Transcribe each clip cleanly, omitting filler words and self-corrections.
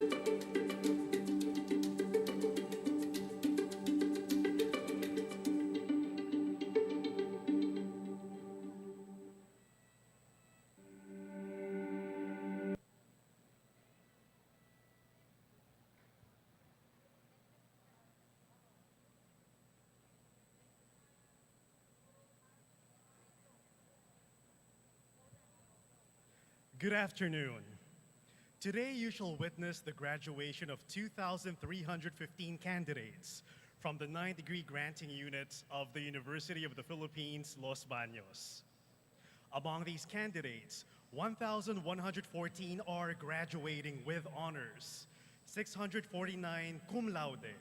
Good afternoon. Today you shall witness the graduation of 2,315 candidates from the 9th degree granting units of the University of the Philippines, Los Baños. Among these candidates, 1,114 are graduating with honors, 649 cum laude,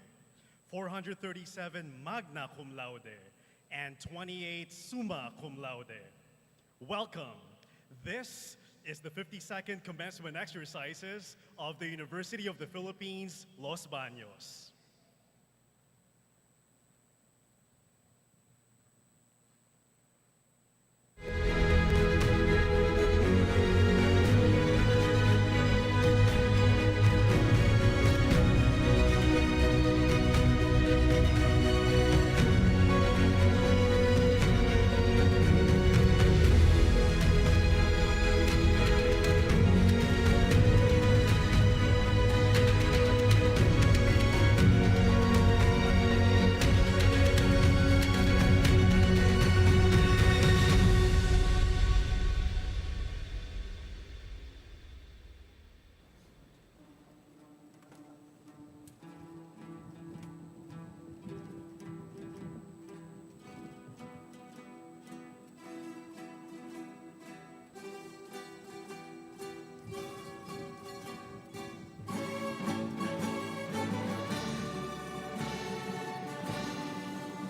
437 magna cum laude, and 28 summa cum laude. Welcome. This is the 52nd Commencement exercises of the University of the Philippines, Los Baños.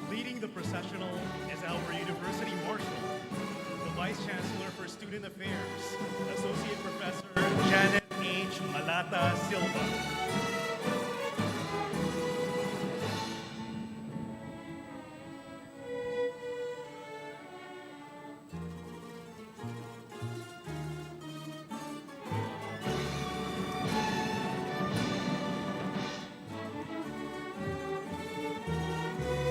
Leading the processional is our University Marshal, the Vice Chancellor for Student Affairs, Associate Professor Janet H. Malata Silva.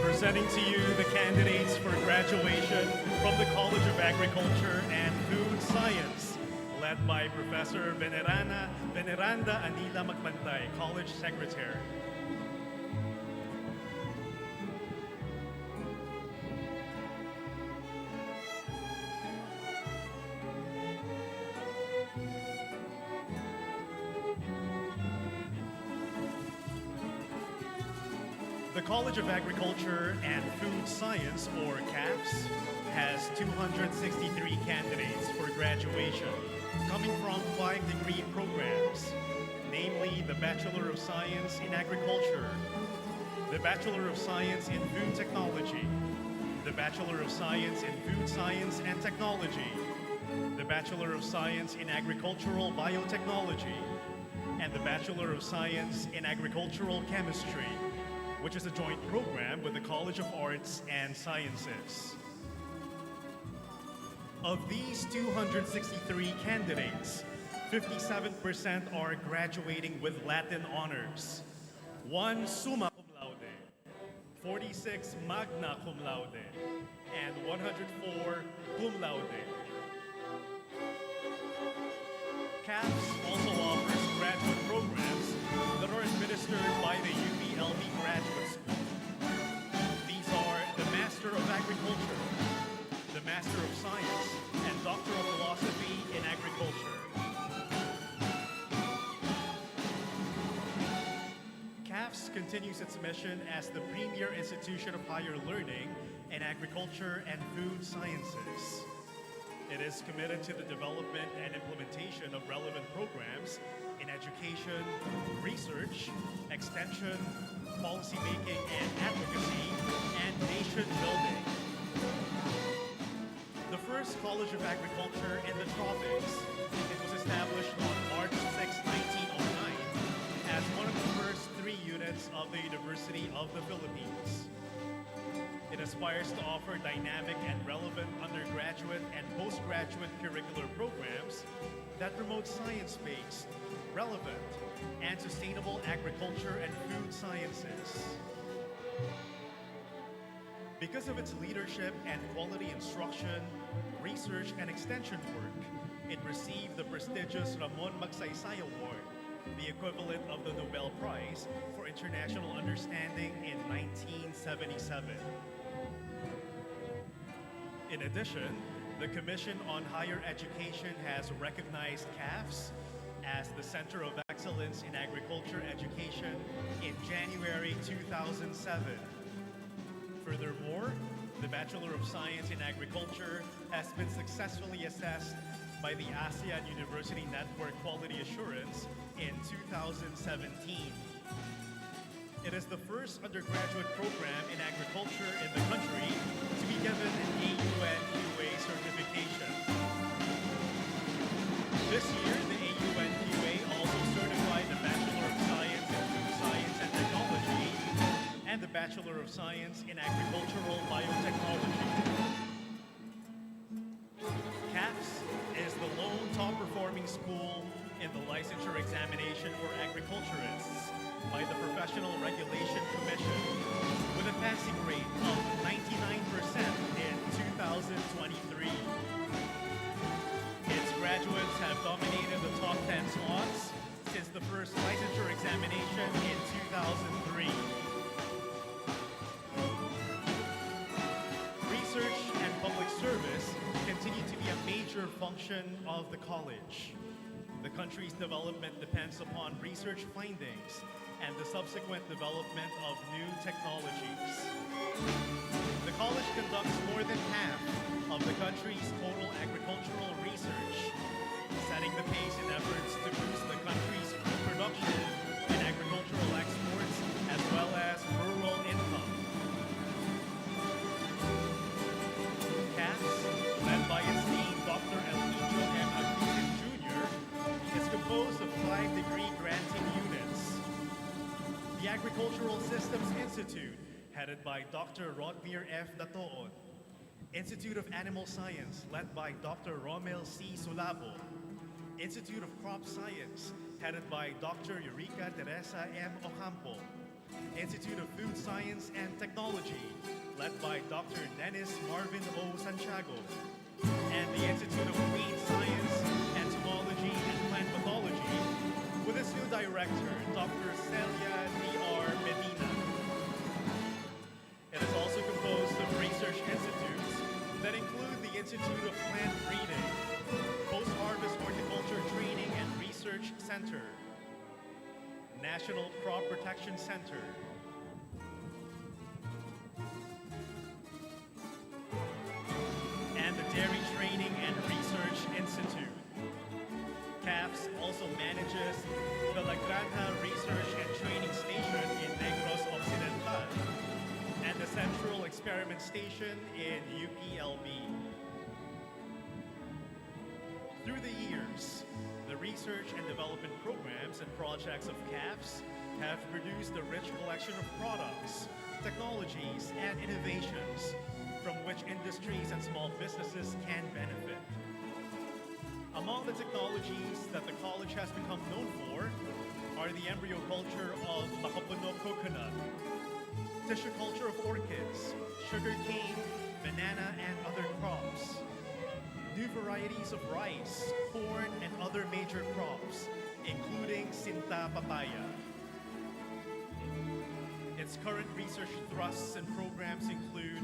Presenting to you the candidates for graduation from the College of Agriculture and Food Science, led by Professor Veneranda Anila Magbantay, College Secretary. The College of Agriculture and Food Science, or CAFS, has 263 candidates for graduation, coming from 5-degree programs, namely the Bachelor of Science in Agriculture, the Bachelor of Science in Food Technology, the Bachelor of Science in Food Science and Technology, the Bachelor of Science in Agricultural Biotechnology, and the Bachelor of Science in Agricultural Chemistry, which is a joint program with the College of Arts and Sciences. Of these 263 candidates, 57% are graduating with Latin honors, 1 summa cum laude, 46 magna cum laude, and 104 cum laude. CAFS also offers graduate programs that are administered by the UPLB Graduate School. These are the Master of Agriculture, the Master of Science, and Doctor of Philosophy in Agriculture. CAFS continues its mission as the premier institution of higher learning in agriculture and food sciences. It is committed to the development and implementation of relevant programs in education, research, extension, policymaking and advocacy, and nation building. The first College of Agriculture in the tropics, it was established on March 6, 1909, as one of the first 3 units of the University of the Philippines. It aspires to offer dynamic and relevant undergraduate and postgraduate curricular programs that promote science-based, relevant and sustainable agriculture and food sciences. Because of its leadership and quality instruction, research, and extension work, it received the prestigious Ramon Magsaysay Award, the equivalent of the Nobel Prize for International Understanding in 1977. In addition, the Commission on Higher Education has recognized CAFS as the Center of Excellence in Agriculture Education in January 2007. Furthermore, the Bachelor of Science in Agriculture has been successfully assessed by the ASEAN University Network Quality Assurance in 2017. It is the first undergraduate program in agriculture in the country to be given an AUN-QA certification. This year, the AUN-QA also certified the Bachelor of Science in Food Science and Technology and the Bachelor of Science in Agricultural Biotechnology. CAPS is the lone top-performing school in the licensure examination for agriculturists by the Professional Regulation Commission with a passing rate of 99% in 2023. Its graduates have dominated the top 10 slots since the first licensure examination in 2003. Research and public service continue to be a major function of the college. The country's development depends upon research findings and the subsequent development of new technologies. The college conducts more than half of the country's total agricultural research, setting the pace in efforts to boost the country's food production and agricultural exports, as well as rural income. CAPS, led by its dean, Dr. Elpidio M. Agustin Jr., is composed of 5-degree granting units. The Agricultural Systems Institute, headed by Dr. Rodmir F. Datoon. Institute of Animal Science, led by Dr. Romel C. Sulabo. Institute of Crop Science, headed by Dr. Eureka Teresa M. Ocampo. Institute of Food Science and Technology, led by Dr. Dennis Marvin O. Santiago. And the Institute of Weed Science, Entomology, and Plant Pathology, with its new director, Dr. Celia D.R. Medina. It is also composed of research institutes that include the Institute of Plant Breeding, Post-Harvest Horticulture Training and Research Center, National Crop Protection Center, and the Dairy Training and Research Institute. CAFS also manages the La Granja Research and Training Station in Negros Occidental and the Central Experiment Station in UPLB. Through the years, the research and development programs and projects of CAFS have produced a rich collection of products, technologies, and innovations from which industries and small businesses can benefit. Among the technologies that the college has become known for are the embryo culture of Makapuno coconut, tissue culture of orchids, sugarcane, banana, and other crops, new varieties of rice, corn, and other major crops, including Sinta papaya. Its current research thrusts and programs include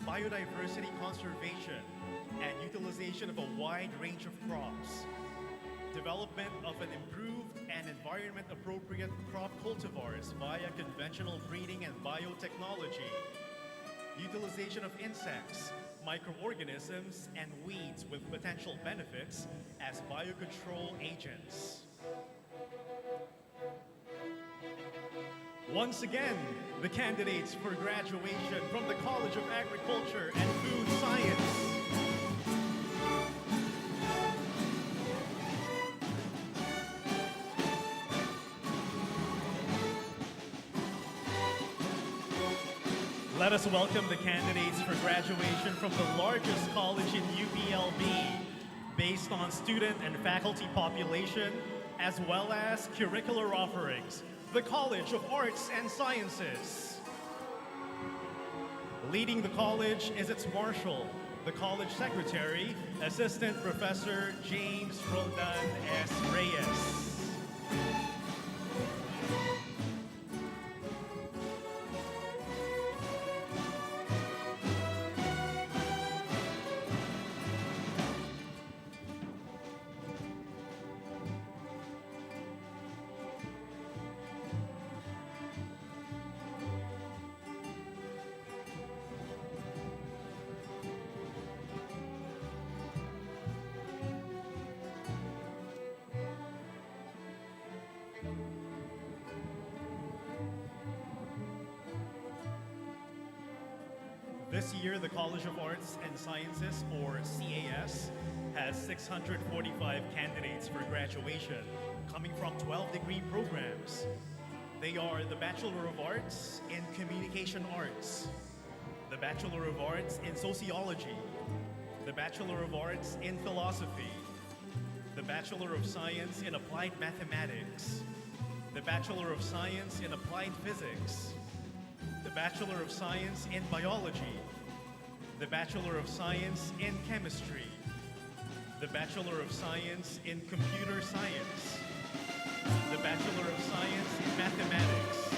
biodiversity conservation and utilization of a wide range of crops, development of an improved and environment-appropriate crop cultivars via conventional breeding and biotechnology, utilization of insects, microorganisms, and weeds with potential benefits as biocontrol agents. Once again, the candidates for graduation from the College of Agriculture and Food Science. Let us welcome the candidates for graduation from the largest college in UPLB, based on student and faculty population, as well as curricular offerings, the College of Arts and Sciences. Leading the college is its marshal, the college secretary, Assistant Professor James Roldan S. Reyes. This year, the College of Arts and Sciences, or CAS, has 645 candidates for graduation, coming from 12 degree programs. They are the Bachelor of Arts in Communication Arts, the Bachelor of Arts in Sociology, the Bachelor of Arts in Philosophy, the Bachelor of Science in Applied Mathematics, the Bachelor of Science in Applied Physics, the Bachelor of Science in Biology, the Bachelor of Science in Chemistry, the Bachelor of Science in Computer Science, the Bachelor of Science in Mathematics,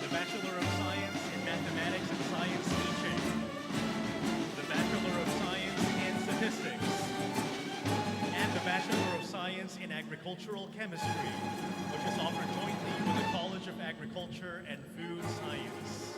the Bachelor of Science in Mathematics and Science Teaching, the Bachelor of Science in Statistics, and the Bachelor of Science in Agricultural Chemistry, which is offered jointly with the College of Agriculture and Food Science.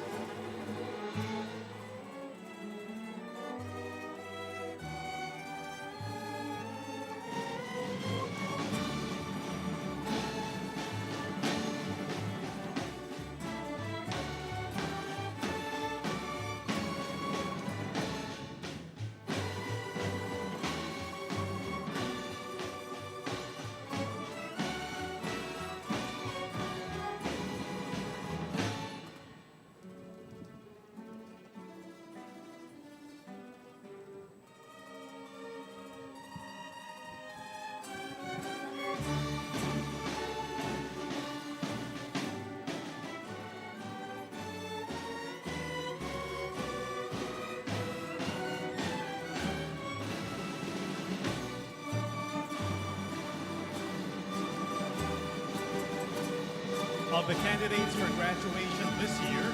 Of the candidates for graduation this year,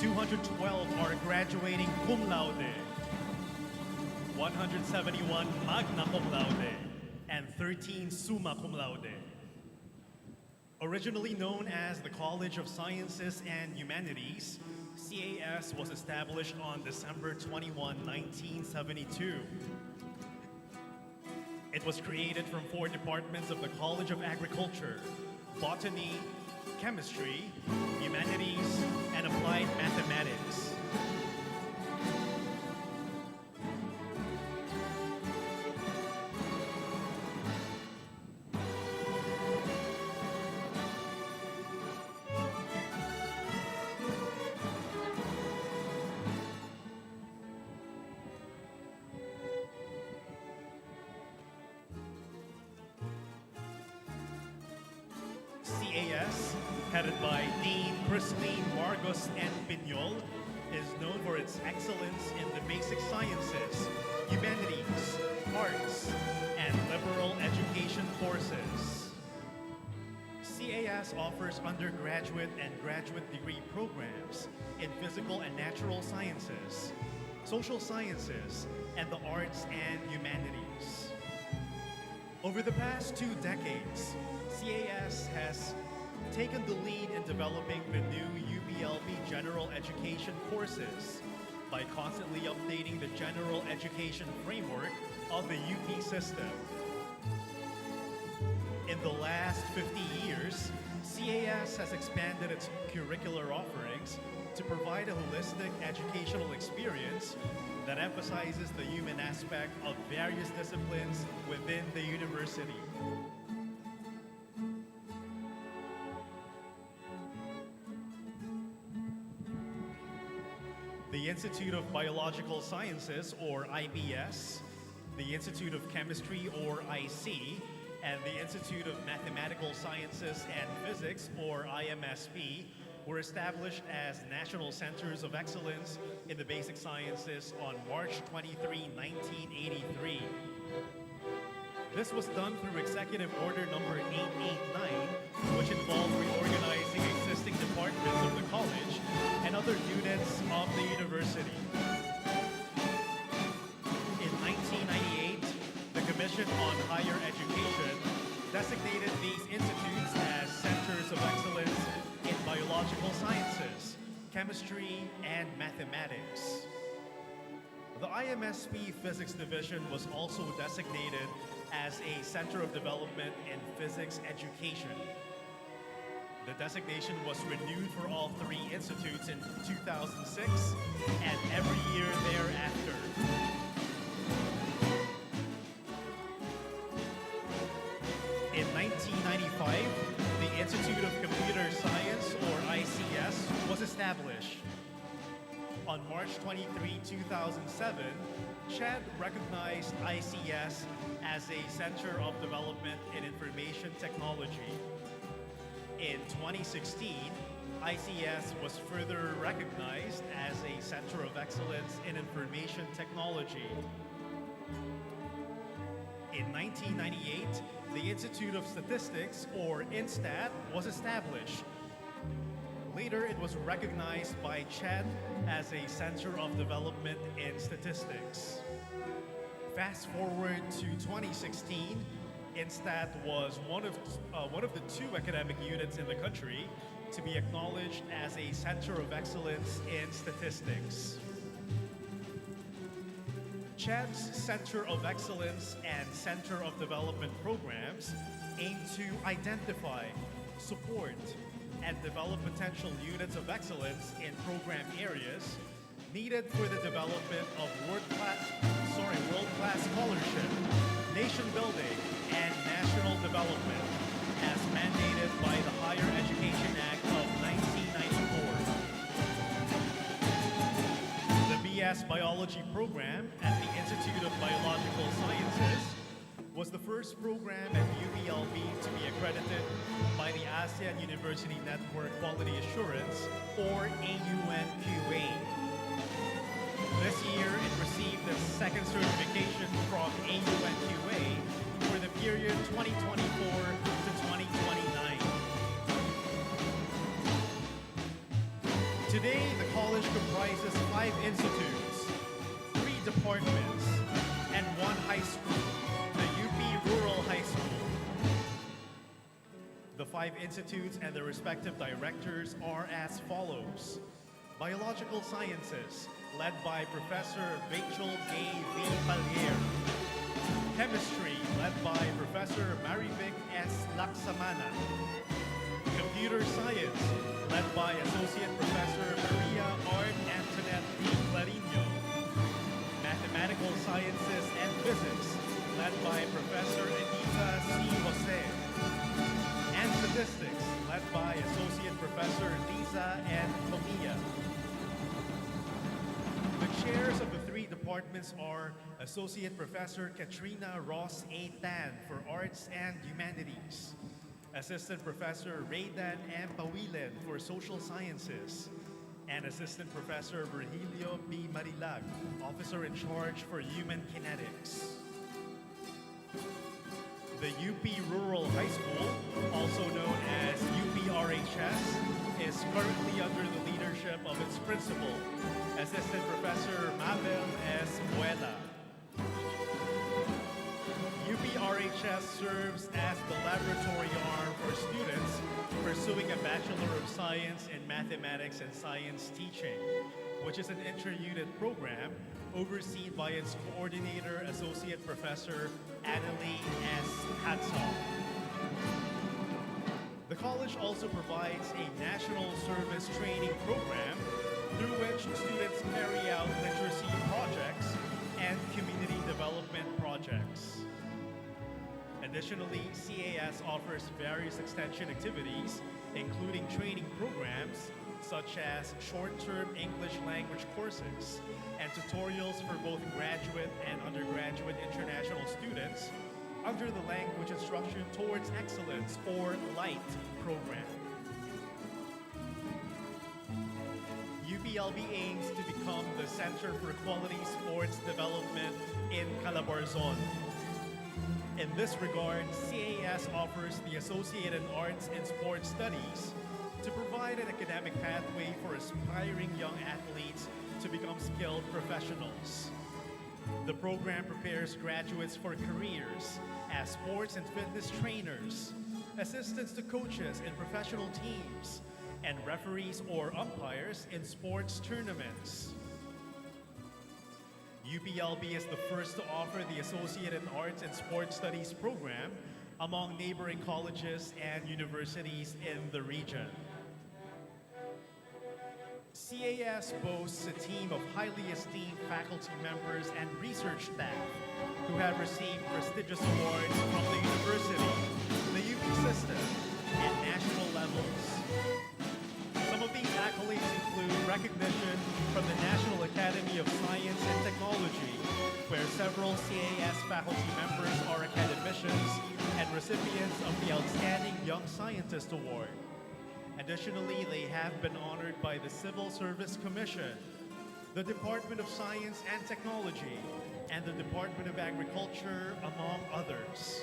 212 are graduating cum laude, 171 magna cum laude, and 13 summa cum laude. Originally known as the College of Sciences and Humanities, CAS was established on December 21, 1972. It was created from 4 departments of the College of Agriculture: Botany, Chemistry, Humanities, and Applied Mathematics. CAS, headed by Dean Christine Vargas and Piñol, is known for its excellence in the basic sciences, humanities, arts, and liberal education courses. CAS offers undergraduate and graduate degree programs in physical and natural sciences, social sciences, and the arts and humanities. Over the past 2 decades, CAS has taken the lead in developing the new UPLB general education courses by constantly updating the general education framework of the UP system. In the last 50 years, CAS has expanded its curricular offerings to provide a holistic educational experience that emphasizes the human aspect of various disciplines within the university. The Institute of Biological Sciences, or IBS, the Institute of Chemistry, or IC, and the Institute of Mathematical Sciences and Physics, or IMSP, were established as National Centers of Excellence in the Basic Sciences on March 23, 1983. This was done through Executive Order number 889, which involved reorganizing existing departments of the college and other units of the university. In 1998, the Commission on Higher Education designated these institutes as Centers of Excellence in Biological Sciences, Chemistry, and Mathematics. The IMSP Physics Division was also designated as a Center of Development in Physics Education. The designation was renewed for all three institutes in 2006 and every year thereafter. In 1995, the Institute of Computer Science, or ICS, was established. On March 23, 2007, CHED recognized ICS as a Center of Development in Information Technology. In 2016, ICS was further recognized as a Center of Excellence in Information Technology. In 1998, the Institute of Statistics, or INSTAT, was established. Later, it was recognized by CHED as a Center of Development in Statistics. Fast forward to 2016, INSTAT was one of the two academic units in the country to be acknowledged as a Center of Excellence in Statistics. CHED's Center of Excellence and Center of Development programs aim to identify, support, and develop potential units of excellence in program areas needed for the development of world-class scholarship, nation building, and national development, as mandated by the Higher Education Act of 1994. The BS Biology program at the Institute of Biological Sciences was the first program at UPLB to be accredited by the ASEAN University Network Quality Assurance, or AUNQA. This year, it received its second certification from AUNQA for the period 2024 to 2029. Today, the college comprises 5 institutes, 3 departments, and 1 high school, the UP Rural High School. The 5 institutes and their respective directors are as follows. Biological Sciences, led by Professor Rachel A. V. Palier. Chemistry, led by Professor Marivic S. Laksamana. Computer Science, led by Associate Professor Maria Art Antoinette D. Clarino. Mathematical Sciences and Physics, led by Professor Anita C. Jose. And Statistics, led by Associate Professor Lisa N. Tomia. The chairs of the 3 departments are Associate Professor Katrina Ross A. Tan for Arts and Humanities, Assistant Professor Raydan M. Pawilen for Social Sciences, and Assistant Professor Virgilio B. Marilag, Officer in Charge for Human Kinetics. The UP Rural High School, also known as UPRHS, is currently under the leadership of its principal, Assistant Professor Mabel S. Buela. UPRHS serves as the laboratory arm for students pursuing a Bachelor of Science in Mathematics and Science Teaching, which is an inter-unit program overseen by its coordinator, Associate Professor Annalie S. Hatzall. The college also provides a national service training program through which students carry out literacy projects and community development projects. Additionally, CAS offers various extension activities, including training programs such as short-term English language courses and tutorials for both graduate and undergraduate international students under the Language Instruction Towards Excellence, or LIGHT program. UPLB aims to become the Center for Quality Sports Development in Calabarzon. In this regard, CAS offers the Associate in Arts and Sports Studies to provide an academic pathway for aspiring young athletes to become skilled professionals. The program prepares graduates for careers as sports and fitness trainers, assistants to coaches in professional teams, and referees or umpires in sports tournaments. UPLB is the first to offer the Associate in Arts and Sports Studies program among neighboring colleges and universities in the region. CAS boasts a team of highly esteemed faculty members and research staff who have received prestigious awards from the university, the UP system, and national levels. Some of these accolades include recognition from the National Academy of Science and Technology, where several CAS faculty members are academicians and recipients of the Outstanding Young Scientist Award. Additionally, they have been honored by the Civil Service Commission, the Department of Science and Technology, and the Department of Agriculture, among others.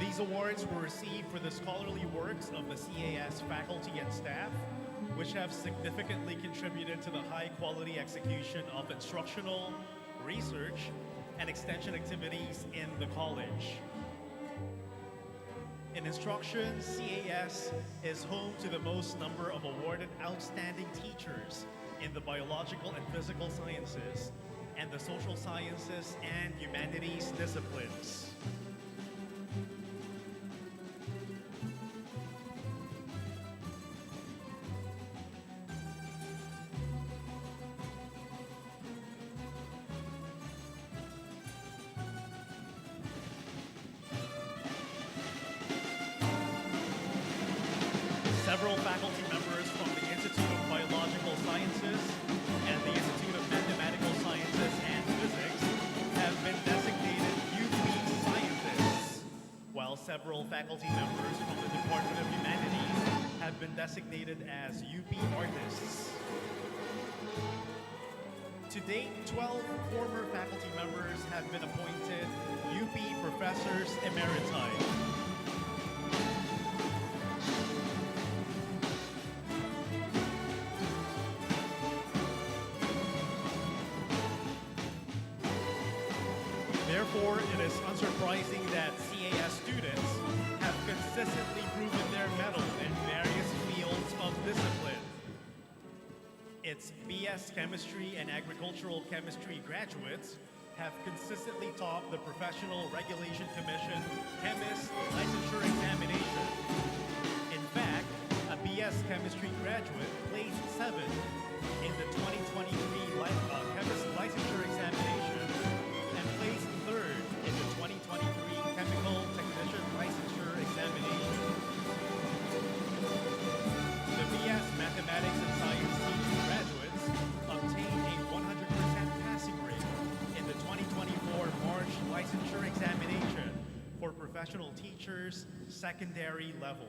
These awards were received for the scholarly works of the CAS faculty and staff, which have significantly contributed to the high-quality execution of instructional, research, and extension activities in the college. In instruction, CAS is home to the most number of awarded outstanding teachers in the biological and physical sciences and the social sciences and humanities disciplines. Several faculty members from the Institute of Biological Sciences and the Institute of Mathematical Sciences and Physics have been designated UP scientists, while several faculty members from the Department of Humanities have been designated as UP artists. To date, 12 former faculty members have been appointed UP professors emeriti. Therefore, it is unsurprising that CAS students have consistently proven their mettle in various fields of discipline. Its BS Chemistry and Agricultural Chemistry graduates have consistently topped the Professional Regulation Commission Chemist Licensure Examination. In fact, a BS Chemistry graduate placed 7th in the 2023 Chemist Licensure Examination and placed 3rd in the 2023 Chemical Technician Licensure Examination. The BS Mathematics and Science teaching graduates obtained a 100% passing rate in the 2024 March Licensure Examination for professional teachers, secondary level.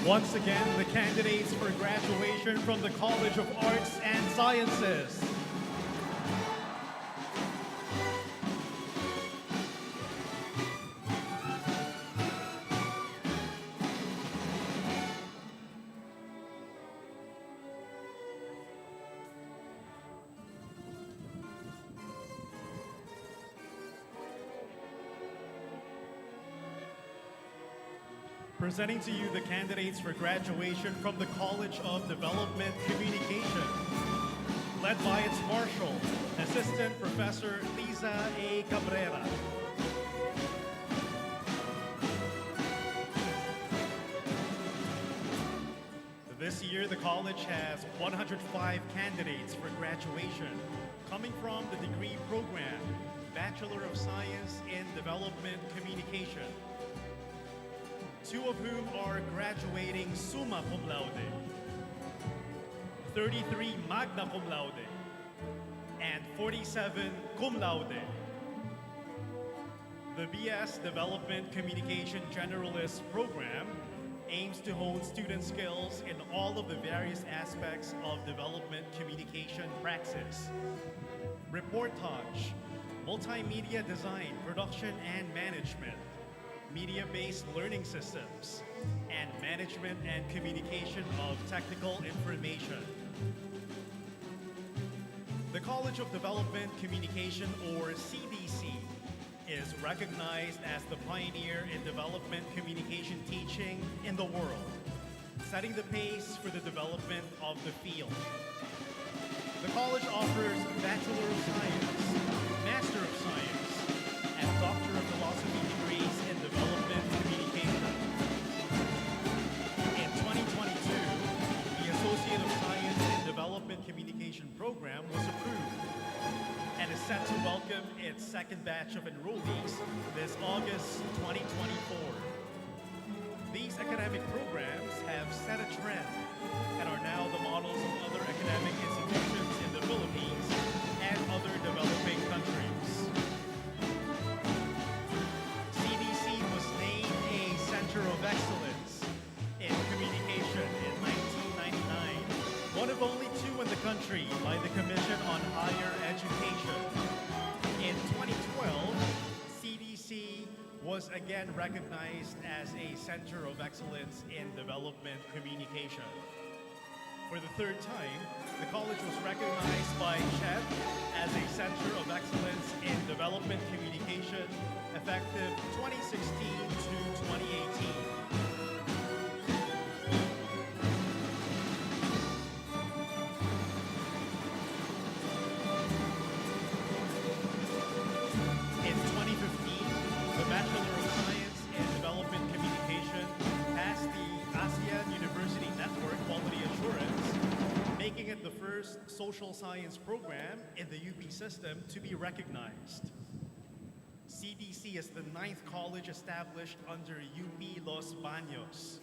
Once again, the candidates for graduation from the College of Arts and Sciences. Presenting to you the candidates for graduation from the College of Development Communication. Led by its Marshal, Assistant Professor Liza A. Cabrera. This year, the college has 105 candidates for graduation, coming from the degree program, Bachelor of Science in Development Communication. 2 of whom are graduating summa cum laude, 33 magna cum laude, and 47 cum laude. The BS Development Communication Generalist program aims to hone student skills in all of the various aspects of development communication praxis. Reportage, multimedia design, production and management, media-based learning systems, and management and communication of technical information. The College of Development Communication, or CDC, is recognized as the pioneer in development communication teaching in the world, setting the pace for the development of the field. The college offers Bachelor of Science, Master of Science, and Doctor of Philosophy degrees in development communication. In 2022, the Associate of Science in Development Communication program was approved and is set to welcome its second batch of enrollees this August 2024. These academic programs have set a trend and are now the models of other academic institutions in the Philippines and other developing countries. CDC was named a Center of Excellence in Communication in 1999, one of only 2 in the country by the Commission on Higher Education. In 2012, CDC was again recognized as a Center of Excellence in Development Communication. For the 3rd time, the college was recognized by CHED as a Center of Excellence in Development Communication, effective 2016 to 2018. In 2015, the Bachelor of Science in Development Communication passed the ASEAN University Network Quality Assurance, making it the first social science program in the UP system to be recognized. CDC is the 9th college established under UP Los Baños.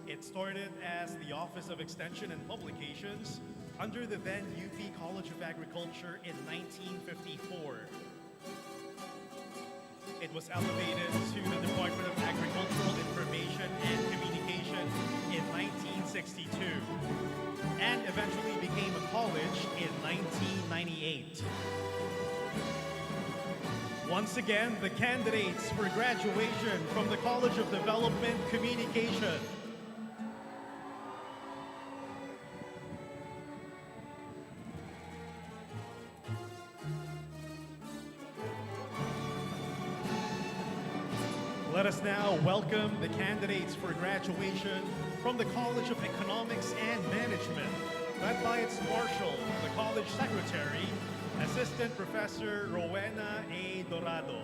It started as the Office of Extension and Publications under the then UP College of Agriculture in 1954. It was elevated to the Department of Agricultural Information and Communication in 1962, and eventually became a college in 1998. Once again, the candidates for graduation from the College of Development Communication. Let us now welcome the candidates for graduation from the College of Economics and Management, led by its Marshal, the College Secretary, Assistant Professor Rowena A. Dorado.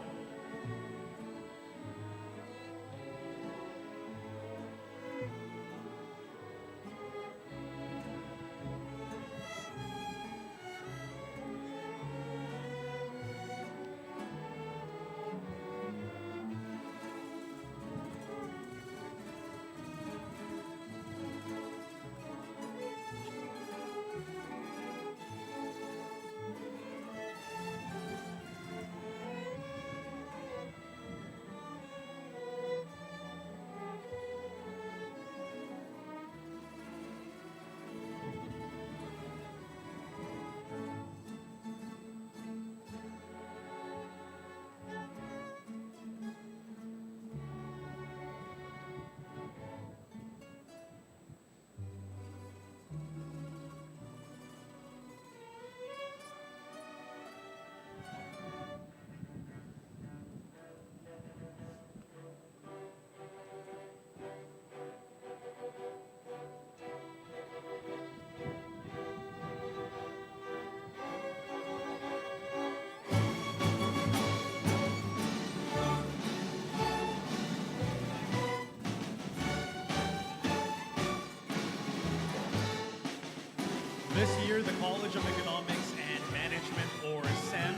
This year, the College of Economics and Management, or SEM,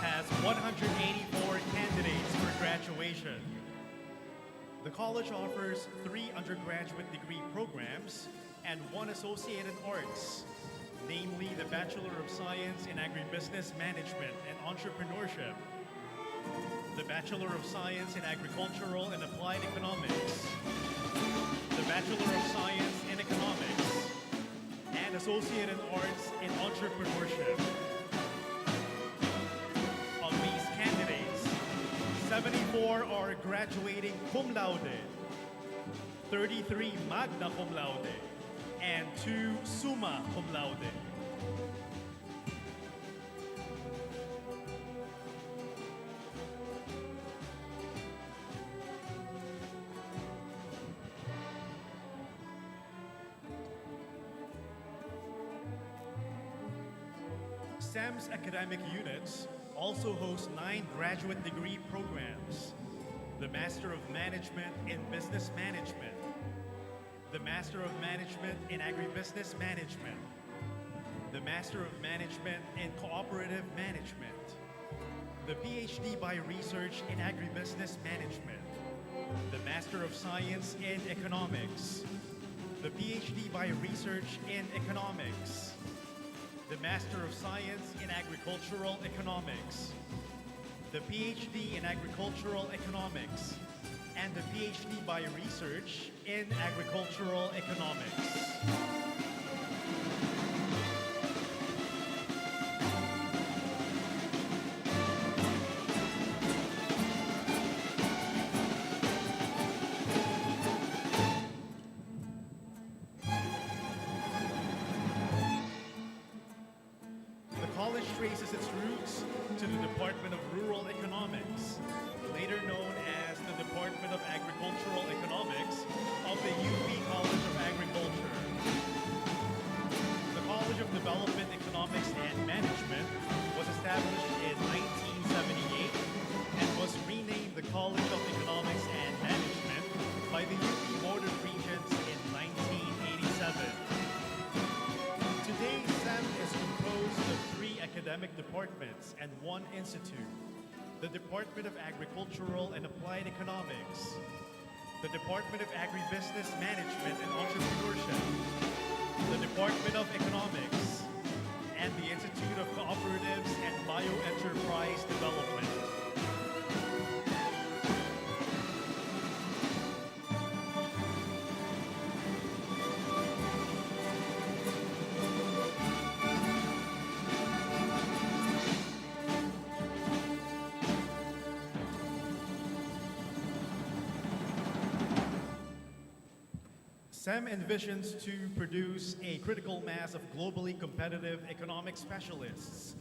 has 184 candidates for graduation. The college offers 3 undergraduate degree programs and 1 associate in arts, namely the Bachelor of Science in Agribusiness Management and Entrepreneurship, the Bachelor of Science in Agricultural and Applied Economics, the Bachelor of Science in Economics, and Associate in Arts in Entrepreneurship. Of these candidates, 74 are graduating cum laude, 33 magna cum laude, and 2 summa cum laude. SEM's academic units also host 9 graduate degree programs: the Master of Management in Business Management, the Master of Management in Agribusiness Management, the Master of Management in Cooperative Management, the PhD by Research in Agribusiness Management, the Master of Science in Economics, the PhD by Research in Economics, the Master of Science in Agricultural Economics, the PhD in Agricultural Economics, and the PhD by Research in Agricultural Economics. Traces its roots to the Department of Rural Economics, later known as the Department of Agricultural Economics of the UP College of Agriculture. The College of Development Economics and Management was established in 1978 and was renamed the College of Economics and Management by the UP Board of Regents in 1987. Today, SEM is composed of 3 academic departments and 1 institute: the Department of Agricultural and Applied Economics, the Department of Agribusiness Management and Entrepreneurship, the Department of Economics, and the Institute of Cooperatives and Bioenterprise Development. SEM envisions to produce a critical mass of globally competitive economic specialists,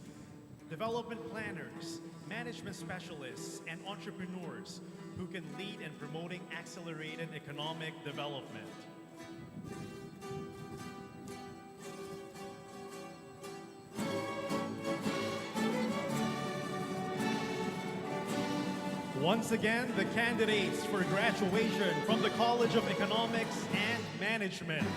development planners, management specialists, and entrepreneurs who can lead in promoting accelerated economic development. Once again, the candidates for graduation from the College of Economics and Management.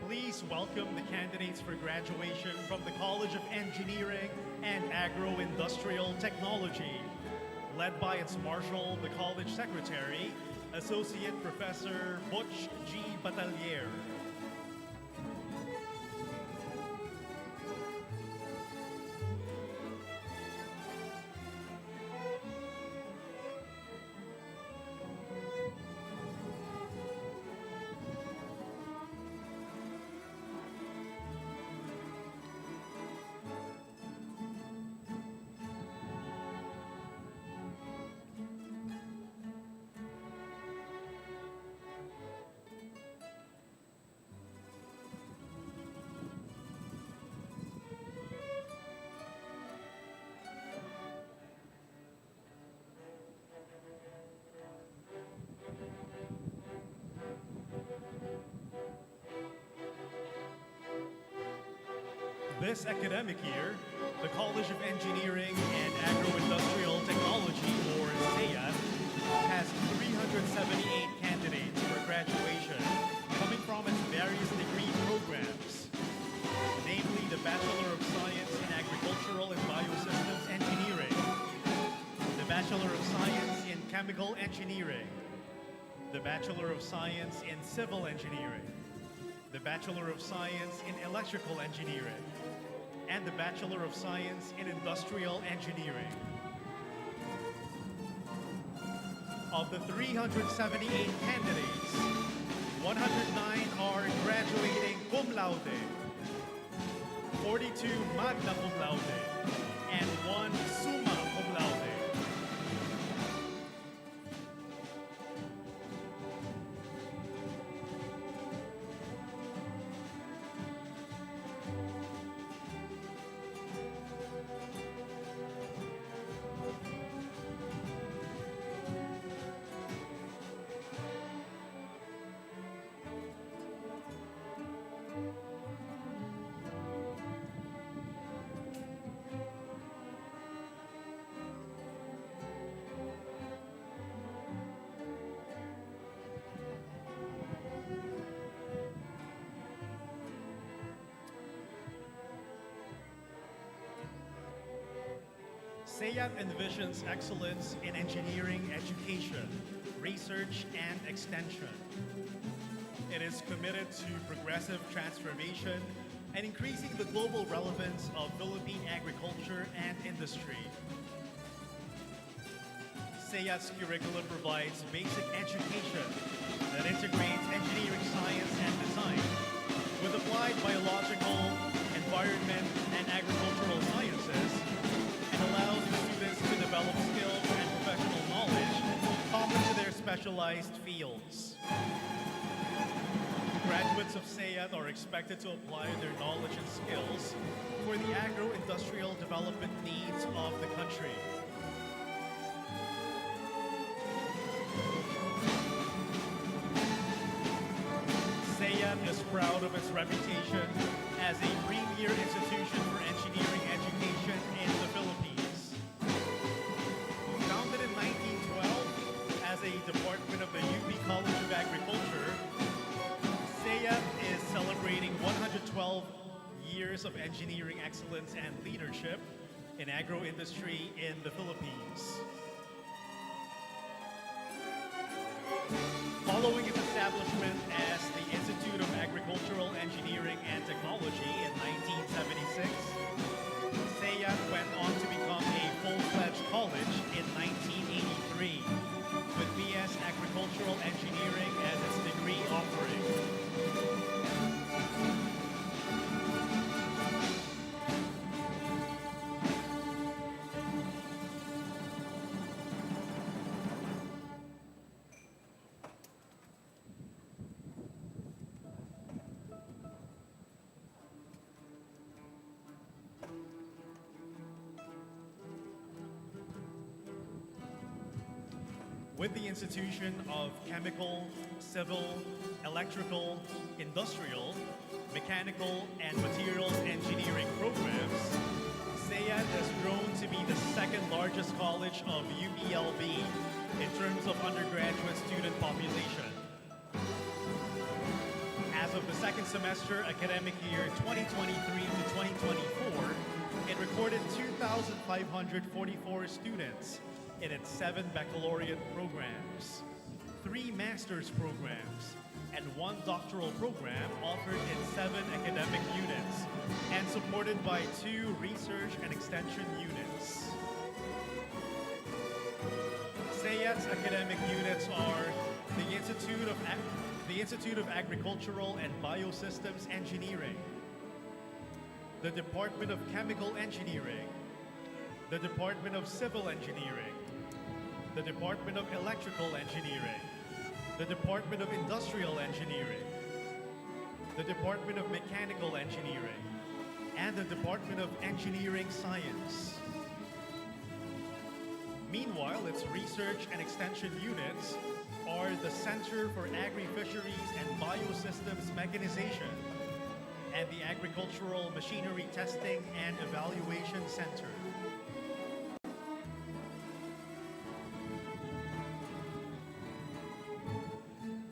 Please welcome the candidates for graduation from the College of Engineering and Agro-industrial Technology, led by its Marshal, the College Secretary, Associate Professor Butch G. Batalier. This academic year, the College of Engineering and Agro-industrial Technology, or CEA, has 378 candidates for graduation coming from its various degree programs, namely the Bachelor of Science in Agricultural and Biosystems Engineering, the Bachelor of Science in Chemical Engineering, the Bachelor of Science in Civil Engineering, the Bachelor of Science in Electrical Engineering, and the Bachelor of Science in Industrial Engineering. Of the 378 candidates, 109 are graduating cum laude, 42 magna cum laude, and 1 summa cum laude. CEA envisions excellence in engineering education, research, and extension. It is committed to progressive transformation and increasing the global relevance of Philippine agriculture and industry. CEA's curriculum provides basic education that integrates engineering science and design with applied biological, environment, and agricultural sciences, and allows the students to develop skills and professional knowledge common to their specialized fields. Graduates of CEA are expected to apply their knowledge and skills for the agro-industrial development needs of the country. CEA is proud of its reputation as a premier institution for engineering education in the Philippines. Founded in 1912 as a department of the UP College of Agriculture, CEA is celebrating 112 years of engineering excellence and leadership in agro-industry in the Philippines. Following its establishment as the Institute of Agricultural Engineering and Technology in 1976, CEA went on to become a full-fledged college in 1983, with BS Agricultural Engineering as its degree offering. With the institution of chemical, civil, electrical, industrial, mechanical, and materials engineering programs, CEA has grown to be the second largest college of UPLB in terms of undergraduate student population. As of the second semester academic year 2023 to 2024, it recorded 2,544 students in its 7 baccalaureate programs, 3 master's programs, and 1 doctoral program offered in 7 academic units and supported by 2 research and extension units. CEA's academic units are the Institute of Agricultural and Biosystems Engineering, the Department of Chemical Engineering, the Department of Civil Engineering, the Department of Electrical Engineering, the Department of Industrial Engineering, the Department of Mechanical Engineering, and the Department of Engineering Science. Meanwhile, its research and extension units are the Center for Agri-Fisheries and Biosystems Mechanization, and the Agricultural Machinery Testing and Evaluation Center.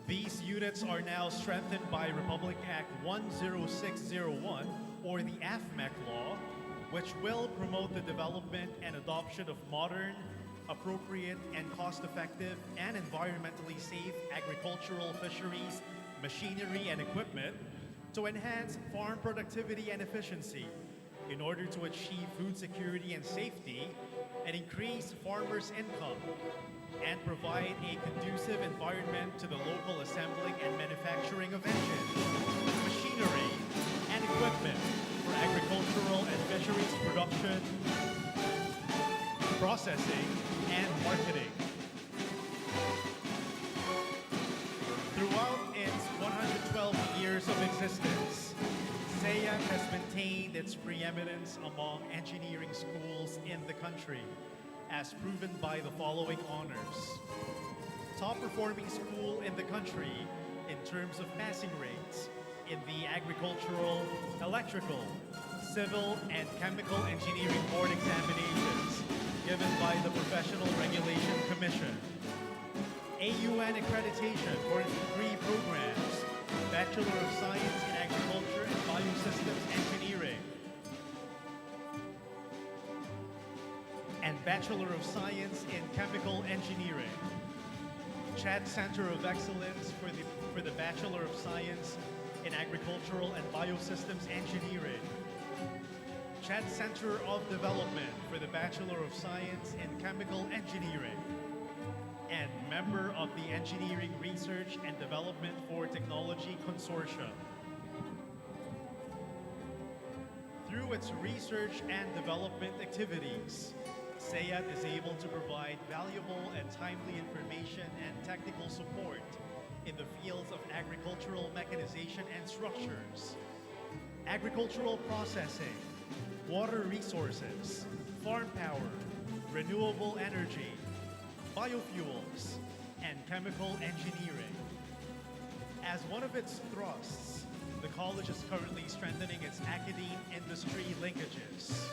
These units are now strengthened by Republic Act 10601, or the AFMEC law, which will promote the development and adoption of modern, appropriate, and cost-effective and environmentally safe agricultural fisheries, machinery, and equipment to enhance farm productivity and efficiency in order to achieve food security and safety and increase farmers' income and provide a conducive environment to the local assembling and manufacturing of engines, machinery, and equipment for agricultural and fisheries production, processing, and marketing. Throughout its 112 years of existence, SEAC has maintained its preeminence among engineering schools in the country, as proven by the following honors. Top performing school in the country in terms of passing rates in the agricultural, electrical, civil, and chemical engineering board examinations given by the Professional Regulation Commission. AUN accreditation for its degree programs, Bachelor of Science in Agriculture and Biosystems Engineering, and Bachelor of Science in Chemical Engineering. Chat Center of Excellence for the Bachelor of Science in Agricultural and Biosystems Engineering. Chat Center of Development for the Bachelor of Science in Chemical Engineering. And member of the Engineering Research and Development for Technology Consortium. Through its research and development activities, SEAC is able to provide valuable and timely information and technical support in the fields of agricultural mechanization and structures, agricultural processing, water resources, farm power, renewable energy, biofuels, and chemical engineering. As one of its thrusts, the college is currently strengthening its academe-industry linkages.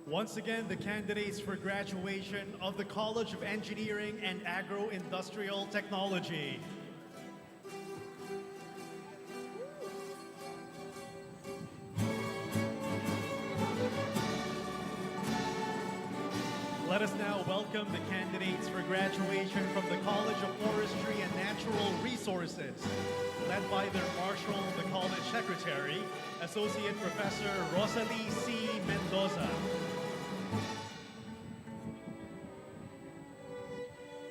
Once again, the candidates for graduation of the College of Engineering and Agro-industrial Technology. Let us now welcome the candidates for graduation from the College of Forestry and Natural Resources, led by their Marshal, the College Secretary, Associate Professor Rosalie C. Mendoza.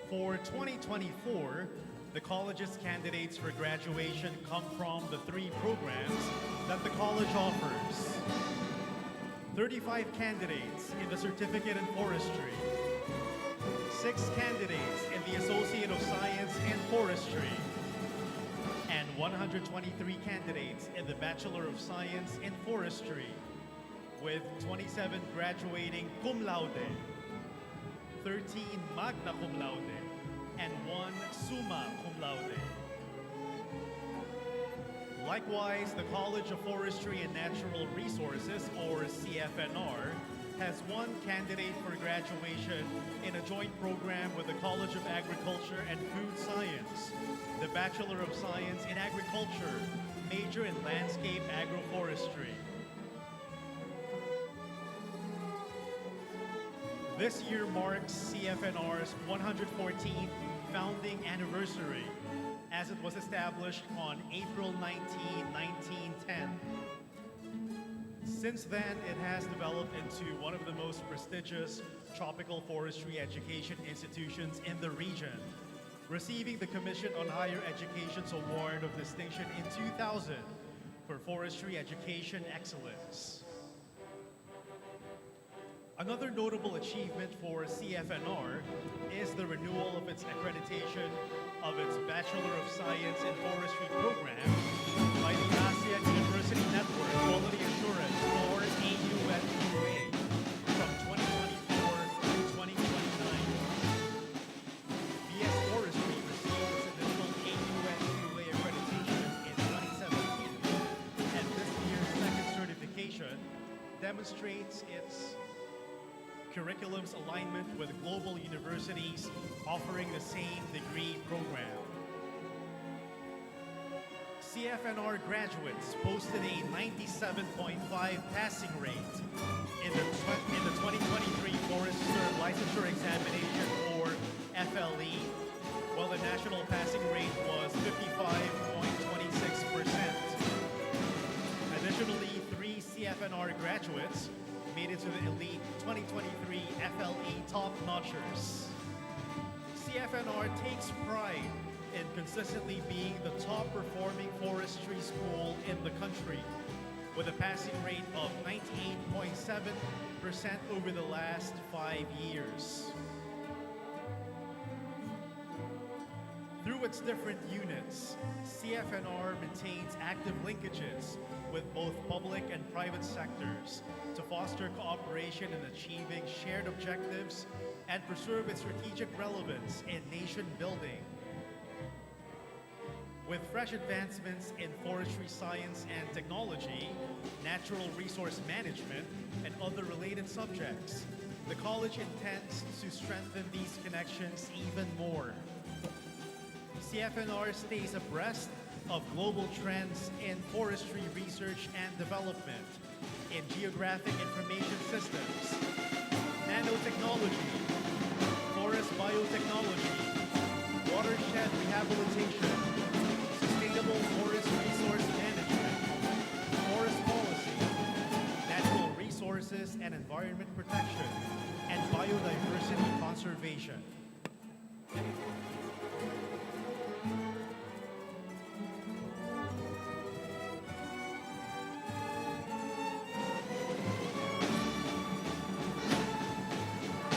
For 2024, The college's candidates for graduation come from the three programs that the college offers. 35 candidates in the Certificate in Forestry, 6 candidates in the Associate of Science in Forestry, and 123 candidates in the Bachelor of Science in Forestry, with 27 graduating cum laude, 13 magna cum laude, and 1 summa cum laude. Likewise, the College of Forestry and Natural Resources, or CFNR, has 1 candidate for graduation in a joint program with the College of Agriculture and Food Science, the Bachelor of Science in Agriculture, major in Landscape Agroforestry. This year marks CFNR's 114th founding anniversary, as it was established on April 19, 1910. Since then, it has developed into one of the most prestigious tropical forestry education institutions in the region, receiving the Commission on Higher Education's Award of Distinction in 2000 for Forestry Education Excellence. Another notable achievement for CFNR is the renewal of its accreditation of its Bachelor of Science in Forestry program by the ASEAN University Network Quality Assurance, or AUNQA, from 2024 to 2029. BS Forestry received its initial AUNQA accreditation in 2017, and this year's second certification demonstrates its curriculum's alignment with global universities offering the same degree program. CFNR graduates posted a 97.5 passing rate in the 2023 Forester Licensure Examination, or FLE, while the national passing rate was 55.26%. Additionally, 3 CFNR graduates made it to the elite 2023 FLE top-notchers. CFNR takes pride in consistently being the top-performing forestry school in the country, with a passing rate of 98.7% over the last 5 years. Through its different units, CFNR maintains active linkages with both public and private sectors to foster cooperation in achieving shared objectives and preserve its strategic relevance in nation building. With fresh advancements in forestry science and technology, natural resource management, and other related subjects, the college intends to strengthen these connections even more. CFNR stays abreast of global trends in forestry research and development, in geographic information systems, nanotechnology, forest biotechnology, watershed rehabilitation, sustainable forest resource management, forest policy, natural resources and environment protection, and biodiversity conservation.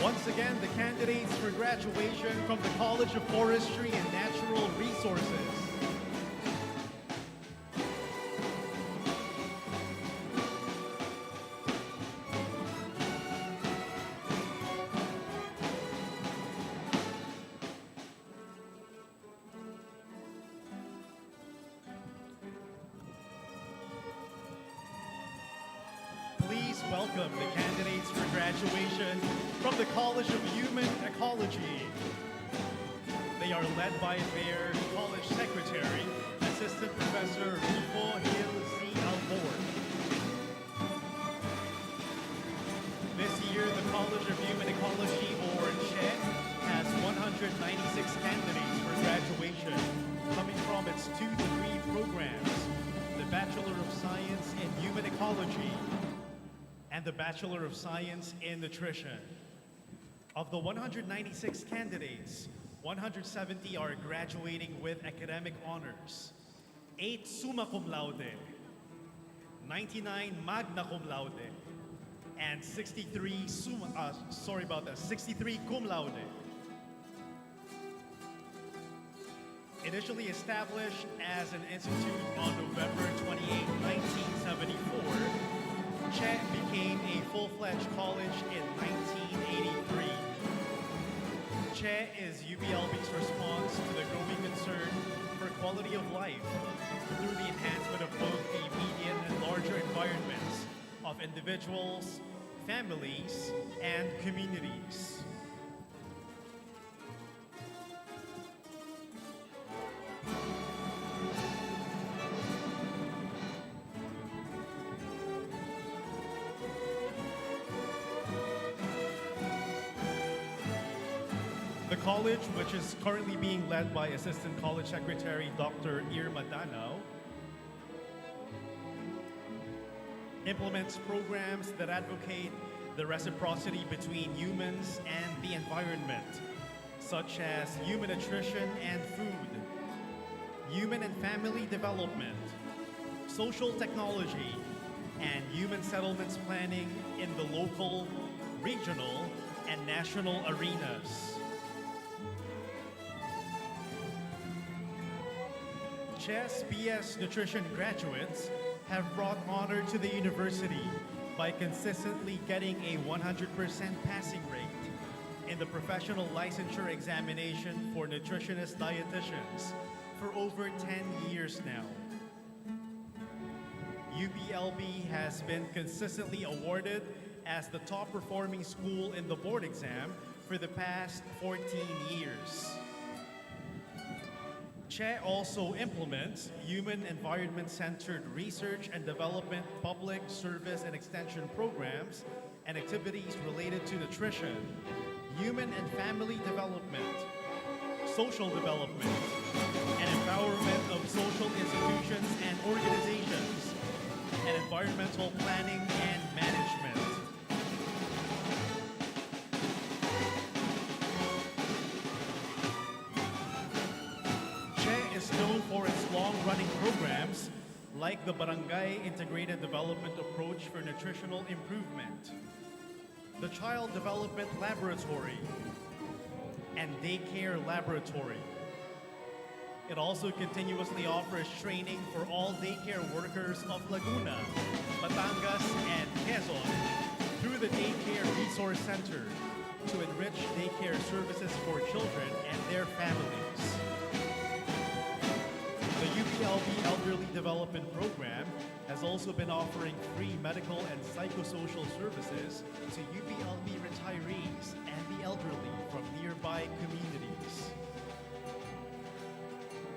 Once again, the candidates for graduation from the College of Forestry and Natural Resources. Please welcome the candidates for graduation from the College of Human Ecology. They are led by their college secretary, Assistant Professor Rufo Hill C. Albor. This year, the College of Human Ecology, or CHE, has 196 candidates for graduation, coming from its 2 degree programs, the Bachelor of Science in Human Ecology and the Bachelor of Science in Nutrition. Of the 196 candidates, 170 are graduating with academic honors, 8 summa cum laude, 99 magna cum laude, and 63 63 cum laude. Initially established as an institute on November 28, 1974, CHE became a full-fledged college in 1983. CHE is UPLB's response to the growing concern for quality of life through the enhancement of both the immediate and larger environments of individuals, families, and communities. The college, which is currently being led by Assistant College Secretary Dr. Irma Danao, implements programs that advocate the reciprocity between humans and the environment, such as human nutrition and food, human and family development, social technology, and human settlements planning in the local, regional, and national arenas. CHE's BS Nutrition graduates have brought honor to the university by consistently getting a 100% passing rate in the professional licensure examination for nutritionist dietitians for over 10 years now. UPLB has been consistently awarded as the top performing school in the board exam for the past 14 years. CHE also implements human environment-centered research and development, public service and extension programs, and activities related to nutrition, human and family development, social development, and empowerment of social institutions and organizations, and environmental planning and management. Is known for its long-running programs like the Barangay Integrated Development Approach for Nutritional Improvement, the Child Development Laboratory, and Daycare Laboratory. It also continuously offers training for all daycare workers of Laguna, Batangas, and Quezon through the Daycare Resource Center to enrich daycare services for children and their families. The UPLB Elderly Development Program has also been offering free medical and psychosocial services to UPLB retirees and the elderly from nearby communities.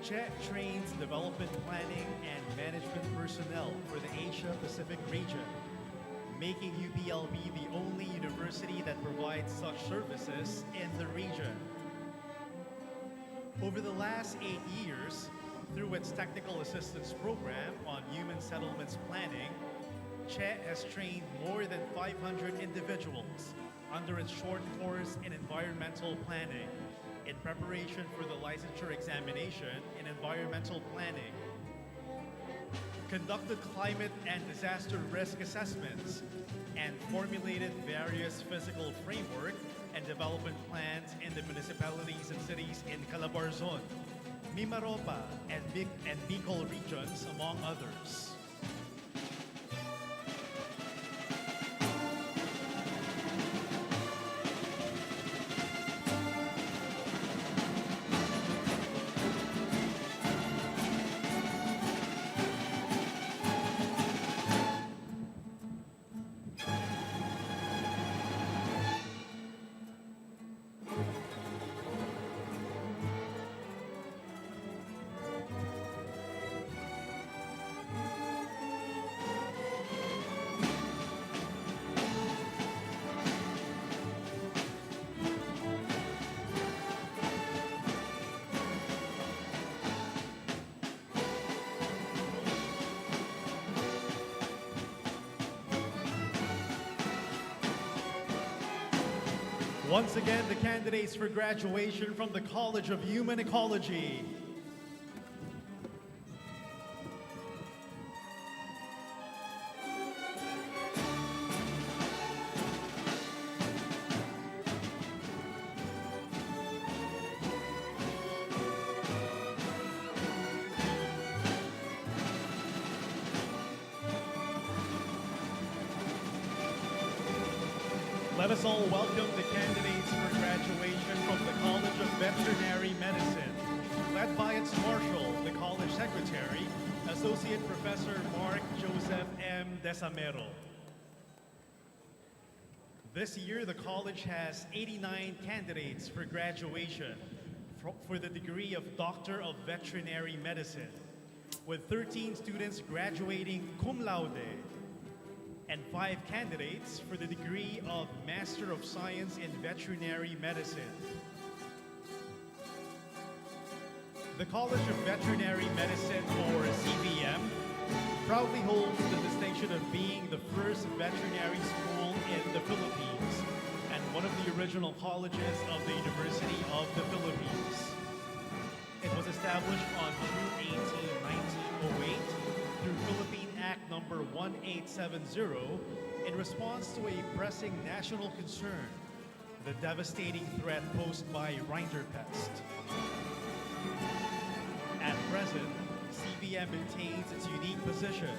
CHE trains development planning and management personnel for the Asia-Pacific region, making UPLB the only university that provides such services in the region. Over the last 8 years, through its Technical Assistance Program on Human Settlements Planning, CHE has trained more than 500 individuals under its short course in Environmental Planning in preparation for the licensure examination in Environmental Planning, conducted climate and disaster risk assessments, and formulated various physical framework and development plans in the municipalities and cities in Calabarzon, Mimaropa, and Bicol regions, among others. Once again, the candidates for graduation from the College of Human Ecology. Let us all welcome the candidates for graduation from the College of Veterinary Medicine, led by its Marshal, the College Secretary, Associate Professor Mark Joseph M. Desamero. This year, the college has 89 candidates for graduation for the degree of Doctor of Veterinary Medicine, with 13 students graduating cum laude, and 5 candidates for the degree of Master of Science in Veterinary Medicine. The College of Veterinary Medicine, or CVM, proudly holds the distinction of being the first veterinary school in the Philippines and one of the original colleges of the University of the Philippines. It was established on June 18, 1908 through Philippine Act number 1870 in response to a pressing national concern, the devastating threat posed by rinderpest. At present, CVM maintains its unique position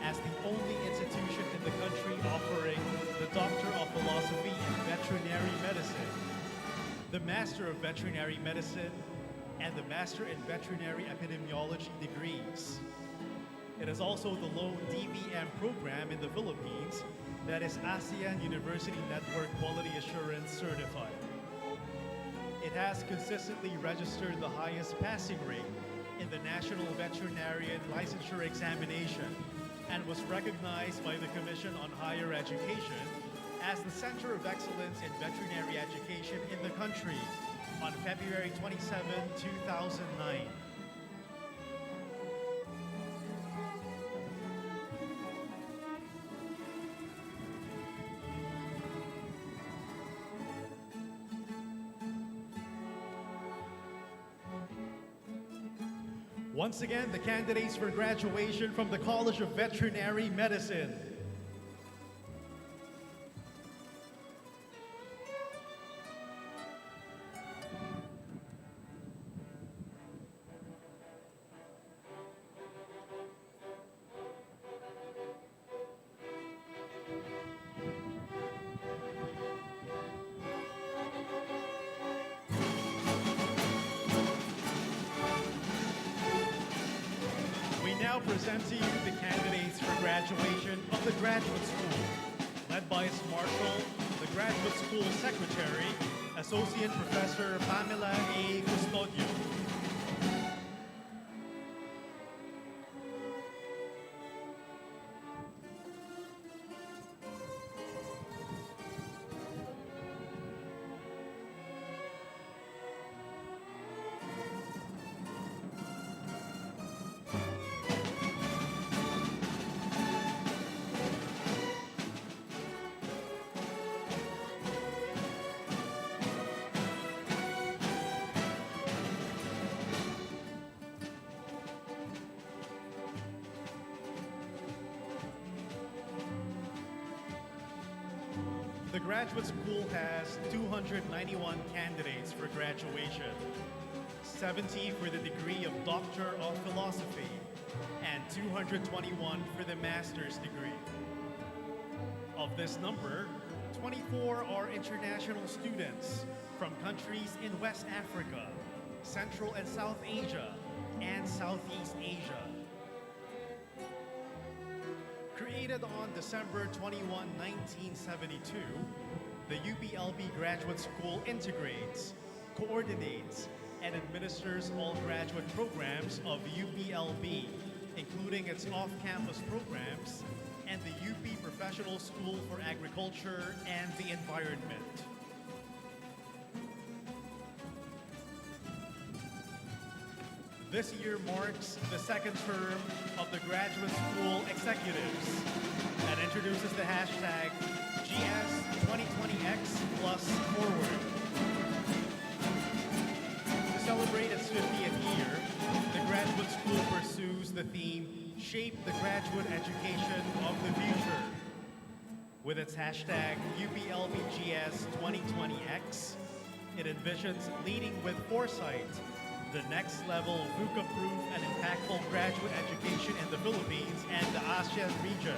as the only institution in the country offering the Doctor of Philosophy in Veterinary Medicine, the Master of Veterinary Medicine, and the Master in Veterinary Epidemiology degrees. It is also the lone DVM program in the Philippines that is ASEAN University Network Quality Assurance certified. It has consistently registered the highest passing rate in the National Veterinarian Licensure Examination and was recognized by the Commission on Higher Education as the Center of Excellence in Veterinary Education in the country on February 27, 2009. Once again, the candidates for graduation from the College of Veterinary Medicine. Now present to you the candidates for graduation of the Graduate School, led by its Marshal, the Graduate School Secretary, Associate Professor Pamela A. Custodio. The Graduate School has 291 candidates for graduation, 70 for the degree of Doctor of Philosophy, and 221 for the Master's degree. Of this number, 24 are international students from countries in West Africa, Central and South Asia, and Southeast Asia. Created on December 21, 1972, the UPLB Graduate School integrates, coordinates, and administers all graduate programs of UPLB, including its off-campus programs and the UP Professional School for Agriculture and the Environment. This year marks the second term of the Graduate School Executives and introduces the hashtag GS2020X plus forward. To celebrate its 50th year, the Graduate School pursues the theme, Shape the Graduate Education of the Future. With its hashtag UPLBGS2020X, it envisions leading with foresight the next level VUCA-proof and impactful graduate education in the Philippines and the ASEAN region.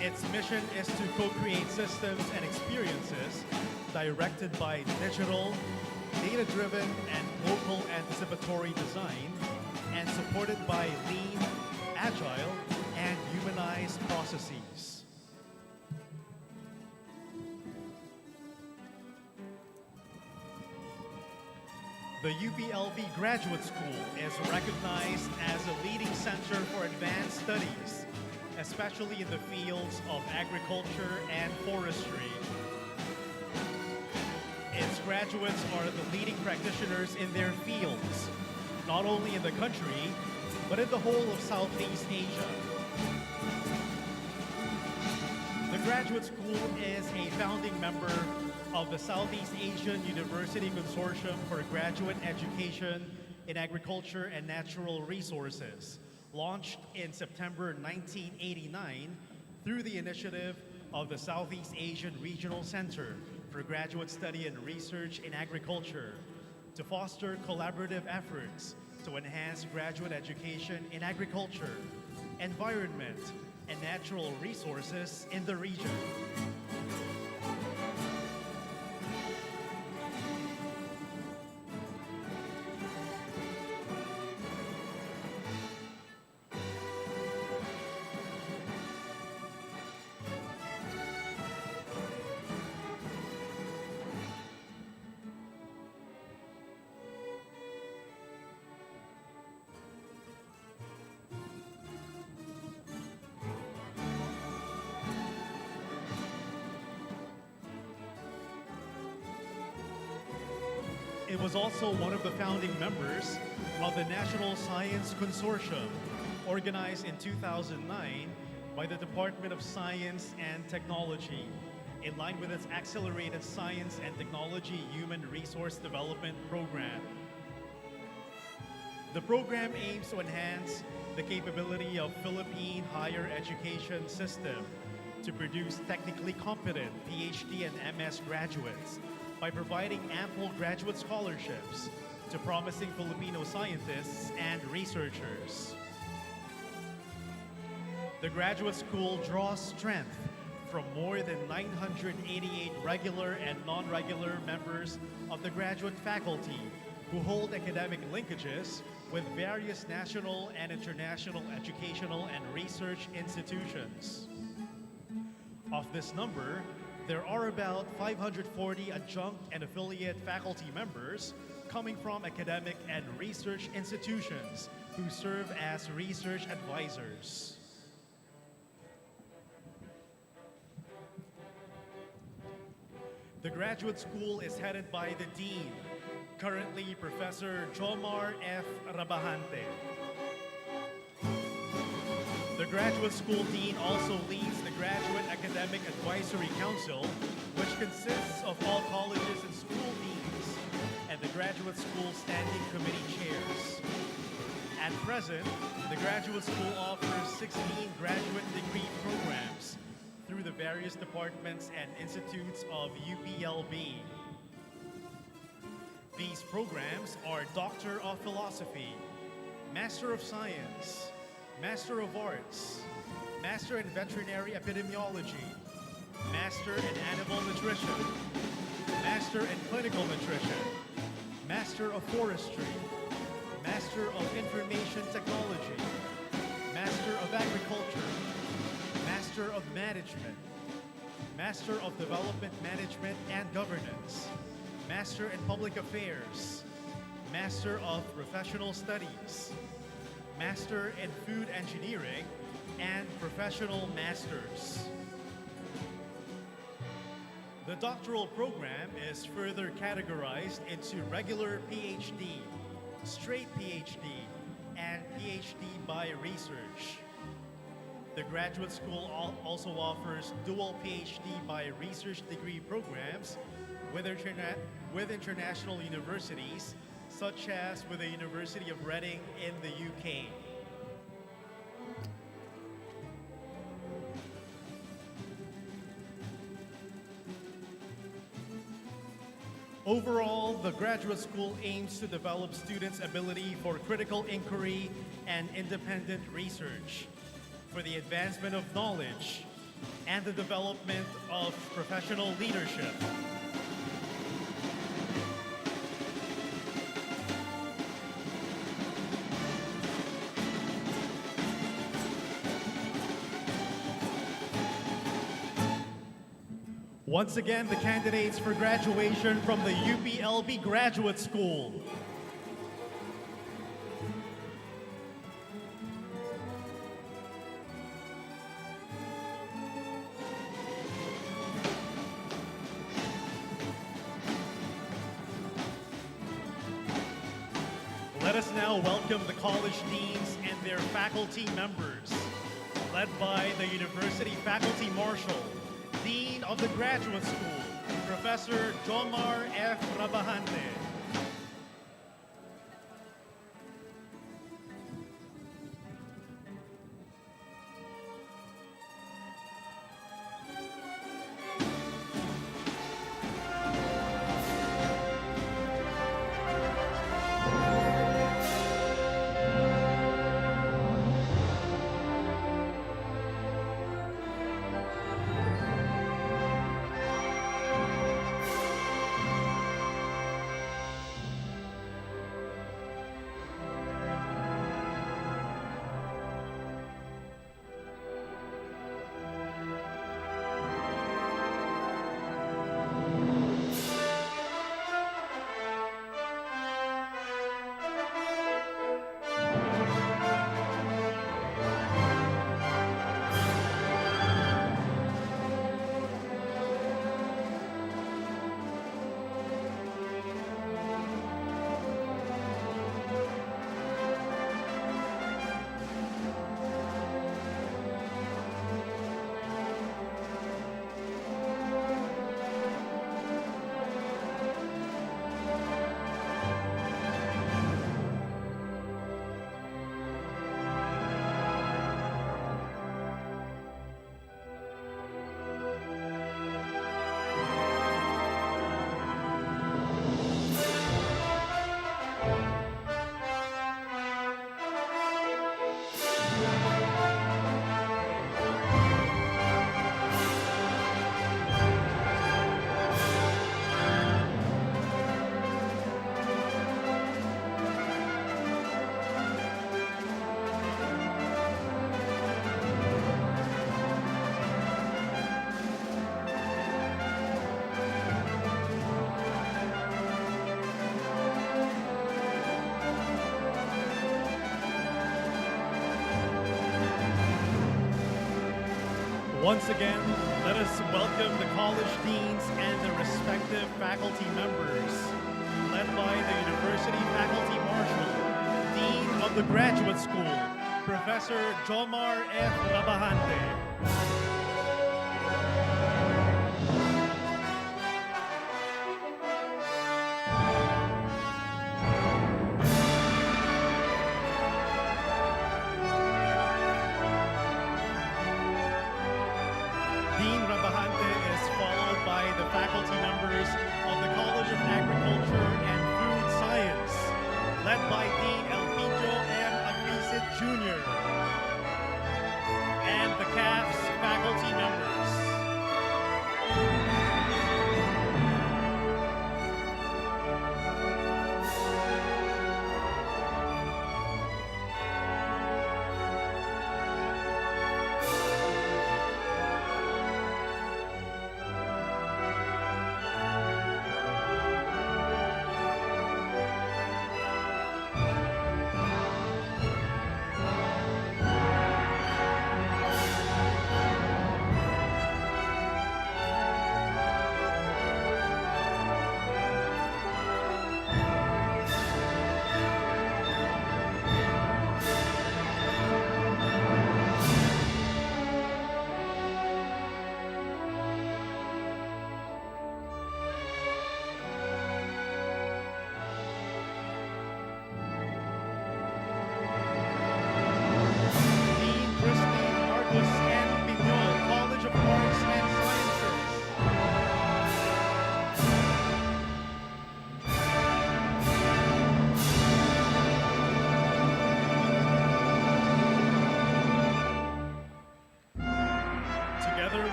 Its mission is to co-create systems and experiences directed by digital, data-driven, and local anticipatory design, and supported by lean, agile, and humanized processes. The UPLB Graduate School is recognized as a leading center for advanced studies, especially in the fields of agriculture and forestry. Its graduates are the leading practitioners in their fields, not only in the country, but in the whole of Southeast Asia. The Graduate School is a founding member of the Southeast Asian University Consortium for Graduate Education in Agriculture and Natural Resources, launched in September 1989 through the initiative of the Southeast Asian Regional Center for Graduate Study and Research in Agriculture to foster collaborative efforts to enhance graduate education in agriculture, environment, and natural resources in the region. It was also one of the founding members of the National Science Consortium, organized in 2009 by the Department of Science and Technology, in line with its Accelerated Science and Technology Human Resource Development Program. The program aims to enhance the capability of Philippine higher education system to produce technically competent PhD and MS graduates by providing ample graduate scholarships to promising Filipino scientists and researchers. The graduate school draws strength from more than 988 regular and non-regular members of the graduate faculty who hold academic linkages with various national and international educational and research institutions. Of this number, there are about 540 adjunct and affiliate faculty members coming from academic and research institutions who serve as research advisors. The graduate school is headed by the Dean, currently Professor Jomar F. Rabahante. The Graduate School Dean also leads the Graduate Academic Advisory Council, which consists of all colleges and school deans and the Graduate School Standing Committee chairs. At present, the Graduate School offers 16 graduate degree programs through the various departments and institutes of UPLB. These programs are Doctor of Philosophy, Master of Science, Master of Arts, Master in Veterinary Epidemiology, Master in Animal Nutrition, Master in Clinical Nutrition, Master of Forestry, Master of Information Technology, Master of Agriculture, Master of Management, Master of Development Management and Governance, Master in Public Affairs, Master of Professional Studies, Master in Food Engineering, and Professional Masters. The doctoral program is further categorized into regular PhD, straight PhD, and PhD by research. The graduate school also offers dual PhD by research degree programs with international universities, such as with the University of Reading in the UK. Overall, the graduate school aims to develop students' ability for critical inquiry and independent research, for the advancement of knowledge, and the development of professional leadership. Once again, the candidates for graduation from the UPLB Graduate School. Let us now welcome the college deans and their faculty members, led by the University Faculty Marshal, Dean of the Graduate School, Professor Jomar F. Rabahante. Once again, let us welcome the college deans and the respective faculty members, led by the University Faculty Marshal, Dean of the Graduate School, Professor Jomar F. Rabahante. Faculty members of the College of Agriculture and Food Science, led by Dean Elpidio M. Aquisit Jr. and the CAF's faculty members.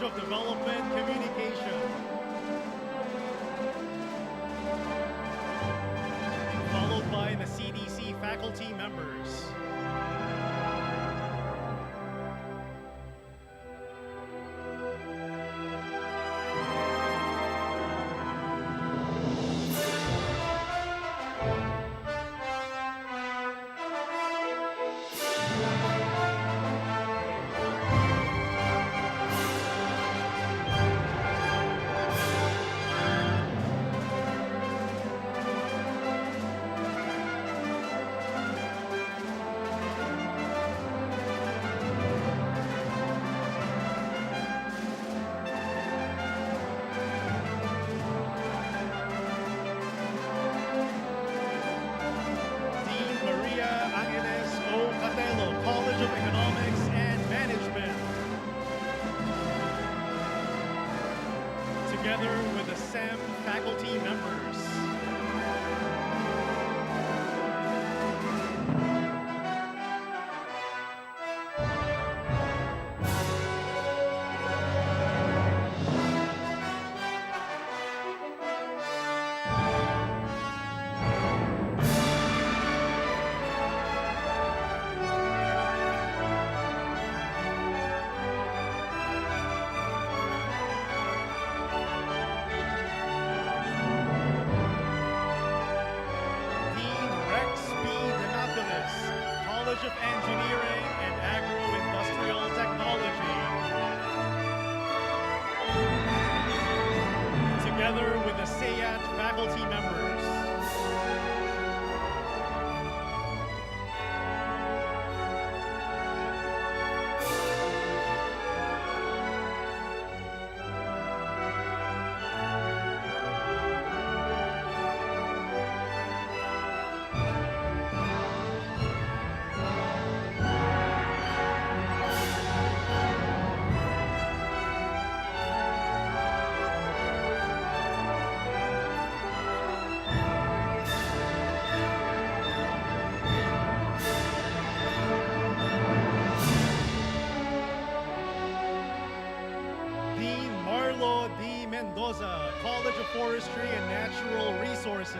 of Development Communication. Followed by the CDC faculty members. Together with the SEM faculty members. College of Engineering and Agro-industrial Technology. Together with the SEAT faculty members. College of Forestry and Natural Resources.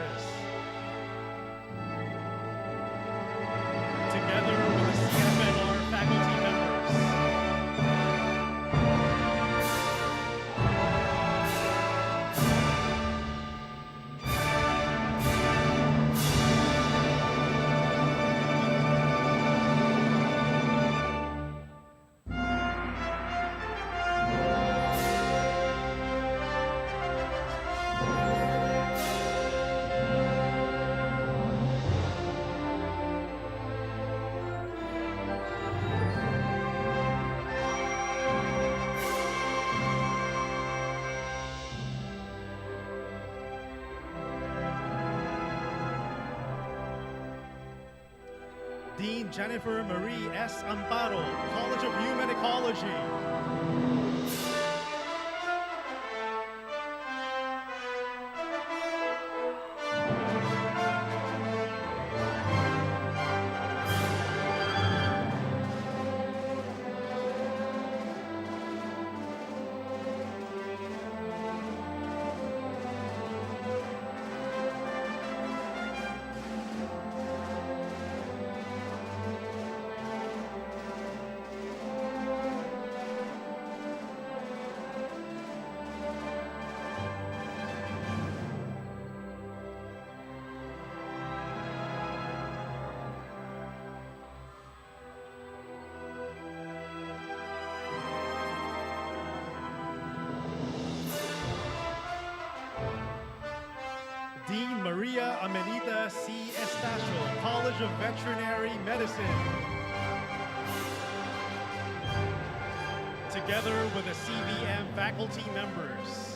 Together with the CFNR faculty members. Dean Jennifer Marie S. Amparo, College of Human Ecology. Dean Maria Amelita C. Estacio, College of Veterinary Medicine. Together with the CVM faculty members.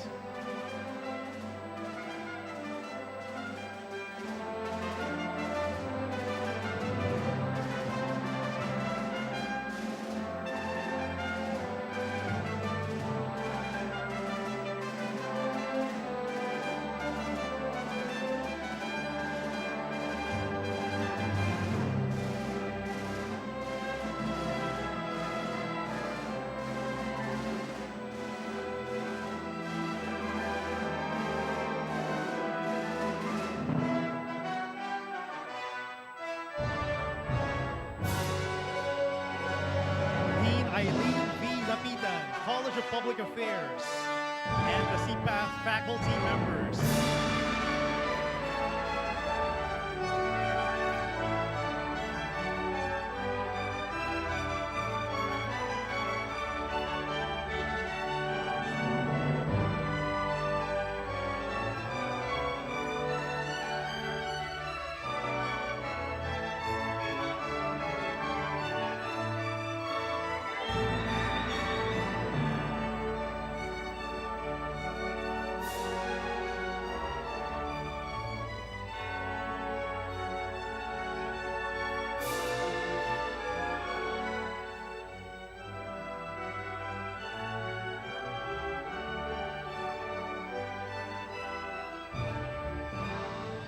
College of Public Affairs, and the CPAF faculty members.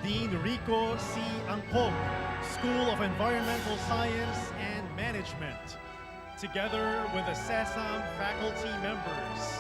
Dean Rico C. Angkog, School of Environmental Science and Management, together with the SESAM faculty members.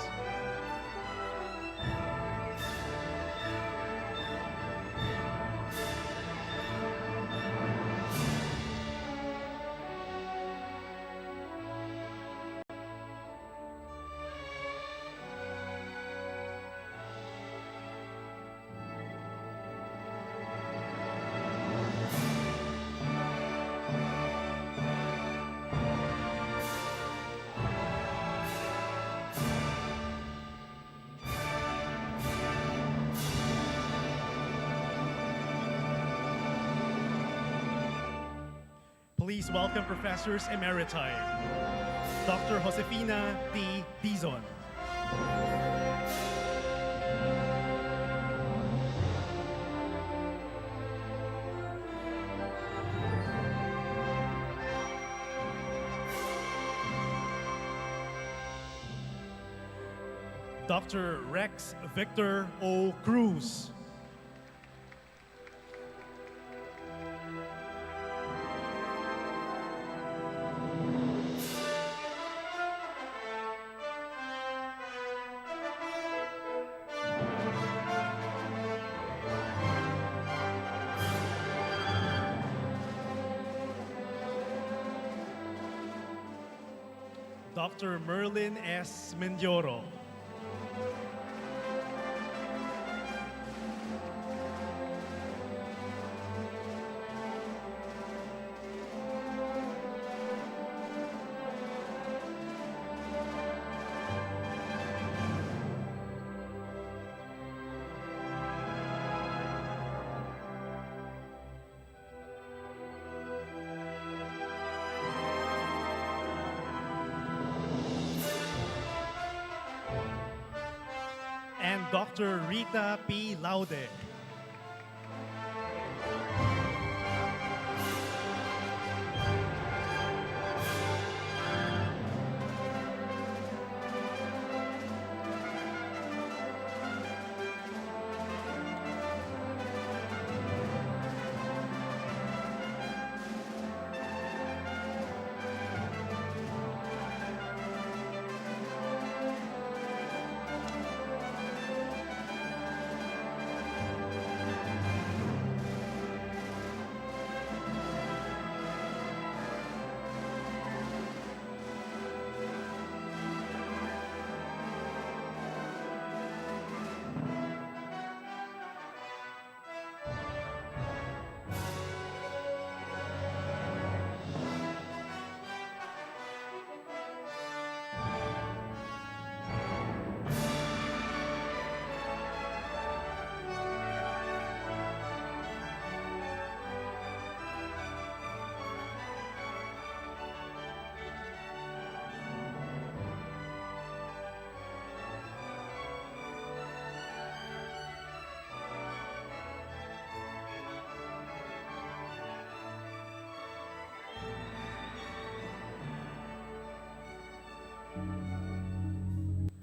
Please welcome Professors Emeriti, Dr. Josefina D. Dizon. Dr. Rex Victor O. Cruz. Dr. Merlin S. Mendioro. And Dr. Rita P. Laude.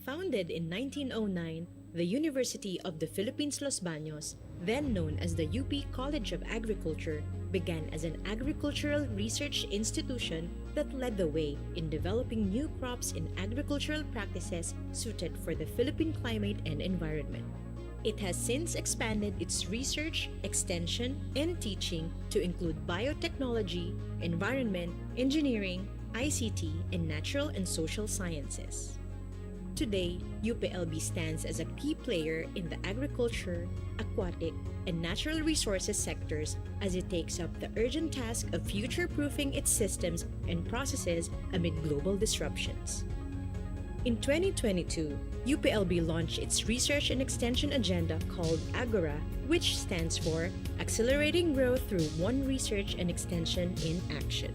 Founded in 1909, the University of the Philippines Los Baños, then known as the UP College of Agriculture, began as an agricultural research institution that led the way in developing new crops and agricultural practices suited for the Philippine climate and environment. It has since expanded its research, extension, and teaching to include biotechnology, environment, engineering, ICT, and natural and social sciences. Today, UPLB stands as a key player in the agriculture, aquatic, and natural resources sectors as it takes up the urgent task of future-proofing its systems and processes amid global disruptions. In 2022, UPLB launched its research and extension agenda called Agora, which stands for Accelerating Growth Through One Research and Extension in Action.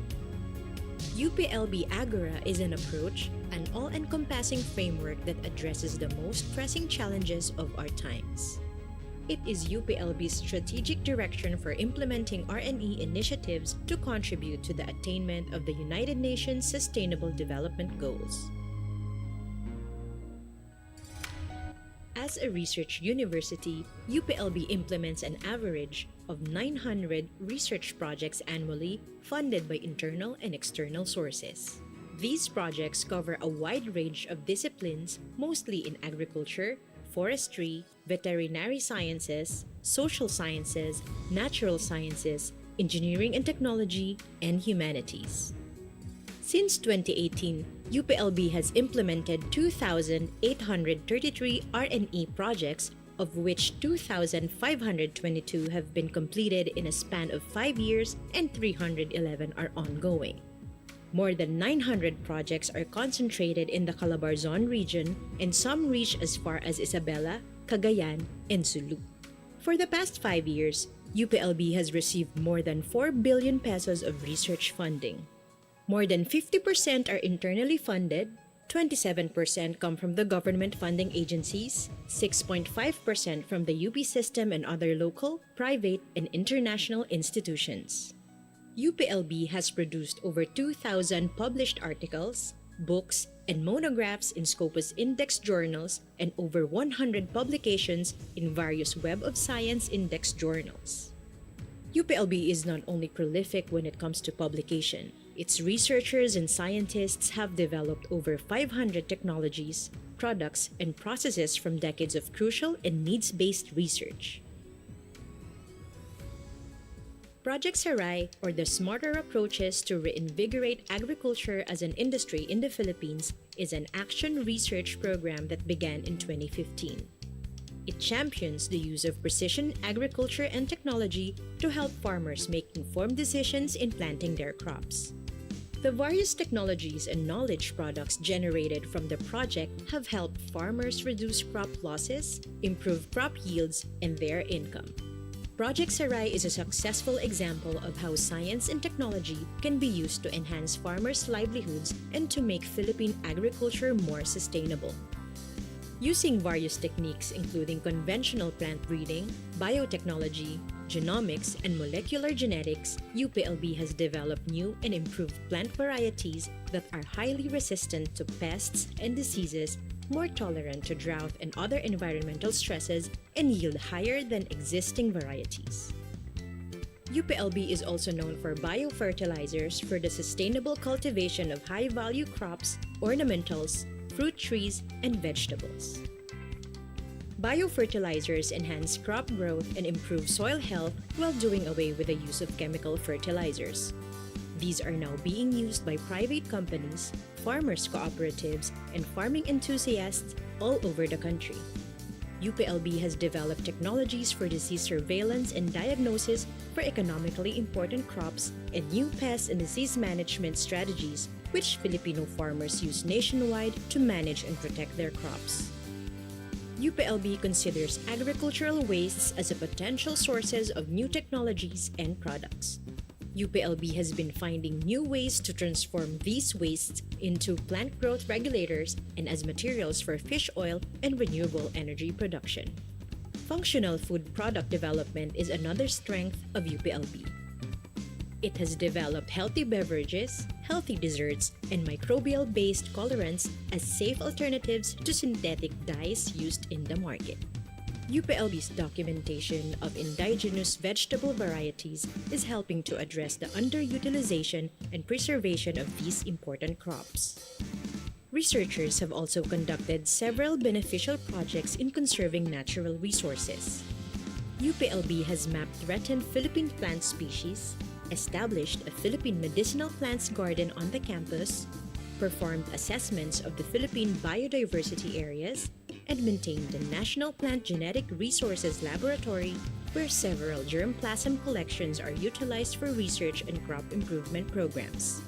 UPLB Agora is an approach, an all-encompassing framework that addresses the most pressing challenges of our times. It is UPLB's strategic direction for implementing R&E initiatives to contribute to the attainment of the United Nations Sustainable Development Goals. As a research university, UPLB implements an average of 900 research projects annually funded by internal and external sources. These projects cover a wide range of disciplines, mostly in agriculture, forestry, veterinary sciences, social sciences, natural sciences, engineering and technology, and humanities. Since 2018, UPLB has implemented 2,833 R&E projects, of which 2,522 have been completed in a span of 5 years and 311 are ongoing. More than 900 projects are concentrated in the Calabarzon region, and some reach as far as Isabela, Cagayan, and Sulu. For the past 5 years, UPLB has received more than 4 billion pesos of research funding. More than 50% are internally funded, 27% come from the government funding agencies, 6.5% from the UP system and other local, private, and international institutions. UPLB has produced over 2,000 published articles, books, and monographs in Scopus Index journals and over 100 publications in various Web of Science Index journals. UPLB is not only prolific when it comes to publication. Its researchers and scientists have developed over 500 technologies, products, and processes from decades of crucial and needs-based research. Project Saray, or the Smarter Approaches to Reinvigorate Agriculture as an Industry in the Philippines, is an action research program that began in 2015. It champions the use of precision agriculture and technology to help farmers make informed decisions in planting their crops. The various technologies and knowledge products generated from the project have helped farmers reduce crop losses, improve crop yields, and their income. Project Saray is a successful example of how science and technology can be used to enhance farmers' livelihoods and to make Philippine agriculture more sustainable. Using various techniques including conventional plant breeding, biotechnology, genomics, and molecular genetics, UPLB has developed new and improved plant varieties that are highly resistant to pests and diseases, more tolerant to drought and other environmental stresses, and yield higher than existing varieties. UPLB is also known for biofertilizers for the sustainable cultivation of high-value crops, ornamentals, fruit trees, and vegetables. Biofertilizers enhance crop growth and improve soil health while doing away with the use of chemical fertilizers. These are now being used by private companies, farmers' cooperatives, and farming enthusiasts all over the country. UPLB has developed technologies for disease surveillance and diagnosis for economically important crops and new pest and disease management strategies which Filipino farmers use nationwide to manage and protect their crops. UPLB considers agricultural wastes as a potential sources of new technologies and products. UPLB has been finding new ways to transform these wastes into plant growth regulators and as materials for fish oil and renewable energy production. Functional food product development is another strength of UPLB. It has developed healthy beverages, healthy desserts, and microbial-based colorants as safe alternatives to synthetic dyes used in the market. UPLB's documentation of indigenous vegetable varieties is helping to address the underutilization and preservation of these important crops. Researchers have also conducted several beneficial projects in conserving natural resources. UPLB has mapped threatened Philippine plant species, established a Philippine medicinal plants garden on the campus, performed assessments of the Philippine biodiversity areas, and maintained the National Plant Genetic Resources Laboratory, where several germplasm collections are utilized for research and crop improvement programs.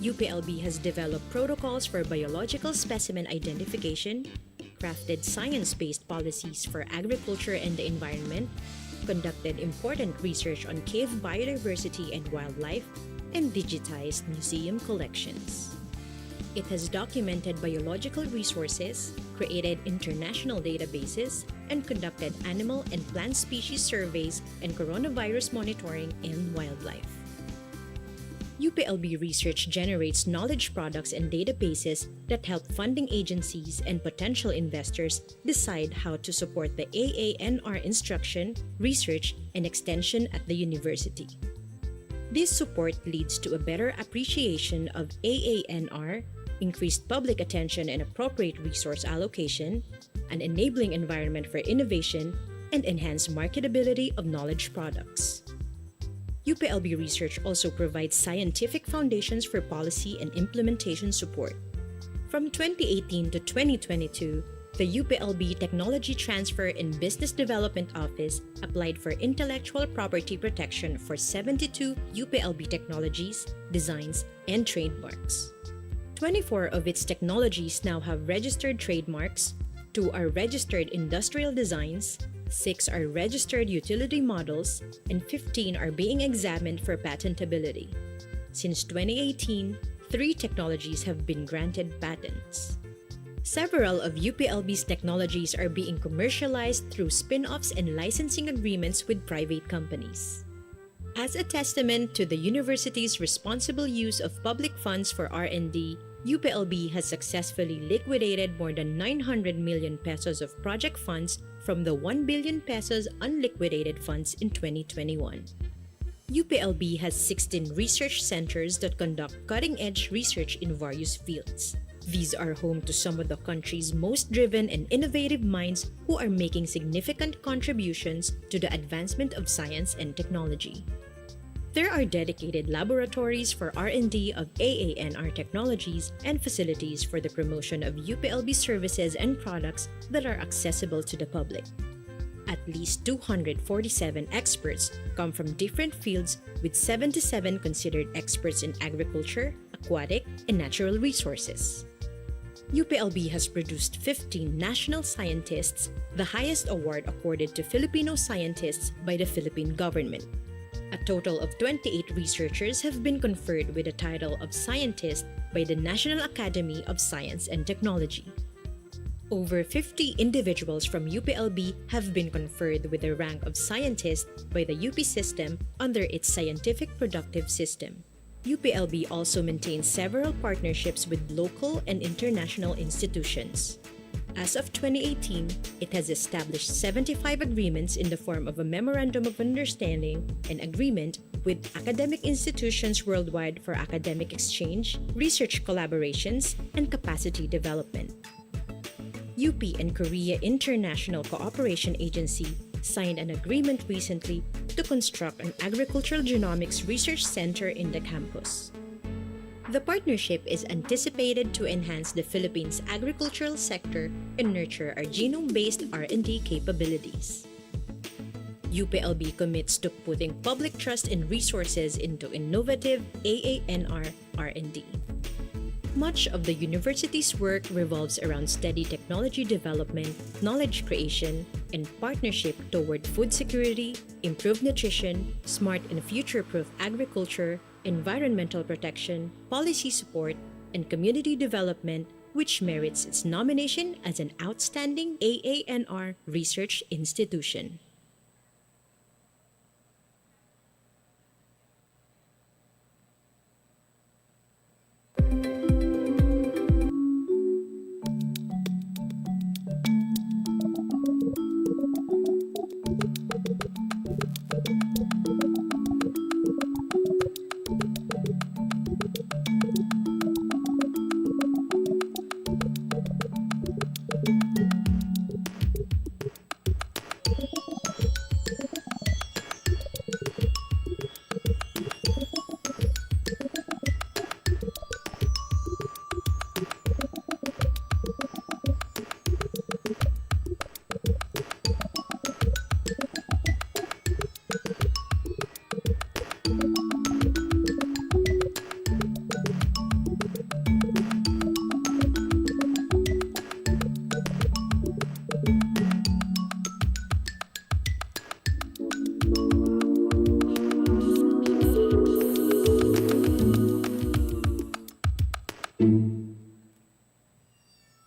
UPLB has developed protocols for biological specimen identification, crafted science-based policies for agriculture and the environment, conducted important research on cave biodiversity and wildlife, and digitized museum collections. It has documented biological resources, created international databases, and conducted animal and plant species surveys and coronavirus monitoring in wildlife. UPLB research generates knowledge products and databases that help funding agencies and potential investors decide how to support the AANR instruction, research, and extension at the university. This support leads to a better appreciation of AANR, increased public attention and appropriate resource allocation, an enabling environment for innovation, and enhanced marketability of knowledge products. UPLB research also provides scientific foundations for policy and implementation support. From 2018 to 2022, the UPLB Technology Transfer and Business Development Office applied for intellectual property protection for 72 UPLB technologies, designs, and trademarks. 24 of its technologies now have registered trademarks, 2 are registered industrial designs, 6 are registered utility models, and 15 are being examined for patentability. Since 2018, 3 technologies have been granted patents. Several of UPLB's technologies are being commercialized through spin-offs and licensing agreements with private companies. As a testament to the university's responsible use of public funds for R&D, UPLB has successfully liquidated more than 900 million pesos of project funds from the 1 billion pesos unliquidated funds in 2021. UPLB has 16 research centers that conduct cutting-edge research in various fields. These are home to some of the country's most driven and innovative minds who are making significant contributions to the advancement of science and technology. There are dedicated laboratories for R&D of AANR technologies and facilities for the promotion of UPLB services and products that are accessible to the public. At least 247 experts come from different fields, with 77 considered experts in agriculture, aquatic, and natural resources. UPLB has produced 15 national scientists, the highest award accorded to Filipino scientists by the Philippine government. A total of 28 researchers have been conferred with the title of scientist by the National Academy of Science and Technology. Over 50 individuals from UPLB have been conferred with the rank of scientist by the UP system under its Scientific Productive System. UPLB also maintains several partnerships with local and international institutions. As of 2018, it has established 75 agreements in the form of a Memorandum of Understanding and agreement with academic institutions worldwide for academic exchange, research collaborations, and capacity development. UP and Korea International Cooperation Agency signed an agreement recently to construct an agricultural genomics research center in the campus. The partnership is anticipated to enhance the Philippines' agricultural sector and nurture our genome-based R&D capabilities. UPLB commits to putting public trust and resources into innovative AANR R&D. Much of the university's work revolves around steady technology development, knowledge creation, and partnership toward food security, improved nutrition, smart and future-proof agriculture, environmental protection, policy support, and community development, which merits its nomination as an outstanding AANR research institution.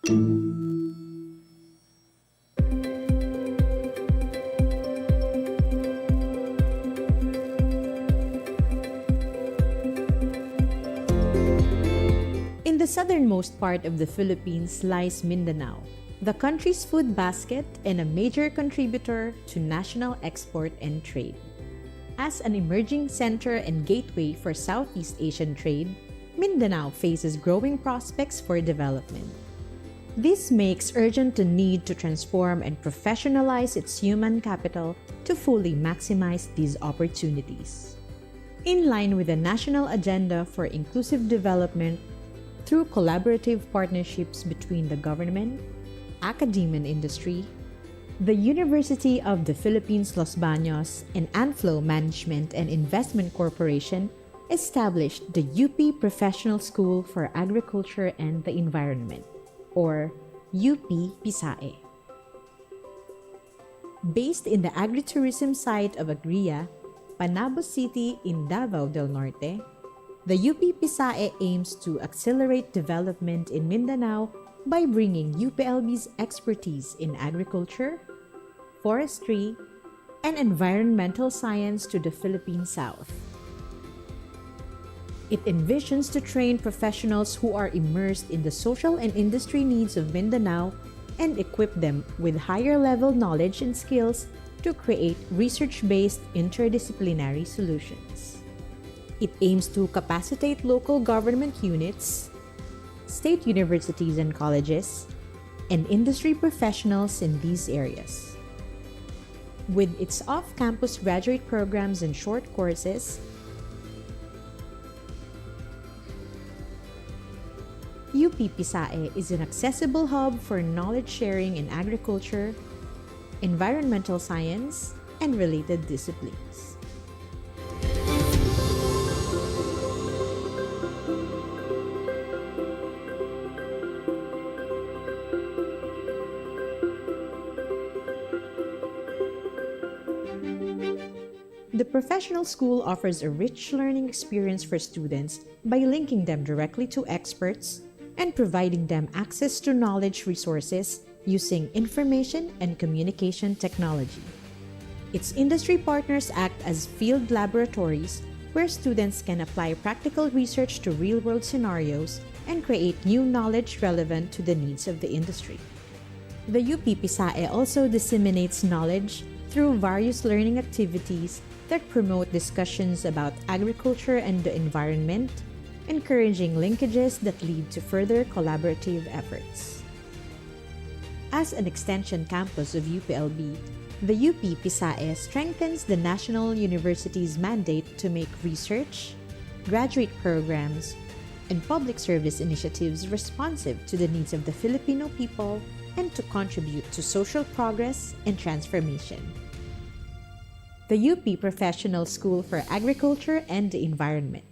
In the southernmost part of the Philippines lies Mindanao, the country's food basket and a major contributor to national export and trade. As an emerging center and gateway for Southeast Asian trade, Mindanao faces growing prospects for development. This makes urgent the need to transform and professionalize its human capital to fully maximize these opportunities. In line with the national agenda for inclusive development, through collaborative partnerships between the government, academia and industry, the University of the Philippines Los Baños and Anthem Management and Investment Corporation established the UP Professional School for Agriculture and the Environment, or UP-PISAE. Based in the agritourism site of Agria, Panabo City in Davao del Norte, the UP-PISAE aims to accelerate development in Mindanao by bringing UPLB's expertise in agriculture, forestry, and environmental science to the Philippine South. It envisions to train professionals who are immersed in the social and industry needs of Mindanao and equip them with higher-level knowledge and skills to create research-based interdisciplinary solutions. It aims to capacitate local government units, state universities and colleges, and industry professionals in these areas. With its off-campus graduate programs and short courses, UP-PISAE is an accessible hub for knowledge sharing in agriculture, environmental science, and related disciplines. The professional school offers a rich learning experience for students by linking them directly to experts and providing them access to knowledge resources using information and communication technology. Its industry partners act as field laboratories where students can apply practical research to real-world scenarios and create new knowledge relevant to the needs of the industry. The UP-PISAE also disseminates knowledge through various learning activities that promote discussions about agriculture and the environment, encouraging linkages that lead to further collaborative efforts. As an extension campus of UPLB, the UP-PISAE strengthens the National University's mandate to make research, graduate programs, and public service initiatives responsive to the needs of the Filipino people and to contribute to social progress and transformation. The UP Professional School for Agriculture and the Environment.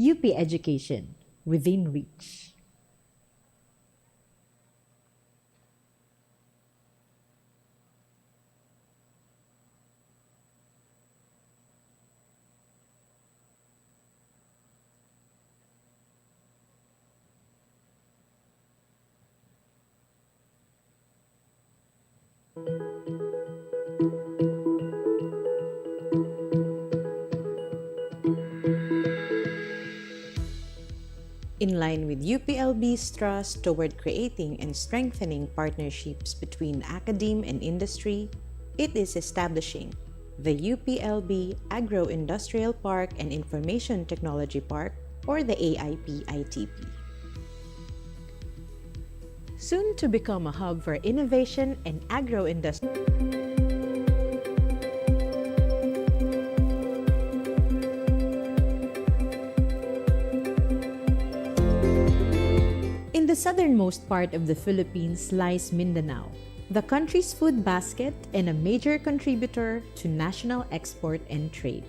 UP Education within reach. In line with UPLB's thrust toward creating and strengthening partnerships between academe and industry, it is establishing the UPLB Agro-industrial Park and Information Technology Park, or the AIP-ITP. Soon to become a hub for innovation and agro-industry. In the southernmost part of the Philippines lies Mindanao, the country's food basket and a major contributor to national export and trade.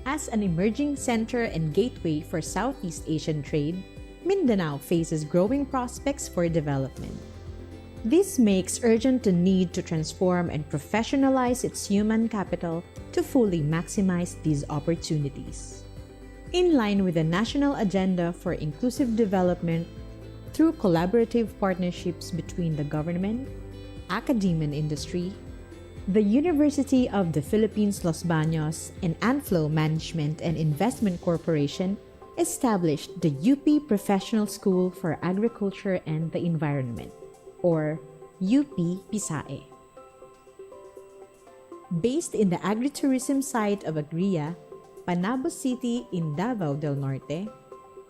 As an emerging center and gateway for Southeast Asian trade, Mindanao faces growing prospects for development. This makes urgent the need to transform and professionalize its human capital to fully maximize these opportunities. In line with the national agenda for inclusive development, through collaborative partnerships between the government, academia and industry, the University of the Philippines Los Baños and Anflow Management and Investment Corporation established the UP Professional School for Agriculture and the Environment, or UP-PISAE. Based in the agritourism site of Agria, Panabo City in Davao del Norte,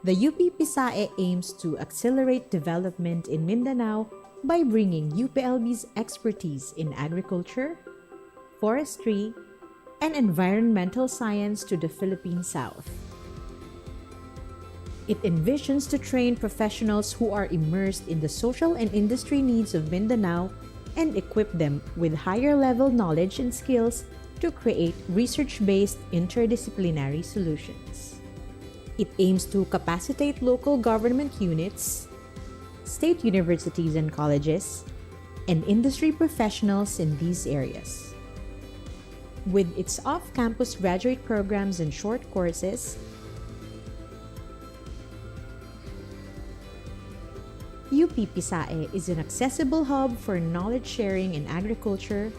the UP-PISAE aims to accelerate development in Mindanao by bringing UPLB's expertise in agriculture, forestry, and environmental science to the Philippine South. It envisions to train professionals who are immersed in the social and industry needs of Mindanao and equip them with higher-level knowledge and skills to create research-based interdisciplinary solutions. It aims to capacitate local government units, state universities and colleges, and industry professionals in these areas. With its off-campus graduate programs and short courses, UP-PISAE is an accessible hub for knowledge sharing in agriculture,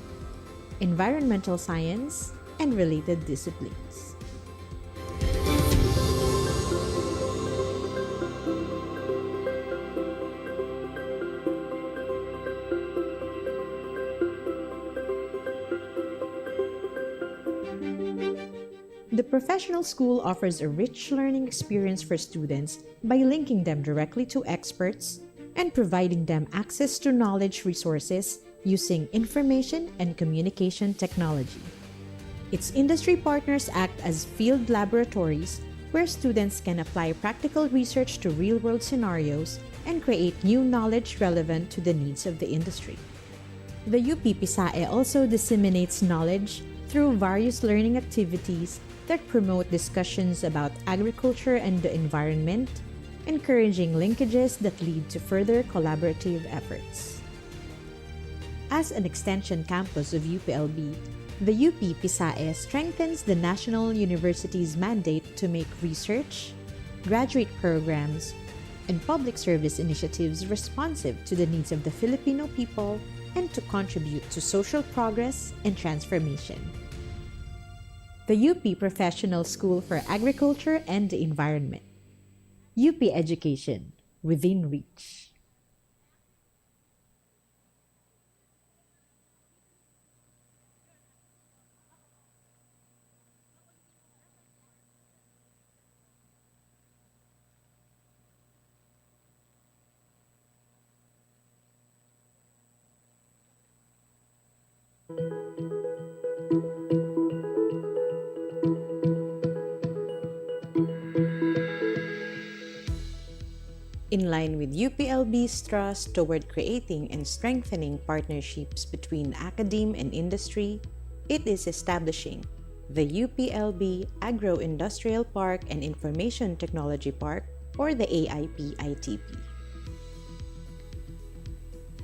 environmental science, and related disciplines. The professional school offers a rich learning experience for students by linking them directly to experts and providing them access to knowledge resources using information and communication technology. Its industry partners act as field laboratories where students can apply practical research to real-world scenarios and create new knowledge relevant to the needs of the industry. The UP-PISAE also disseminates knowledge through various learning activities that promote discussions about agriculture and the environment, encouraging linkages that lead to further collaborative efforts. As an extension campus of UPLB, the UP-PISAE strengthens the National University's mandate to make research, graduate programs, and public service initiatives responsive to the needs of the Filipino people and to contribute to social progress and transformation. The UP Professional School for Agriculture and the Environment. UP Education within reach. In line with UPLB's thrust toward creating and strengthening partnerships between academe and industry, it is establishing the UPLB Agro-industrial Park and Information Technology Park, or the AIP-ITP.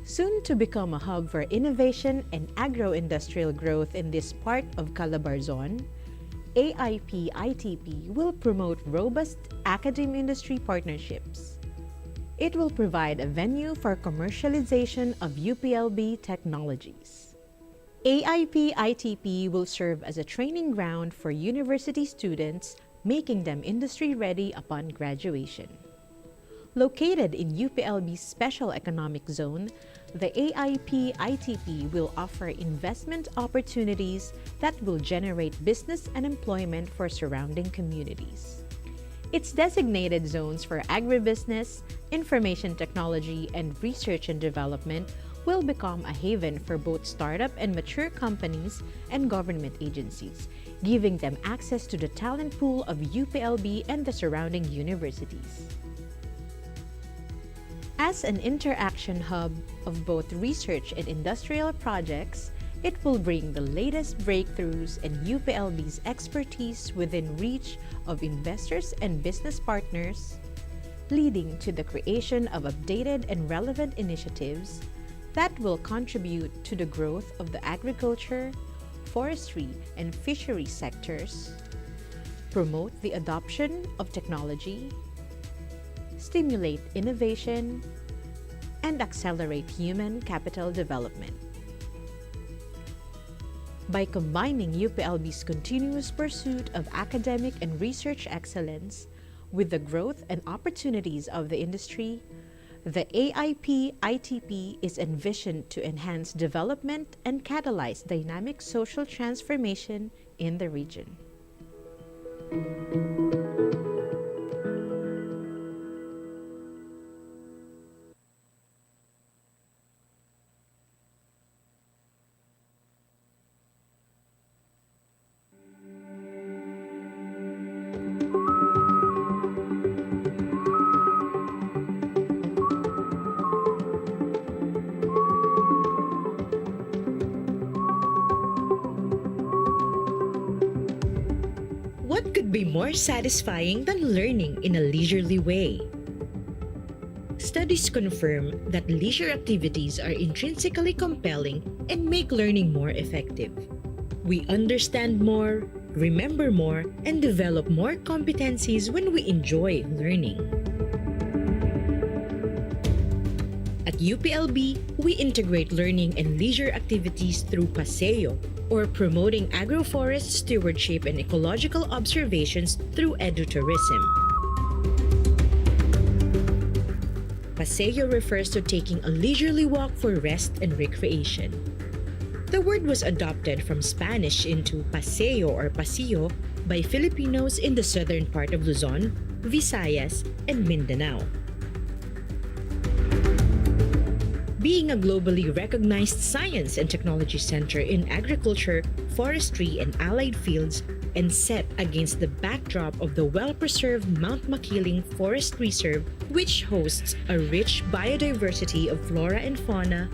Soon to become a hub for innovation and agro-industrial growth in this part of Calabarzon, AIP-ITP will promote robust academe-industry partnerships. It will provide a venue for commercialization of UPLB technologies. AIP-ITP will serve as a training ground for university students, making them industry-ready upon graduation. Located in UPLB's Special Economic Zone, the AIP-ITP will offer investment opportunities that will generate business and employment for surrounding communities. Its designated zones for agribusiness, information technology, and research and development will become a haven for both startup and mature companies and government agencies, giving them access to the talent pool of UPLB and the surrounding universities. As an interaction hub of both research and industrial projects, it will bring the latest breakthroughs and UPLB's expertise within reach of investors and business partners, leading to the creation of updated and relevant initiatives that will contribute to the growth of the agriculture, forestry, and fishery sectors, promote the adoption of technology, stimulate innovation, and accelerate human capital development. By combining UPLB's continuous pursuit of academic and research excellence with the growth and opportunities of the industry, the AIP-ITP is envisioned to enhance development and catalyze dynamic social transformation in the region. What could be more satisfying than learning in a leisurely way? Studies confirm that leisure activities are intrinsically compelling and make learning more effective. We understand more, remember more, and develop more competencies when we enjoy learning. At UPLB, we integrate learning and leisure activities through Paseo, or promoting agroforest stewardship and ecological observations through edutourism. Paseo refers to taking a leisurely walk for rest and recreation. The word was adopted from Spanish into paseo or pasillo by Filipinos in the southern part of Luzon, Visayas, and Mindanao. Being a globally recognized science and technology center in agriculture, forestry, and allied fields, and set against the backdrop of the well-preserved Mount Makiling Forest Reserve, which hosts a rich biodiversity of flora and fauna,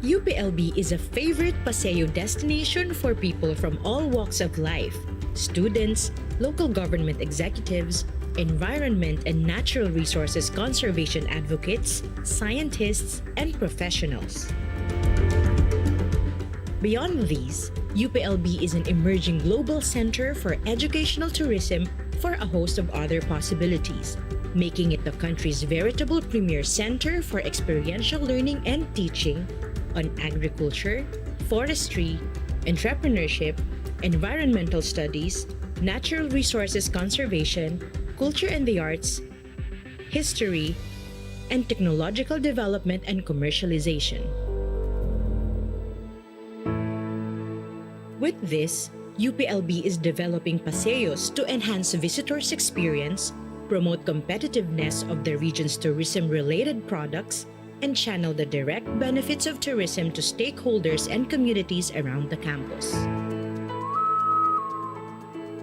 UPLB is a favorite paseo destination for people from all walks of life: students, local government executives, environment and natural resources conservation advocates, scientists, and professionals. Beyond these, UPLB is an emerging global center for educational tourism for a host of other possibilities, making it the country's veritable premier center for experiential learning and teaching on agriculture, forestry, entrepreneurship, environmental studies, natural resources conservation, culture and the arts, history, and technological development and commercialization. With this, UPLB is developing paseos to enhance visitors' experience, promote competitiveness of the region's tourism-related products, and channel the direct benefits of tourism to stakeholders and communities around the campus.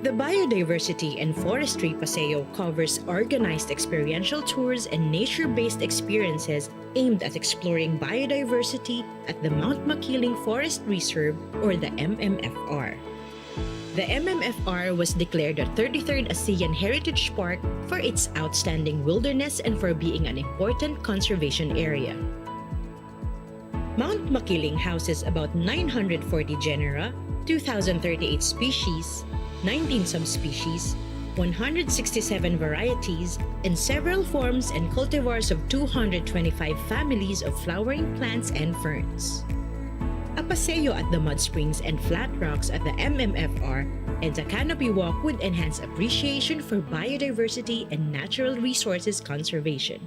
The Biodiversity and Forestry Paseo covers organized experiential tours and nature-based experiences aimed at exploring biodiversity at the Mount Makiling Forest Reserve, or the MMFR. The MMFR was declared a 33rd ASEAN Heritage Park for its outstanding wilderness and for being an important conservation area. Mount Makiling houses about 940 genera, 2,038 species, 19 subspecies, 167 varieties, and several forms and cultivars of 225 families of flowering plants and ferns. A paseo at the mud springs and flat rocks at the MMFR and a canopy walk would enhance appreciation for biodiversity and natural resources conservation.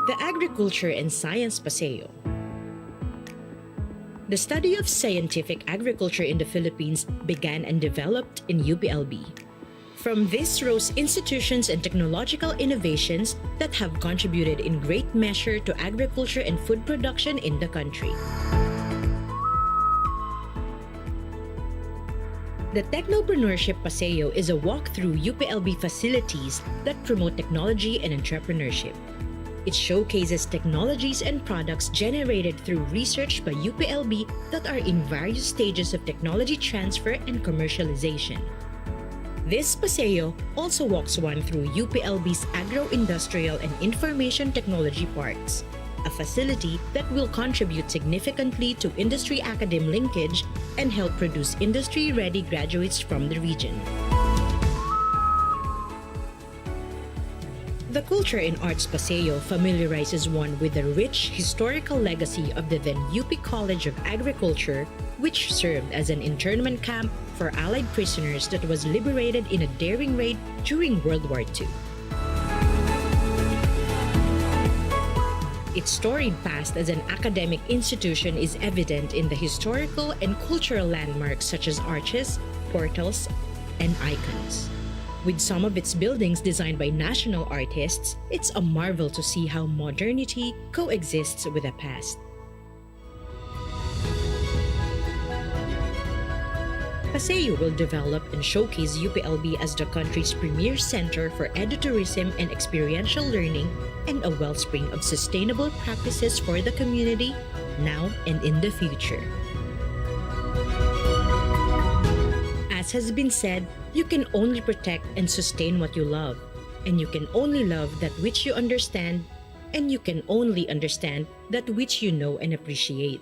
The Agriculture and Science Paseo. The study of scientific agriculture in the Philippines began and developed in UPLB. From this rose institutions and technological innovations that have contributed in great measure to agriculture and food production in the country. The Technopreneurship Paseo is a walk through UPLB facilities that promote technology and entrepreneurship. It showcases technologies and products generated through research by UPLB that are in various stages of technology transfer and commercialization. This paseo also walks one through UPLB's Agro-industrial and Information Technology Parks, a facility that will contribute significantly to industry-academe linkage and help produce industry-ready graduates from the region. The Culture and Arts Paseo familiarizes one with the rich historical legacy of the then UP College of Agriculture, which served as an internment camp for Allied prisoners that was liberated in a daring raid during World War II. Its storied past as an academic institution is evident in the historical and cultural landmarks such as arches, portals, and icons. With some of its buildings designed by national artists, it's a marvel to see how modernity coexists with the past. Paseo will develop and showcase UPLB as the country's premier center for edutourism and experiential learning and a wellspring of sustainable practices for the community now and in the future. As has been said, you can only protect and sustain what you love, and you can only love that which you understand, and you can only understand that which you know and appreciate.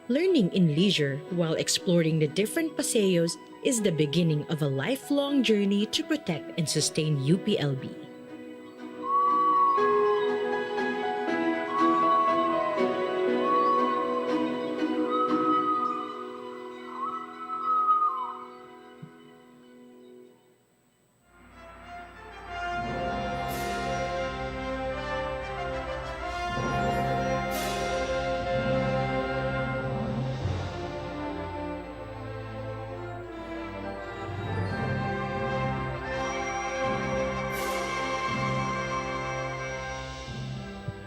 Learning in leisure while exploring the different paseos is the beginning of a lifelong journey to protect and sustain UPLB.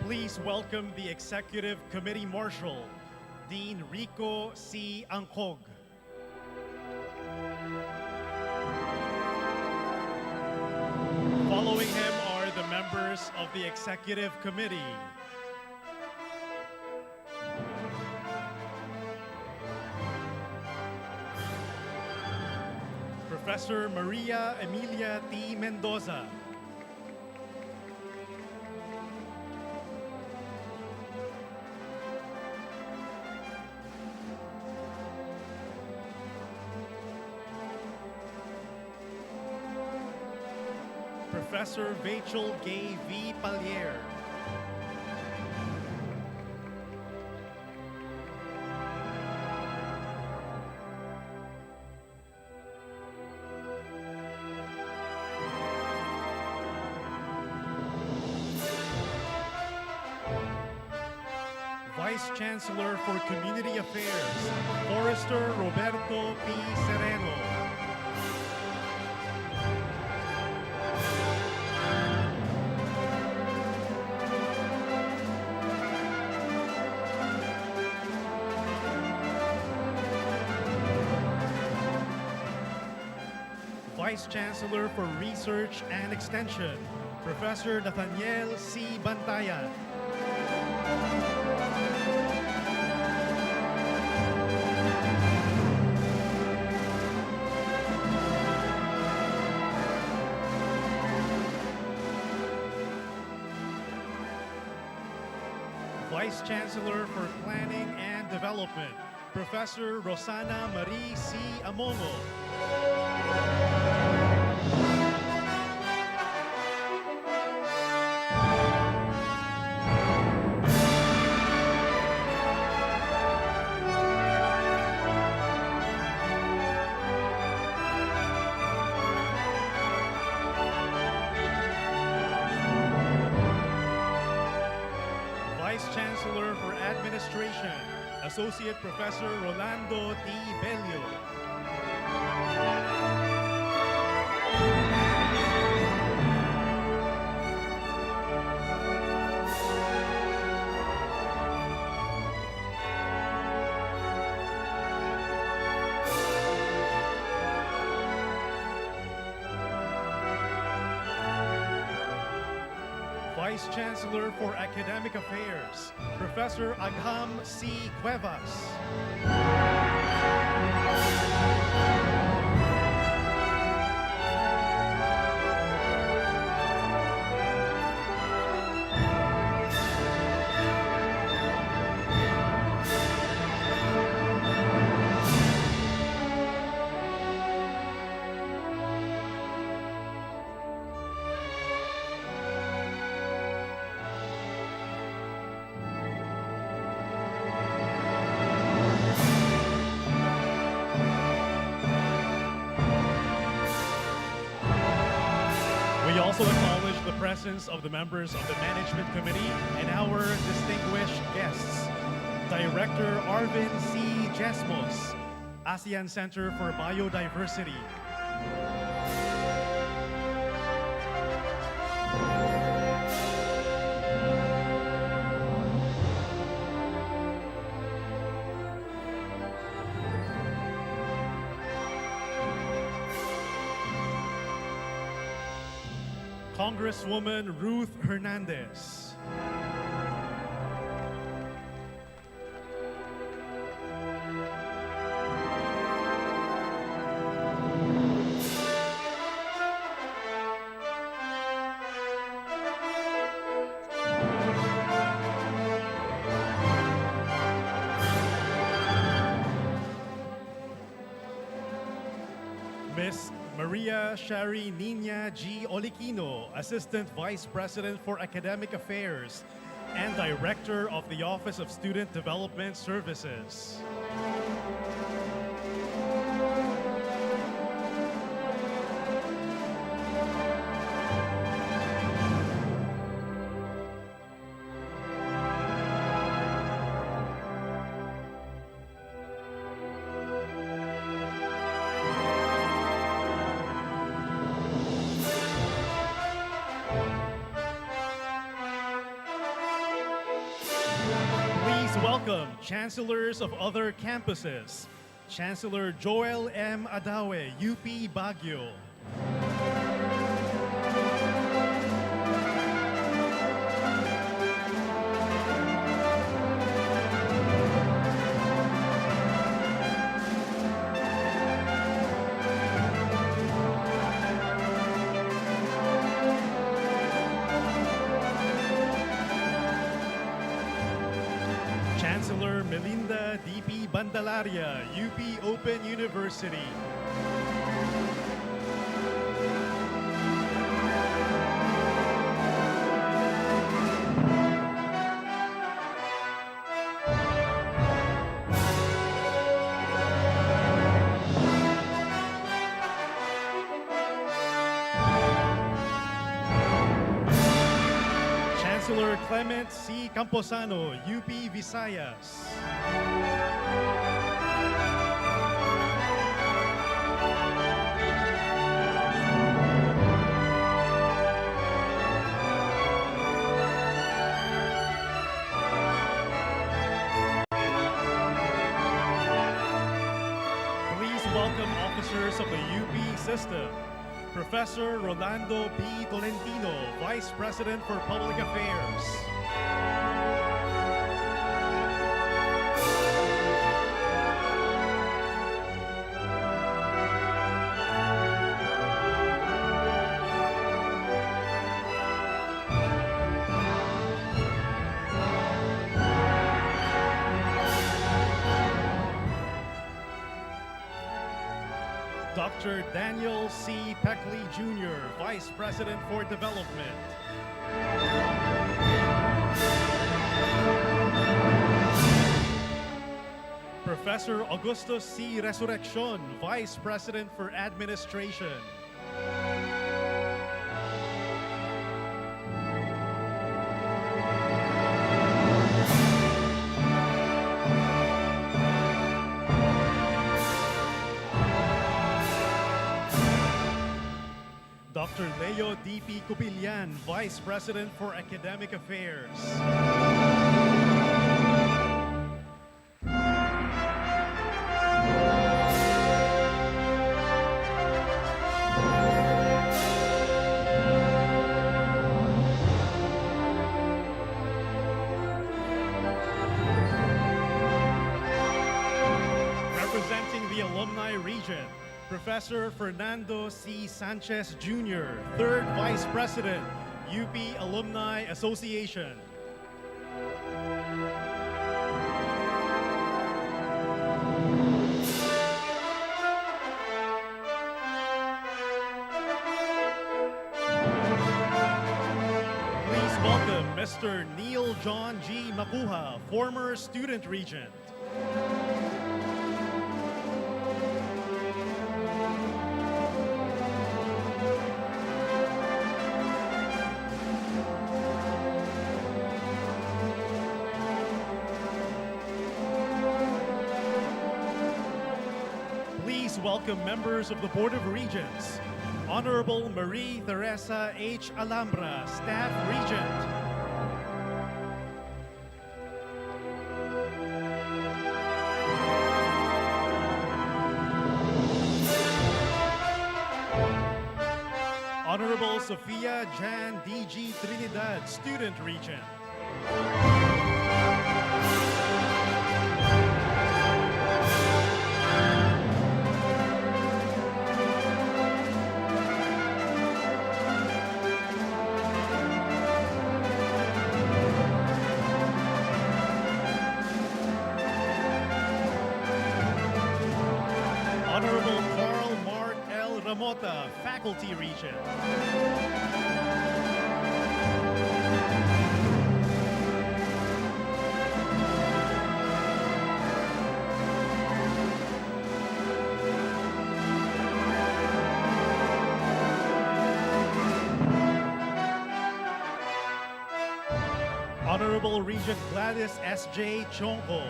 Please welcome the Executive Committee Marshal, Dean Rico C. Angkog. Following him are the members of the Executive Committee. Professor Maria Emilia T. Mendoza. Professor Rachel Gay V. Palier. Vice Chancellor for Community Affairs, Forester Roberto P. Sereno. Vice Chancellor for Research and Extension, Professor Nathaniel C. Bantayan. Vice Chancellor for Planning and Development, Professor Rosana Marie C. Amongo. Vice Chancellor for Administration, Associate Professor Rolando T. Bello. Vice Chancellor for Academic Affairs, Professor Agham C. Cuevas. presence of the members of the Management Committee and our distinguished guests, Director Arvin C. Jesmos, ASEAN Center for Biodiversity. Congresswoman Ruth Hernandez. Miss Maria Shari Nina G. Oliquino, Assistant Vice President for Academic Affairs and Director of the Office of Student Development Services. Welcome Chancellors of other campuses. Chancellor Joel M. Adawe, UP Baguio. Chancellor Melinda D.P. Bandalaria, UP Open University. Chancellor Clement C. Camposano, UP Visayas. Please welcome officers of the UP system. Professor Rolando P. Tolentino, Vice President for Public Affairs. Dr. Daniel C. Peckley Jr., Vice President for Development. Professor Augustus C. Resurreccion, Vice President for Administration. Dr. Leo D.P. Cubillan, Vice President for Academic Affairs. Representing the Alumni region, Professor Fernando C. Sanchez Jr., 3rd Vice President, UP Alumni Association. Please welcome Mr. Neil John G. Makuha, former Student Regent. please welcome members of the Board of Regents, Honorable Marie Teresa H. Alhambra, Staff Regent. Honorable Sofia Jan D.G. Trinidad, Student Regent. Honorable Carl Mark L. Ramota, Faculty Regent. Honorable Regent Gladys S.J. Chonko.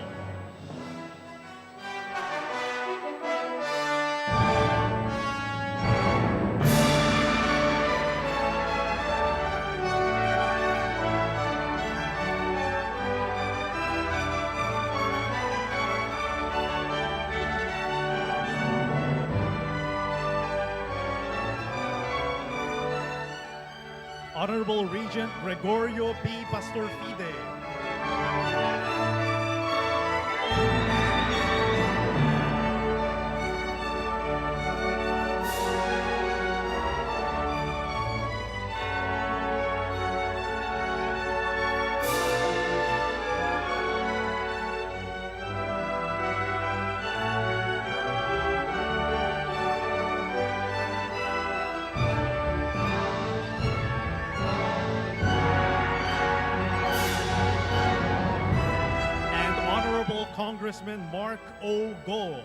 Honorable Regent Gregorio P. Pastorfide. Congressman Mark O. Go.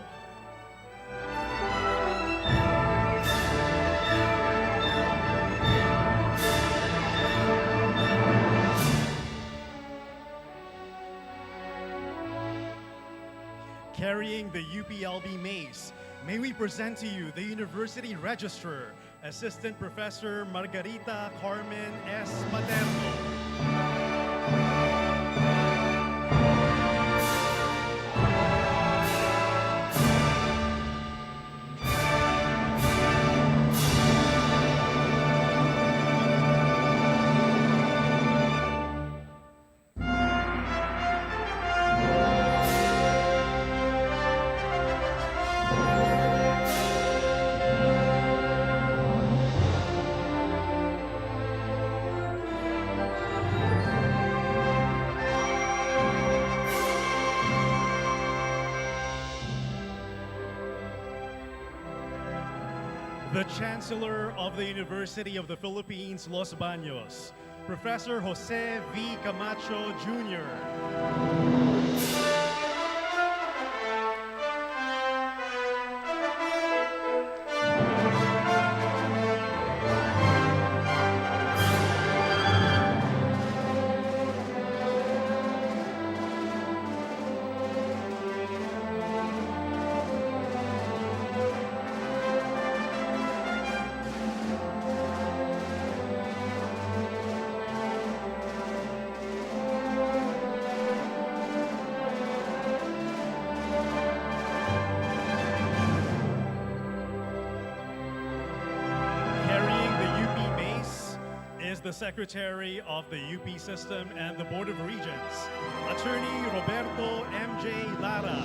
Carrying the UPLB Mace, may we present to you the University Registrar, Assistant Professor Margarita Carmen S. Materno. The Chancellor of the University of the Philippines, Los Baños, Professor Jose V. Camacho, Jr. The Secretary of the UP System and the Board of Regents, Attorney Roberto M.J. Lara.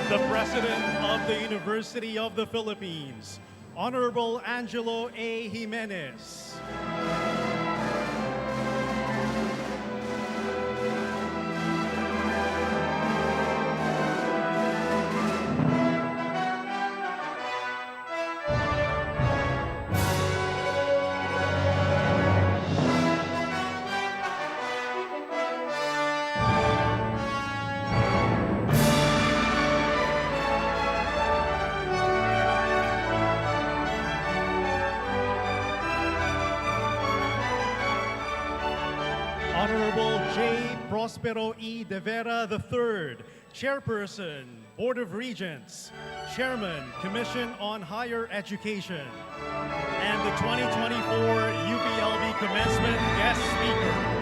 The President of the University of the Philippines, Honorable Angelo A. Jimenez. Honorable J. Prospero E. de Vera III, Chairperson, Board of Regents, Chairman, Commission on Higher Education, and the 2024 UPLB Commencement Guest Speaker.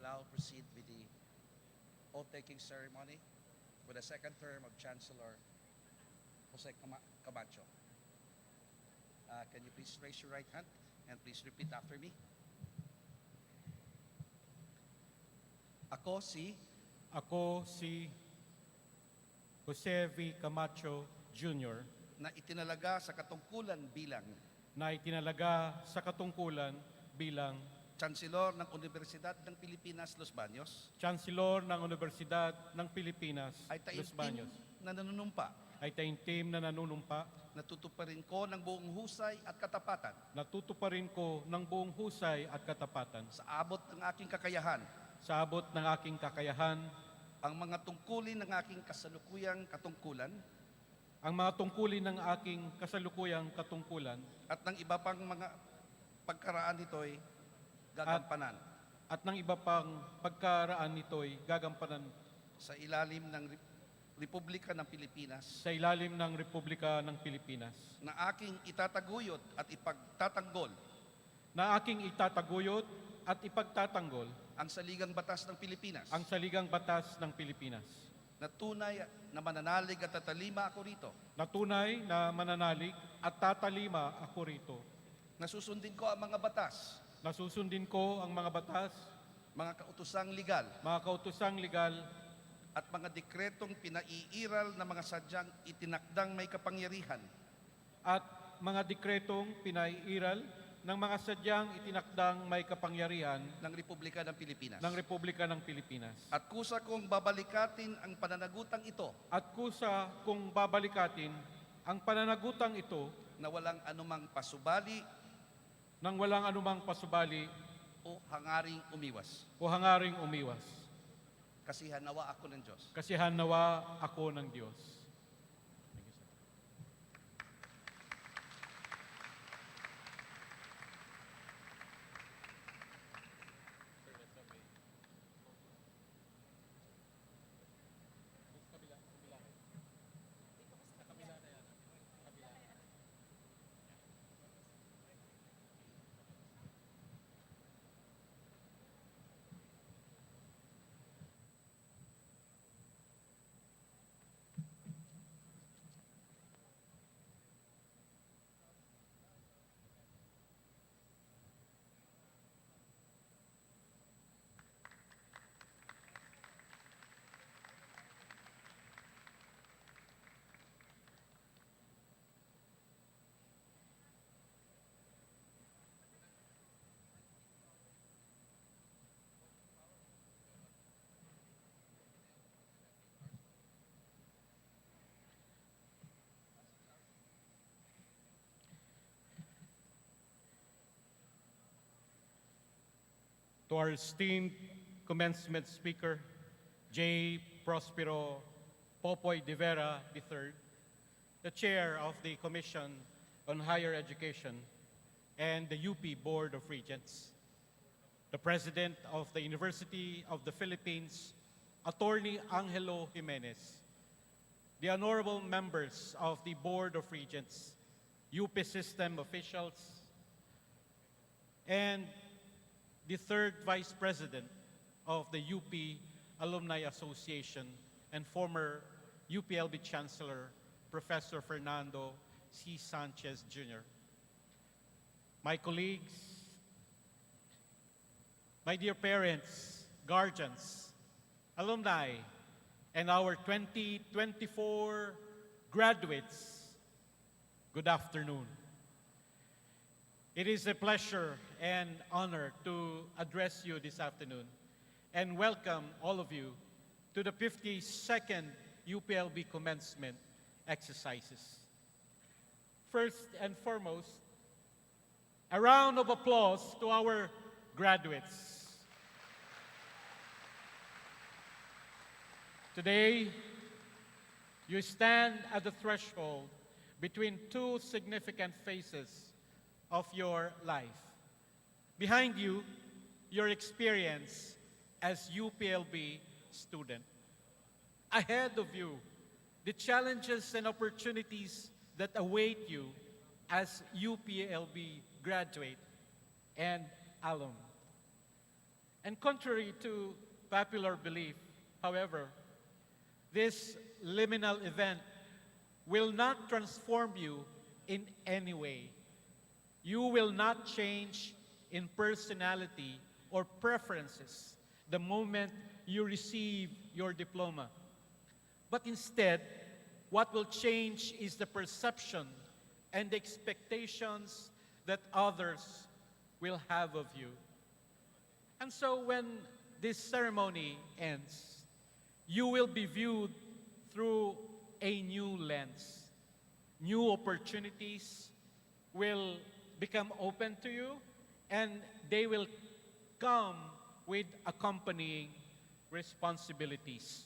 will now proceed with the oath-taking ceremony for the second term of Chancellor Camacho. Can you please raise your right hand and please repeat after me? Ako si Ako si Jose V. Camacho Jr. na itinalaga sa katungkulan bilang na itinalaga sa katungkulan bilang Chancellor ng Universidad ng Pilipinas, Los Baños, Chancellor ng Universidad ng Pilipinas, ay Los taimtim Baños, na nanunumpa ay taimtim na nanunumpa, natutuparin ko ng buong husay at katapatan natutuparin ko ng buong husay at katapatan sa abot ng aking kakayahan sa abot ng aking kakayahan ang mga tungkulin ng aking kasalukuyang katungkulan ang mga tungkulin ng aking kasalukuyang katungkulan at ng iba pang mga pagkaraan nito'y gagampanan at ng iba pang pagkaraan nito'y gagampanan sa ilalim ng Republika ng Pilipinas sa ilalim ng Republika ng Pilipinas na aking itataguyod at ipagtatanggol na aking itataguyod at ipagtatanggol ang saligang batas ng Pilipinas ang saligang batas ng Pilipinas na tunay na mananalig at tatalima ako rito na tunay na mananalig at tatalima ako rito na susundin ko ang mga batas, na susundin ko ang mga batas, mga kautosang legal mga kautosang legal at mga dekretong pinaiiral na mga sadyang itinakdang may kapangyarihan at mga dekretong pinaiiral ng mga sadyang itinakdang may kapangyarihan ng Republika ng Pilipinas. ng Republika ng Pilipinas. At kusa kong babalikatin ang pananagutang ito At kusa kung babalikatin ang pananagutang ito na walang anumang pasubali nang walang anumang pasubali o hangaring umiwas. o hangaring umiwas. Kasihan nawa ako ng Diyos. Kasihan nawa ako ng Diyos. To our esteemed commencement speaker, J. Prospero Popoy de Vera III, the chair of the Commission on Higher Education and the UP Board of Regents, the president of the University of the Philippines, Attorney Angelo Jimenez, the honorable members of the Board of Regents, UP system officials, and the third Vice President of the UP Alumni Association and former UPLB Chancellor, Professor Fernando C. Sanchez Jr. My colleagues, my dear parents, guardians, alumni, and our 2024 graduates, good afternoon. It is a pleasure and honor to address you this afternoon and welcome all of you to the 52nd UPLB Commencement exercises. First and foremost, a round of applause to our graduates. Today, you stand at the threshold between two significant phases of your life. Behind you, your experience as UPLB student. Ahead of you, the challenges and opportunities that await you as UPLB graduate and alum. And contrary to popular belief, however, this liminal event will not transform you in any way. You will not change in personality or preferences the moment you receive your diploma. But instead, what will change is the perception and the expectations that others will have of you. And so when this ceremony ends, you will be viewed through a new lens. New opportunities will become open to you, and they will come with accompanying responsibilities.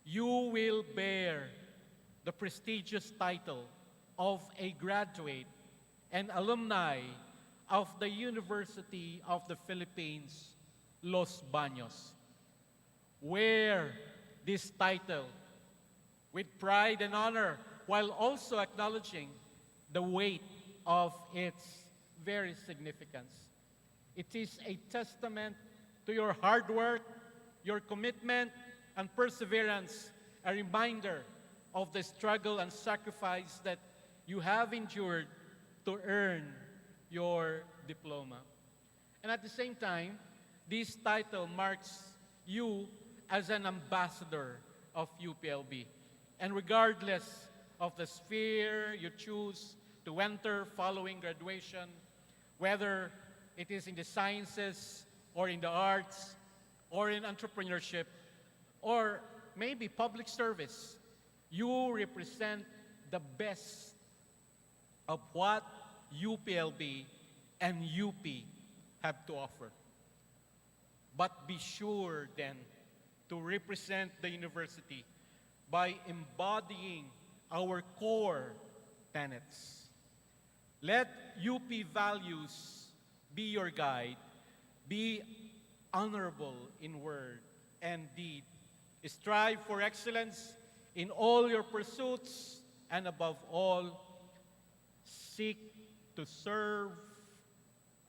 You will bear the prestigious title of a graduate and alumni of the University of the Philippines, Los Baños. Wear this title with pride and honor while also acknowledging the weight of its very significance. It is a testament to your hard work, your commitment, and perseverance, a reminder of the struggle and sacrifice that you have endured to earn your diploma. And at the same time, this title marks you as an ambassador of UPLB. And regardless of the sphere you choose to enter following graduation, whether it is in the sciences or in the arts or in entrepreneurship or maybe public service, you represent the best of what UPLB and UP have to offer. But be sure then to represent the university by embodying our core tenets. Let UP values be your guide. Be honorable in word and deed. Strive for excellence in all your pursuits, and above all, seek to serve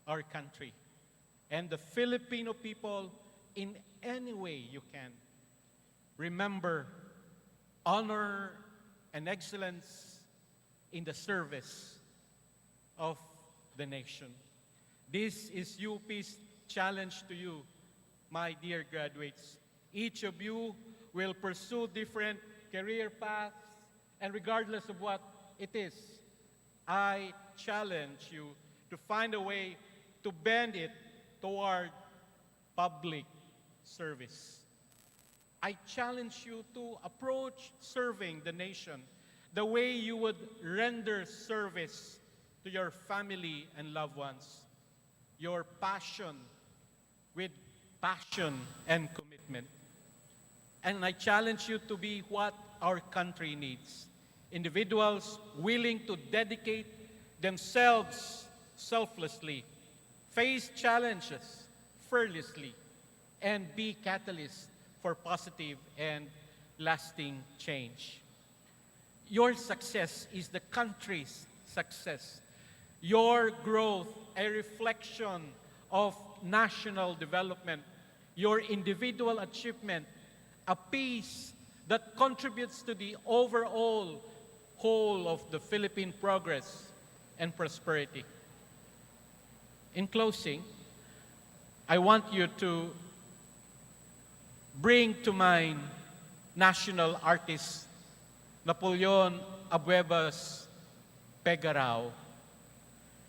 our country and the Filipino people in any way you can. Remember, honor and excellence in the service of the nation. This is UP's challenge to you, my dear graduates. Each of you will pursue different career paths, and regardless of what it is, I challenge you to find a way to bend it toward public service. I challenge you to approach serving the nation the way you would render service to your family and loved ones. Your passion with passion and commitment. And I challenge you to be what our country needs. Individuals willing to dedicate themselves selflessly, face challenges fearlessly, and be catalysts for positive and lasting change. Your success is the country's success. Your growth, a reflection of national development. Your individual achievement, a piece that contributes to the overall whole of the Philippine progress and prosperity. In closing, I want you to bring to mind national artist Napoleon Abueva's Pegarao,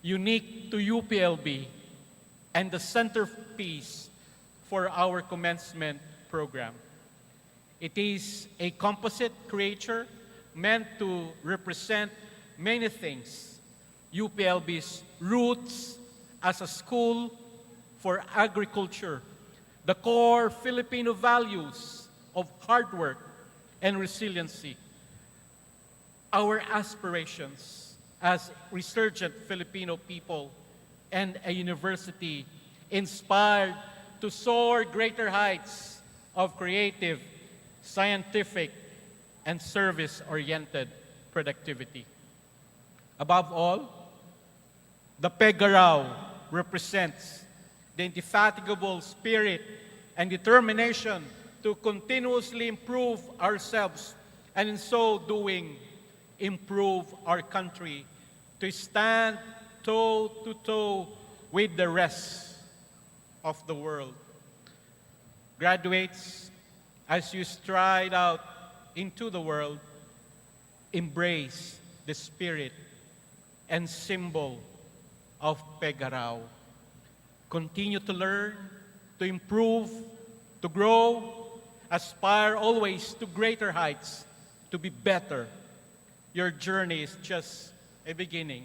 unique to UPLB and the centerpiece for our commencement program. It is a composite creature meant to represent many things. UPLB's roots as a school for agriculture, the core Filipino values of hard work and resiliency, our aspirations as resurgent Filipino people, and a university inspired to soar greater heights of creative, scientific, and service-oriented productivity. Above all, the Pegarao represents the indefatigable spirit and determination to continuously improve ourselves, and in so doing, improve our country to stand toe to toe with the rest of the world. Graduates, as you stride out into the world, embrace the spirit and symbol of Pegarao. Continue to learn, to improve, to grow, aspire always to greater heights, to be better. Your journey is just a beginning,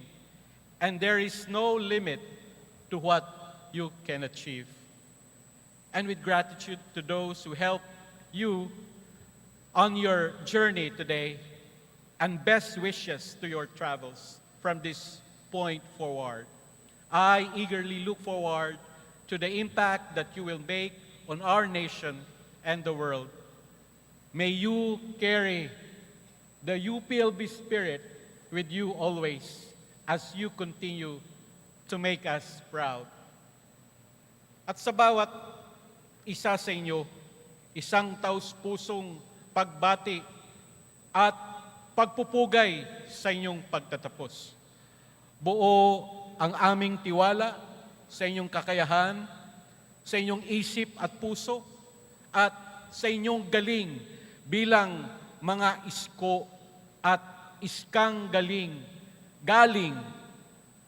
and there is no limit to what you can achieve. And with gratitude to those who helped you on your journey today, and best wishes to your travels from this point forward, I eagerly look forward to the impact that you will make on our nation and the world. May you carry the UPLB spirit with you always as you continue to make us proud. At sa bawat isa sa inyo, isang taus-pusong pagbati at pagpupugay sa inyong pagtatapos. Buo ang aming tiwala sa inyong kakayahan, sa inyong isip at puso, at sa inyong galing bilang mga isko at iskang galing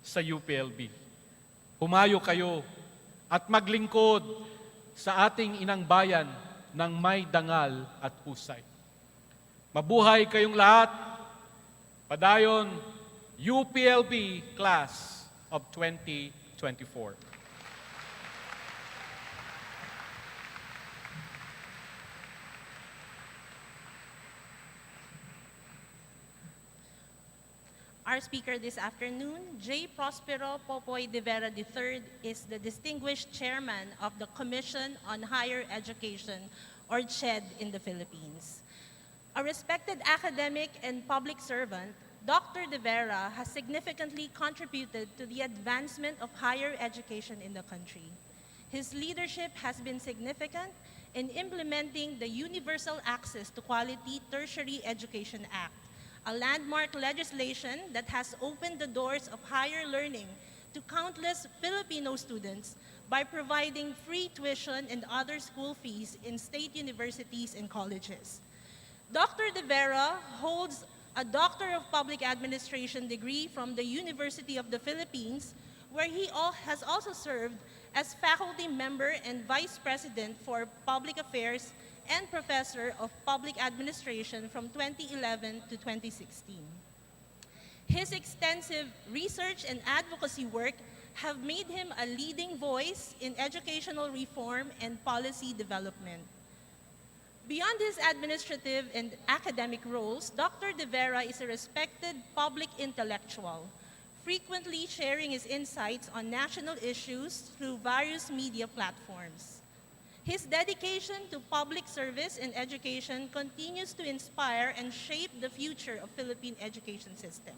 sa UPLB. Humayo kayo at maglingkod sa ating inang bayan ng may dangal at husay. Mabuhay kayong lahat. Padayon, UPLB Class of 2024. Our speaker this afternoon, J. Prospero Popoy de Vera III, is the distinguished chairman of the Commission on Higher Education, or CHED, in the Philippines. A respected academic and public servant, Dr. de Vera has significantly contributed to the advancement of higher education in the country. His leadership has been significant in implementing the Universal Access to Quality Tertiary Education Act, a landmark legislation that has opened the doors of higher learning to countless Filipino students by providing free tuition and other school fees in state universities and colleges. Dr. de Vera holds a Doctor of Public Administration degree from the University of the Philippines, where he has also served as faculty member and vice president for public affairs and professor of public administration from 2011 to 2016. His extensive research and advocacy work have made him a leading voice in educational reform and policy development. Beyond his administrative and academic roles, Dr. de Vera is a respected public intellectual, frequently sharing his insights on national issues through various media platforms. His dedication to public service and education continues to inspire and shape the future of Philippine education system.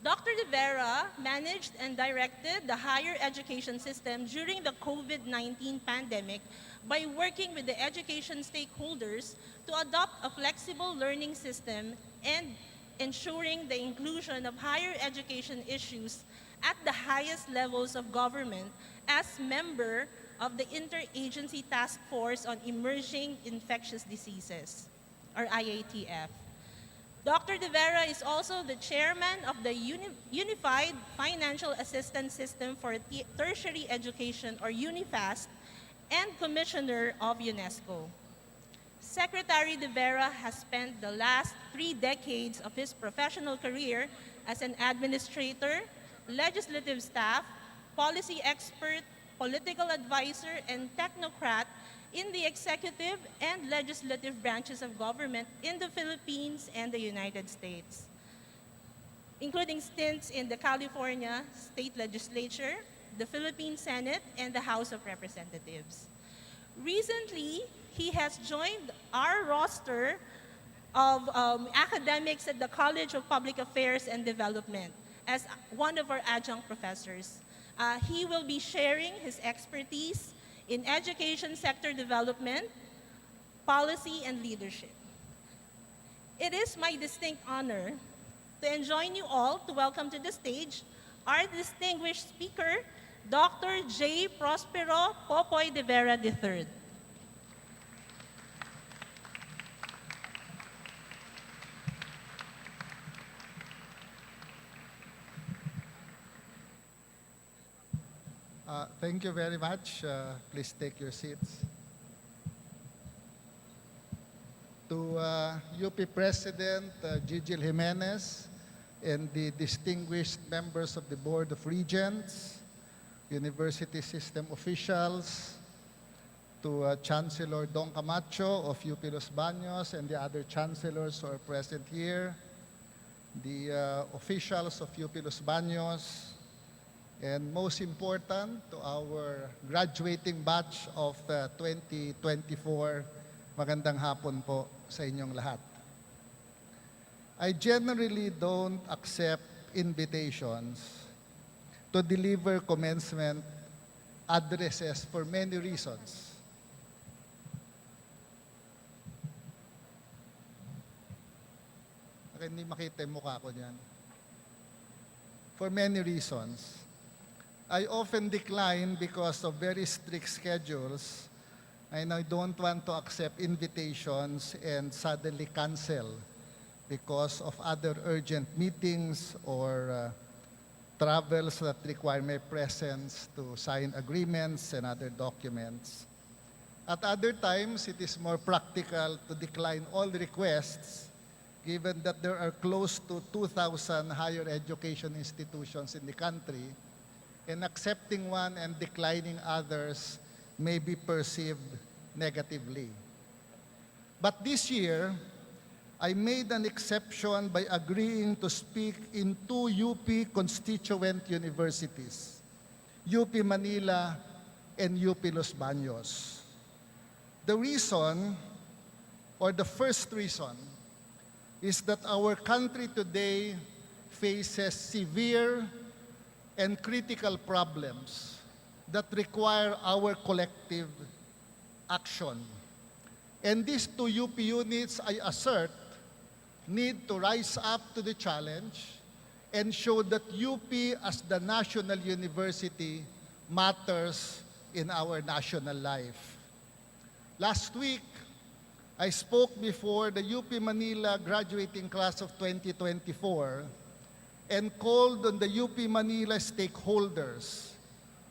Dr. de Vera managed and directed the higher education system during the COVID-19 pandemic by working with the education stakeholders to adopt a flexible learning system and ensuring the inclusion of higher education issues at the highest levels of government as member of the Interagency Task Force on Emerging Infectious Diseases, or IATF. Dr. de Vera is also the chairman of the Unified Financial Assistance System for Tertiary Education, or UNIFAST, and commissioner of UNESCO. Secretary de Vera has spent the last 3 decades of his professional career as an administrator, legislative staff, policy expert, political advisor, and technocrat in the executive and legislative branches of government in the Philippines and the United States, including stints in the California State Legislature, the Philippine Senate, and the House of Representatives. Recently, he has joined our roster of academics at the College of Public Affairs and Development as one of our adjunct professors. He will be sharing his expertise in education sector development, policy, and leadership. It is my distinct honor to enjoin you all to welcome to the stage our distinguished speaker, Dr. J. Prospero Popoy de Vera III. Thank you very much. Please take your seats. To UP President Gigil Jimenez and the distinguished members of the Board of Regents, university system officials, to Chancellor Don Camacho of UP Los Baños and the other chancellors who are present here, the officials of UP Los Baños, and most important, to our graduating batch of 2024, magandang hapon po sa inyong lahat. I generally don't accept invitations to deliver commencement addresses for many reasons. Hindi makita yung mukha ko niyan. For many reasons. I often decline because of very strict schedules, and I don't want to accept invitations and suddenly cancel because of other urgent meetings or travels that require my presence to sign agreements and other documents. At other times, it is more practical to decline all requests given that there are close to 2,000 higher education institutions in the country, and accepting one and declining others may be perceived negatively. But this year, I made an exception by agreeing to speak in two UP constituent universities, UP Manila and UP Los Baños. The reason, or the first reason, is that our country today faces severe and critical problems that require our collective action. And these two UP units, I assert, need to rise up to the challenge and show that UP as the national university matters in our national life. Last week, I spoke before the UP Manila graduating class of 2024 and called on the UP Manila stakeholders,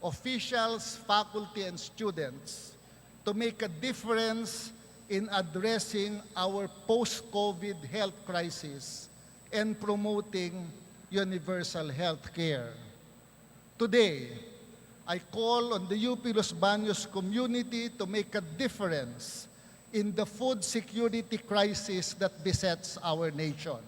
officials, faculty, and students to make a difference in addressing our post-COVID health crisis and promoting universal health care. Today, I call on the UP Los Baños community to make a difference in the food security crisis that besets our nation.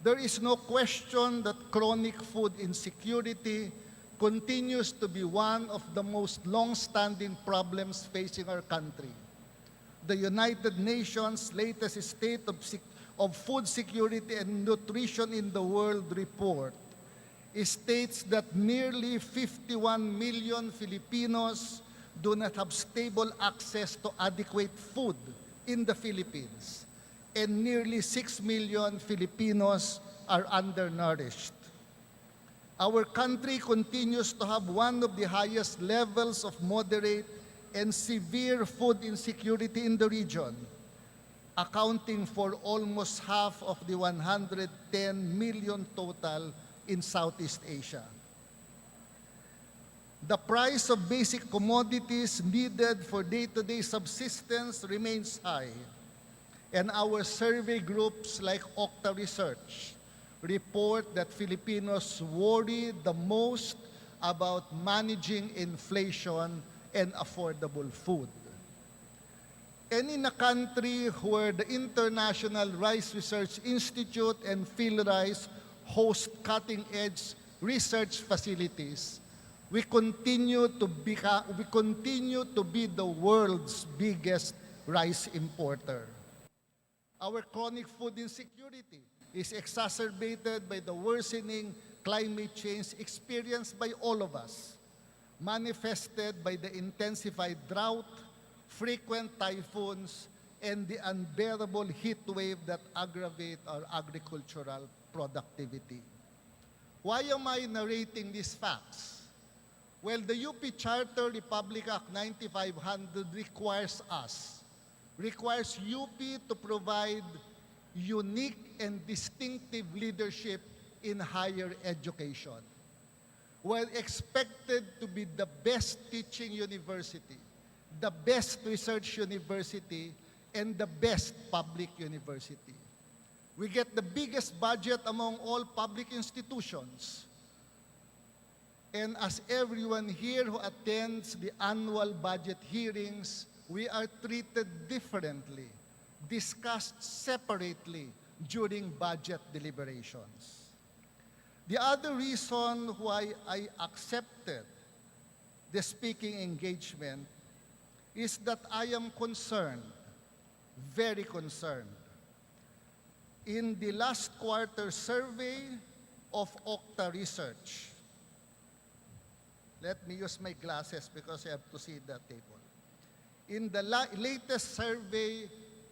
There is no question that chronic food insecurity continues to be one of the most long-standing problems facing our country. The United Nations' latest State of Food Security and Nutrition in the World report states that nearly 51 million Filipinos do not have stable access to adequate food in the Philippines, and nearly 6 million Filipinos are undernourished. Our country continues to have one of the highest levels of moderate and severe food insecurity in the region, accounting for almost half of the 110 million total in Southeast Asia. The price of basic commodities needed for day-to-day subsistence remains high, and our survey groups like Okta Research report that Filipinos worry the most about managing inflation and affordable food. And in a country where the International Rice Research Institute and PhilRice host cutting-edge research facilities, we continue to be the world's biggest rice importer. Our chronic food insecurity is exacerbated by the worsening climate change experienced by all of us, manifested by the intensified drought, frequent typhoons, and the unbearable heat wave that aggravate our agricultural productivity. Why am I narrating these facts? Well, the UP Charter Republic Act 9500 requires UP to provide unique and distinctive leadership in higher education. We're expected to be the best teaching university, the best research university, and the best public university. We get the biggest budget among all public institutions. And as everyone here who attends the annual budget hearings, we are treated differently, discussed separately during budget deliberations. The other reason why I accepted the speaking engagement is that I am concerned, very concerned. In the last quarter survey of Okta Research, let me use my glasses because I have to see the table. In the latest survey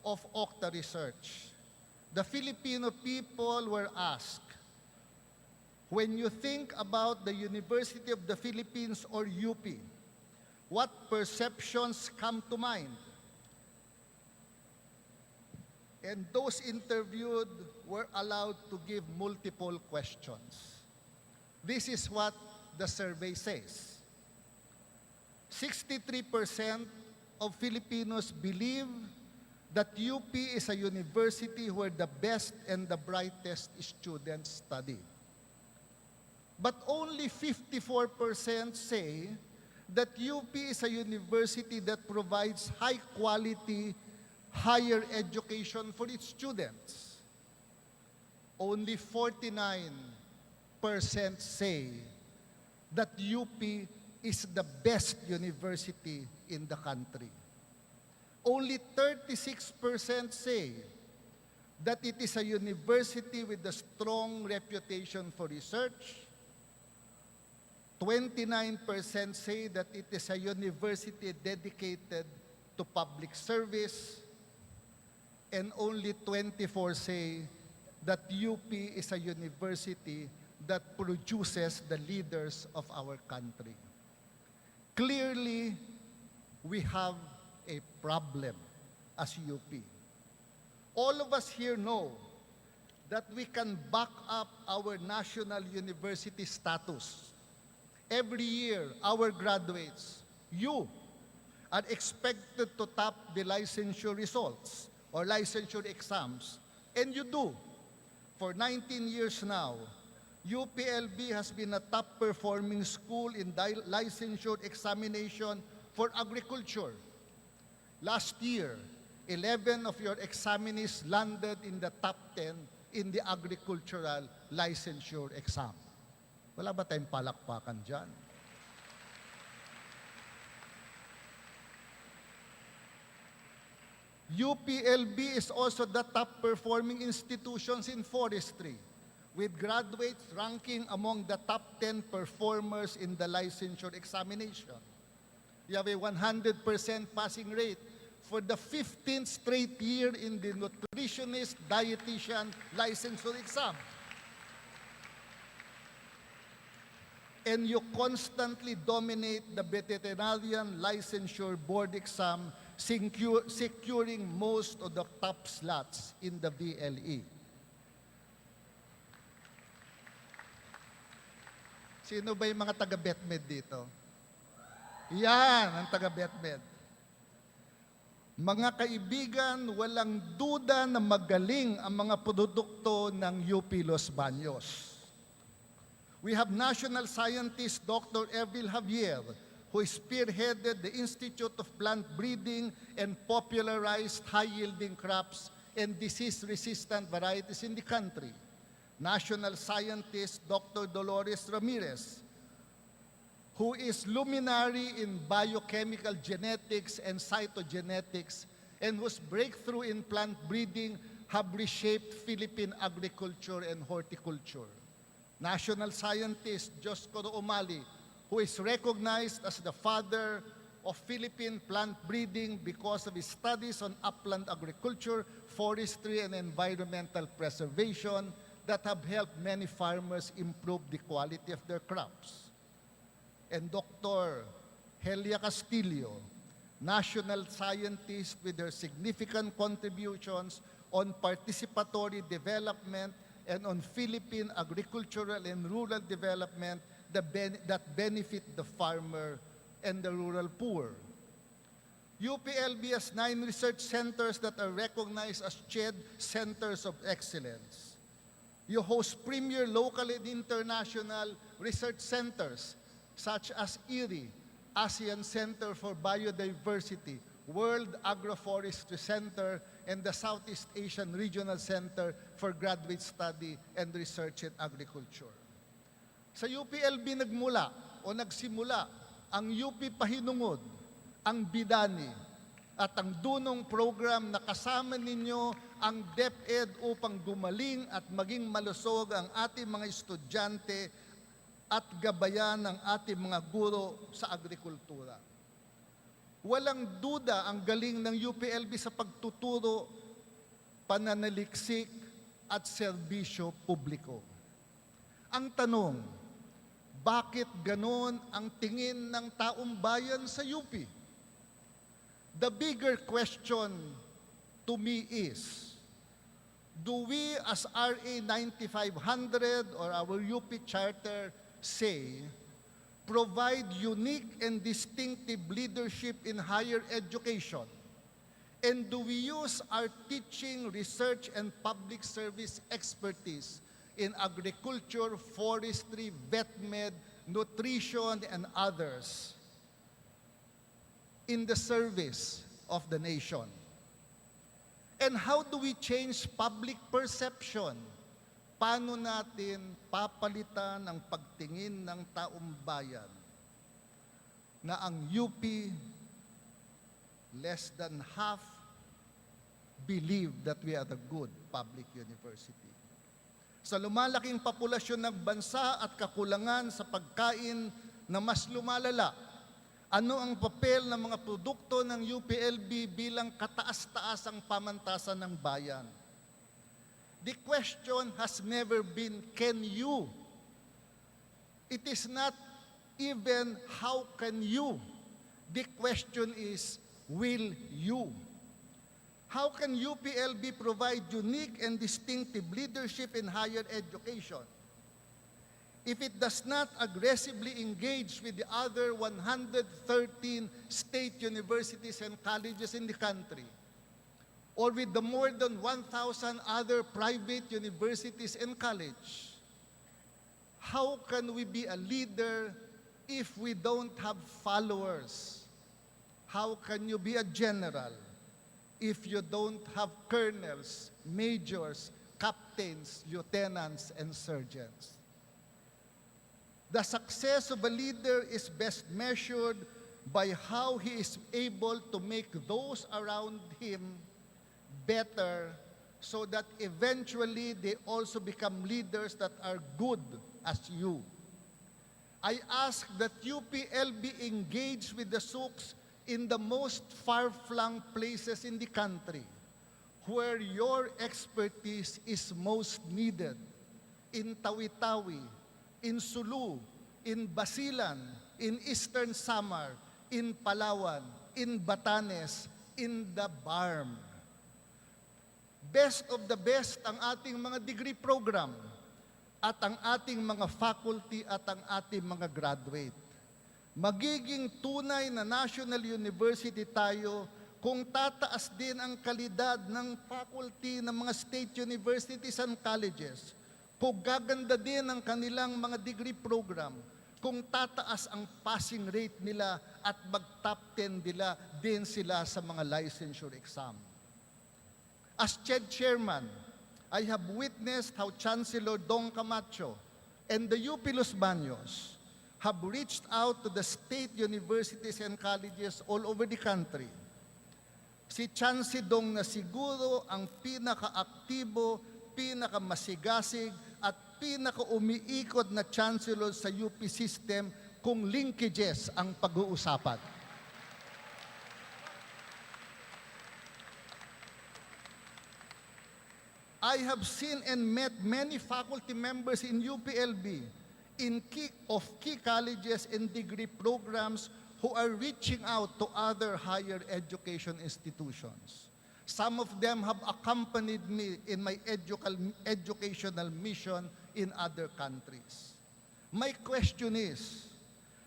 of Okta Research, the Filipino people were asked, when you think about the University of the Philippines or UP, what perceptions come to mind? And those interviewed were allowed to give multiple questions. This is what the survey says. 63% of Filipinos believe that UP is a university where the best and the brightest students study. But only 54% say that UP is a university that provides high-quality, higher education for its students. Only 49% say that UP is the best university in the country. Only 36% say that it is a university with a strong reputation for research. 29% say that it is a university dedicated to public service. And only 24% say that UP is a university that produces the leaders of our country. Clearly, we have a problem as UP. All of us here know that we can back up our national university status. Every year, our graduates, you, are expected to top the licensure results or licensure exams. And you do. For 19 years now, UPLB has been a top-performing school in licensure examination for agriculture. Last year, 11 of your examinees landed in the top 10 in the agricultural licensure exam. Wala ba tayong palakpakan dyan? UPLB is also the top-performing institutions in forestry, with graduates ranking among the top 10 performers in the licensure examination. You have a 100% passing rate for the 15th straight year in the nutritionist dietitian licensure exam. And you constantly dominate the veterinarian licensure board exam, securing most of the top slots in the VLE. Sino ba yung mga taga-BetMed dito? Yan, ang taga-BetMed. Mga kaibigan, walang duda na magaling ang mga produkto ng UP Los Baños. We have national scientist Dr. Ervil Javier, who spearheaded the Institute of Plant Breeding and popularized high-yielding crops and disease-resistant varieties in the country. National scientist Dr. Dolores Ramirez, who is luminary in biochemical genetics and cytogenetics, and whose breakthrough in plant breeding have reshaped Philippine agriculture and horticulture. national scientist Josco Umali, who is recognized as the father of Philippine plant breeding because of his studies on upland agriculture, forestry, and environmental preservation that have helped many farmers improve the quality of their crops. And Dr. Helia Castillo, national scientist with her significant contributions on participatory development and on Philippine agricultural and rural development that benefit the farmer and the rural poor. UPLB has 9 research centers that are recognized as CHED Centers of Excellence. You host premier local and international research centers such as IRI, ASEAN Center for Biodiversity, World Agroforestry Center, and the Southeast Asian Regional Center for Graduate Study and Research in Agriculture. Sa UPLB nagsimula ang UP Pahinungod, ang Bidani, at ang Dunong program na kasama ninyo ang DepEd upang gumaling at maging malusog ang ating mga estudyante at gabayan ng ating mga guro sa agrikultura. Walang duda ang galing ng UPLB sa pagtuturo, pananaliksik at serbisyo publiko. Ang tanong, bakit ganon ang tingin ng taong bayan sa UP? The bigger question to me is, do we as RA 9500 or our UP Charter say, provide unique and distinctive leadership in higher education? And do we use our teaching, research, and public service expertise in agriculture, forestry, vet med, nutrition, and others in the service of the nation? And how do we change public perception? Paano natin papalitan ang pagtingin ng taong bayan na ang UP, less than half believe that we are a good public university? Sa lumalaking populasyon ng bansa at kakulangan sa pagkain na mas lumalala, ano ang papel ng mga produkto ng UPLB bilang kataas-taasang pamantasan ng bayan? The question has never been, can you? It is not even how can you. The question is, will you? How can UPLB provide unique and distinctive leadership in higher education if it does not aggressively engage with the other 113 state universities and colleges in the country, or with the more than 1,000 other private universities and colleges? How can we be a leader if we don't have followers? How can you be a general if you don't have colonels, majors, captains, lieutenants, and sergeants? The success of a leader is best measured by how he is able to make those around him better, so that eventually they also become leaders that are good as you. I ask that UPLB engage with the Souks in the most far-flung places in the country, where your expertise is most needed, in Tawi-Tawi, in Sulu, in Basilan, in Eastern Samar, in Palawan, in Batanes, in the BARM. Best of the best ang ating mga degree program at ang ating mga faculty at ang ating mga graduate. Magiging tunay na national university tayo kung tataas din ang kalidad ng faculty ng mga state universities and colleges, kung gaganda din ang kanilang mga degree program, kung tataas ang passing rate nila at mag-top 10 nila din sila sa mga licensure exam. As CHED chairman, I have witnessed how Chancellor Dong Camacho and the UP Los Baños have reached out to the state universities and colleges all over the country. Si Chancy Dong na siguro ang pinaka-aktibo, pinaka-masigasig at pinaka-umiikot na chancellor sa UP system kung linkages ang pag-uusapan. I have seen and met many faculty members in UPLB of key colleges and degree programs who are reaching out to other higher education institutions. Some of them have accompanied me in my educational mission in other countries. My question is,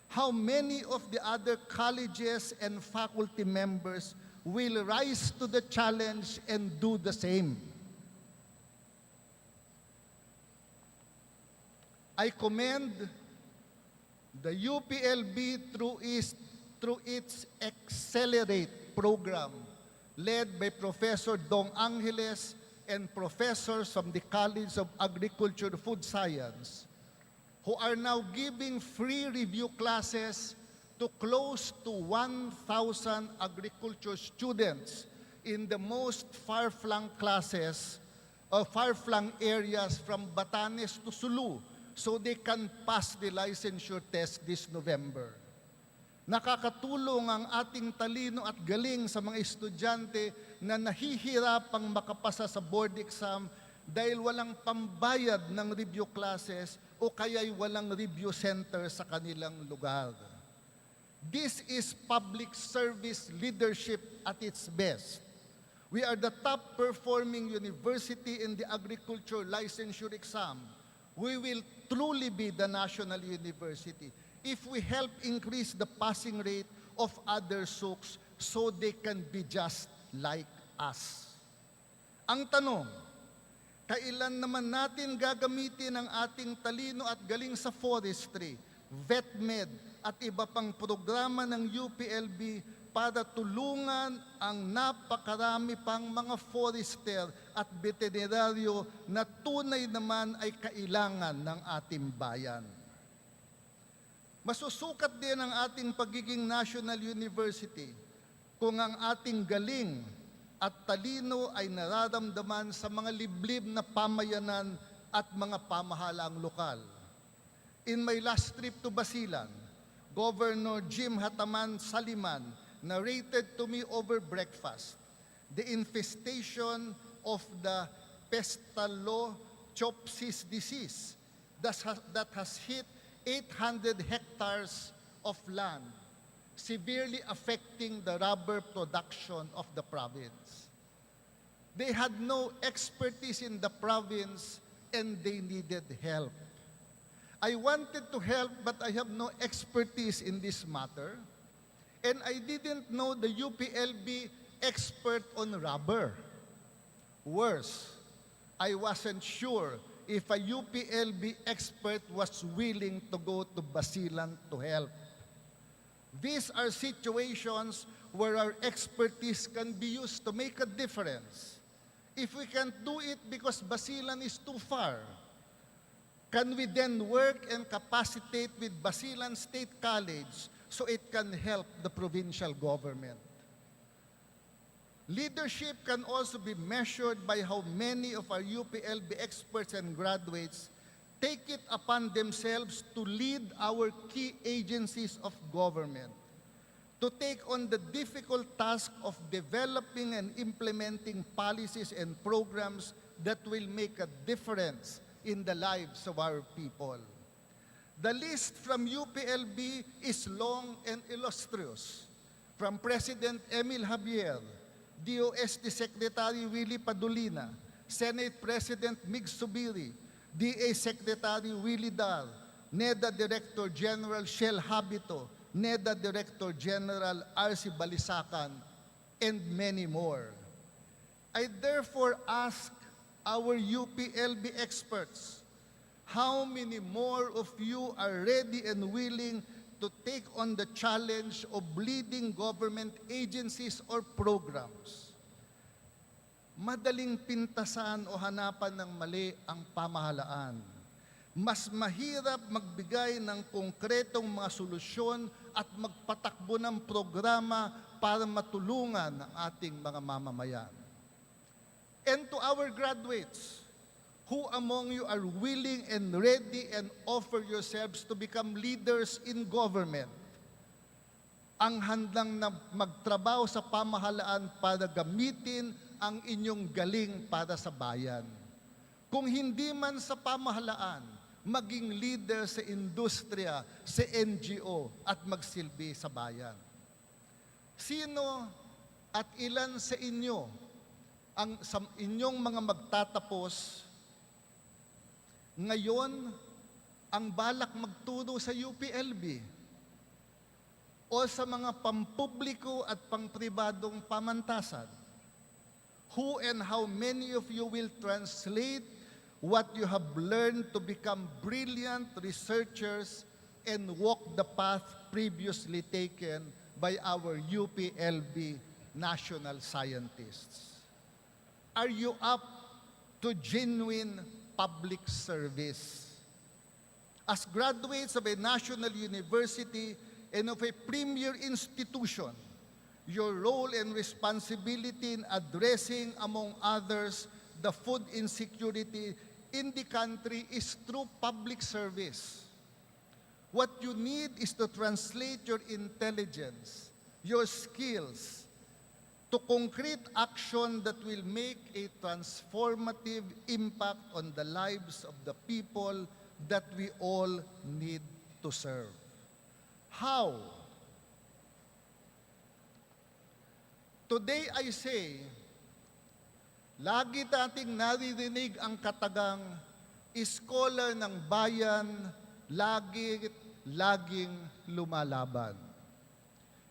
how many of the other colleges and faculty members will rise to the challenge and do the same? I commend the UPLB through its Accelerate program led by Professor Dong Angeles and professors from the College of Agriculture Food Science, who are now giving free review classes to close to 1,000 agriculture students in the most far-flung areas from Batanes to Sulu, so they can pass the licensure test this November. Nakakatulong ang ating talino at galing sa mga estudyante na nahihirapang makapasa sa board exam dahil walang pambayad ng review classes o kaya'y walang review center sa kanilang lugar. This is public service leadership at its best. We are the top performing university in the agriculture licensure exam. We will truly be the national university if we help increase the passing rate of other SUCs so they can be just like us. Ang tanong, kailan naman natin gagamitin ang ating talino at galing sa forestry, VetMed at iba pang programa ng UPLB para tulungan ang napakarami pang mga forester at veterinaryo na tunay naman ay kailangan ng ating bayan. Masusukat din ang ating pagiging national university kung ang ating galing at talino ay nararamdaman sa mga liblib na pamayanan at mga pamahalaang lokal. In my last trip to Basilan, Governor Jim Hataman Saliman narrated to me over breakfast the infestation of the Pestalozziopsis disease that has hit 800 hectares of land, severely affecting the rubber production of the province. They had no expertise in the province and they needed help. I wanted to help, but I have no expertise in this matter. And I didn't know the UPLB expert on rubber. Worse, I wasn't sure if a UPLB expert was willing to go to Basilan to help. These are situations where our expertise can be used to make a difference. If we can't do it because Basilan is too far, can we then work and capacitate with Basilan State College so it can help the provincial government? Leadership can also be measured by how many of our UPLB experts and graduates take it upon themselves to lead our key agencies of government, to take on the difficult task of developing and implementing policies and programs that will make a difference in the lives of our people. The list from UPLB is long and illustrious. From President Emil Javier, DOST Secretary Willie Padulina, Senate President Mig Subiri, DA Secretary Willie Dar, NEDA Director General Shell Habito, NEDA Director General R.C. Balisacan, and many more. I therefore ask our UPLB experts, how many more of you are ready and willing to take on the challenge of leading government agencies or programs? Madaling pintasan o hanapan ng mali ang pamahalaan. Mas mahirap magbigay ng konkretong mga solusyon at magpatakbo ng programa para matulungan ang ating mga mamamayan. And to our graduates Who among you are willing and ready and offer yourselves to become leaders in government? Ang handang na magtrabaho sa pamahalaan para gamitin ang inyong galing para sa bayan. Kung hindi man sa pamahalaan, maging leader sa industriya, sa NGO at magsilbi sa bayan. Sino at ilan sa inyo ang sa inyong mga magtatapos ngayon ang balak magturo sa UPLB? O sa mga pampubliko at pangpribadong pamantasan? Who and how many of you will translate what you have learned to become brilliant researchers and walk the path previously taken by our UPLB national scientists? Are you up to genuine public service? As graduates of a national university and of a premier institution, your role and responsibility in addressing, among others, the food insecurity in the country is through public service. What you need is to translate your intelligence, your skills, to concrete action that will make a transformative impact on the lives of the people that we all need to serve. How? Today I say, lagi nating naririnig ang katagang, scholar ng bayan, laging lumalaban.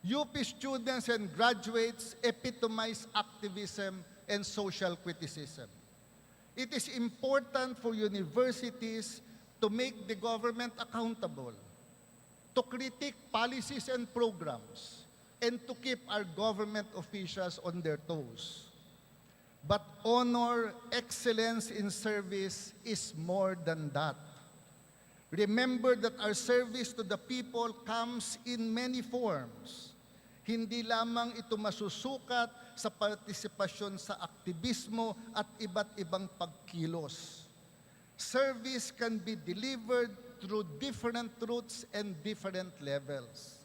UP students and graduates epitomize activism and social criticism. It is important for universities to make the government accountable, to critique policies and programs, and to keep our government officials on their toes. But honor, excellence in service is more than that. Remember that our service to the people comes in many forms. Hindi lamang ito masusukat sa partisipasyon sa aktivismo at iba't ibang pagkilos. Service can be delivered through different routes and different levels.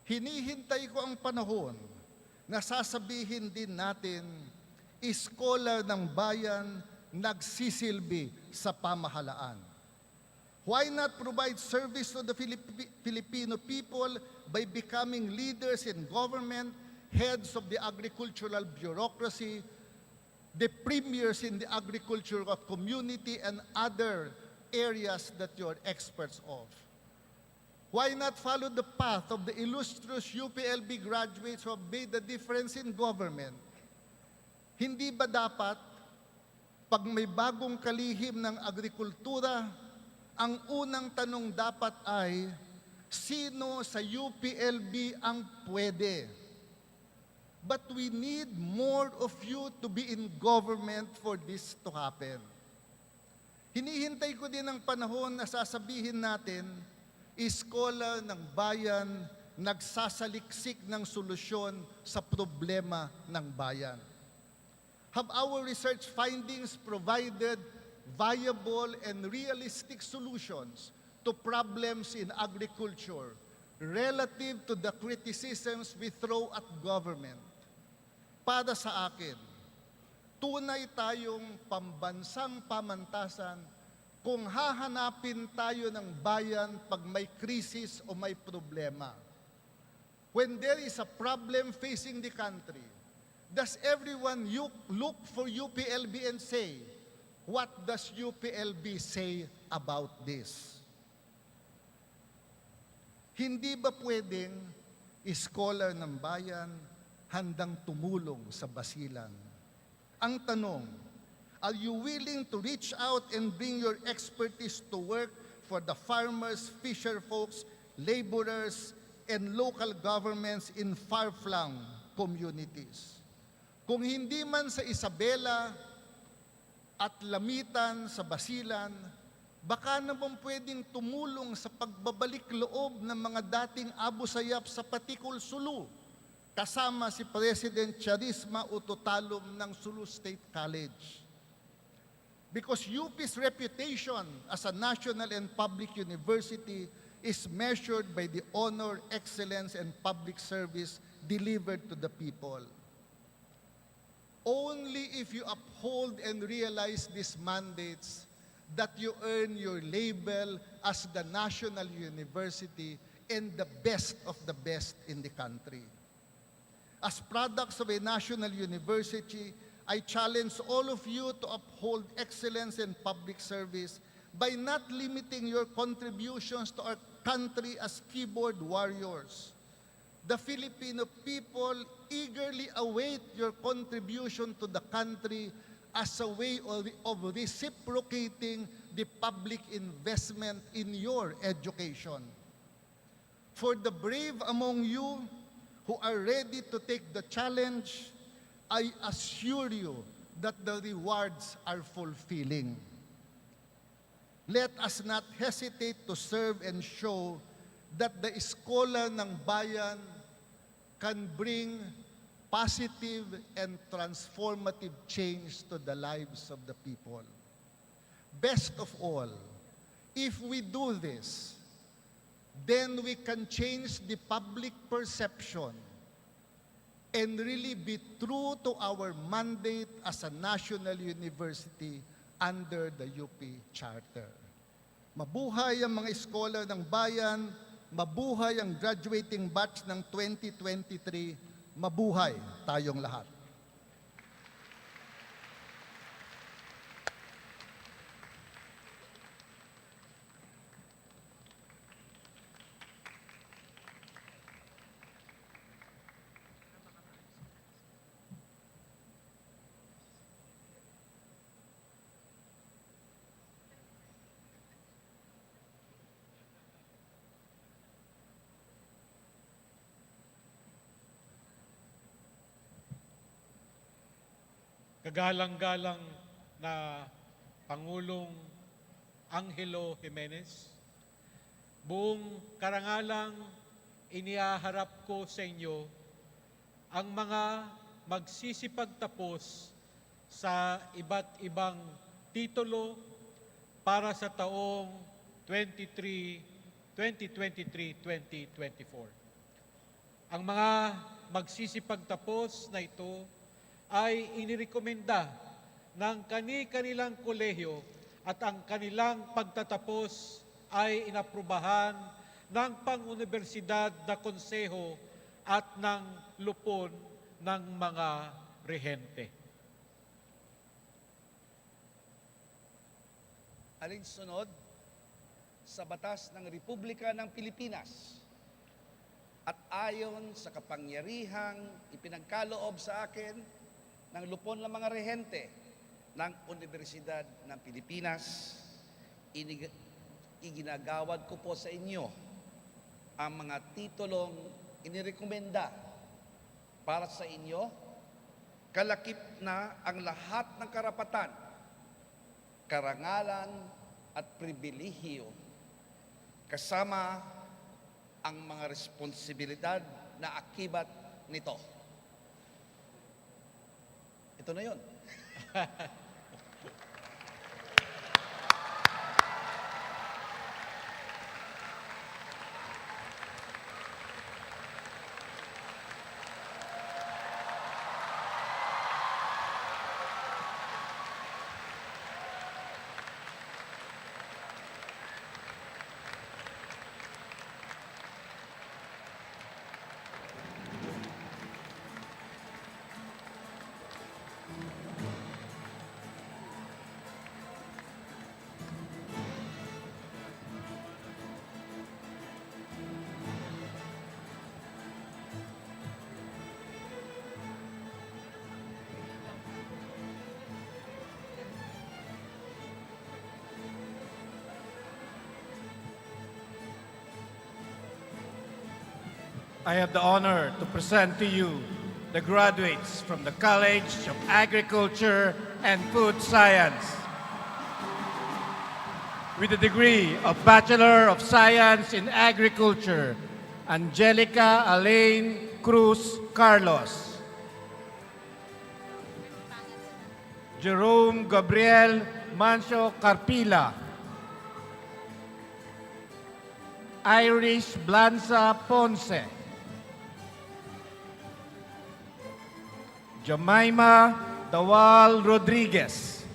Hinihintay ko ang panahon na sasabihin din natin, scholar ng bayan, nagsisilbi sa pamahalaan. Why not provide service to the Filipino people by becoming leaders in government, heads of the agricultural bureaucracy, the premiers in the agricultural community, and other areas that you are experts of? Why not follow the path of the illustrious UPLB graduates who have made the difference in government? Hindi ba dapat, pag may bagong kalihim ng agrikultura, ang unang tanong dapat ay, sino sa UPLB ang pwede? But we need more of you to be in government for this to happen. Hinihintay ko din ang panahon na sasabihin natin, scholar ng bayan, nagsasaliksik ng solusyon sa problema ng bayan. Have our research findings provided viable and realistic solutions to problems in agriculture relative to the criticisms we throw at government? Para sa akin, tunay tayong pambansang pamantasan kung hahanapin tayo ng bayan pag may krisis o may problema. When there is a problem facing the country, does everyone look for UPLB and say, what does UPLB say about this? Hindi ba pwedeng scholar ng bayan handang tumulong sa basilan? Ang tanong, are you willing to reach out and bring your expertise to work for the farmers, fisher folks, laborers, and local governments in far-flung communities? Kung hindi man sa Isabela at Lamitan sa Basilan, baka naman pwedeng tumulong sa pagbabalik loob ng mga dating Abu Sayyaf sa Patikul, Sulu, kasama si President Charisma Utotalum ng Sulu State College. Because UP's reputation as a national and public university is measured by the honor, excellence, and public service delivered to the people. Only if you uphold and realize these mandates that you earn your label as the national university and the best of the best in the country. As products of a national university, I challenge all of you to uphold excellence and public service by not limiting your contributions to our country as keyboard warriors. The Filipino people eagerly await your contribution to the country as a way of reciprocating the public investment in your education. For the brave among you who are ready to take the challenge, I assure you that the rewards are fulfilling. Let us not hesitate to serve and show that the Eskola ng Bayan can bring positive and transformative change to the lives of the people. Best of all, if we do this, then we can change the public perception and really be true to our mandate as a national university under the UP Charter. Mabuhay ang mga eskola ng bayan, mabuhay ang graduating batch ng 2023, mabuhay tayong lahat. Kagalang-galang na Pangulong Angelo Jimenez, buong karangalang inihaharap ko sa inyo ang mga magsisipagtapos sa iba't ibang titulo para sa taong 2023-2024. Ang mga magsisipagtapos na ito ay inirekomenda ng kani-kanilang kolehiyo at ang kanilang pagtatapos ay inaprubahan ng pang-universidad na konseho at ng lupon ng mga rehente. Alinsunod sa batas ng Republika ng Pilipinas at ayon sa kapangyarihang ipinagkaloob sa akin ng lupon ng mga rehente ng Universidad ng Pilipinas, iginagawad ko po sa inyo ang mga titulong inirekomenda para sa inyo, kalakip na ang lahat ng karapatan, karangalan at pribilehiyo, kasama ang mga responsibilidad na akibat nito. Ito na yun. I have the honor to present to you the graduates from the College of Agriculture and Food Science with the degree of Bachelor of Science in Agriculture, Angelica Elaine Cruz Carlos, Jerome Gabriel Mancio Carpila. Irish Blanza Ponce. Jemima Dawal Rodriguez.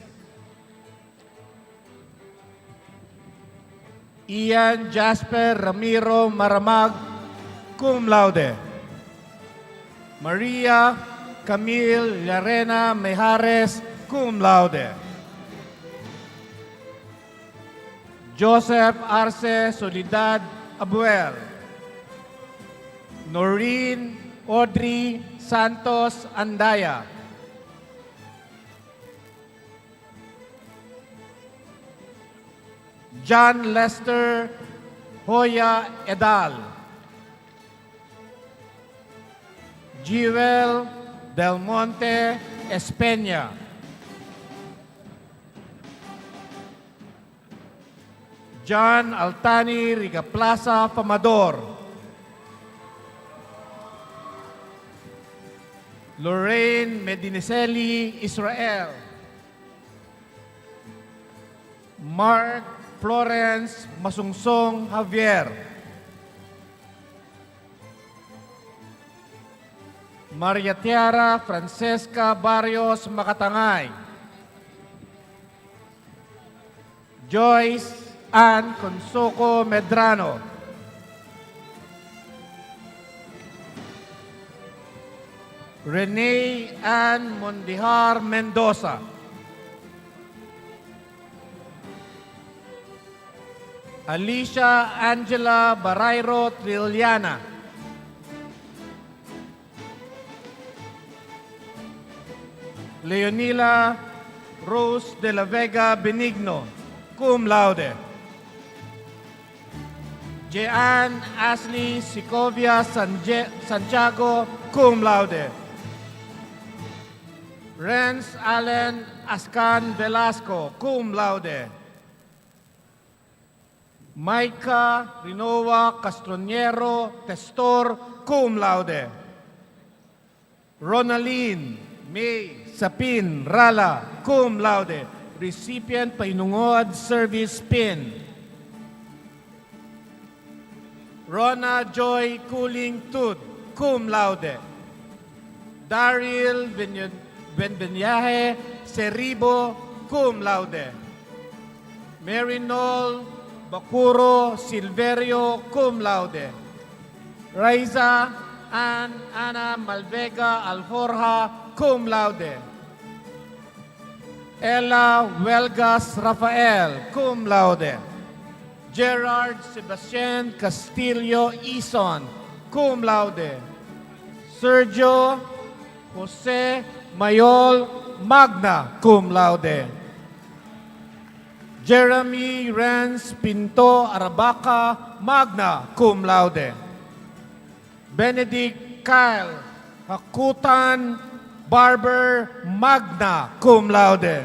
Ian Jasper Ramiro Maramag, cum laude. Maria Camille Llarena Mejares, cum laude. Joseph Arce Solidad Abuel. Noreen Audrey Santos Andaya. John Lester Hoya Edal. Jewel Del Monte Espeña. John Altani Rigaplaza Famador. Lorraine Medineceli Israel. Mark Florence Masungsong Javier. Maria Tiara Francesca Barrios Makatangay. Joyce Ann Consuco Medrano. Renee Ann Mondihar Mendoza. Alicia Angela Barayro Trillana. Leonila Rose de la Vega Benigno, cum laude. Jean Ashley Sicovia Santiago, cum laude. Renz Allen Ascan Velasco, cum laude. Maika Rinoa Castroniero Testor, cum laude. Ronaline May Sapin Rala, cum laude. Recipient Painungod Service Pin. Rona Joy Cooling Tud, cum laude. Daryl Benbenyahe Seribo, cum laude. Marinol Bakuro Silverio, cum laude. Raiza Ana Malvega Alforja, cum laude. Ella Huelgas Rafael, cum laude. Gerard Sebastian Castillo Ison, cum laude. Sergio Jose Mayol Magna, cum laude. Jeremy Renz Pinto Arabaca Magna, cum laude. Benedict Kyle Hakutan Barber Magna, cum laude.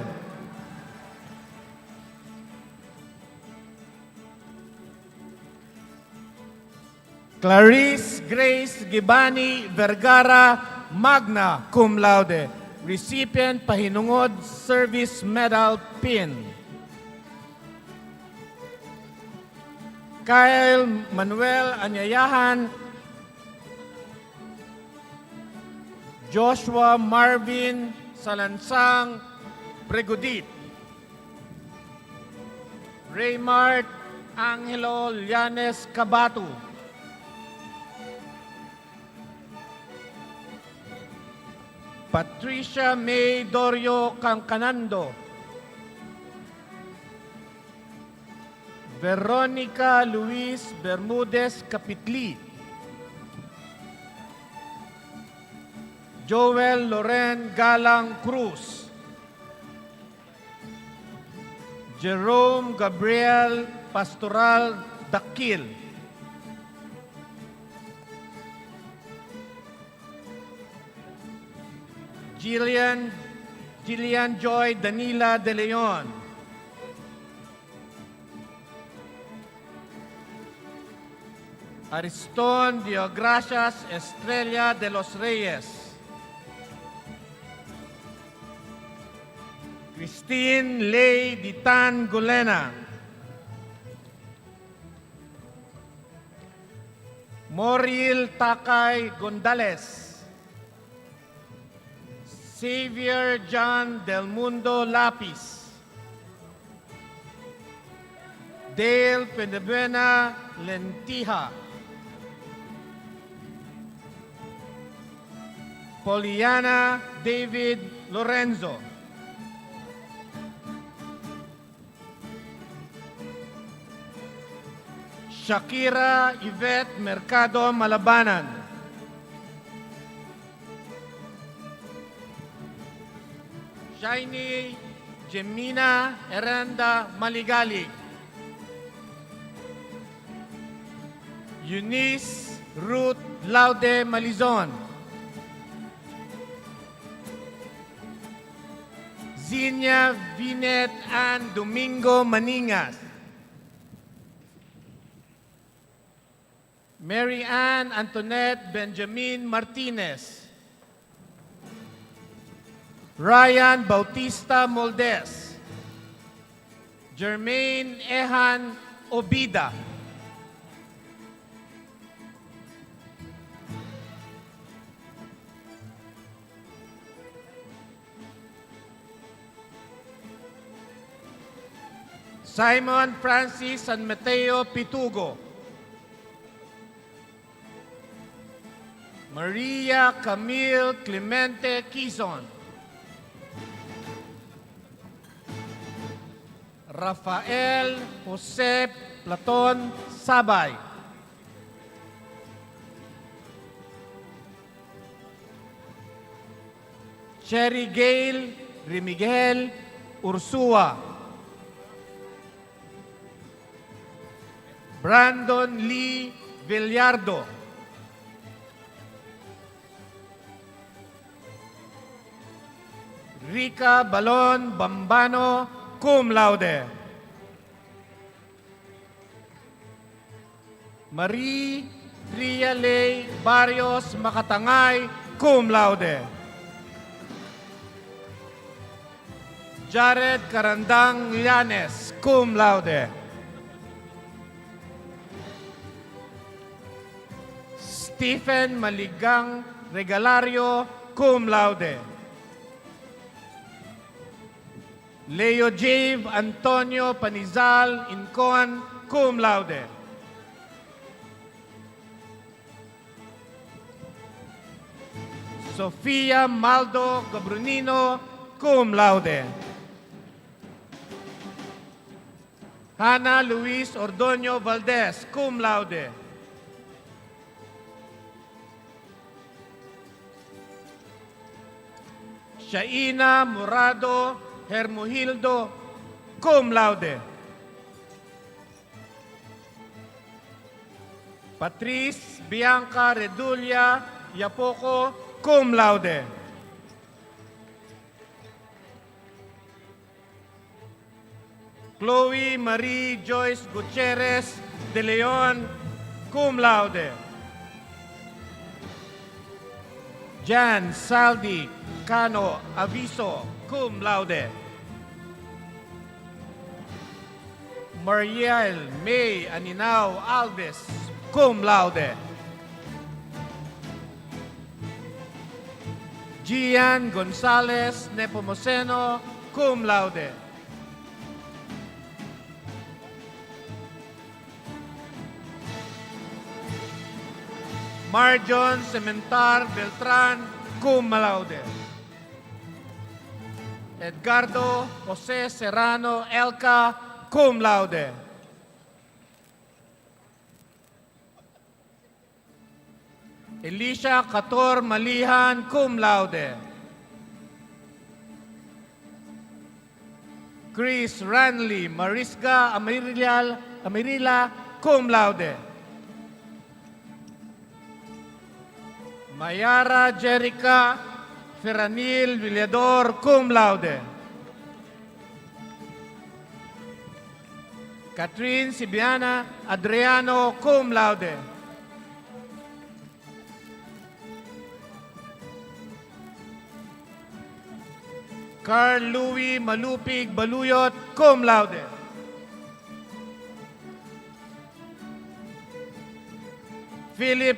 Clarice Grace Gibani Vergara Magna, cum laude. Recipient Pahinungod Service Medal Pin. Kyle Manuel Anyayahan, Joshua Marvin Salansang Pregodit, Raymart Angelo Llanes Cabatu, Patricia May Dorio Cancanando, Veronica Luis Bermudez Capitli, Joel Loren Galang Cruz, Jerome Gabriel Pastoral Dakil, Jillian Joy Danila De Leon, Ariston Diogracias Estrella de los Reyes, Christine Lay Ditan Gulena. Moril Takay Gondales. Xavier John Del Mundo Lapis. Dale Penebuena Lentija. Poliana David Lorenzo. Shakira Yvette Mercado Malabanan. Shiny Jemina Erenda Maligali. Eunice Ruth Laude Malizon. Zinia Vinet Ann Domingo Maningas. Mary Ann Antoinette Benjamin Martinez. Ryan Bautista Moldes. Jermaine Ehan Obida. Simon Francis San Mateo Pitugo. Maria Camille Clemente Quizon. Rafael Jose Platon Sabay. Cherry Gale Remigel Ursua. Brandon Lee Villardo. Rica Balon Bambano, cum laude. Marie Trialay Barrios Makatangay, cum laude. Jared Carandang Llanes, cum laude. Stephen Maligang Regalario, cum laude. Leo Jave Antonio Panizal Incon, cum laude. Sofia Maldo Gabrunino, cum laude. Hannah Luis Ordoño Valdez, cum laude. Shaina Murado Hermohildo, cum laude. Patrice Bianca Redulia Yapoco, cum laude. Chloe Marie Joyce Gutierrez de Leon, cum laude. Jan Saldi Cano Aviso, cum laude. Mariel May Aninao Alves, cum laude. Gian Gonzalez Nepomuceno, cum laude. Marjon Cementar Beltran, cum laude. Edgardo Jose Serrano Elca, cum laude. Elisha Cator Malihan, cum laude. Chris Ranley Marisga Amirila, cum laude. Mayara Jerica Ferranil Villador, cum laude. Catherine Sibiana Adriano, cum laude. Carl Louis Malupig Baluyot, cum laude. Philip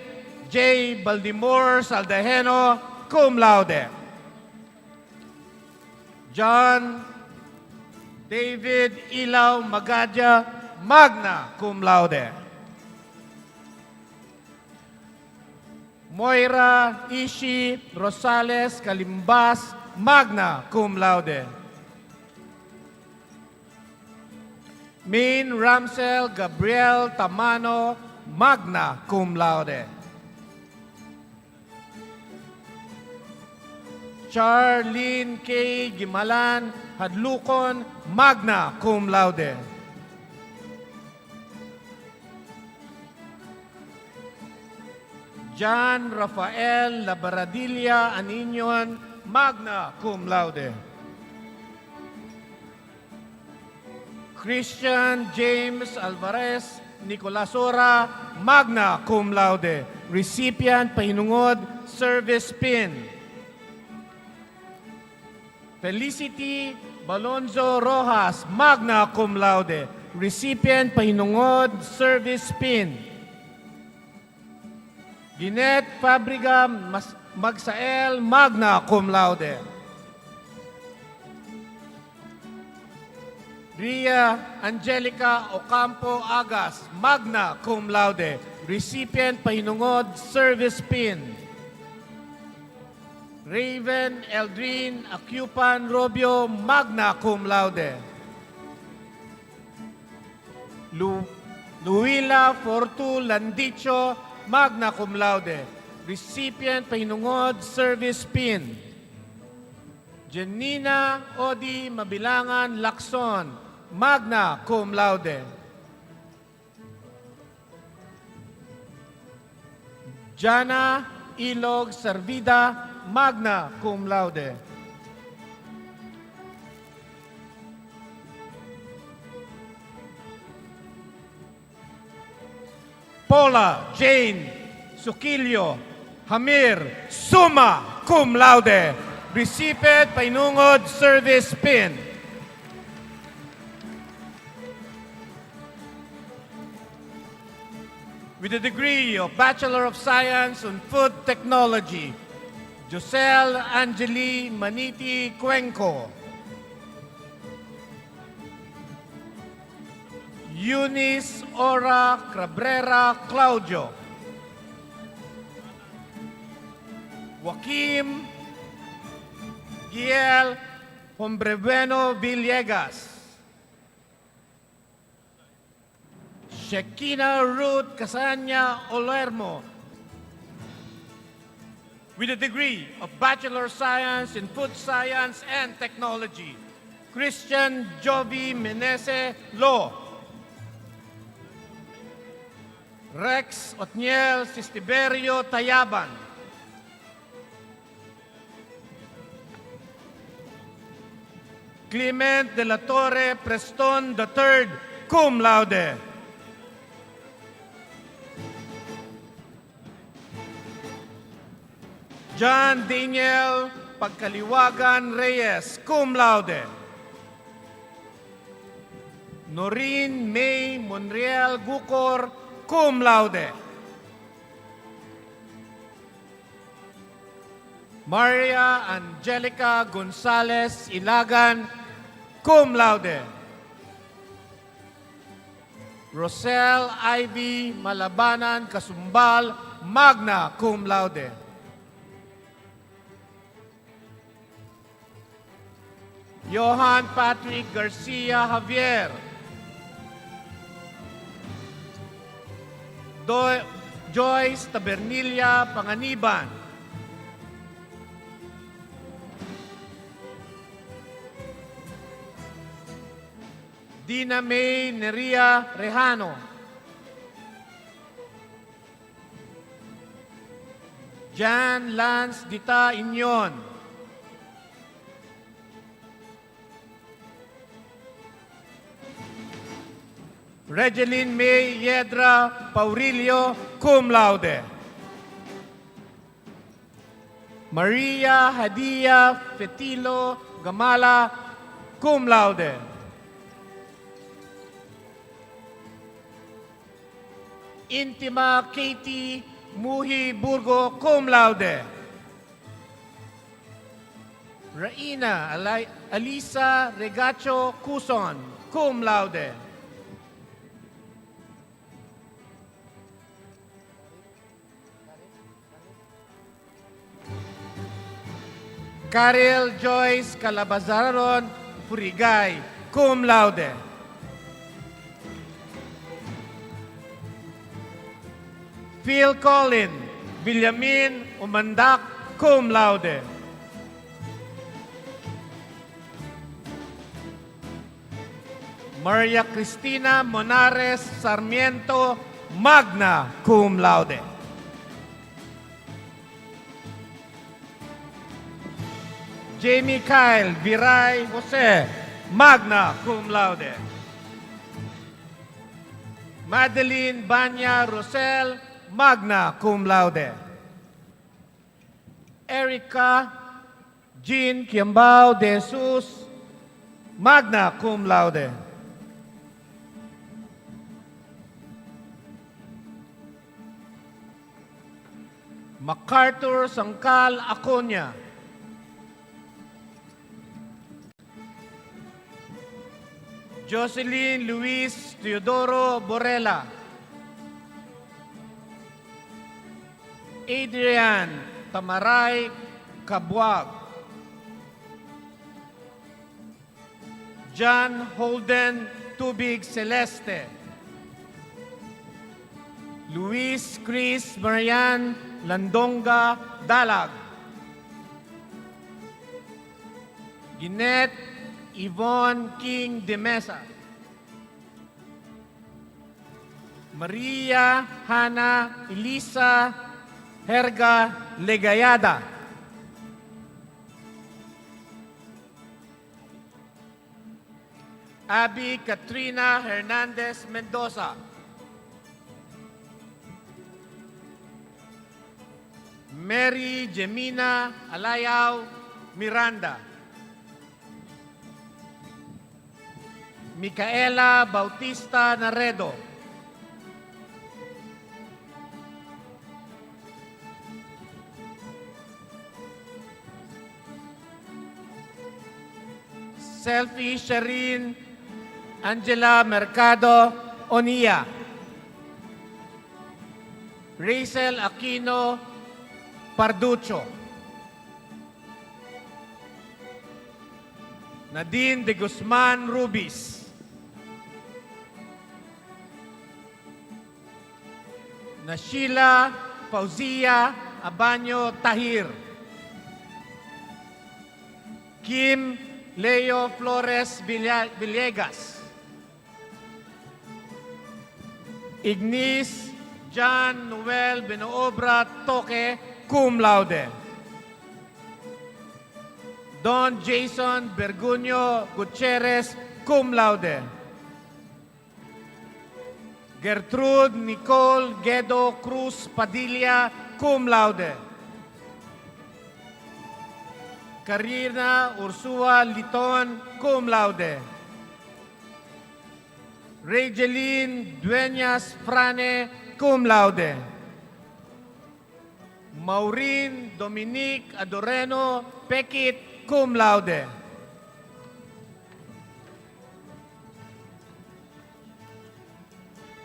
J. Baldimor Saldaheno, cum laude. John David Ilaw Magadya, magna cum laude. Moira Ishi Rosales Kalimbas, magna cum laude. Min Ramsel Gabriel Tamano, magna cum laude. Charlene K. Gimalan Hadlukon, magna cum laude. John Rafael Labaradilla Aninyon, magna cum laude. Christian James Alvarez Nicolasora, magna cum laude. Recipient pahinungod, service pin. Felicity Balonzo Rojas, magna cum laude. Recipient pahinungod, service pin. Ginet Fabriga Magsael, magna cum laude. Ria Angelica Ocampo Agas, magna cum laude. Recipient pahinungod, service pin. Raven Eldrin Acupan Robio, magna cum laude. Luila Fortu Landicho, magna cum laude. Recipient pahinungod, service pin. Janina Odi Mabilangan Lacson, magna cum laude. Jana Ilog Servida, magna cum laude. Paula Jane Sukilio Hamir, summa cum laude. Recipient pahinungod, service pin. With a degree of Bachelor of Science on Food Technology, Josel Angeli Maniti Cuenco. Eunice Ora Cabrera Claudio. Joaquim Giel Hombrebueno Villegas. Shekina Ruth Casanya Olermo. With a degree of Bachelor of Science in Food Science and Technology, Christian Jovi Menese Law. Rex Otniel Sistiberio Tayaban. Clement de la Torre Preston III, cum laude. John Daniel Pagkaliwagan Reyes, cum laude. Noreen May Monreal Gucor, cum laude. Maria Angelica Gonzalez Ilagan, cum laude. Rosel Ivy Malabanan Kasumbal, magna cum laude. Johan Patrick Garcia Javier. Joyce Tabernilla Panganiban. Dina May Neria Rejano. Jan Lance Dita Inyon. Regeline May Yedra Paurilio, cum laude. Maria Hadia Fetilo Gamala, cum laude. Intima Katie Muhi Burgo, cum laude. Raina Alisa Regacho Cuson, cum laude. Karel Joyce Calabazaron Purigay, cum laude. Phil Colin Villamin Umandak, cum laude. Maria Cristina Monares Sarmiento, magna cum laude. Jamie Kyle Viray Jose, magna cum laude. Madeline Banya Rosel, magna cum laude. Erica Jean Kiambao de Jesus, magna cum laude. MacArthur Sangkal Aconia, Jocelyn Luis Teodoro Borella, Adrian Tamaray Kabuag, John Holden Tubig Celeste, Luis Chris Marian Landonga Dalag, Ginette Yvonne King de Mesa, Maria Hana Elisa Herga Legayada, Abby Katrina Hernandez Mendoza, Mary Jemina Alayaw Miranda, Micaela Bautista Naredo, Selfie Shireen Angela Mercado Onia, Rachel Aquino Parducho, Nadine de Guzman Rubis, Nashila Fauzia Abanyo Tahir, Kim Leo Flores Villegas, Ignis John Noel Benoobra Toque, cum laude. Don Jason Bergunyo Gutierrez, cum laude. Gertrude Nicole Guedo Cruz Padilla, cum laude. Karina Ursua Liton, cum laude. Regeline Dueñas Frane, cum laude. Maureen Dominique Adoreno Pekit, cum laude.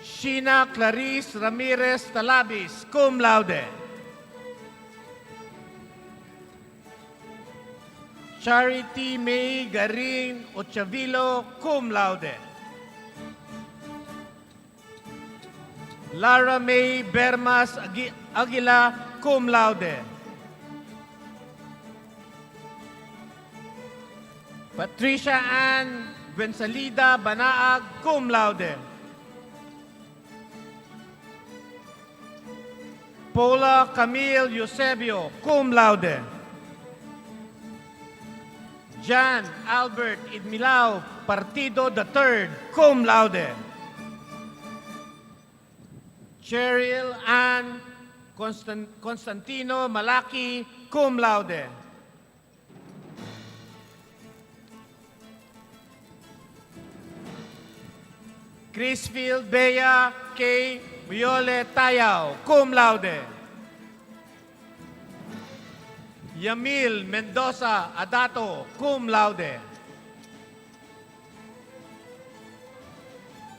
Sheena Clarice Ramirez Talabis, cum laude. Charity May Garin Ochavilo, cum laude. Lara May Bermas Aguila, cum laude. Patricia Ann Bensalida Banaag, cum laude. Paula Camille Eusebio, cum laude. Jan Albert Idmilao Partido III, cum laude. Cheryl Ann Constantino Malaki, cum laude. Crisfield Bea K. Viole Tayao, cum laude. Yamil Mendoza Adato, cum laude.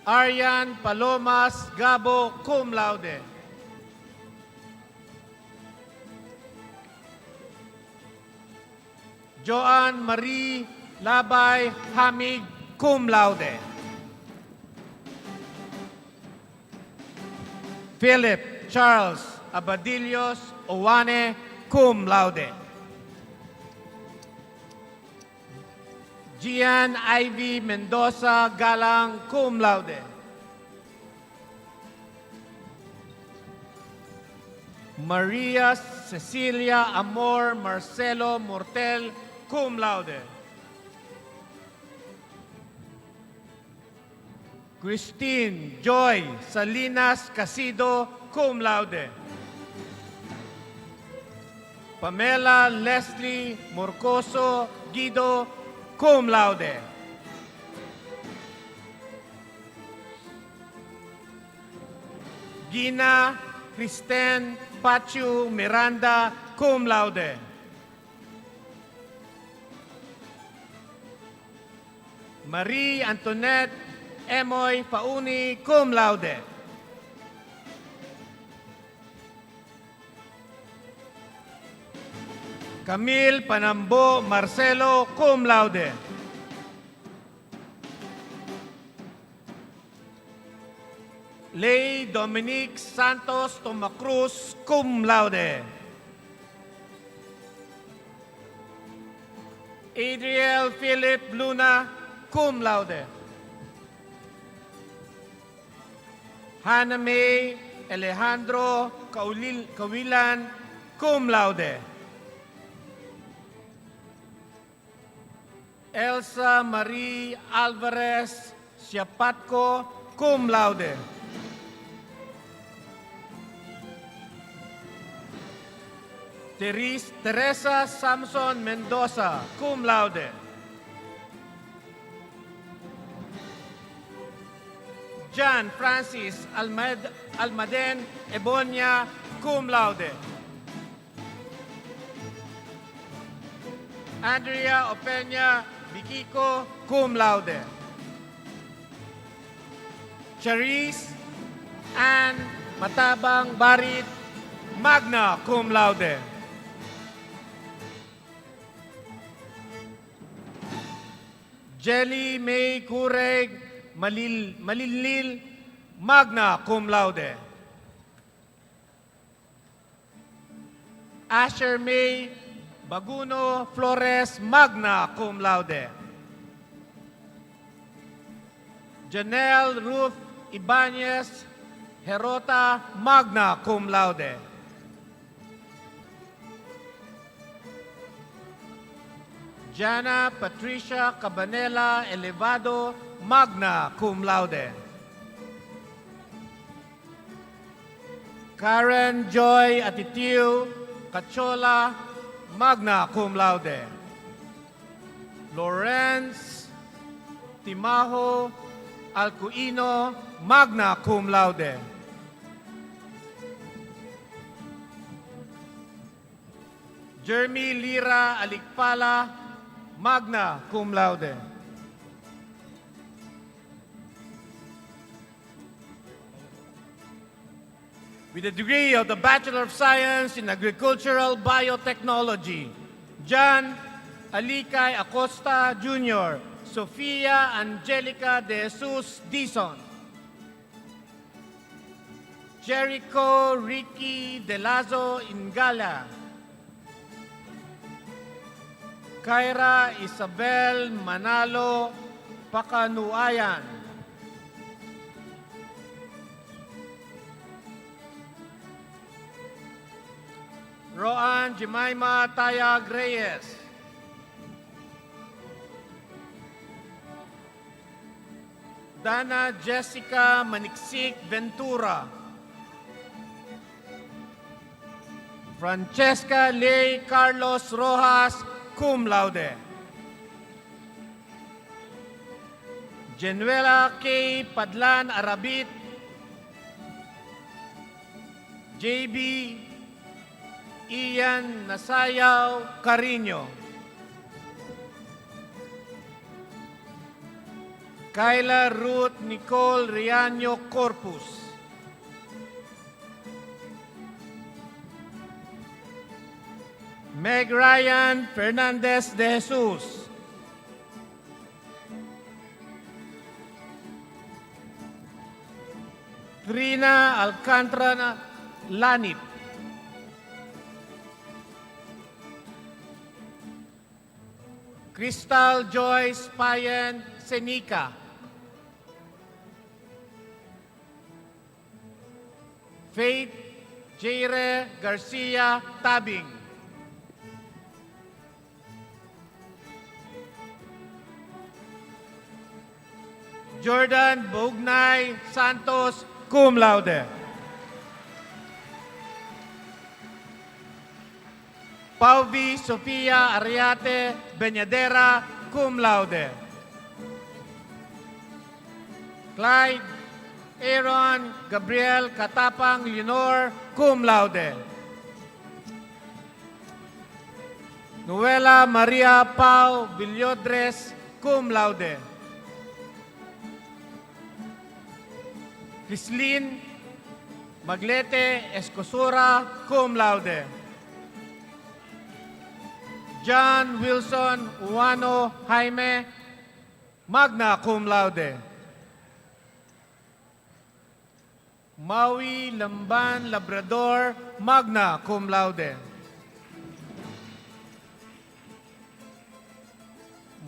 Aryan Palomas Gabo, cum laude. Joan Marie Labay Hamig, cum laude. Philip Charles Abadillos Owane, cum laude. Gian Ivy Mendoza Galang, cum laude. Maria Cecilia Amor Marcelo Mortel, cum laude. Christine Joy Salinas Casido, cum laude. Pamela Leslie Morcoso Guido, cum laude. Gina Kristen Pachu Miranda, cum laude. Marie Antoinette Emoy Pauni, cum laude. Camille Panambo Marcelo, cum laude. Lay Dominique Santos Tomacruz, cum laude. Adriel Philip Luna, cum laude. Hannah May Alejandro Cawilan, cum laude. Elsa Marie Alvarez Siapatco, cum laude. Teresa Samson Mendoza, cum laude. John Francis Almaden Ebonia, cum laude. Andrea Opeña Biquico, cum laude. Charisse Ann Matabang Barit, magna cum laude. Jelly May Kureg Malilil, magna cum laude. Asher May Baguno Flores, magna cum laude. Janelle Ruth Ibanez Herota, magna cum laude. Jana Patricia Cabanela Elevado, magna cum laude. Karen Joy Atitiu Cachola, magna cum laude. Lawrence Timaho Alcuino, magna cum laude. Jeremy Lira Alikpala, magna cum laude. With a degree of the Bachelor of Science in Agricultural Biotechnology, John Alicay Acosta Jr., Sofia Angelica de Jesus Dizon, Jericho Ricky De Lazo Ingala, Kyra Isabel Manalo Pakanuayan, Roan Jemima Tayag Reyes, Dana Jessica Maniksik Ventura, Francesca Ley Carlos Rojas, cum laude. Genuela K. Padlan Arabit, JB Ian Nasayaw Carino, Kyla Ruth Nicole Riaño Corpus, Meg Ryan Fernandez de Jesus, Trina Alcantara Lanip, Crystal Joyce Payen Senica, Faith Jaire Garcia Tabing, Jordan Bognay Santos, cum laude. Pauvi Sofia Ariate Beñadera, cum laude. Clyde Aaron Gabriel Katapang Leonor, cum laude. Noela Maria Pau Villodres, cum laude. Crislin Maglete Escosura, cum laude. John Wilson Uano Jaime, magna cum laude. Maui Lamban Labrador, magna cum laude.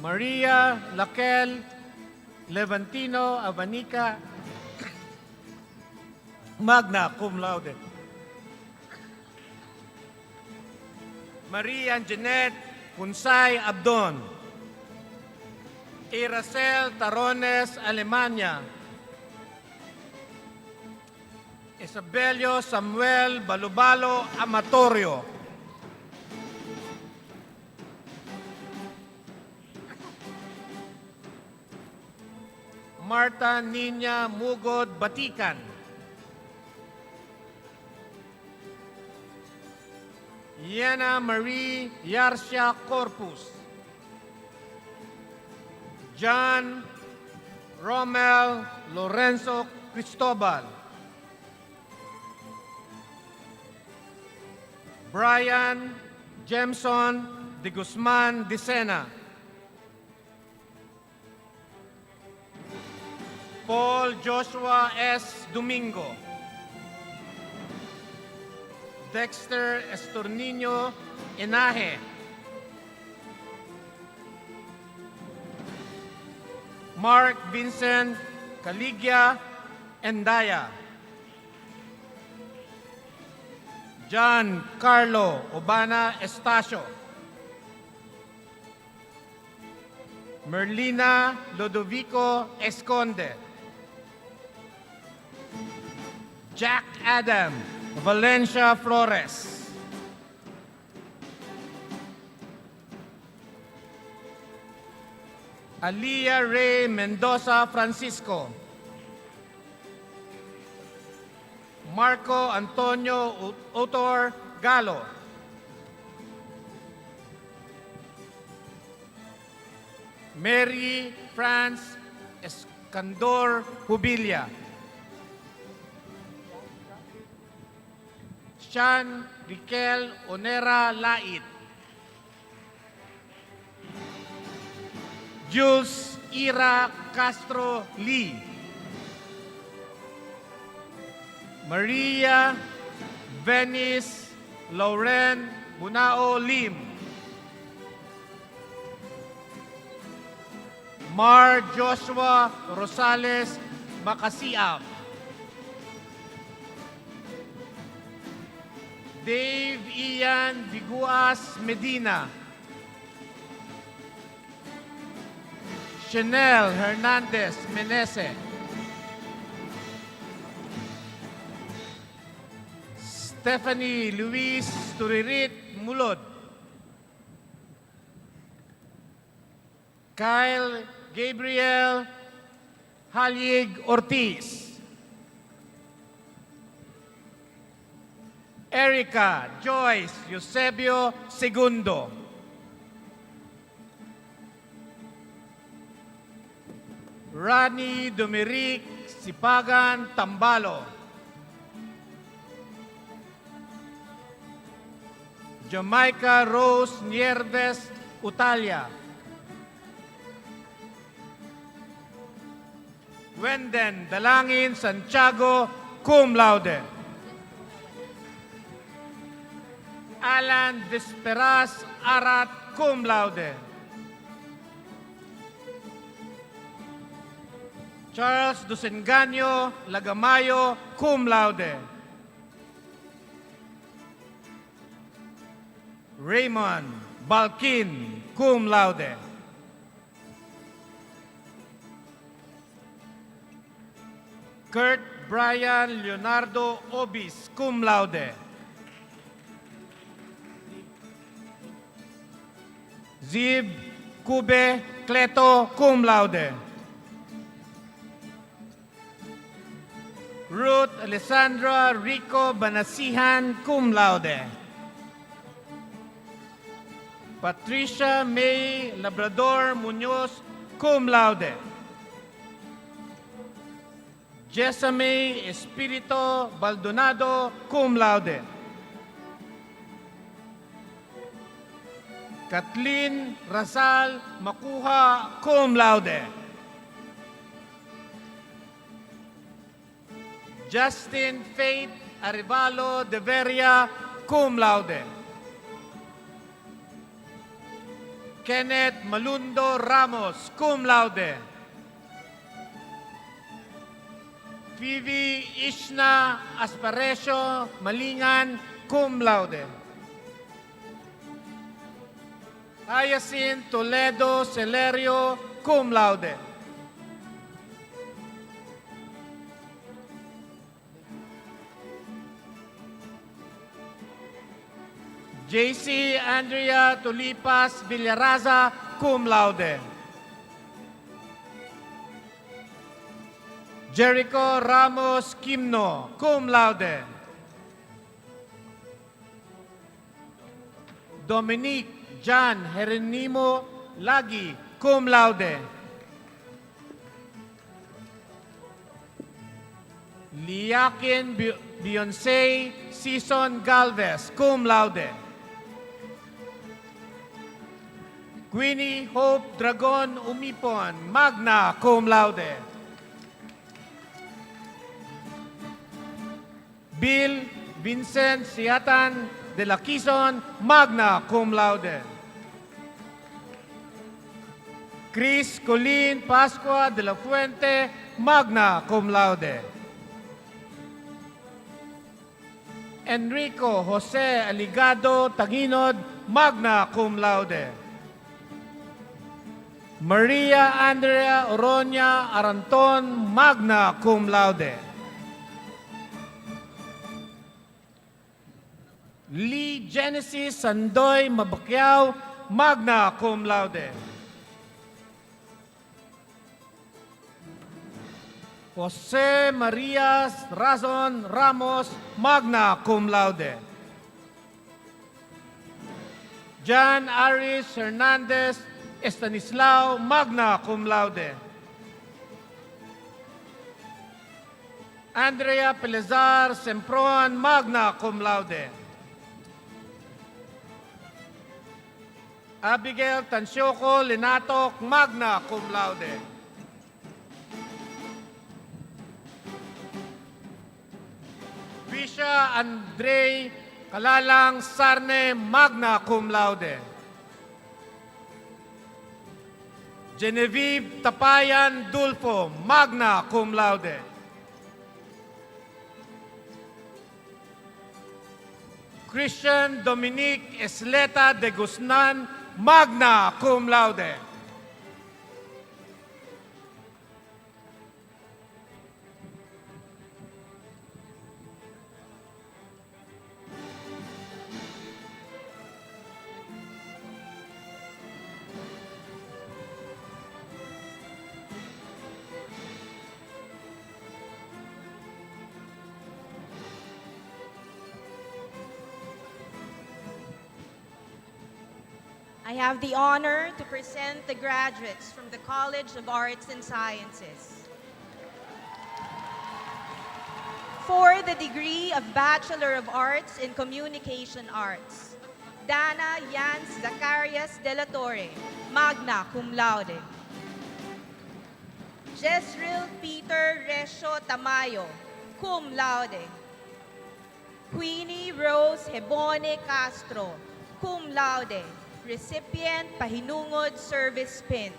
Maria Laquel Levantino Avanica, magna cum laude. Maria Jeanette Punsay Abdon, Iracel Tarones Alemania, Isabelio Samuel Balubalo Amatorio, Marta Nina Mugod Batikan, Yana Marie Yarcia Corpus, John Romel Lorenzo Cristobal, Brian Jemson de Guzman de Sena, Paul Joshua S. Domingo, Dexter Estornino Enaje, Mark Vincent Caligya Endaya, John Carlo Obana Estacio, Merlina Lodovico Esconde, Jack Adam Valencia Flores, Alia Ray Mendoza Francisco, Marco Antonio Otor Galo, Mary France Escandor Hubilia, Sean Riquel Onera Lait, Jules Ira Castro Lee, Maria Venice Lauren Bunao Lim, Mar Joshua Rosales Macasiab, Dave Ian Viguas Medina, Chanel Hernandez Menese, Stephanie Luis Turirit Mulod. Kyle Gabriel Halyig Ortiz. Erica Joyce Eusebio Segundo. Rani Domiric Sipagan Tambalo. Jamaica Rose Nierves Utalia. Wenden Dalangin Santiago, cum laude. Alan Desperas Arat, cum laude. Charles Dusenganyo Lagamayo, cum laude. Raymond Balkin, cum laude. Kurt Brian Leonardo Obis, cum laude. Zib Kube Cleto, cum laude. Ruth Alessandra Rico Banasihan, cum laude. Patricia May Labrador Muñoz, cum laude. Jessamay Espirito Baldonado, cum laude. Kathleen Rasal Makuha, cum laude. Justin Faith Arevalo de Vera, cum laude. Kenneth Malundo Ramos, cum laude. Phoebe Ishna Asparecio Malingan, cum laude. Hyacinth Toledo Celerio, cum laude. JC Andrea Tulipas Villaraza, cum laude. Jericho Ramos Kimno, cum laude. Dominique John Herenimo Lagi, cum laude. Liakin Beyonce Season Galvez, cum laude. Queenie Hope Dragon Umipon, magna cum laude. Bill Vincent Siatan de la Quezon, magna cum laude. Chris Colleen Pascua de la Fuente, magna cum laude. Enrico Jose Aligado Taginod, magna cum laude. Maria Andrea Oroña Aranton, magna cum laude. Lee Genesis Sandoy Mabakyaw, magna cum laude. Jose Maria Razon Ramos, magna cum laude. John Aris Hernandez Estanislao, magna cum laude. Andrea Pelezar Sempron, magna cum laude. Abigail Tansyoko Linatok, magna cum laude. Fisha Andre Kalalang Sarne, magna cum laude. Genevieve Tapayan Dulfo, magna cum laude. Christian Dominique Esleta de Guzman, magna cum laude. I have the honor to present the graduates from the College of Arts and Sciences. For the degree of Bachelor of Arts in Communication Arts, Dana Yans Zacarias de la Torre, magna cum laude. Jezreel Peter Resio Tamayo, cum laude. Queenie Rose Hebone Castro, cum laude, recipient Pahinungod Service Pin.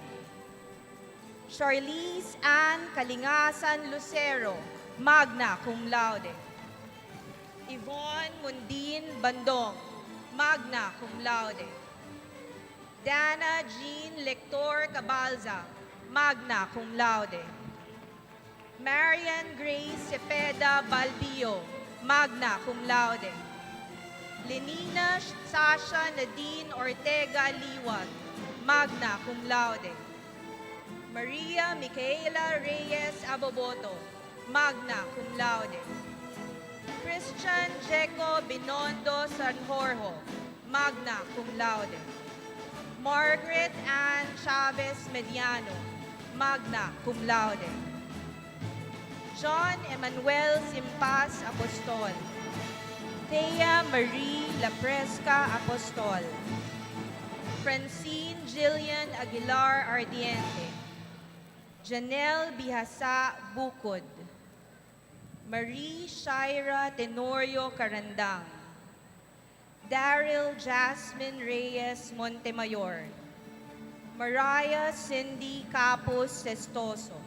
Charlize Ann Kalingasan Lucero, magna cum laude. Yvonne Mundin Bandong, magna cum laude. Dana Jean Lector Cabalza, magna cum laude. Marian Grace Cepeda Balbio, magna cum laude. Lenina Sasha Nadine Ortega Liwag, magna cum laude. Maria Micaela Reyes Aboboto, magna cum laude. Christian Jeco Binondo Sanjorjo, magna cum laude. Margaret Ann Chavez Mediano, magna cum laude. John Emmanuel Simpas Apostol. Thea Marie Lapresca Apostol. Francine Jillian Aguilar Ardiente. Janelle Bihasa Bukod. Marie Shaira Tenorio Carandang. Daryl Jasmine Reyes Montemayor. Mariah Cindy Capos Sestoso.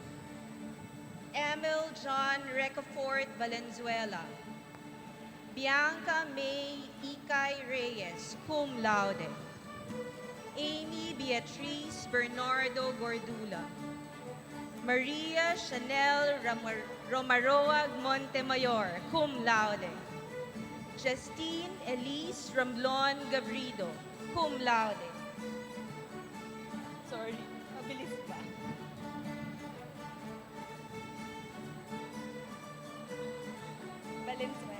Emil John Recafort Valenzuela. Bianca May Ikay Reyes, cum laude. Amy Beatriz Bernardo Gordula. Maria Chanel Romaroag Montemayor, cum laude. Justine Elise Ramblon Gabrido, cum laude. Sorry, mabilis pa. Valenzuela.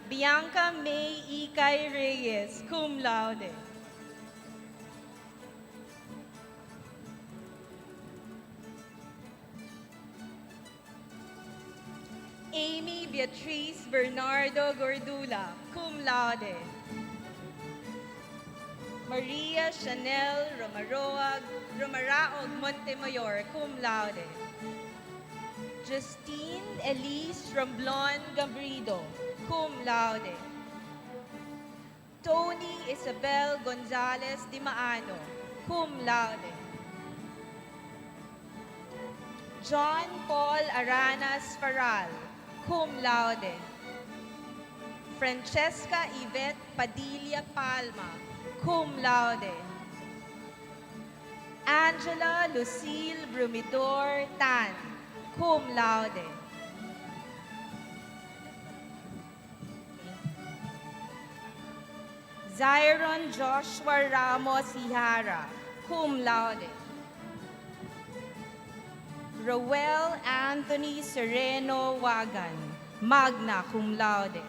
Bianca May Ikay Reyes, cum laude. Amy Beatriz Bernardo Gordula, cum laude. Maria Chanel Romaraog Montemayor, cum laude. Justine Elise Ramblon Gabrido, cum laude. Tony Isabel Gonzalez Di Maano, cum laude. John Paul Aranas Faral, cum laude. Francesca Yvette Padilla Palma, cum laude. Angela Lucille Brumidor Tan, cum laude. Zyron Joshua Ramos Ihara, cum laude. Roel Anthony Sereno Wagan, magna cum laude.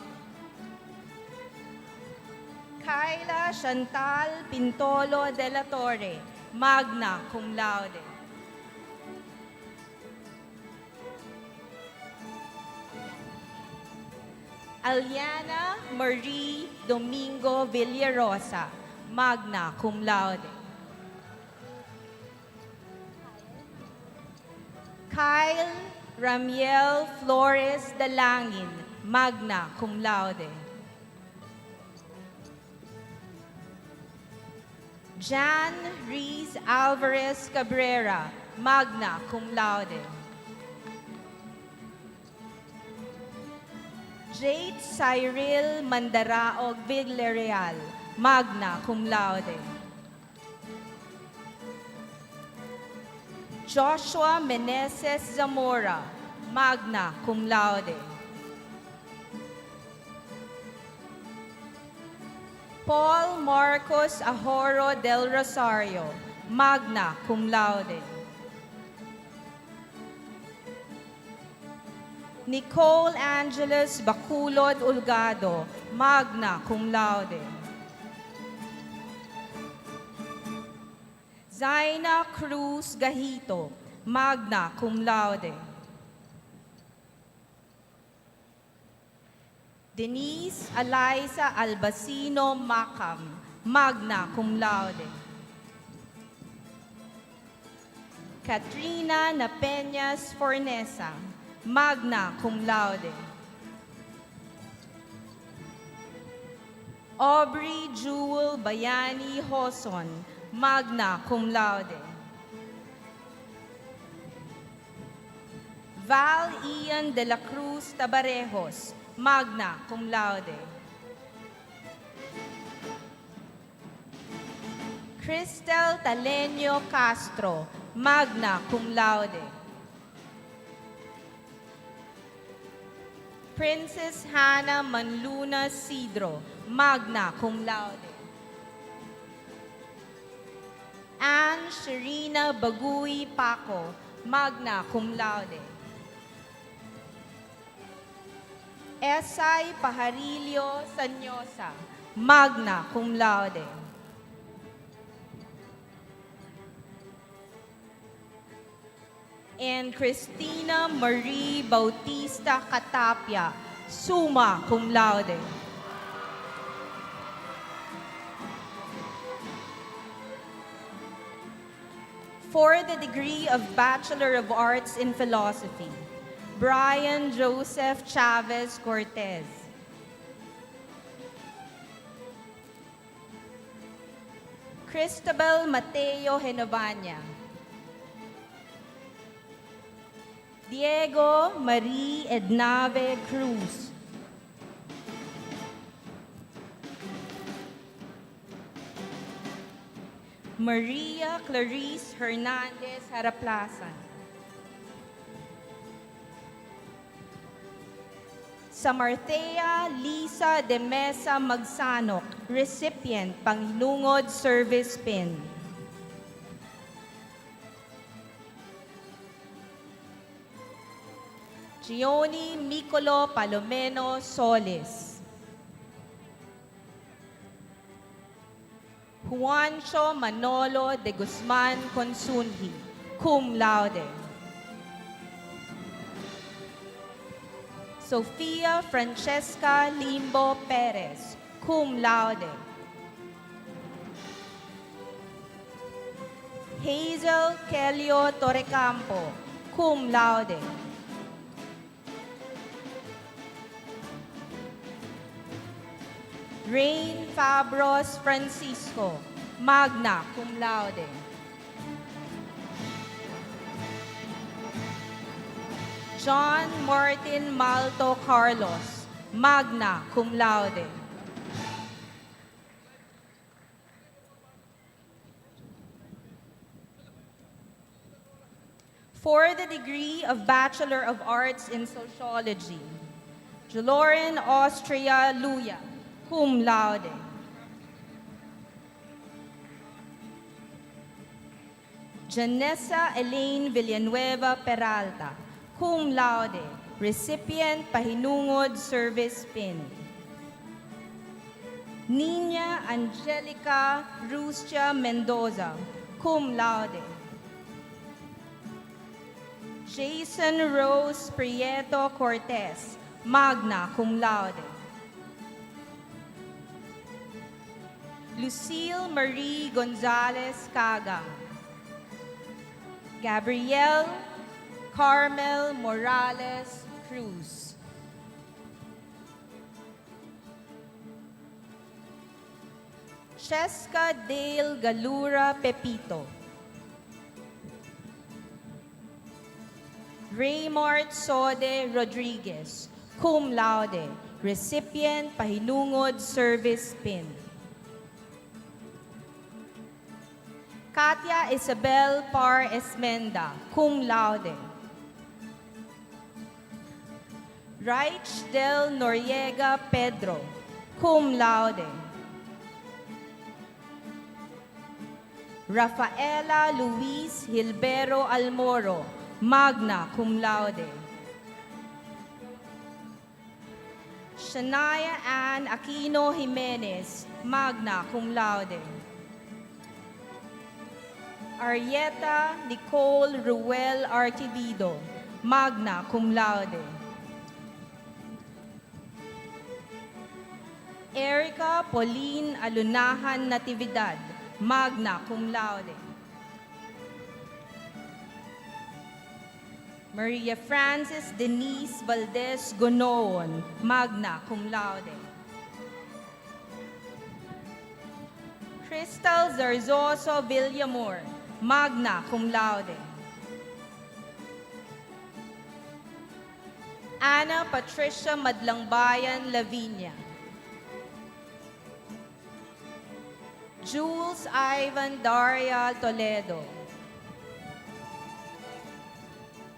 Kyla Chantal Pintolo de la Torre, magna cum laude. Aliana Marie Domingo Villarosa, magna cum laude. Kyle Ramiel Flores Dalangin, magna cum laude. Jan Reese Alvarez Cabrera, magna cum laude. Jade Cyril Mandaraog Villarreal, magna cum laude. Joshua Meneses Zamora, magna cum laude. Paul Marcos Ahoro del Rosario, magna cum laude. Nicole Angeles Baculod Ulgado, magna cum laude. Zaina Cruz Gahito, magna cum laude. Denise Eliza Albacino Macam, magna cum laude. Katrina Napeñas Fornesa, magna cum laude. Aubrey Jewel Bayani Hoson, magna cum laude. Val Ian de la Cruz Tabarejos, magna cum laude. Cristel Taleño Castro, magna cum laude. Princess Hannah Manluna Sidro, magna cum laude. Anne Sherina Bagui Paco, magna cum laude. Esay Pajarillo Sanyosa, magna cum laude. And Christina Marie Bautista Catapia, summa cum laude. For the degree of Bachelor of Arts in Philosophy, Brian Joseph Chavez Cortez. Cristobal Mateo Genovania. Diego Marie Ednave Cruz. Maria Clarice Hernandez Haraplasan. Samarthea Lisa de Mesa Magsanok, recipient Panghinungod Service Pin. Gioni Micolo Palomeno Solis. Juancho Manolo de Guzman Consunji, cum laude. Sofia Francesca Limbo Perez, cum laude. Hazel Kelio Torrecampo, cum laude. Rain Fabros Francisco, magna cum laude. John Martin Malto Carlos, magna cum laude. For the degree of Bachelor of Arts in Sociology, Jolorin Austria Luya, cum laude. Janessa Elaine Villanueva Peralta, cum laude, recipient Pahinungod Service Pin. Nina Angelica Rustia Mendoza, cum laude. Jason Rose Prieto Cortez, magna cum laude. Lucille Marie Gonzalez Caga. Gabrielle Carmel Morales Cruz. Cheska Dale Galura Pepito. Raymart Sode Rodriguez, cum laude, recipient Pahinungod Service Pin. Katia Isabel Par Esmenda, cum laude. Raich del Noriega Pedro, cum laude. Rafaela Luis Hilbero Almoro, magna cum laude. Shania Ann Aquino Jimenez, magna cum laude. Arieta Nicole Ruel Artivido, magna cum laude. Erica Pauline Alunahan Natividad, magna cum laude. Maria Frances Denise Valdez Gonoon, magna cum laude. Crystal Zarzoso Villamor, magna cum laude. Ana Patricia Madlangbayan Lavinia. Jules Ivan Daria Toledo.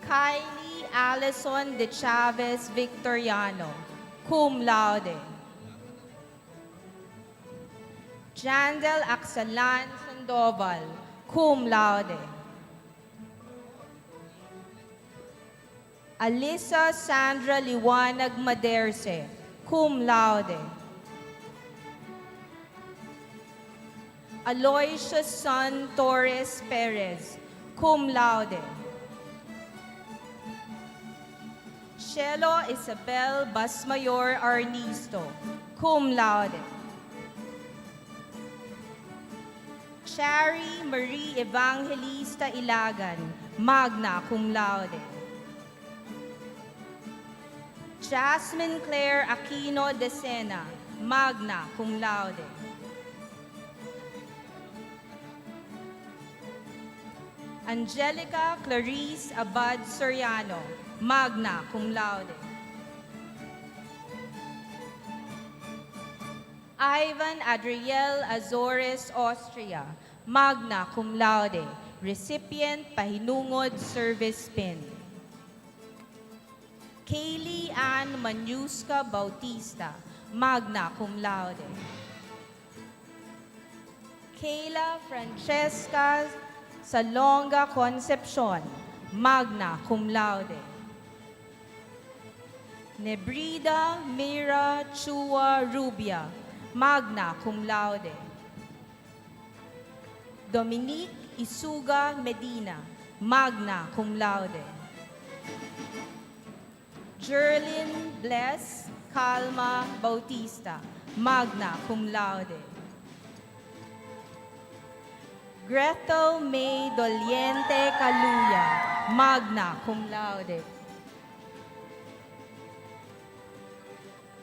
Kylie Allison De Chavez Victoriano, cum laude. Jandel Axalan Sandoval, cum laude. Alyssa Sandra Liwanag Maderse, cum laude. Aloysius Son Torres Perez, cum laude. Shelo Isabel Basmayor Arnisto, cum laude. Chari Marie Evangelista Ilagan, magna cum laude. Jasmine Claire Aquino de Sena, magna cum laude. Angelica Clarice Abad Soriano, magna cum laude. Ivan Adriel Azores Austria, magna cum laude, recipient Pahinungod Service Pin. Kaylee Ann Manyuska Bautista, magna cum laude. Kayla Francesca Salonga Concepcion, magna cum laude. Nebrida Mira Chua Rubia, magna cum laude. Dominique Isuga Medina, magna cum laude. Jerlyn Bless Calma Bautista, magna cum laude. Gretel May Doliente Caluya, magna cum laude.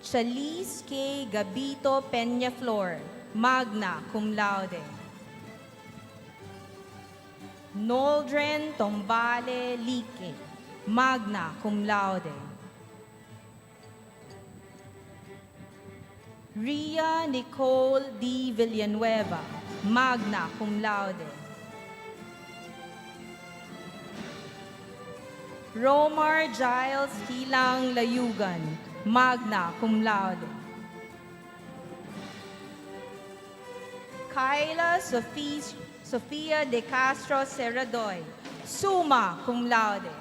Chalice K. Gabito Peñaflor, magna cum laude. Noldren Tombale Lique, magna cum laude. Ria Nicole D. Villanueva, magna cum laude. Romar Giles Kilang Layugan, magna cum laude. Kyla Sofia De Castro Serradoy, summa cum laude.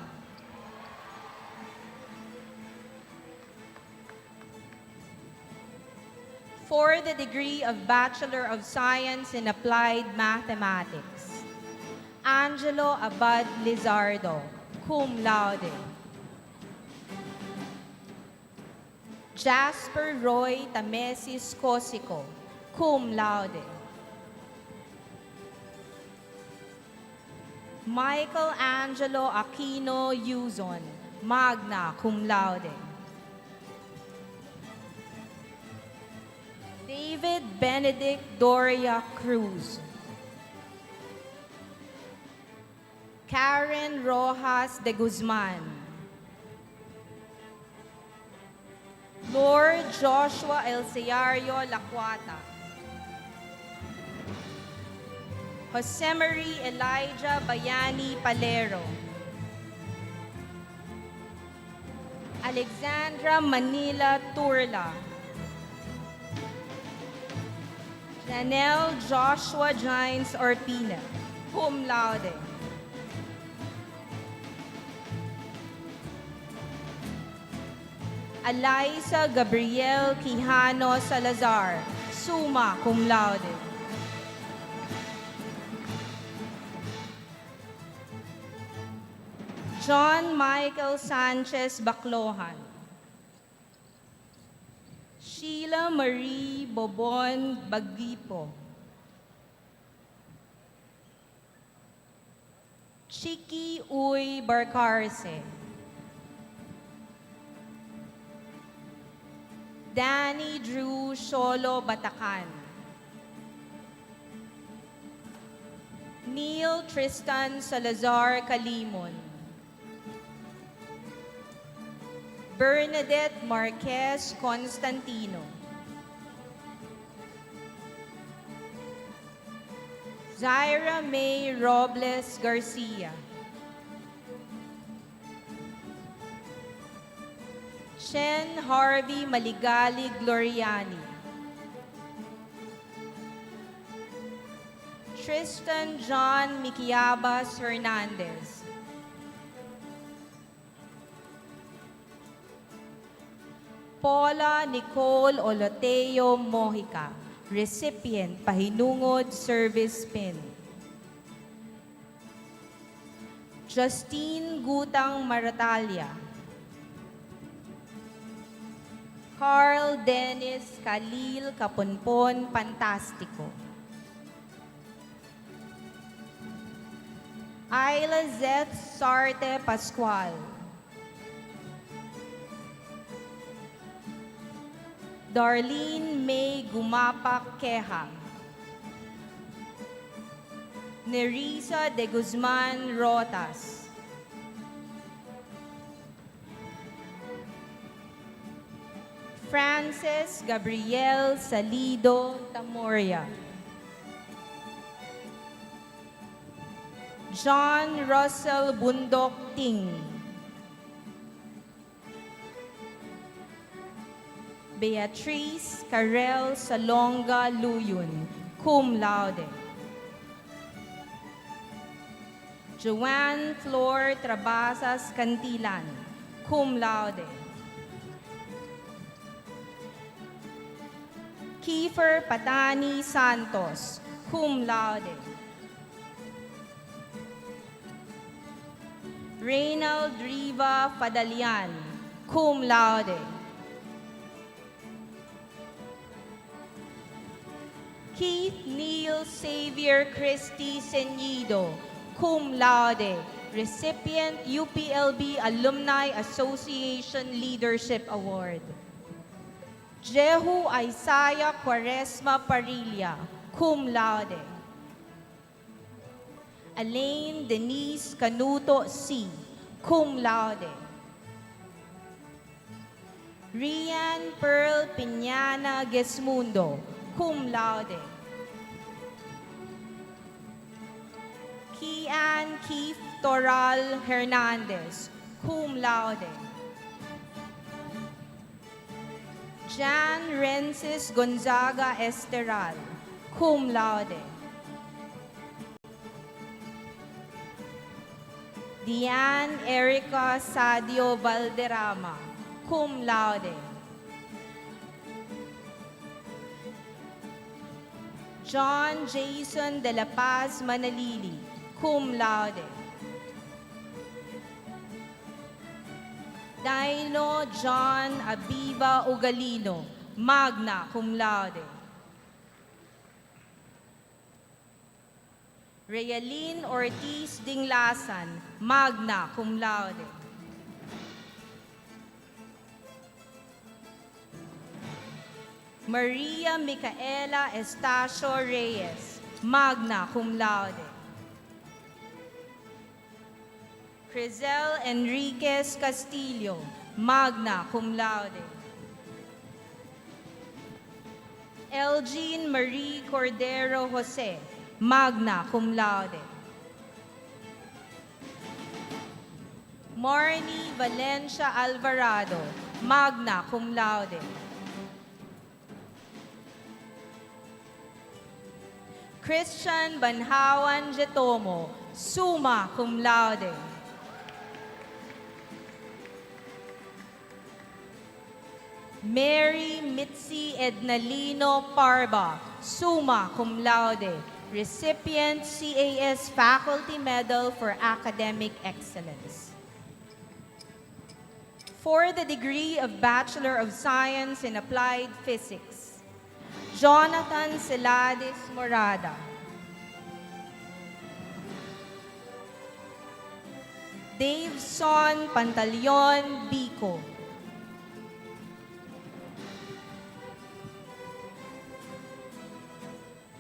For the degree of Bachelor of Science in Applied Mathematics, Angelo Abad Lizardo, cum laude. Jasper Roy Tamesis Cosico, cum laude. Michael Angelo Aquino Yuzon, magna cum laude. David Benedict Doria Cruz. Karen Rojas de Guzman. Lord Joshua Elceario Lacuata. Jose Marie Elijah Bayani Palero. Alexandra Manila Turla. Janelle Joshua Gines Orpina. cum laude. Alaisa Gabriel Quijano Salazar, summa cum laude. John Michael Sanchez Baclohan. Sheila Marie Bobon Bagipo. Chiki Uy Barcarce. Danny Drew Sholo Batacan. Neil Tristan Salazar Kalimon. Bernadette Marquez Constantino. Zaira May Robles Garcia. Chen Harvey Maligali Gloriani. Tristan John Miquiabas Hernandez. Paula Nicole Oloteo Mojica, recipient Pahinungod Service Pin. Justine Gutang Maratalia. Carl Dennis Khalil Kaponpon Pantastico. Ayla Zeth Sarte Pascual. Darlene May Gumapak Queja. Nerissa de Guzman Rotas. Frances Gabriel Salido Tamoria. John Russell Bundok Ting. Beatrice Carel Salonga Luyun, cum laude. Joanne Flor Trabasas Cantilan, cum laude. Kiefer Patani Santos, cum laude. Reynald Riva Fadalian, cum laude. Keith Neil Xavier Christie Ceñido, cum laude, recipient UPLB Alumni Association Leadership Award. Jehu Isaiah Quaresma Parilla, cum laude. Elaine Denise Canuto C., cum laude. Rian Pearl Piñana Gesmundo, cum laude. Kian Keith Toral Hernandez, cum laude. Jan Rensis Gonzaga Esteral, cum laude. Diane Erica Sadio Valderrama, cum laude. John Jason de la Paz Manalili, cum laude. Dino John Abiba Ugalino, magna cum laude. Realin Ortiz Dinglasan, magna cum laude. Maria Micaela Estacio Reyes, magna cum laude. Crizel Enriquez Castillo, magna cum laude. Elgene Marie Cordero Jose, magna cum laude. Marnie Valencia Alvarado, magna cum laude. Christian Banhawan Jetomo, summa cum laude. Mary Mitzi Ednalino Parba, summa cum laude, recipient CAS Faculty Medal for Academic Excellence. For the degree of Bachelor of Science in Applied Physics, Jonathan Celades Morada. Daveson Pantaleon Bico.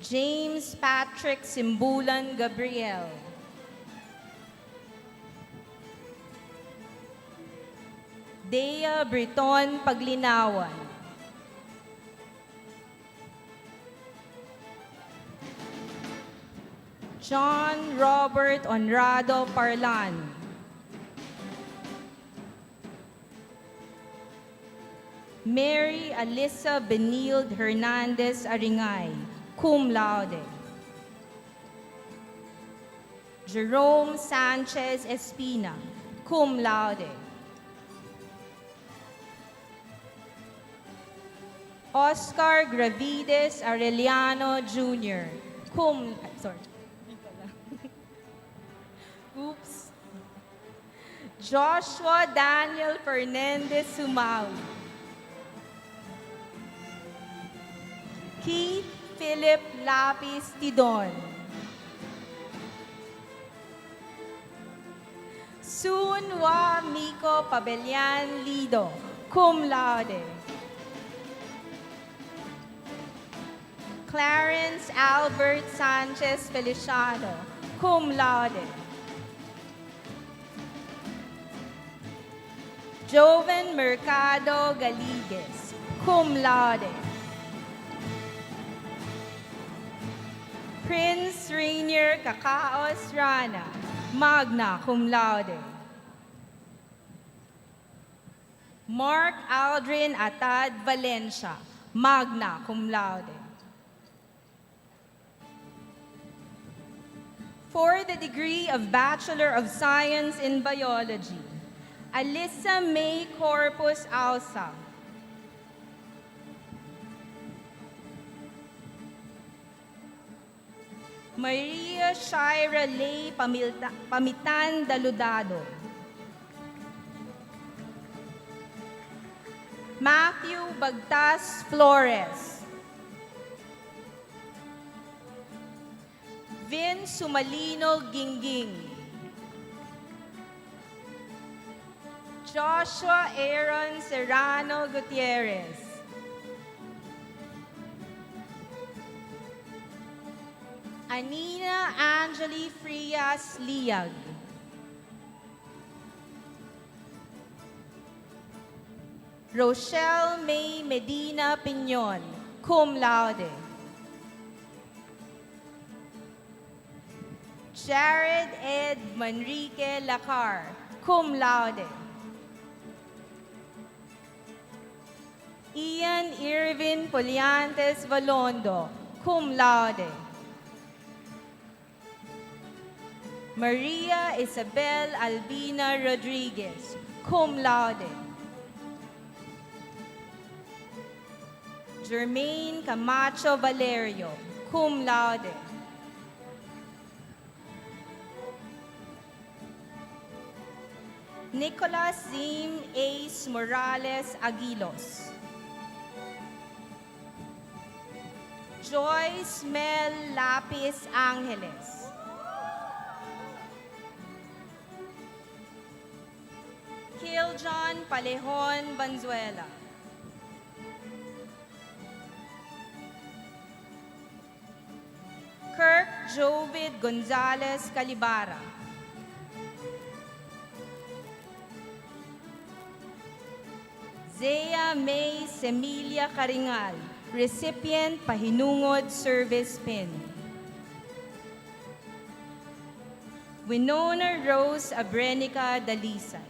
James Patrick Simbulan Gabriel. Dea Briton Paglinawan. John Robert Honrado Parlan. Mary Alyssa Benilde Hernandez Aringay, cum laude. Jerome Sanchez Espina, cum laude. Oscar Gravides Arellano Jr., Oops. Joshua Daniel Fernandez Sumau. Keith Philip Lapis Tidon. Sunwa Miko Pabelian Lido, cum laude. Clarence Albert Sanchez Feliciano, cum laude. Joven Mercado Galigues, cum laude. Prince Rainier Cacaos Rana, magna cum laude. Mark Aldrin Atad Valencia, magna cum laude. For the degree of Bachelor of Science in Biology, Alyssa May Corpus Alsa. Maria Shira Lay Pamitan Daludado. Matthew Bagtas Flores. Vin Sumalino Gingging. Joshua Aaron Serrano Gutierrez. Anina Angeli Frias Liag. Rochelle May Medina Piñon, cum laude. Jared Ed Manrique Lacar, cum laude. Ian Irvin Poliantes Valondo, cum laude. Maria Isabel Albina Rodriguez, cum laude. Jermaine Camacho Valerio, cum laude. Nicolas Zim Ace Morales Aguilos. Joyce Mel Lapis Angeles. Kiljon Palejon Banzuela. Kirk Jovid Gonzalez Calibara. Zea May Semilia Caringal, recipient Pahinungod Service Pin. Winona Rose Abrenica Dalisay.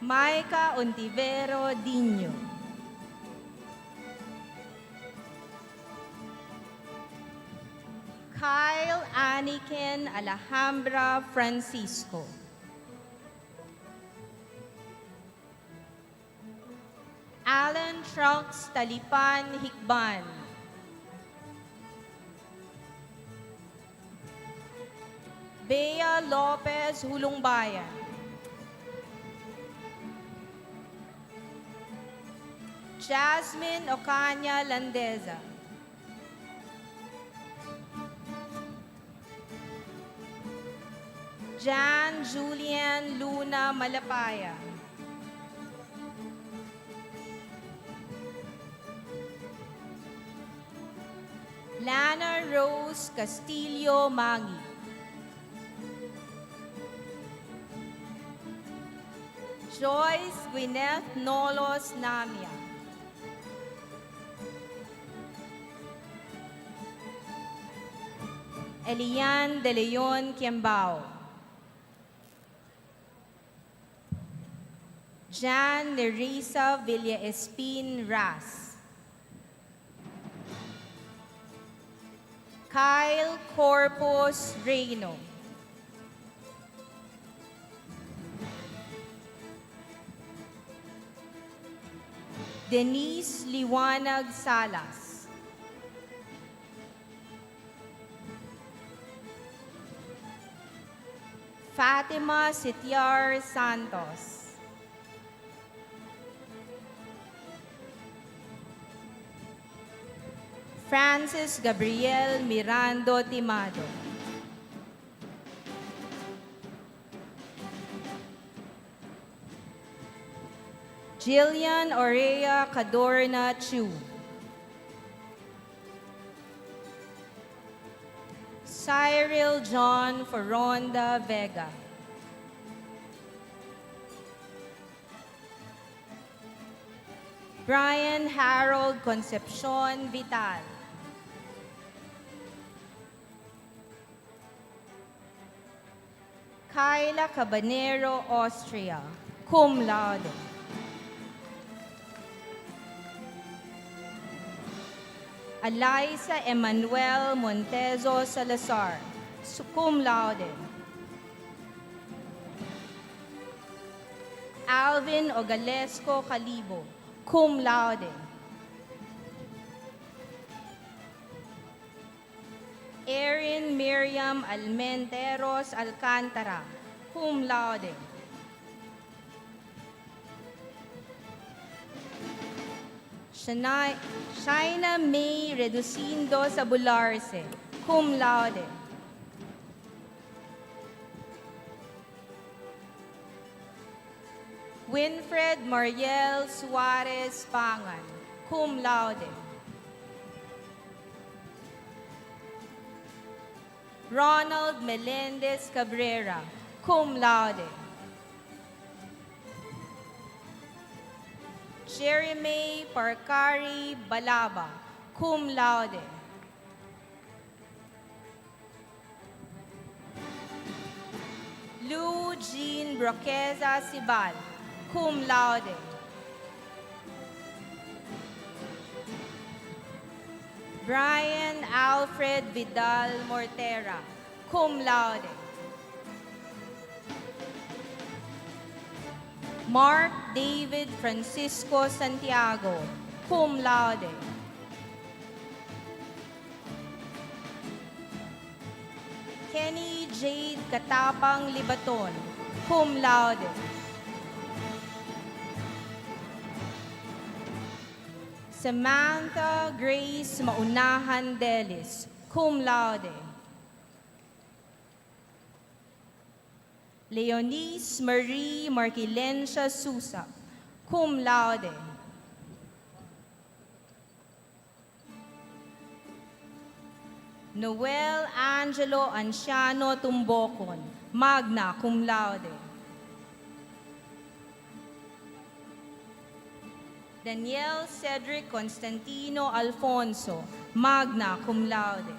Maika Ontivero Dino. Kyle Anikin Alhambra Francisco. Alan Trunks Talipan Hikban. Bea Lopez Hulungbayan. Jasmine Ocaña Landeza. Jan Julian Luna Malapaya. Lana Rose Castillo Mangi. Joyce Gwyneth Nolos Namia. Elian De Leon Kiembao. Jan Nerissa Villaespin Ras. Kyle Corpus Reyno. Denise Liwanag Salas. Fatima Sitiar Santos. Francis Gabriel Mirando Timado. Jillian Orea Cadorna Chu. Cyril John Foronda Vega. Brian Harold Concepcion Vital. Kyla Cabanero Austria, cum laude. Eliza Emmanuel Montezo Salazar, cum laude. Alvin Ogalesco Calibo, cum laude. Erin Miriam Almenteros Alcantara, cum laude. Shaina May Reducindo Sabularse, cum laude. Winfred Mariel Suarez Pangan, cum laude. Ronald Melendez Cabrera, cum laude. Jeremy Parcari Balaba, cum laude. Lou Jean Broqueza Sibal, cum laude. Brian Alfred Vidal Mortera, cum laude. Mark David Francisco Santiago, cum laude. Kenny Jade Katapang Libaton, cum laude. Samantha Grace Maunahan Delis, cum laude. Leonice Marie Marquilencia Susa, cum laude. Noel Angelo Anciano Tumbocon, magna cum laude. Daniel Cedric Constantino Alfonso, magna cum laude.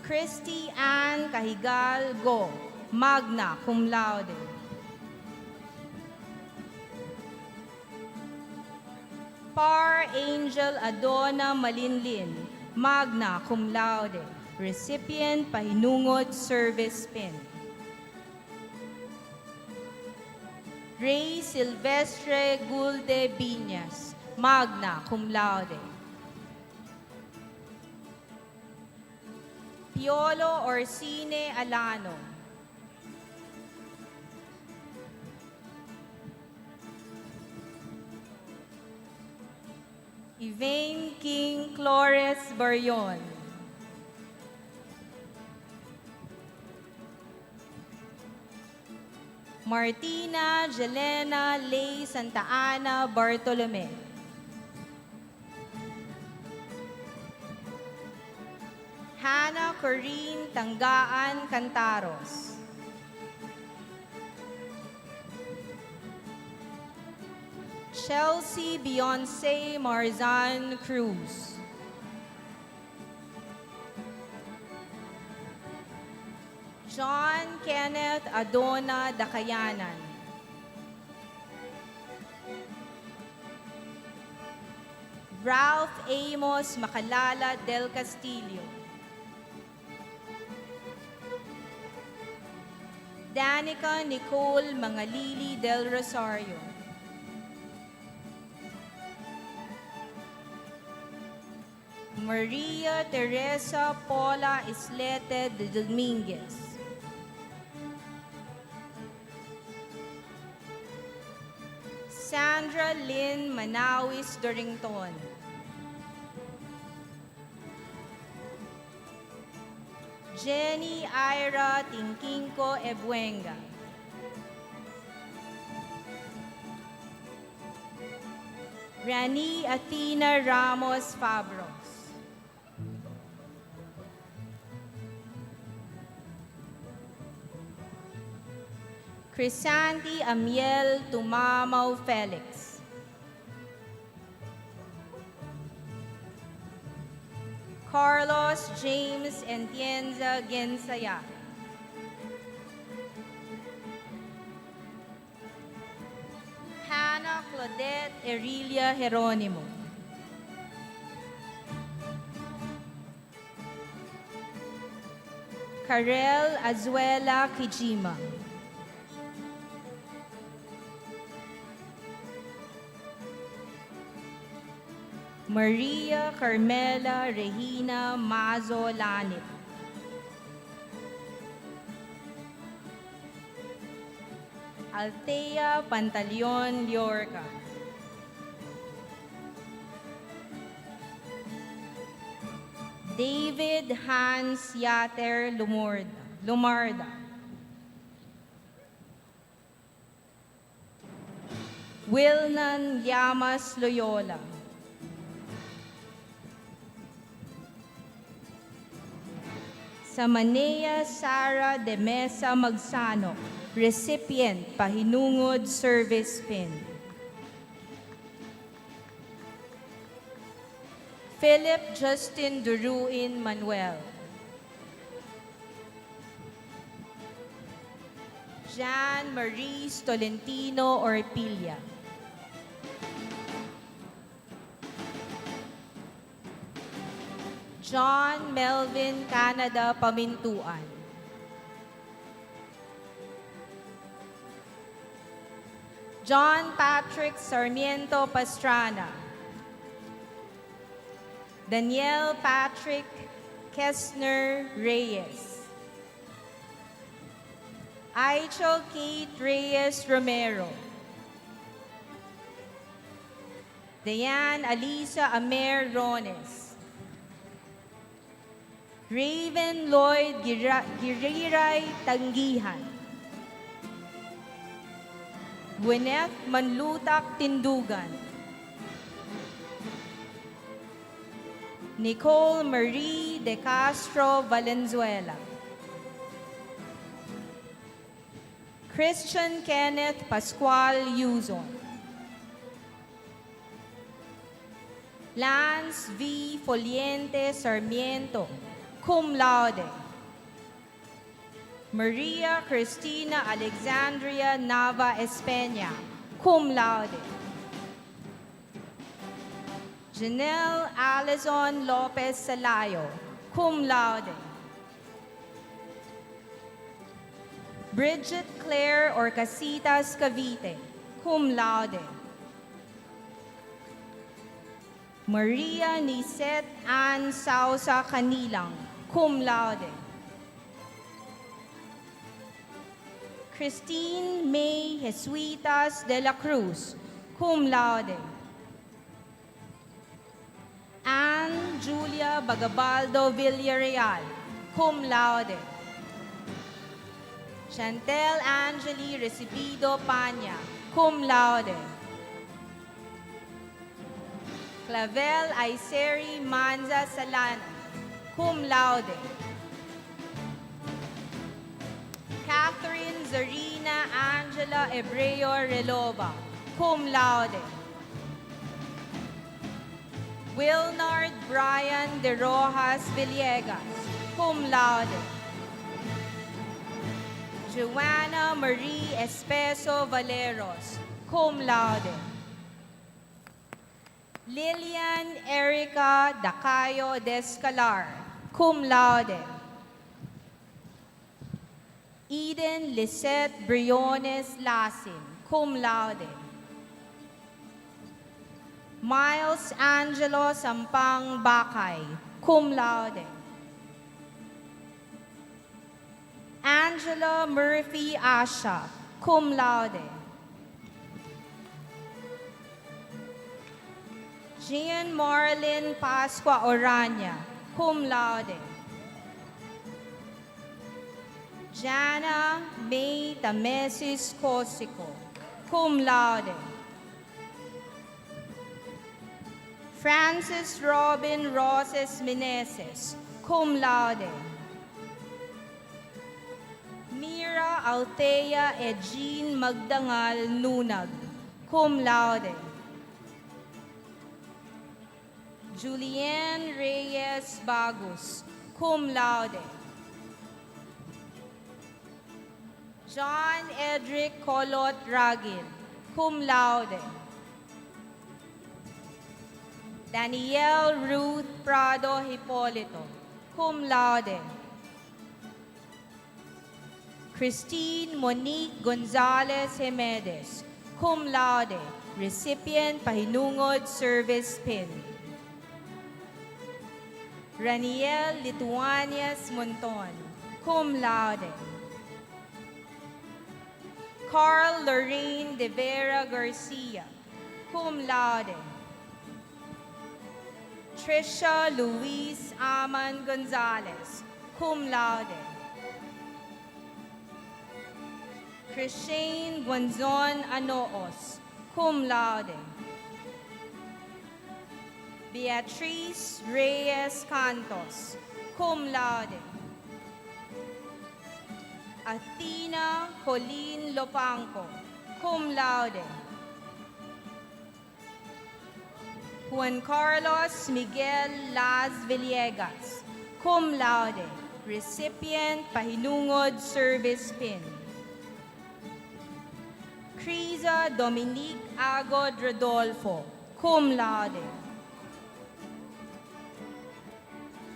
Christy Ann Cahigal Go, magna cum laude. Par Angel Adona Malinlin, magna cum laude, recipient pahinungod service pin. Ray Silvestre Gulde Biñas, magna cum laude. Piolo Orsine Alano. Ivane King Flores Baryon. Martina Jelena Ley Santa Ana Bartolome. Hannah Corinne Tanggaan Cantaros. Chelsea Beyonce Marzan Cruz. John Kenneth Adona Dakayanan. Ralph Amos Macalala del Castillo. Danica Nicole Mangalili del Rosario. Maria Teresa Paula Islete de Dominguez. Sandra Lynn Manawis Dorington. Jenny Ira Tingkinko Ebuenga. Rani Athena Ramos Fabros. Crisanti Amiel Tumamaw Felix. Carlos James Entienza Gensaya. Hannah Claudette Erilia Jeronimo. Karel Azuela Kijima. Maria Carmela Regina Mazo Lanip. Althea Pantaleon Liorca. David Hans Yater Lumarda. Wilnan Llamas Loyola. Samanea Sara de Mesa Magsano, recipient pahinungod service pin. Philip Justin Duruin Manuel. Jan Marie Stolentino Orpilla. John Melvin Canada Pamintuan. John Patrick Sarmiento Pastrana. Daniel Patrick Kessner Reyes. Aichel Kate Reyes Romero. Diane Alisa Amer Rones. Raven Lloyd Giriray Tanggihan. Gwyneth Manlutak Tindugan. Nicole Marie De Castro Valenzuela. Christian Kenneth Pascual Yuzon. Lance V. Foliente Sarmiento, cum laude. Maria Cristina Alexandria Nava Espeña, cum laude. Janelle Alison Lopez Salayo, cum laude. Bridget Claire Orcasitas Cavite, cum laude. Maria Nisette Ann Sausa Canilang, cum laude. Christine May Jesuitas de la Cruz, cum laude. Ann Julia Bagabaldo Villarreal, cum laude. Chantel Angeli Recibido Panya, cum laude. Clavel Aiseri Manza Salana, cum laude. Catherine Zarina Angela Ebreo Relova, cum laude. Wilnard Brian De Rojas Villegas, cum laude. Joanna Marie Espeso Valeros, cum laude. Lilian Erica Dacayo Descalar, cum laude. Eden Lisette Briones Lasin, cum laude. Miles Angelo Sampang Bakay, cum laude. Angela Murphy Asha, cum laude. Jean Marlin Pascua Orania, cum laude. Jana May Tamesis Cosico, cum laude. Francis Robin Roses Meneses, cum laude. Mira Althea Ejean Magdangal Nunag, cum laude. Julianne Reyes Bagus, cum laude. John Edric Colot Ragin, cum laude. Danielle Ruth Prado Hipolito, cum laude. Christine Monique Gonzalez Jimenez, cum laude, recipient Pahinungod Service Pin. Raniel Lituanias Monton, cum laude. Carl Lorraine de Vera Garcia, cum laude. Trisha Luis Aman Gonzalez, cum laude. Christine Guanzon Anoos, cum laude. Beatriz Reyes Cantos, cum laude. Athena Colleen Lopanco, cum laude. Juan Carlos Miguel Las Villegas, cum laude, recipient Pahinungod Service Pin. Criza Dominique Agod Rodolfo, cum laude.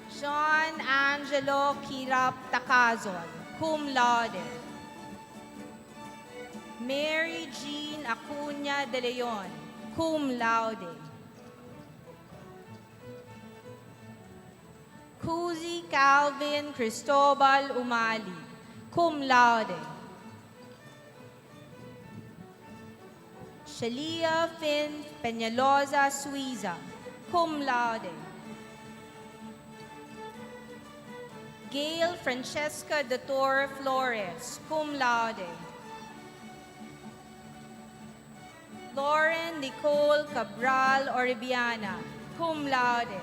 Sean Angelo Kirap Takazon, cum laude. Mary Jean Acuña de Leon, cum laude. Kuzi Calvin Cristobal Umali, cum laude. Shalia Finn Peñalosa Suiza, cum laude. Gail Francesca de Torre Flores, cum laude. Lauren Nicole Cabral Oribiana, cum laude.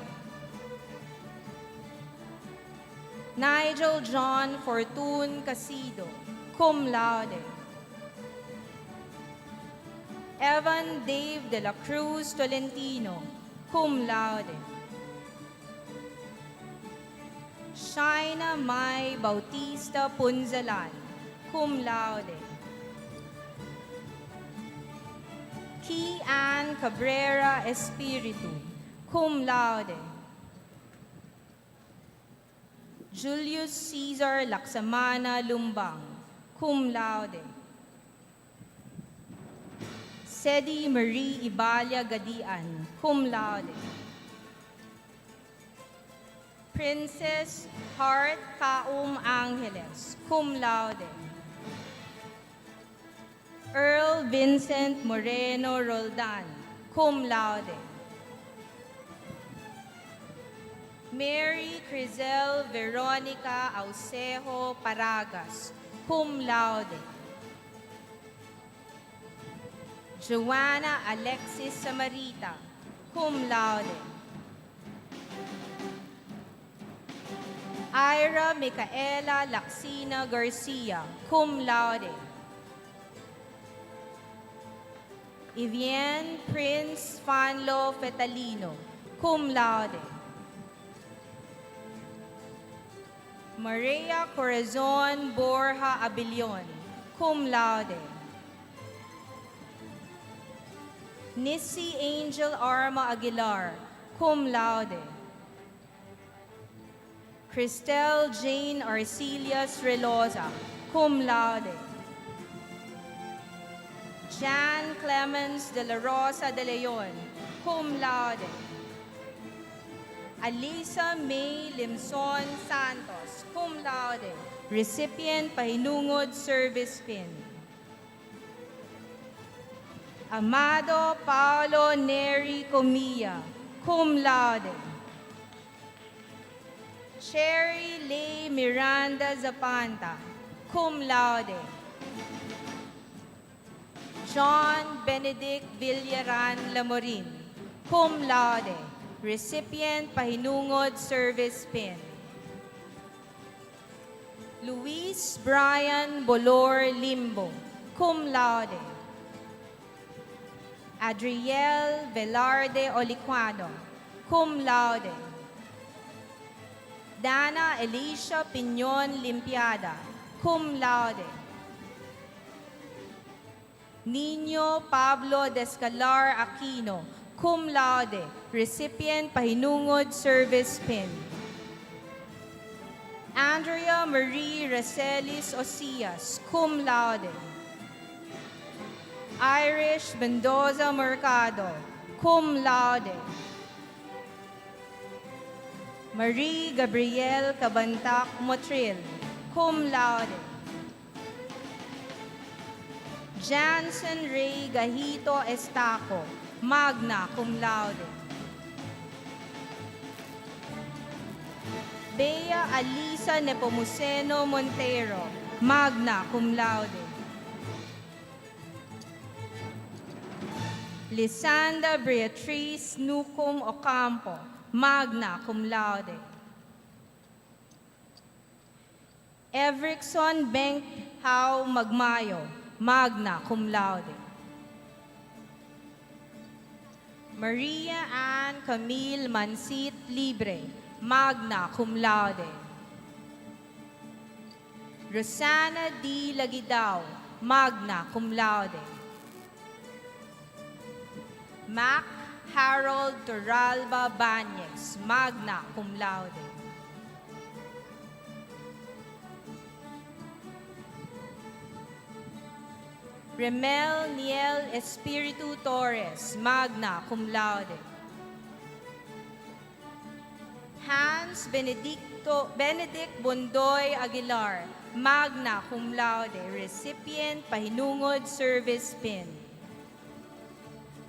Nigel John Fortune Casido, cum laude. Evan Dave de la Cruz Tolentino, cum laude. Shaina Mai Bautista Punzalan, cum laude. Key Ann Cabrera Espiritu, cum laude. Julius Caesar Laksamana Lumbang, cum laude. Sedi Marie Ibalia Gadian, cum laude. Princess Heart Kaum Angeles, cum laude. Earl Vincent Moreno Roldan, cum laude. Mary Crizel Veronica Ausejo Paragas, cum laude. Joanna Alexis Samarita, cum laude. Ira Micaela Laxina Garcia, cum laude. Evian Prince Fanlo Fetalino, cum laude. Maria Corazon Borja Abilion, cum laude. Nissy Angel Arma Aguilar, cum laude. Cristel Jane Arcelias Reloza, cum laude. Jan Clemens de la Rosa de Leon, cum laude. Alisa May Limson Santos, cum laude, recipient Pahinungod Service Pin. Amado Paulo Neri Comilla, cum laude. Cherry Lay Miranda Zapanta, cum laude. John Benedict Villaran Lamorin, cum laude, recipient Pahinungod Service Pin. Luis Brian Bolor Limbo, cum laude. Adriel Velarde Oliquano, cum laude. Dana Alicia Piñon Limpiada, cum laude. Nino Pablo Descalar Aquino, cum laude, recipient Pahinungod Service Pin. Andrea Marie Racelis Osias, cum laude. Irish Mendoza Mercado, cum laude. Marie Gabrielle Cabantac Motril, cum laude. Jansen Ray Gahito Estaco, magna cum laude. Bea Alisa Nepomuceno Montero, magna cum laude. Lisanda Beatrice Nucum Ocampo, magna cum laude. Everikson Bengt Hau Magmayo, magna cum laude. Maria Ann Camille Mansit Libre, magna cum laude. Rosana D. Lagidao, magna cum laude. Mac Harold Torralba Baños, magna cum laude. Remel Niel Espiritu Torres, magna cum laude. Hans Benedict Bondoy Aguilar, magna cum laude, recipient Pahinungod Service Pin.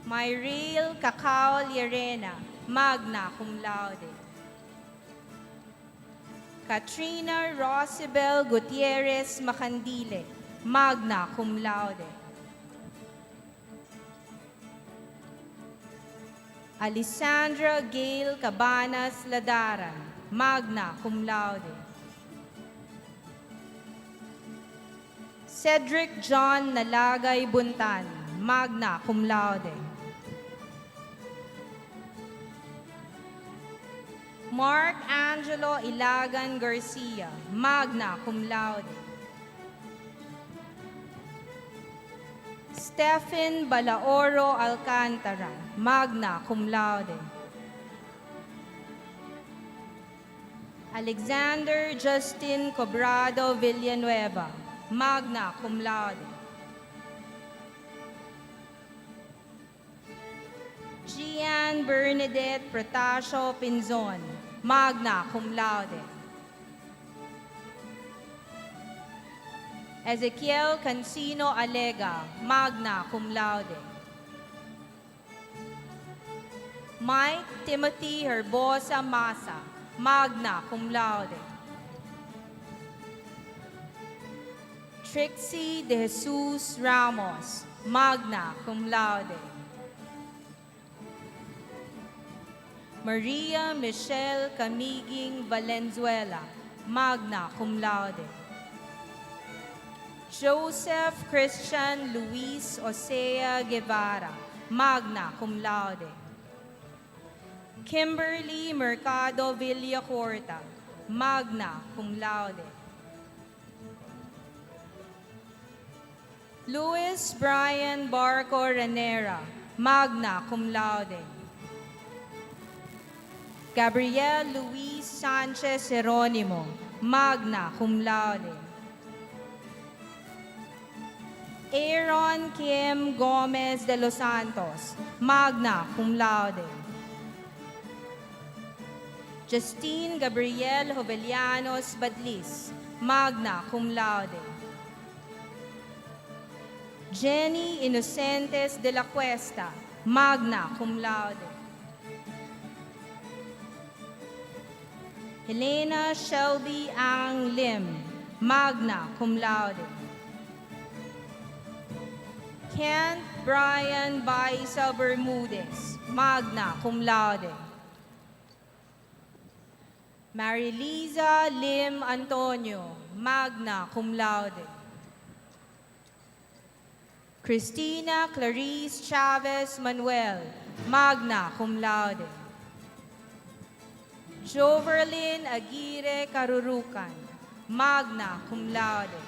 Myril Cacao Llerena, magna cum laude. Katrina Rosibel Gutierrez Macandile, magna cum laude. Alessandra Gail Cabanas Ladaran, magna cum laude. Cedric John Nalagay Buntan, magna cum laude. Mark Angelo Ilagan Garcia, magna cum laude. Stephen Balaoro Alcantara, magna cum laude. Alexander Justin Cobrado Villanueva, magna cum laude. Gian Bernadette Protasio Pinzon, magna cum laude. Ezequiel Cancino Alega, magna cum laude. Mike Timothy Herbosa Masa, magna cum laude. Trixie De Jesus Ramos, magna cum laude. Maria Michelle Camiging Valenzuela, magna cum laude. Joseph Christian Luis Osea Guevara, magna cum laude. Kimberly Mercado Villacorta, magna cum laude. Luis Brian Barco Ranera, magna cum laude. Gabriel Luis Sanchez Jeronimo, magna cum laude. Aaron Kim Gomez de los Santos, magna cum laude. Justine Gabriel Jovellanos Badlis, magna cum laude. Jenny Inocentes de la Cuesta, magna cum laude. Helena Shelby Ang Lim, magna cum laude. Kent Brian Baisa Bermudez, magna cum laude. Marilisa Lim Antonio, magna cum laude. Christina Clarice Chavez Manuel, magna cum laude. Joverlyn Aguirre Carurucan, magna cum laude.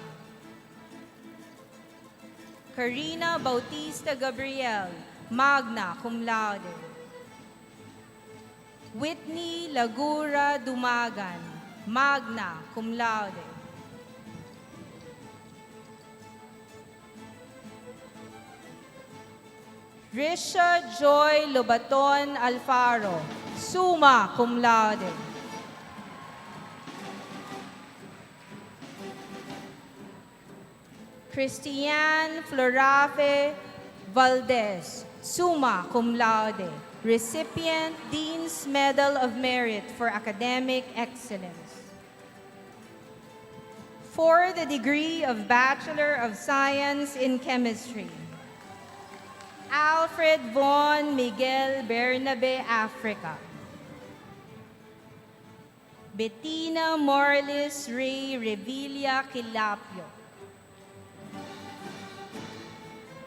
Karina Bautista Gabriel, magna cum laude. Whitney Lagura Dumagan, magna cum laude. Risha Joy Lobaton Alfaro, summa cum laude. Christian Florafe Valdez, summa cum laude, recipient Dean's Medal of Merit for Academic Excellence. For the degree of Bachelor of Science in Chemistry, Alfred Von Miguel Bernabe, Africa. Bettina Morlis Ray Revilla Quilapio.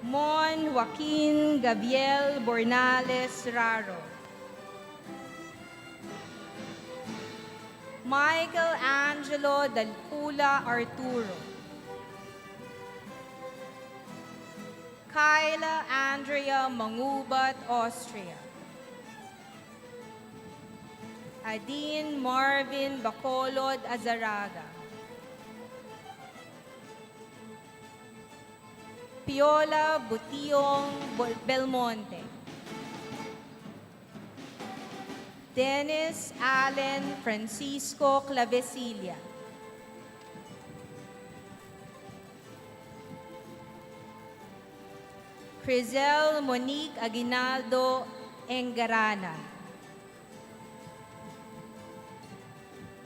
Mon Joaquin Gabriel Bornales Raro. Michael Angelo Dalpula Arturo. Kyla Andrea Mangubat, Austria. Adine Marvin Bacolod Azaraga. Piola Butiong Belmonte. Dennis Allen Francisco Clavecilla. Crizel Monique Aguinaldo Engarana.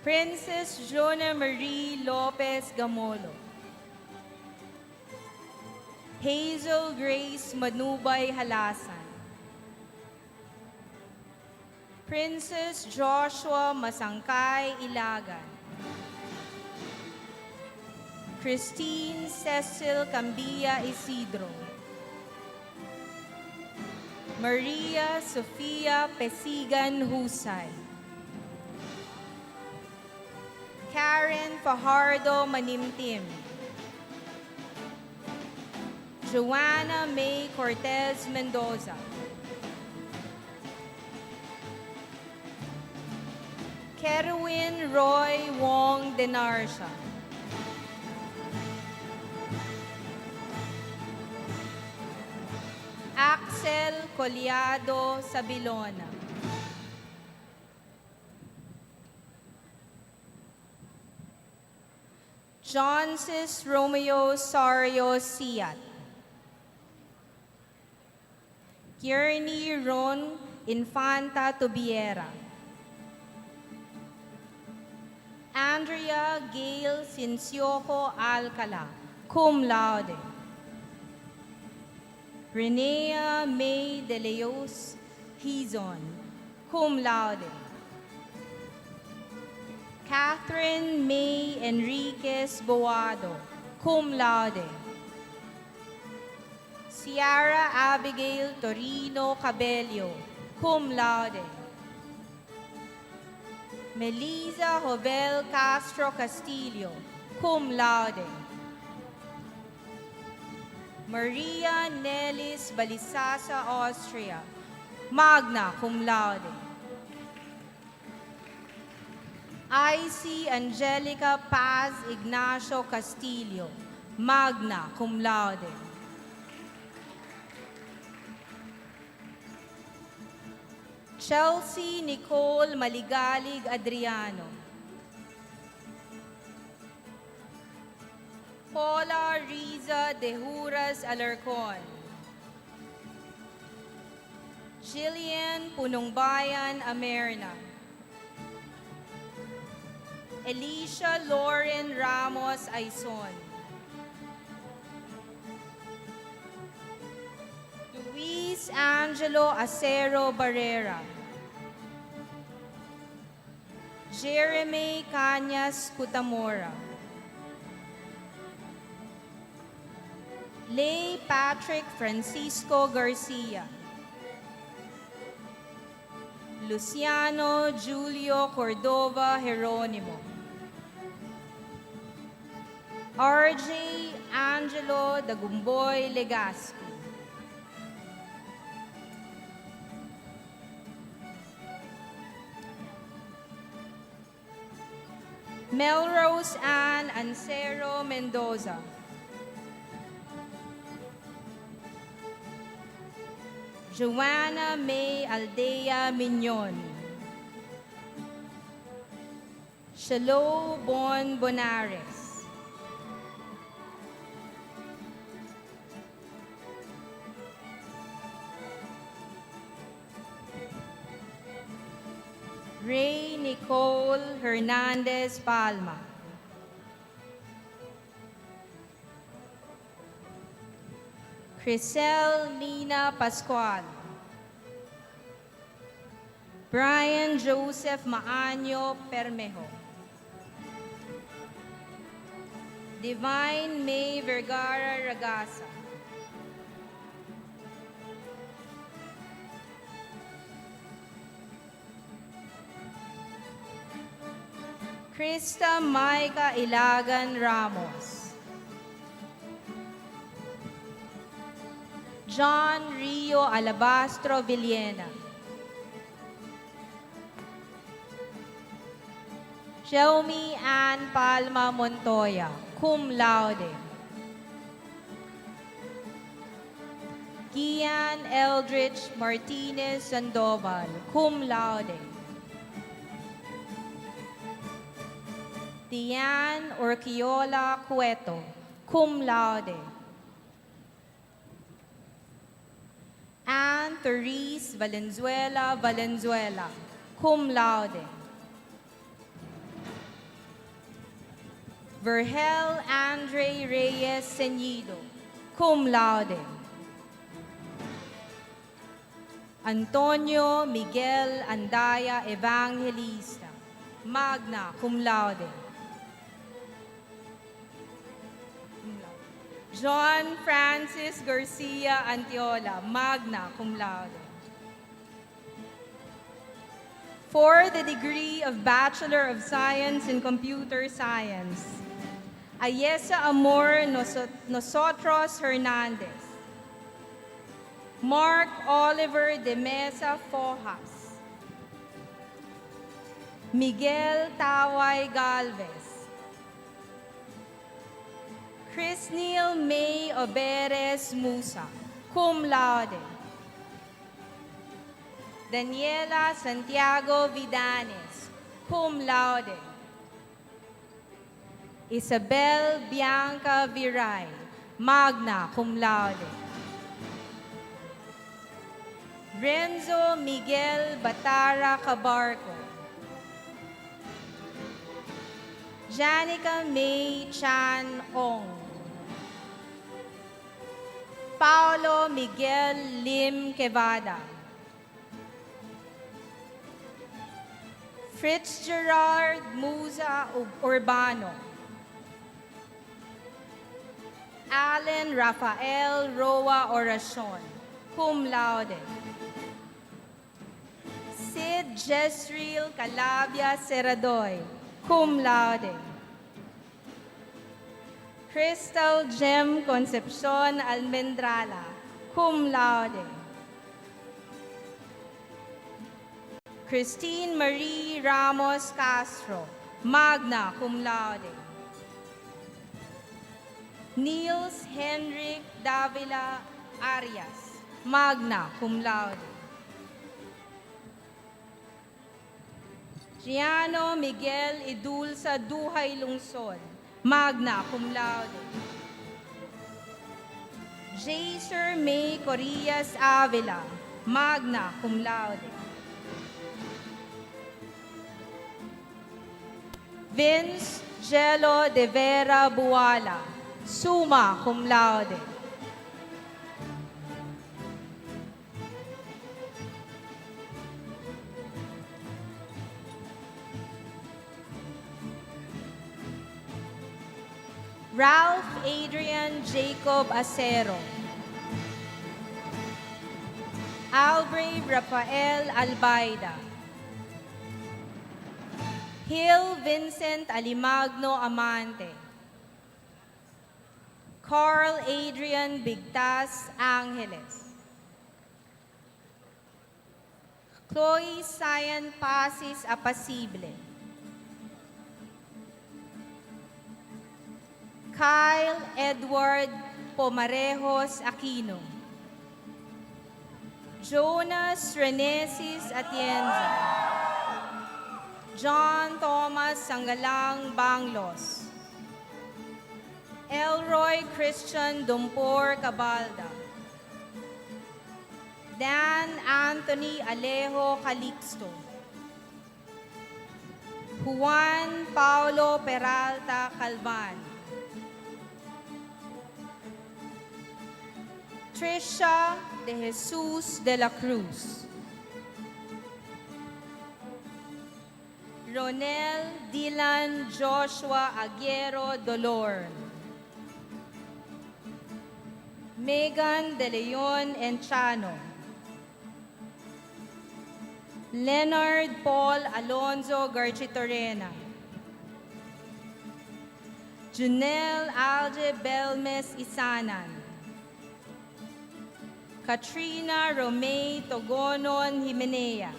Princess Jona Marie Lopez Gamolo. Hazel Grace Manubay Halasan. Princess Joshua Masangkay Ilagan. Christine Cecil Cambia Isidro. Maria Sofia Pesigan Husay. Karen Fajardo Manimtim. Joanna May Cortez Mendoza. Kerwin Roy Wong Denarcia. Axel Collado Sabilona. Johnsis Romeo Sario Siat. Kearney Ron Infanta Tubiera. Andrea Gail Sincioco Alcala, cum laude. Renea May de Leos Hizon, cum laude. Catherine May Enriquez Boado, cum laude. Ciara Abigail Torino Cabello, cum laude. Melisa Jovel Castro Castillo, cum laude. Maria Nelis Balisasa, Austria, magna cum laude. I.C. Angelica Paz Ignacio Castillo, magna cum laude. Chelsea Nicole Maligalig Adriano. Paula Riza De Juras Alarcon. Jillian Punongbayan Amerna. Alicia Lauren Ramos Aison. Luis Angelo Acero Barrera. Jeremy Cañas Cutamora. Lay Patrick Francisco Garcia. Luciano Julio Cordova Jeronimo. RJ Angelo Dagumboy Legaspi. Melrose Ann Ancero Mendoza. Joanna May Aldea Mignon. Shalo Bon Bonares. Ray Nicole Hernandez Palma. Crisel Lina Pascual. Brian Joseph Maanyo Permejo. Divine May Vergara Ragasa. Krista Maika Ilagan Ramos. John Rio Alabastro Villena. Shelmy Ann Palma Montoya, cum laude. Gian Eldridge Martinez Sandoval, cum laude. Diane Orquiola Cueto, cum laude. Anne Therese Valenzuela Valenzuela, cum laude. Vergel Andre Reyes Ceñido, cum laude. Antonio Miguel Andaya Evangelista, magna cum laude. John Francis Garcia Antiola, magna cum laude. For the degree of Bachelor of Science in Computer Science, Ayesa Amor Nosotros Hernandez. Mark Oliver de Mesa Fojas. Miguel Taway Galvez. Crisnil May Oberes Musa, cum laude. Daniela Santiago Vidanes, cum laude. Isabel Bianca Viray, magna cum laude. Renzo Miguel Batara Cabarco. Janica May Chan Ong. Paulo Miguel Lim Quevada. Fitzgerald Musa Urbano. Allen Rafael Roa Oracion, cum laude. Sid Jesril Calabia Seradoy, cum laude. Crystal Gem Concepcion Almendrala, cum laude. Christine Marie Ramos Castro, magna cum laude. Niels Henrik Davila Arias, magna cum laude. Giano Miguel Idulsa Duhay Lungsod, magna cum laude. Jaser May Corias Avila, magna cum laude. Vince Gelo de Vera Buala, summa cum laude. Ralph Adrian Jacob Acero. Albrave Rafael Albaida. Hill Vincent Alimagno Amante. Carl Adrian Bigtas Angeles. Chloe Cyan Pasis Apasible. Kyle Edward Pomarejos Aquino. Jonas Renesis Atienza. John Thomas Sangalang Banglos. Elroy Christian Dumpor Cabalda. Dan Anthony Alejo Calixto. Juan Paulo Peralta Calvan. Trisha de Jesus de la Cruz. Ronel Dylan Joshua Aguero Dolor. Megan De Leon Enchano. Leonard Paul Alonzo Garchitorena. Junel Alge Belmes Isanan. Katrina Romay Togonon Jimenez.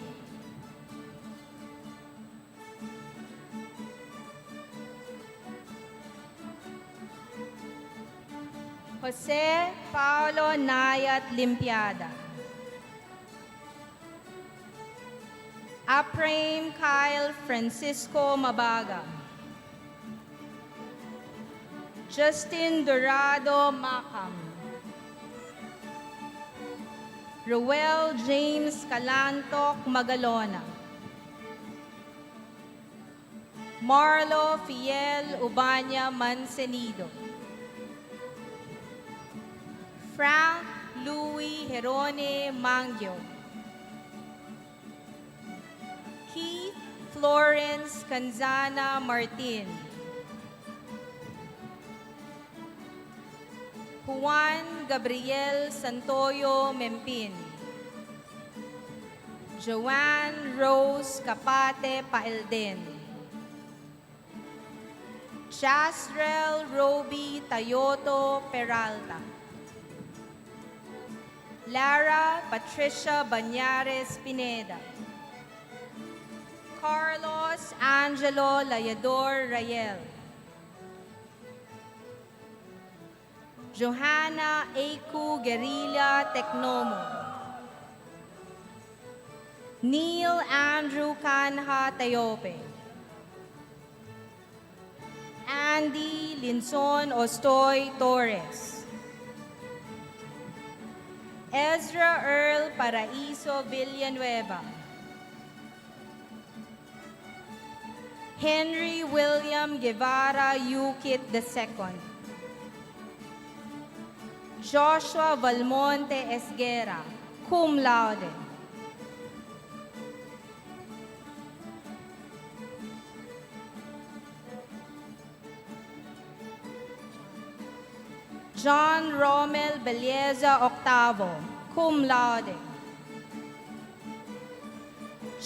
Jose Paulo Nayat Limpiada. Apraim Kyle Francisco Mabaga. Justin Dorado Macam. Roel James Calantoc Magalona. Marlo Fiel Ubanya Mancenido. Frank Louis Herone Mangyo. Keith Florence Canzana Martin. Juan Gabriel Santoyo Mempin. Joanne Rose Capate Paelden. Chasrel Roby Tayoto Peralta. Lara Patricia Banyares Pineda. Carlos Angelo Layador Rayel. Johanna Eiku Guerrilla Tecnomo. Neil Andrew Canha Tayope. Andy Linson Ostoy Torres. Ezra Earl Paraiso Villanueva. Henry William Guevara Yukit II. Joshua Valmonte Esguera, cum laude. John Romel Belleza Octavo, cum laude.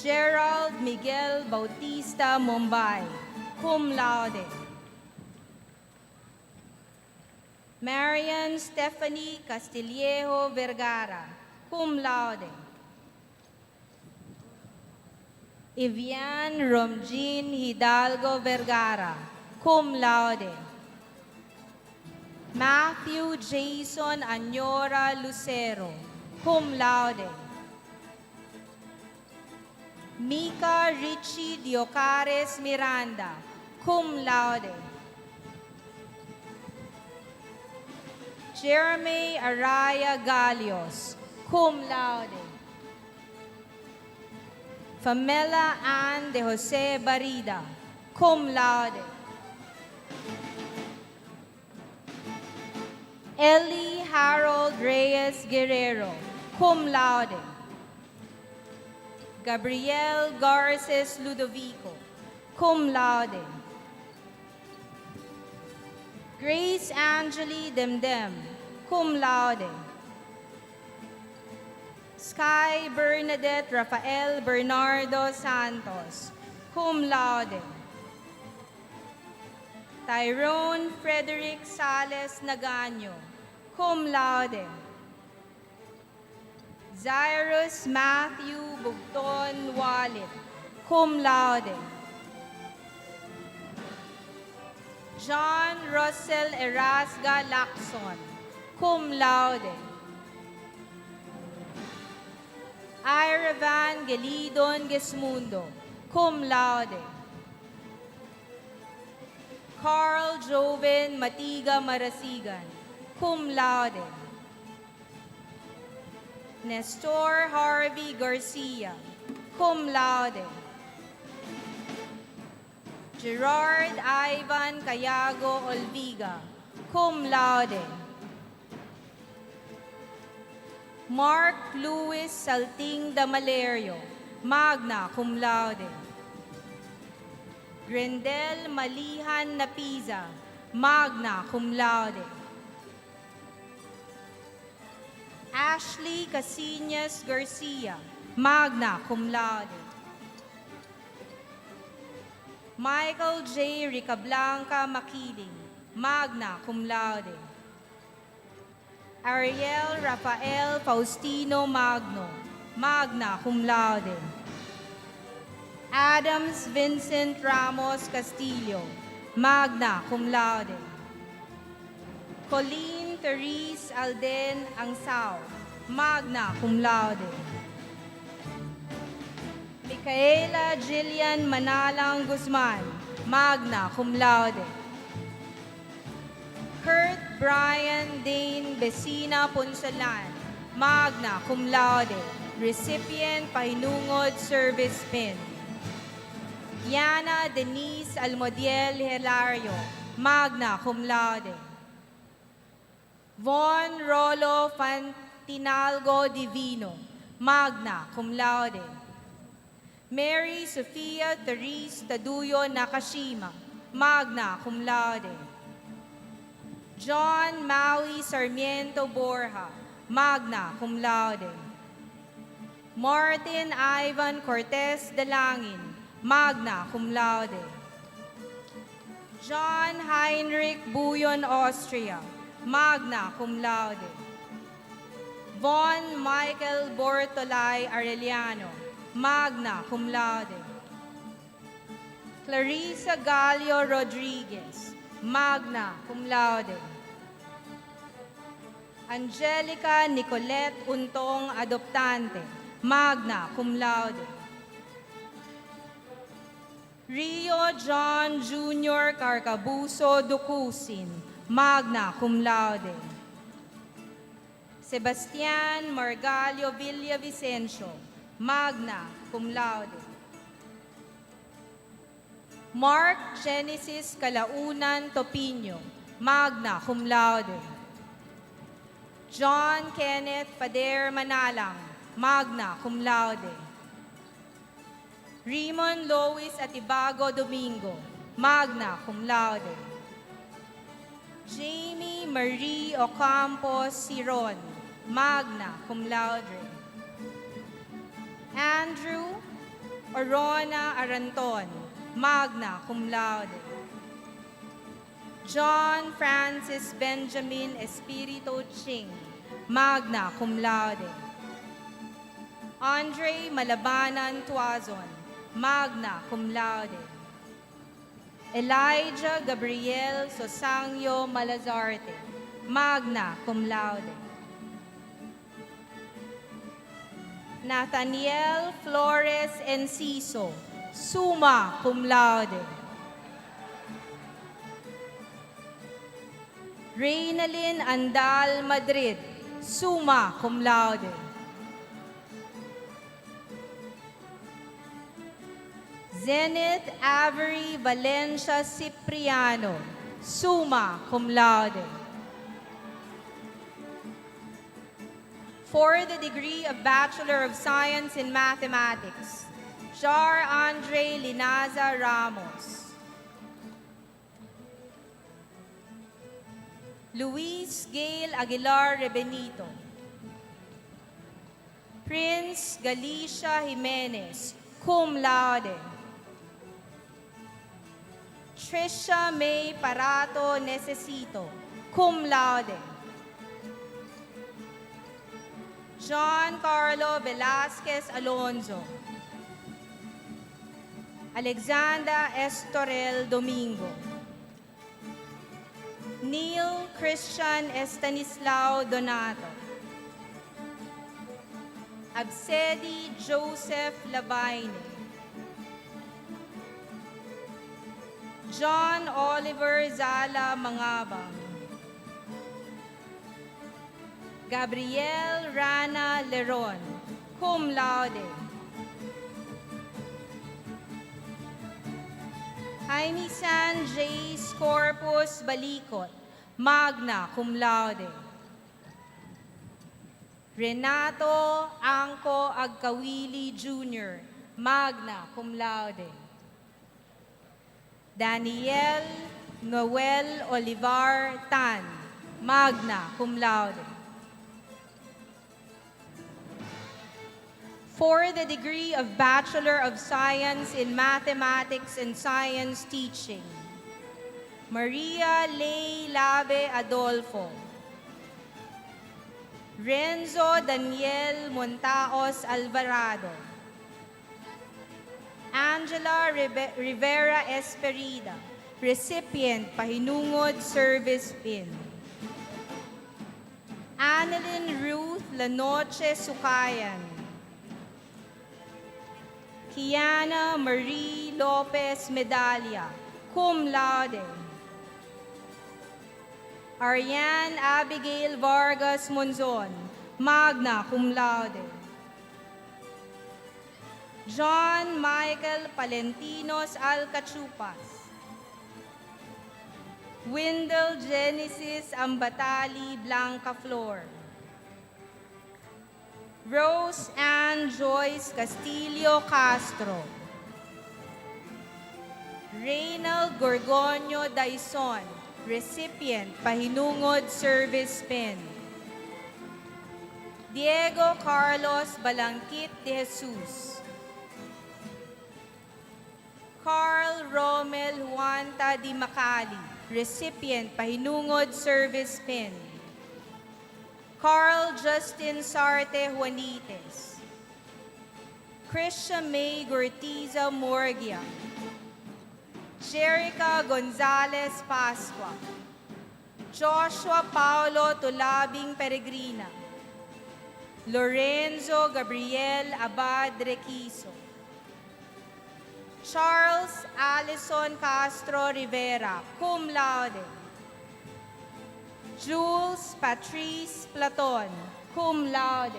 Gerald Miguel Bautista Mumbai, cum laude. Marian Stephanie Castillejo Vergara, cum laude. Evian Romjean Hidalgo Vergara, cum laude. Matthew Jason Anyora Lucero, cum laude. Mika Richie Diocares Miranda, cum laude. Jeremy Araya Galios, cum laude. Famela Ann de Jose Barida, cum laude. Ellie Harold Reyes Guerrero, cum laude. Gabriel Garces Ludovico, cum laude. Grace Angeli Demdem, cum laude. Sky Bernadette Rafael Bernardo Santos, cum laude. Tyrone Frederick Sales Nagaño, cum laude. Zyrus Matthew Bugton Wallet, cum laude. John Russell Erasga Lacson, cum laude. Iravan Gelidon Gesmundo, cum laude. Carl Joven Matiga Marasigan, cum laude. Nestor Harvey Garcia, cum laude. Gerard Ivan Cayago Olviga, cum laude. Mark Louis Salting Damalerio, magna cum laude. Grendel Malihan Napiza, magna cum laude. Ashley Casinas Garcia, magna cum laude. Michael J. Ricablanca Makiling, magna cum laude. Ariel Rafael Faustino Magno, magna cum laude. Adams Vincent Ramos Castillo, magna cum laude. Colleen Therese Alden Angsao, magna cum laude. Micaela Jillian Manalang Guzman, magna cum laude. Kurt Brian Dane Besina Punsalan, magna cum laude, recipient Pahinungod Service Pin. Yana Denise Almodiel Hilario, magna cum laude. Von Rolo Fantinalgo Divino, magna cum laude. Mary Sofia Therese Taduyo Nakashima, magna cum laude. John Maui Sarmiento Borja, magna cum laude. Martin Ivan Cortez Dalangin, magna cum laude. John Heinrich Buyon Austria, magna cum laude. Von Michael Bortolay Arellano, magna cum laude. Clarissa Gallo Rodriguez, magna cum laude. Angelica Nicolette Untong Adoptante, magna cum laude. Rio John Jr. Carcabuso Ducusin, magna cum laude. Sebastian Margalio Villavicencio, magna cum laude. Mark Genesis Calaunan Topino, magna cum laude. John Kenneth Pader Manalang, magna cum laude. Raymond Lois Atibago Domingo, magna cum laude. Jamie Marie Ocampo Siron, magna cum laude. Andrew Orona Aranton, magna cum laude. John Francis Benjamin Espirito Ching, magna cum laude. Andre Malabanan Tuazon, magna cum laude. Elijah Gabriel Sosangyo Malazarte, magna cum laude. Nathaniel Flores Enciso, summa cum laude. Reynalyn Andal Madrid, summa cum laude. Zenith Avery Valencia Cipriano, summa cum laude. For the degree of Bachelor of Science in Mathematics, Jar Andre Linaza Ramos. Luis Gail Aguilar Rebenito. Prince Galicia Jimenez, cum laude. Trisha May Parato Necesito, cum laude. John Carlo Velasquez Alonzo. Alexandra Estorel Domingo. Neil Christian Estanislao Donato. Absedi Joseph Labaine. John Oliver Zala Mangabang. Gabriel Rana Leron, cum laude. Jaime San J. Scorpus Balikot, magna cum laude. Renato Angco Agkawili Jr., magna cum laude. Daniel Noel Olivar Tan, magna cum laude. For the degree of Bachelor of Science in Mathematics and Science Teaching, Maria Ley Labe Adolfo. Renzo Daniel Montaos Alvarado. Angela Rivera Esperida, recipient Pahinungod Service Pin. Annalyn Ruth Lanoche Sukayan. Kiana Marie Lopez Medalla, cum laude. Ariane Abigail Vargas Monzon, magna cum laude. John Michael Palentinos Alcachupas. Wendell Genesis Ambatali Blanca Flor. Rose Ann Joyce Castillo Castro. Reynald Gorgonio Daison, recipient Pahinungod Service Pin. Diego Carlos Balangkit de Jesus. Carl Romel Juanta Di Macali, recipient Pahinungod Service Pin. Carl Justin Sarte Juanites. Krisha May Gortiza Morgia. Jerica Gonzalez Pascua, Joshua Paulo Tulabing Peregrina, Lorenzo Gabriel Abad Requiso, Charles Allison Castro Rivera, cum laude. Jules Patrice Platon, cum laude.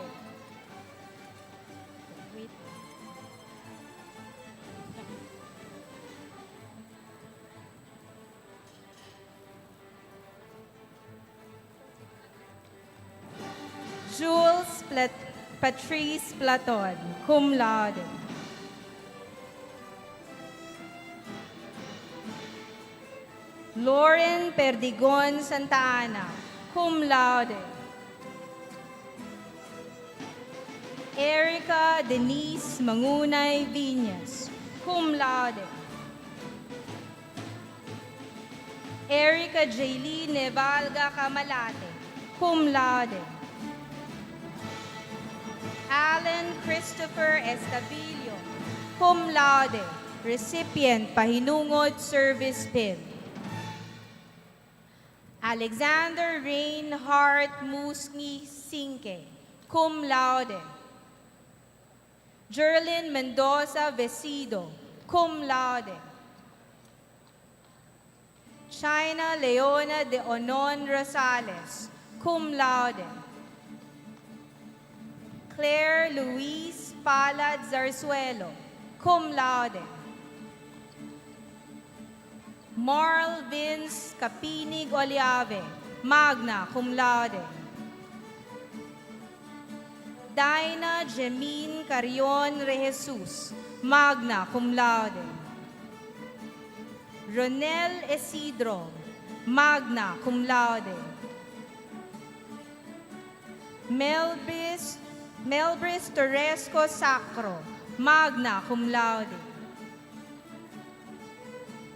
Jules Patrice Platon, cum laude. Lauren Perdigon Santa Ana, cum laude. Erica Denise Mangunay Viñas, cum laude. Erica Jaylene Nevalga Camalate, cum laude. Alan Christopher Estavillo, cum laude, recipient Pahinungod Service Pin. Alexander Reinhardt Musni Sinke, cum laude. Jerlyn Mendoza Vesido, cum laude. China Leona de Onon Rosales, cum laude. Claire Louise Palad Zarzuelo, cum laude. Marl Vince Capinig Oliave, magna cum laude. Dinah Jemin Carion Rejesus, magna cum laude. Ronel Isidro, magna cum laude. Melbris Torresco Sacro, magna cum laude.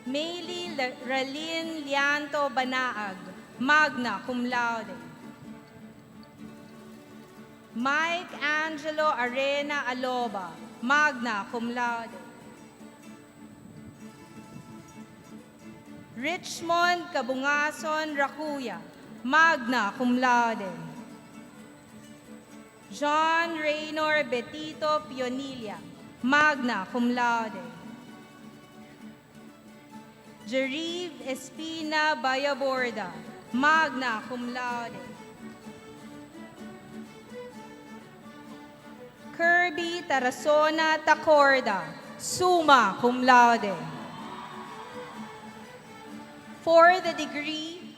Maylie Ralin Lianto Banaag, magna cum laude. Mike Angelo Arena Aloba, magna cum laude. Richmond Cabungason Racuya, magna cum laude. John Raynor Betito Pionilia, magna cum laude. Jerive Espina Bayaborda, magna cum laude. Kirby Tarasona Tacorda, summa cum laude. For the degree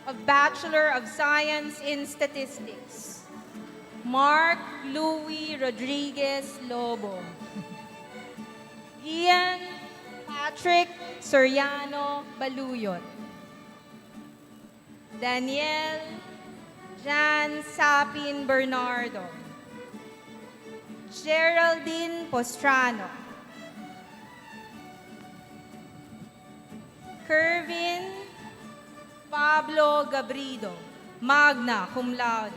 of Bachelor of Science in Statistics, Mark Louis Rodriguez Lobo. Ian Patrick Soriano Baluyot. Daniel Jan Sapin Bernardo. Geraldine Postrano. Kervin Pablo Gabrido, magna cum laude.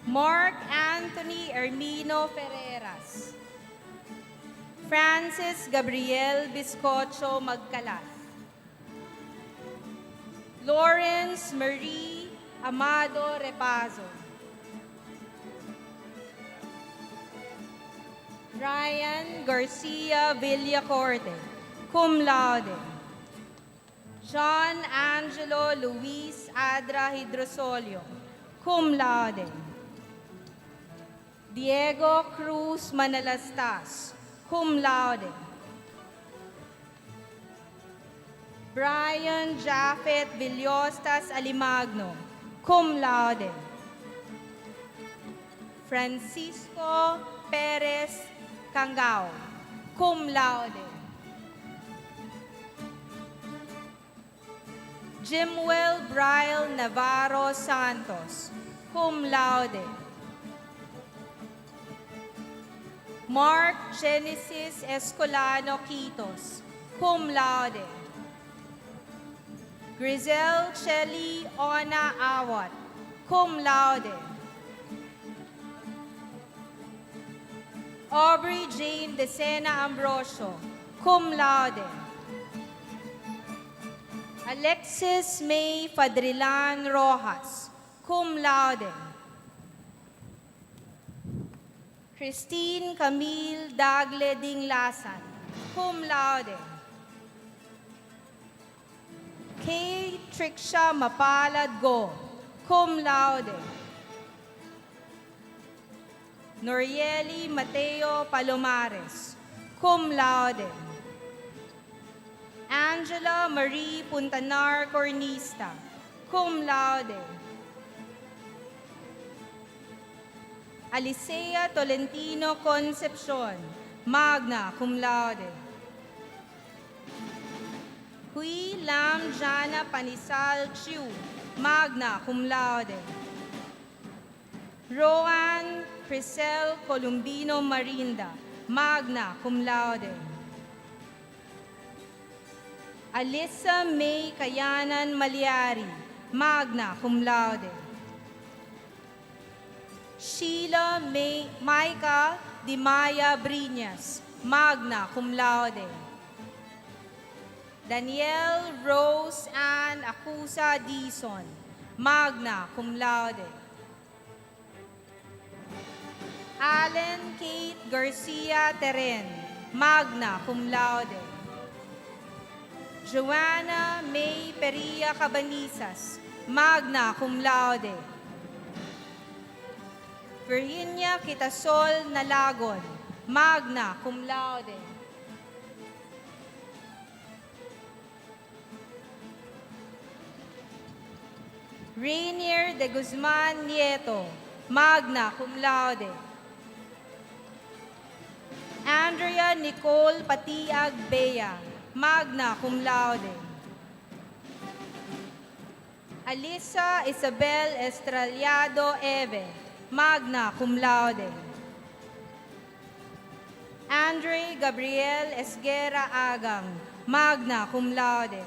Mark Anthony Ermino Ferreras. Francis Gabriel Biscocho Magcalas. Lawrence Marie Amado Repazo. Ryan Garcia Villacorte, cum laude. John Angelo Luis Adra Hidrosolio, cum laude. Diego Cruz Manalastas, cum laude. Brian Japheth Villostas Alimagno, cum laude. Francisco Perez Cangao, cum laude. Jimwell Brian Navarro Santos, cum laude. Mark Genesis Escolano Quitos, cum laude. Grisel Chelly Ona Awat, cum laude. Aubrey Jane Decena Ambrosio, cum laude. Alexis May Fadrilan Rojas, cum laude. Christine Camille Dagle Dinglasan, cum laude. Kay Triksha Mapalad Go, cum laude. Norieli Mateo Palomares, cum laude. Angela Marie Puntanar Cornista, cum laude. Alicea Tolentino Concepcion, magna cum laude. Hui Lam Jana Panisal Chiu, magna cum laude. Roan Crisel Columbino Marinda, magna cum laude. Alyssa May Kayanan Maliari, magna cum laude. Sheila May Maika Dimaya Briñas, magna cum laude. Danielle Rose Ann Acusa Dison, magna cum laude. Allen Kate Garcia Teren, magna cum laude. Joanna May Peria Cabanizas, magna cum laude. Virginia Quitasol Nalagon, magna cum laude. Rainier de Guzman Nieto, magna cum laude. Andrea Nicole Patiag Bea, magna cum laude. Alisa Isabel Estrellado Eve, magna cum laude. Andre Gabriel Esguera Agang, magna cum laude.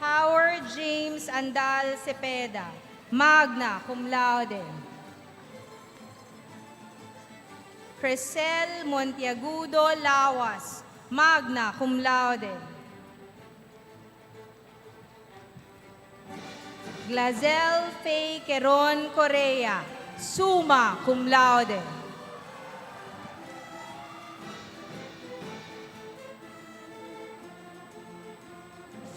Howard James Andal Cepeda, magna cum laude. Crisel Montiagudo Lawas, magna cum laude. Glazel Faye Queron Correa, summa cum laude.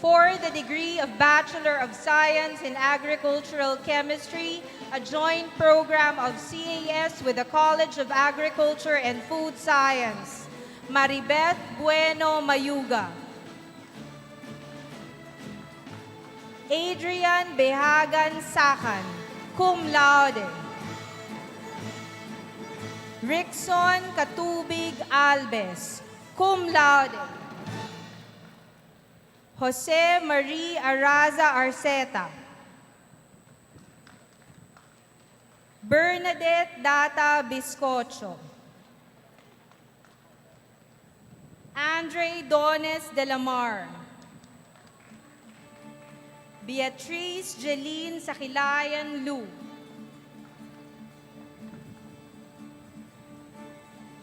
For the degree of Bachelor of Science in Agricultural Chemistry, a joint program of CAS with the College of Agriculture and Food Science, Maribeth Bueno Mayuga. Adrian Behagan Sakan, cum laude. Rickson Katubig Albes, cum laude. Jose Marie Araza Arceta. Bernadette Data Biscocho. Andre Dones de la Mar. Beatrice Jeline Sakilayan Lu.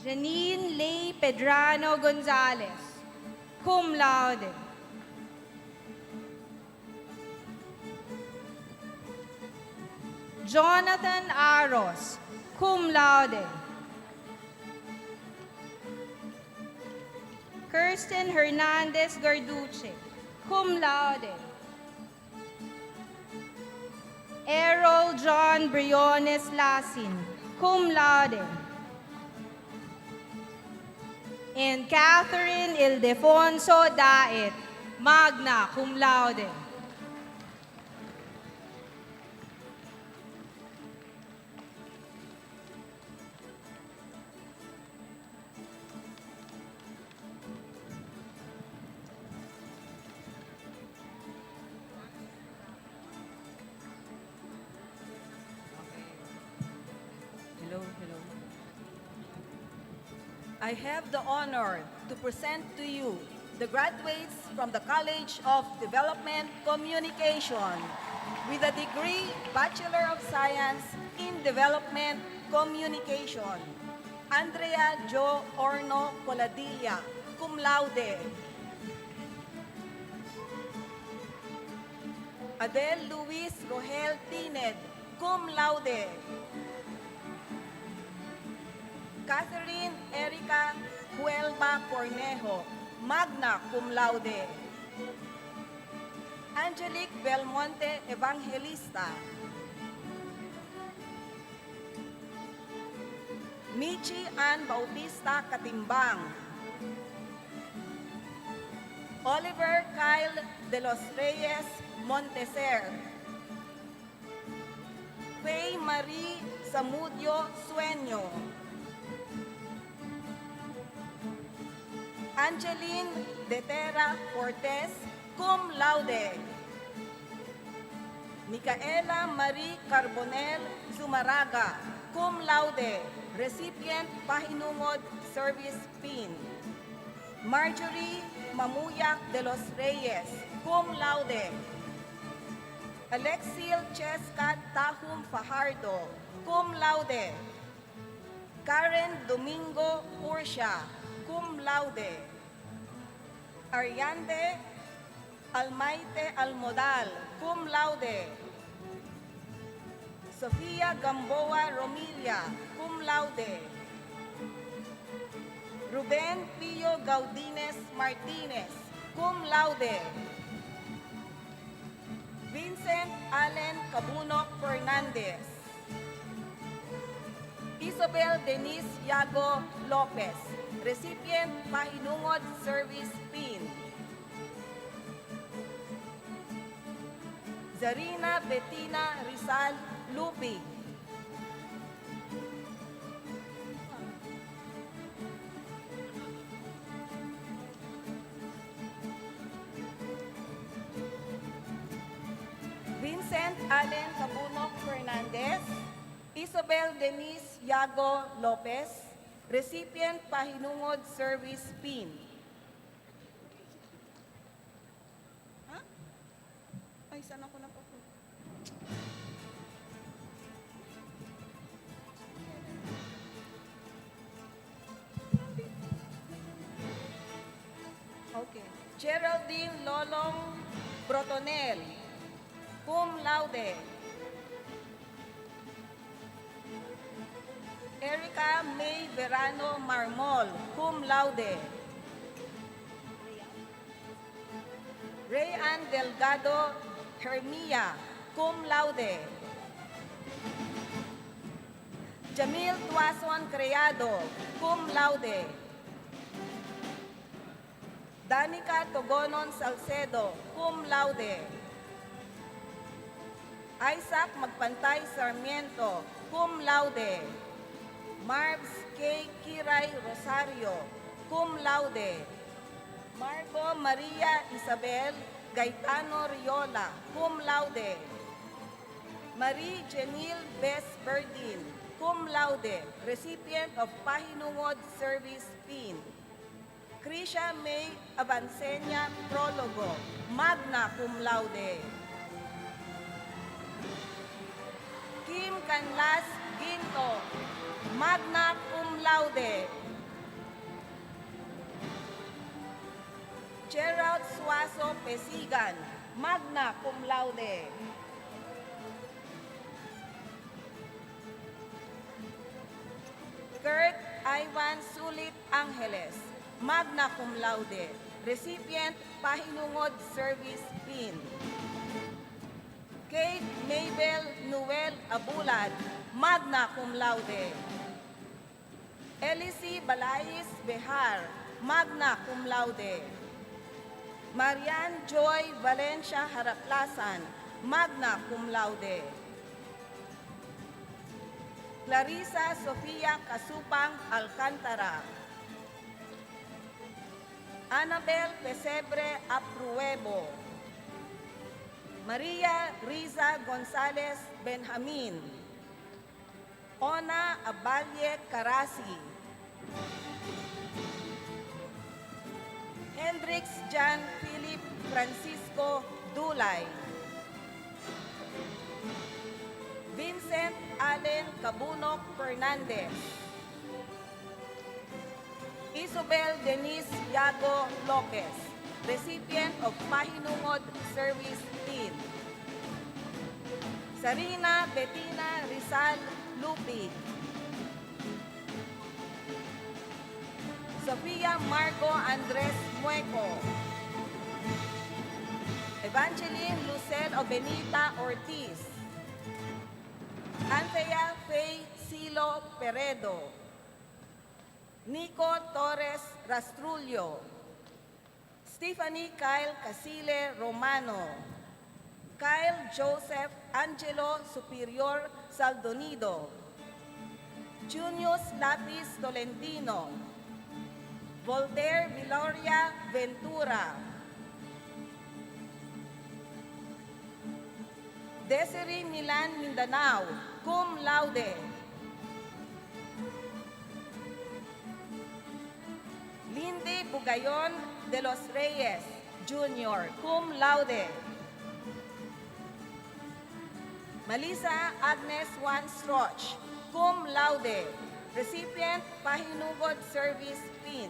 Janine Lay Pedrano Gonzalez, cum laude. Jonathan Aros, cum laude. Kirsten Hernandez Garduche, cum laude. Errol John Briones Lasin, cum laude. And Catherine Ildefonso Daet, magna cum laude. I have the honor to present to you the graduates from the College of Development Communication with a degree Bachelor of Science in Development Communication. Andrea Jo Orno Coladilla, cum laude. Adel Luis Rogel Tined, cum laude. Catherine Erica Huelva Cornejo, magna cum laude. Angelique Belmonte Evangelista. Michi Ann Bautista Katimbang. Oliver Kyle de los Reyes Monteser. Faye Marie Samudio Sueño. Angeline de Terra Cortez, cum laude. Micaela Marie Carbonel Zumaraga, cum laude, recipient Pahinungod Service Pin. Marjorie Mamuyak de los Reyes, cum laude. Alexil Chescat Tahum Fajardo, cum laude. Karen Domingo Ursha, cum laude. Ariande Almaite Almodal, cum laude. Sofia Gamboa Romilia, cum laude. Ruben Pio Gaudines Martinez, cum laude. Vincent Allen Cabunok Fernandez. Isabel Denise Yago Lopez, recipient Pahinungod Service Pin. Zarina Bettina Rizal Lupi. Vincent Allen Cabunok Fernandez, Isabel Denise Yago Lopez, recipient Pahinungod Service Pin. Ay, saan ako napapunta? Okay. Geraldine Lolong Brotonel, cum laude. Erica May Verano Marmol, cum laude. Rayan Delgado Hermia, cum laude. Jamil Tuason Creado, cum laude. Danica Togonon Salcedo, cum laude. Isaac Magpantay Sarmiento, cum laude. Marbs K. Kiray Rosario, cum laude. Marco Maria Isabel Gaetano Riola, cum laude. Marie Jenil Bess Berdin, cum laude, recipient of Pahinungod Service Pin. Krisha May Abansenia Prologo, magna cum laude. Kim Canlas Ginto, magna cum laude. Gerald Suazo Pesigan, magna cum laude. Kurt Ivan Sulit Angeles, magna cum laude, recipient Pahinungod Service Pin. Kate Mabel Noel Abulad, magna cum laude. Elsie Balais Behar, magna cum laude. Marian Joy Valencia Haraplasan, magna cum laude. Clarissa Sofia Casupang Alcantara. Annabel Pesebre Apruebo. Maria Riza Gonzalez Benjamin. Ona Abalye Karasi. Hendrix Jan Philip Francisco Dulay. Vincent Allen Cabunok Fernandez. Isabel Denise Yago Lopez, recipient of Pahinungod Service Pin. Sarina Bettina Rizal Lupi. Sofia Marco Andres Mueco. Evangeline Lucero Benita Ortiz. Anthea Faye Silo Peredo. Nico Torres Rastrullo. Stephanie Kyle Casile Romano. Kyle Joseph Angelo Superior Saldonido. Junius Lapis Tolentino. Voltaire Viloria Ventura. Desiree Milan Mindanao, cum laude. Lindy Bugayon de los Reyes, Jr., cum laude. Melissa Agnes Juan Stroch, cum laude, recipient Pahinugod Service Pin.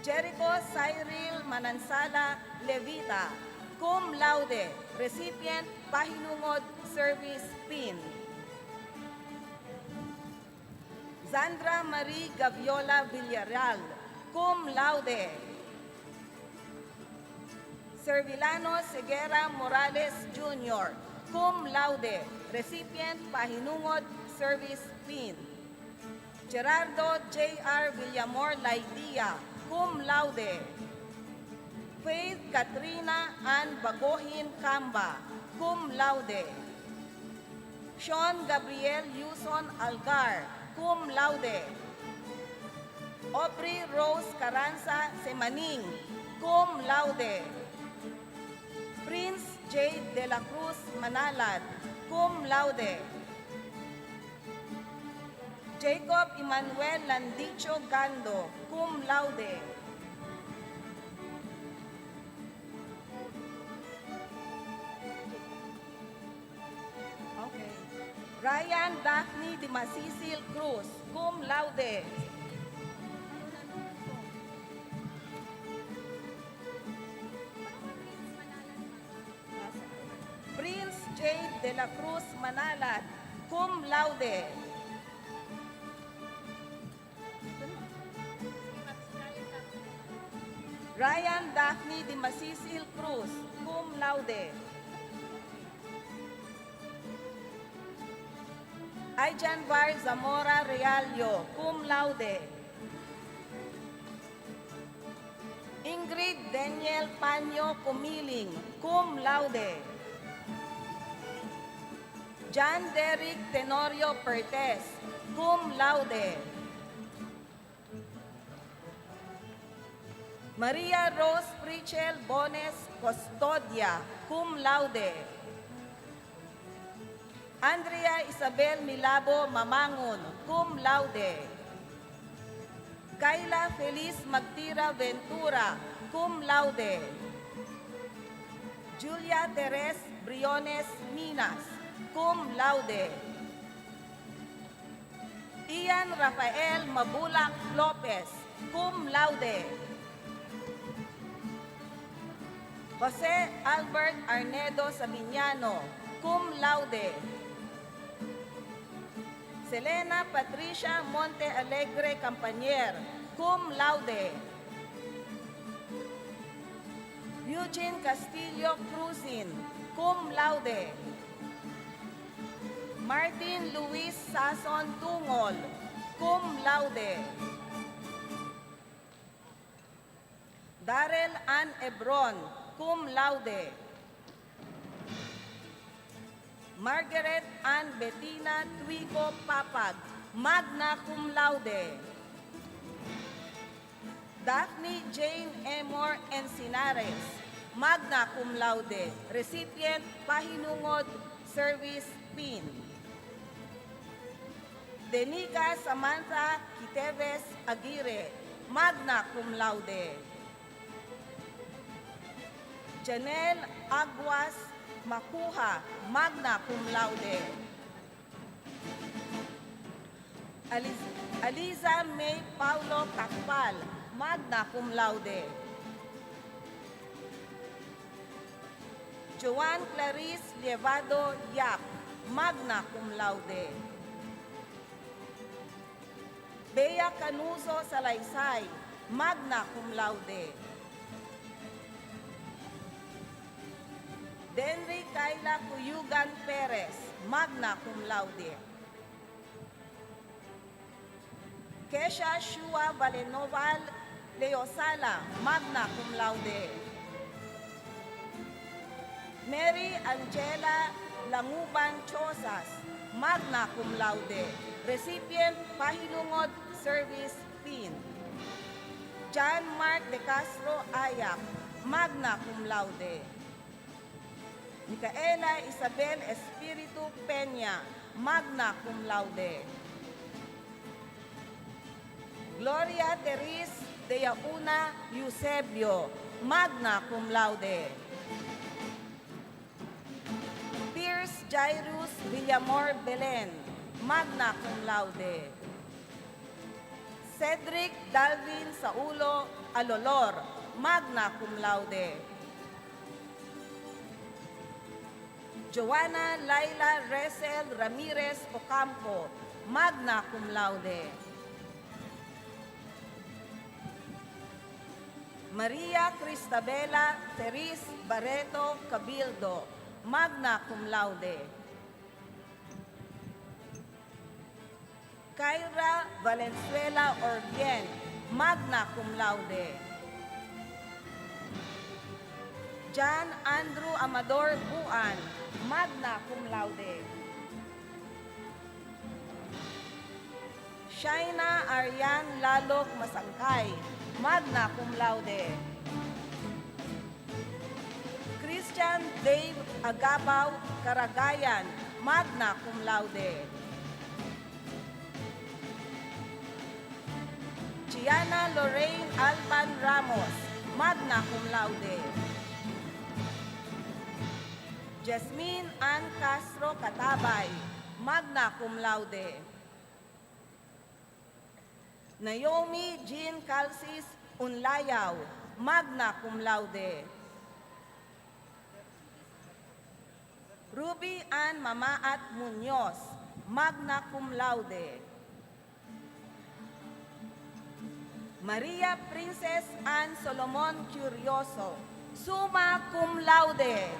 Jericho Cyril Manansala Levita, cum laude, recipient Pahinungod Service Pin. Zandra Marie Gaviola Villarreal, cum laude. Servillano Seguera Morales Jr., cum laude, recipient Pahinungod Service Pin. Gerardo J.R. Villamor Laidia, cum laude. Faith Katrina Ann Bagohin Camba, cum laude. Sean Gabriel Yuson Algar, cum laude. Aubrey Rose Carranza Semaning, cum laude. Prince J. De La Cruz Manalad, cum laude. Jacob Emmanuel Landicho Gando, cum laude. Okay. Ryan Daphne Di Masisil Cruz, cum laude. Prince J. De La Cruz Manalad, cum laude. Ryan Daphne Di Masisil Cruz, cum laude. Ayjan Var Zamora Realio, cum laude. Ingrid Daniel Panyo Kumiling, cum laude. John Derrick Tenorio Pertes, cum laude. Maria Rose Prichel Bones Custodia, cum laude. Andrea Isabel Milabo Mamangon, cum laude. Kayla Feliz Magtira Ventura, cum laude. Julia Teres Briones Minas, cum laude. Ian Rafael Mabulak Lopez, cum laude. Jose Albert Arnedo Sabiniano, cum laude. Selena Patricia Monte Alegre Campañer, cum laude. Eugene Castillo Cruzin, cum laude. Martin Luis Sason Tungol, cum laude. Darrell Ann Ebron, cum laude. Margaret Ann Bettina Tuigo Papag, magna cum laude. Daphne Jane Emor Encinares, magna cum laude, recipient Pahinungod Service Pin. Denica Samantha Quiteves Aguirre, magna cum laude. Janelle Aguas Makuha, magna cum laude. Aliza May Paulo Takpal, magna cum laude. Joan Clarice Lievado Yap, magna cum laude. Bea Canuso Salaysay, magna cum laude. Denry Kayla Cuyugan Perez, magna cum laude. Kesha Shua Valenoval Leosala, magna cum laude. Mary Angela Languban Chosas, magna cum laude. Recipient Pahilungod Service Pin. John Mark De Castro Ayak, magna cum laude. Micaela Isabel Espiritu Peña, magna cum laude. Gloria Teres de Yauna Eusebio, magna cum laude. Pierce Jairus Villamor Belen, magna cum laude. Cedric Dalvin Saulo Alolor, magna cum laude. Joanna Laila Resel Ramirez Ocampo, magna cum laude. Maria Cristabela Teres Barreto Cabildo, magna cum laude. Kyra Valenzuela Orbien, magna cum laude. John Andrew Amador Buan, magna cum laude. Shaina Arian Lalog Masangkay, magna cum laude. Christian Dave Agabaw Karagayan, magna cum laude. Gianna Lorraine Alban Ramos, magna cum laude. Jasmine Ann Castro Katabay, magna cum laude. Naomi Jean Calcis Unlayaw, magna cum laude. Ruby Ann Mamaat Muñoz, magna cum laude. Maria Princess Ann Solomon Curioso, summa cum laude.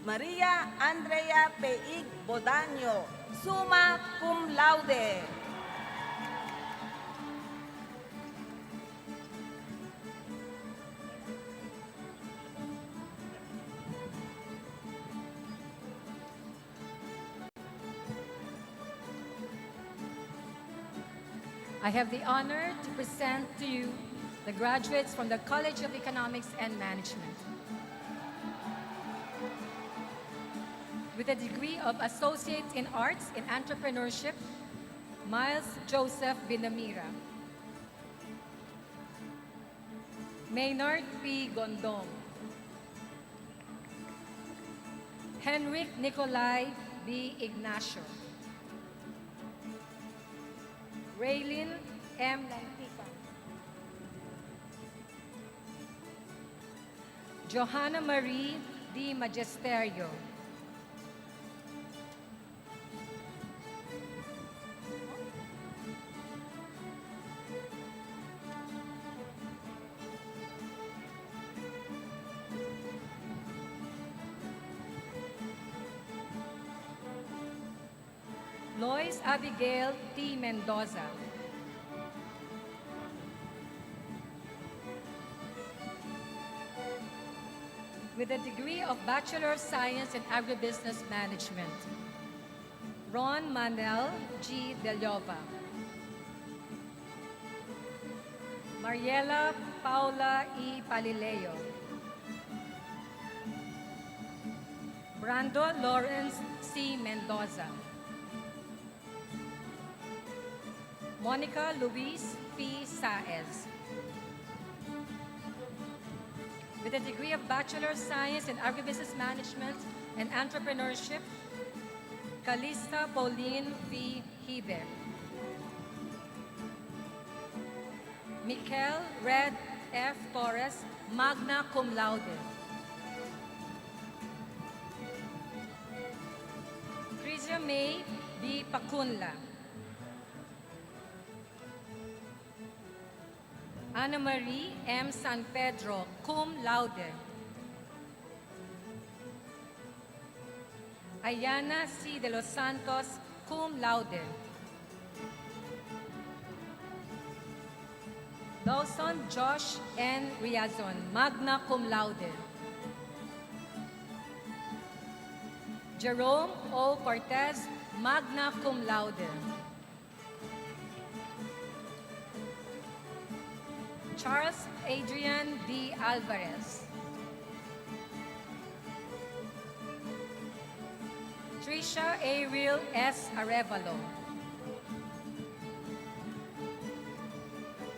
Maria Andrea Peig Bodaño, summa cum laude. I have the honor to present to you the graduates from the College of Economics and Management. With a degree of Associate in Arts in Entrepreneurship, Miles Joseph Binamira. Maynard P. Gondong. Henrik Nicolai B. Ignacio. Raylin M. Lantica. Johanna Marie D. Magisterio. Lois Abigail T. Mendoza. With a degree of Bachelor of Science in Agribusiness Management, Ron Manel G. Deliova. Mariela Paula E. Palileo. Brando Lawrence C. Mendoza. Monica Luis P. Saez. With a degree of Bachelor of Science in Agribusiness Management and Entrepreneurship, Calista Pauline V. Hibe. Mikel Red F. Torres, magna cum laude. Crisia May B. Pacunla. Ana Marie M. San Pedro, cum laude. Ayana C. de los Santos, cum laude. Dawson Josh N. Riazon, magna cum laude. Jerome O. Cortez, magna cum laude. Charles Adrian D. Alvarez. Trisha Ariel S. Arevalo.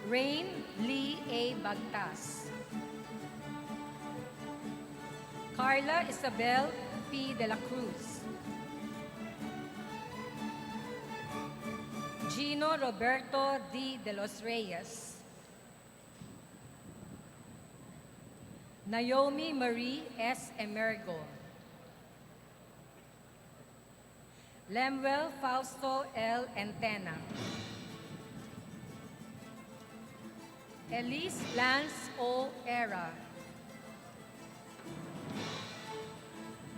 Rain Lee A. Bagtas. Carla Isabel P. de la Cruz. Gino Roberto D. de los Reyes. Naomi Marie S. Emergo. Lemuel Fausto L. Entena. Elise Lance O. Era.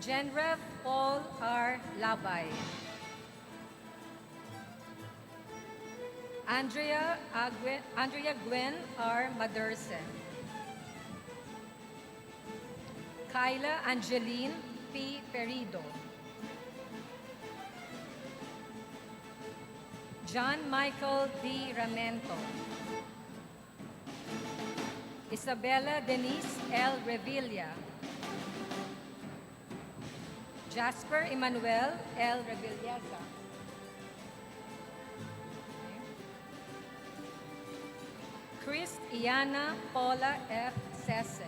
Genrev Paul R. Labay. Andrea Gwen R. Maderse. Kyla Angeline P. Perido. John Michael D. Ramento. Isabella Denise L. Revilla. Jasper Emmanuel L. Revilleza. Chris Iana Paula F. Sese.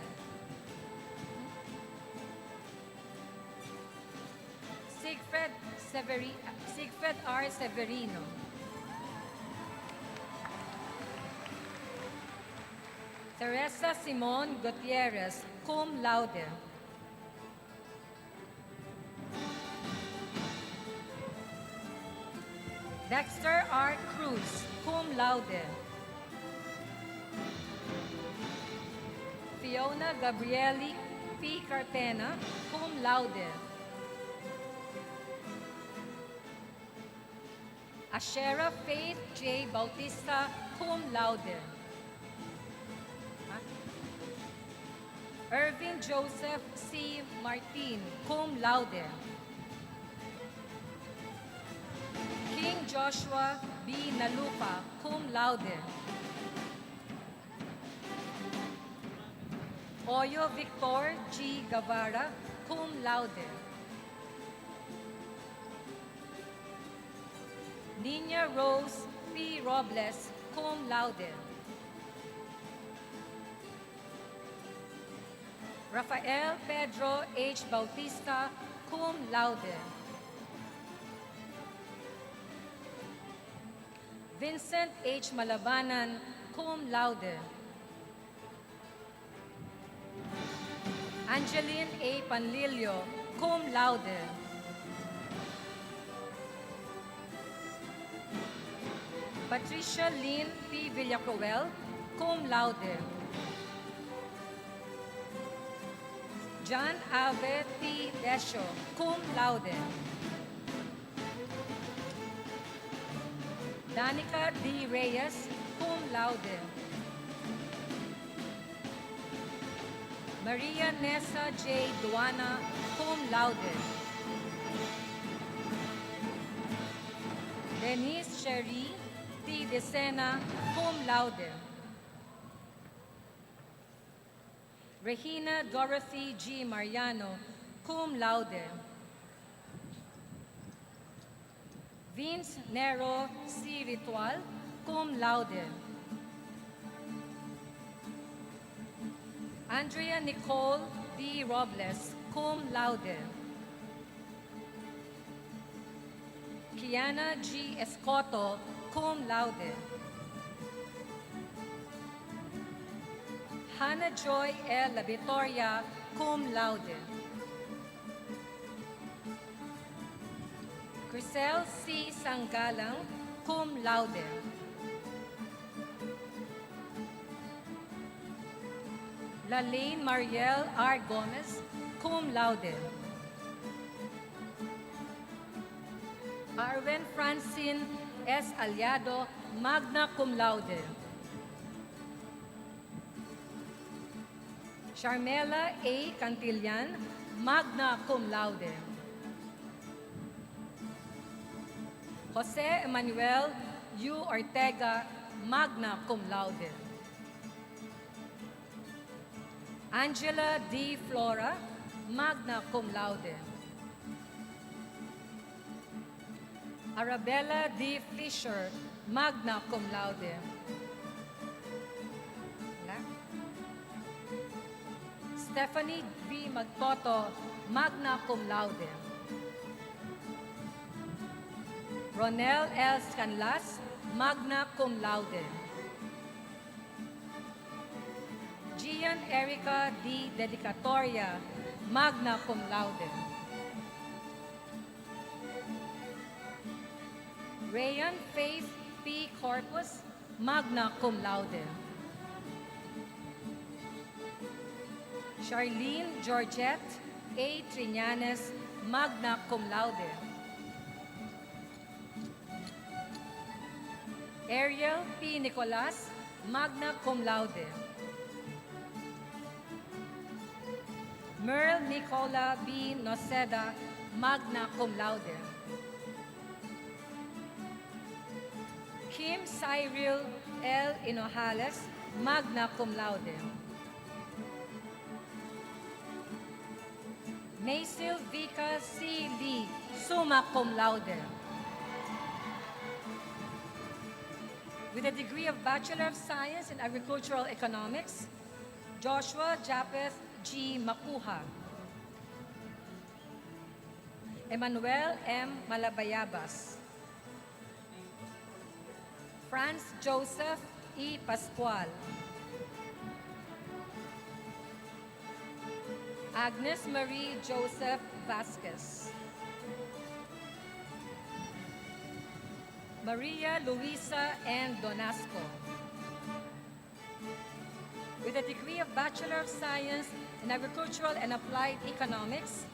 Sigfred R. Severino. Teresa Simon Gutierrez, cum laude. Dexter R. Cruz, cum laude. Fiona Gabrieli P. Cartena, cum laude. Ashera Faith J. Bautista, cum laude. Irving Joseph C. Martin, cum laude. King Joshua B. Nalupa, cum laude. Oyo Victor G. Guevara, cum laude. Nina Rose P. Robles, cum laude. Rafael Pedro H. Bautista, cum laude. Vincent H. Malabanan, cum laude. Angeline A. Panlilio, cum laude. Patricia Lynn P. Villacruel, cum laude. John Ave T. Desio, cum laude. Danica D. Reyes, cum laude. Maria Nessa J. Duana, cum laude. Denise Cherie T. Decena, cum laude. Regina Dorothy G. Mariano, cum laude. Vince Nero C. Ritual, cum laude. Andrea Nicole D. Robles, cum laude. Fiana G. Escoto, cum laude. Hannah Joy L. La Victoria, cum laude. Crisel C. Sanggalang, cum laude. Lalaine Mariel R. Gomez, cum laude. Arwen Francine S. Aliado, magna cum laude. Charmela A. Cantillan, magna cum laude. Jose Emmanuel U. Ortega, magna cum laude. Angela D. Flora, magna cum laude. Arabella D. Fisher, magna cum laude. Stephanie V. Magtoto, magna cum laude. Ronel L. Scanlas, magna cum laude. Gian Erica D. Dedicatoria, magna cum laude. Rayan Faith P. Corpus, magna cum laude. Charlene Georgette A. Triñanes, magna cum laude. Ariel P. Nicolas, magna cum laude. Merle Nicola B. Noceda, magna cum laude. Kim Cyril L. Inojales, magna cum laude. Macyl Vika C. Lee, summa cum laude. With a degree of Bachelor of Science in Agricultural Economics, Joshua Japeth G. Makuha. Emmanuel M. Malabayabas. Franz Joseph E. Pascual. Agnes Marie Joseph Vasquez. Maria Luisa N. Donasco. With a degree of Bachelor of Science in Agricultural and Applied Economics,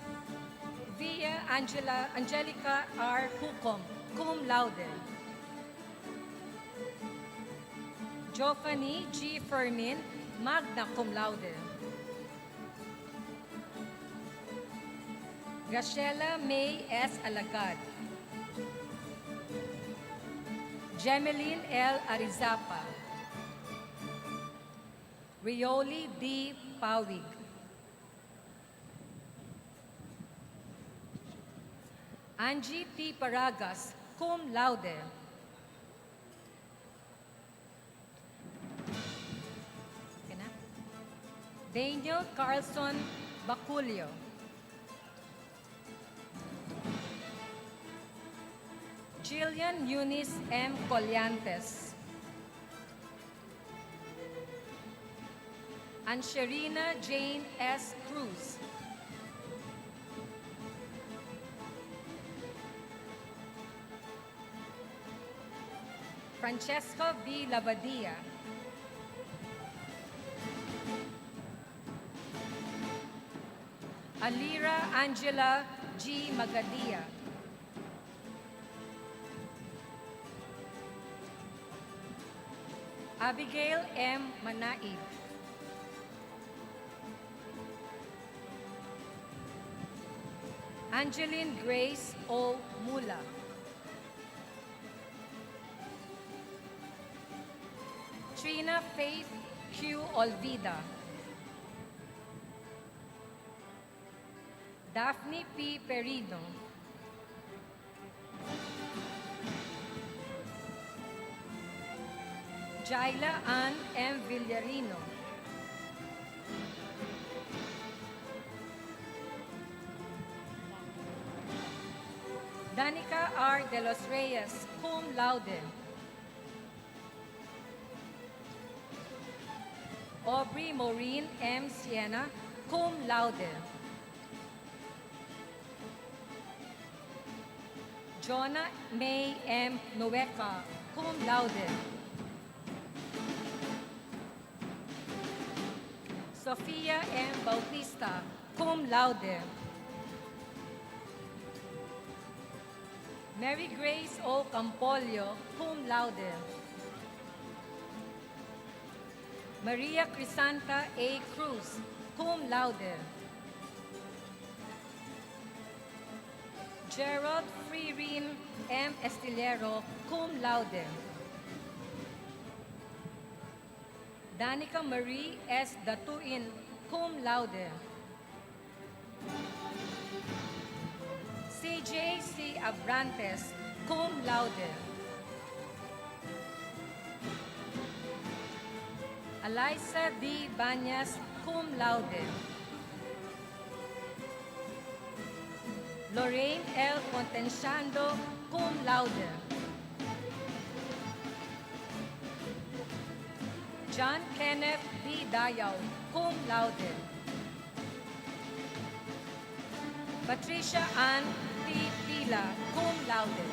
Via Angelica R. Hucom, cum laude. Joffany G. Fermin, magna cum laude. Graciela May S. Alagad. Gemeline L. Arizapa. Rioli D. Pawig. Angie T. Paragas, cum laude. Okay na? Daniel Carlson Baculio. Jillian Eunice M. Collantes. Ansherina Jane S. Cruz. Francesca V. Lavadia. Alira Angela G. Magadia. Abigail M. Manaib. Angeline Grace O. Mula. Trina Faith Q. Olvida. Daphne P. Perino. Jaila Ann M. Villarino. Danica R. de los Reyes, cum laude. Aubrey Maureen M. Siena, cum laude. Jonah May M. Nueca, cum laude. Sofia M. Bautista, cum laude. Mary Grace O. Campolio, cum laude. Maria Crisanta A. Cruz, cum laude. Gerald Freerin M. Estillero, cum laude. Danica Marie S. Datuin, cum laude. CJ C. Abrantes, cum laude. Eliza D. Baños, cum laude. Lorraine L. Contenciando, cum laude. John Kenneth D. Dayaw, cum laude. Patricia Ann T. Pila, cum laude.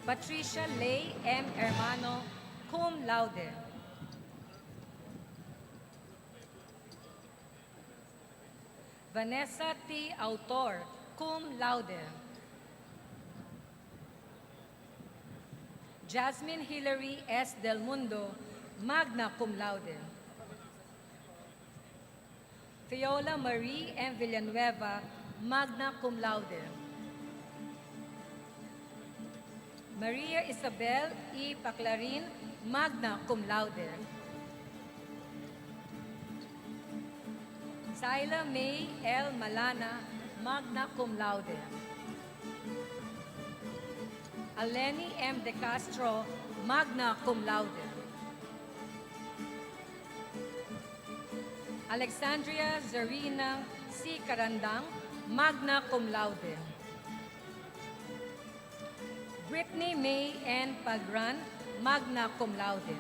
Patricia Lay M. Hermano, cum laude. Vanessa T. Autor, cum laude. Jasmine Hillary S. Del Mundo, magna cum laude. Fiola Marie M. Villanueva, magna cum laude. Maria Isabel E. Paclarin, magna cum laude. Syla May L. Malana, magna cum laude. Aleni M. De Castro, magna cum laude. Alexandria Zarina C. Carandang, magna cum laude. Brittany May N. Pagran, magna cum laude.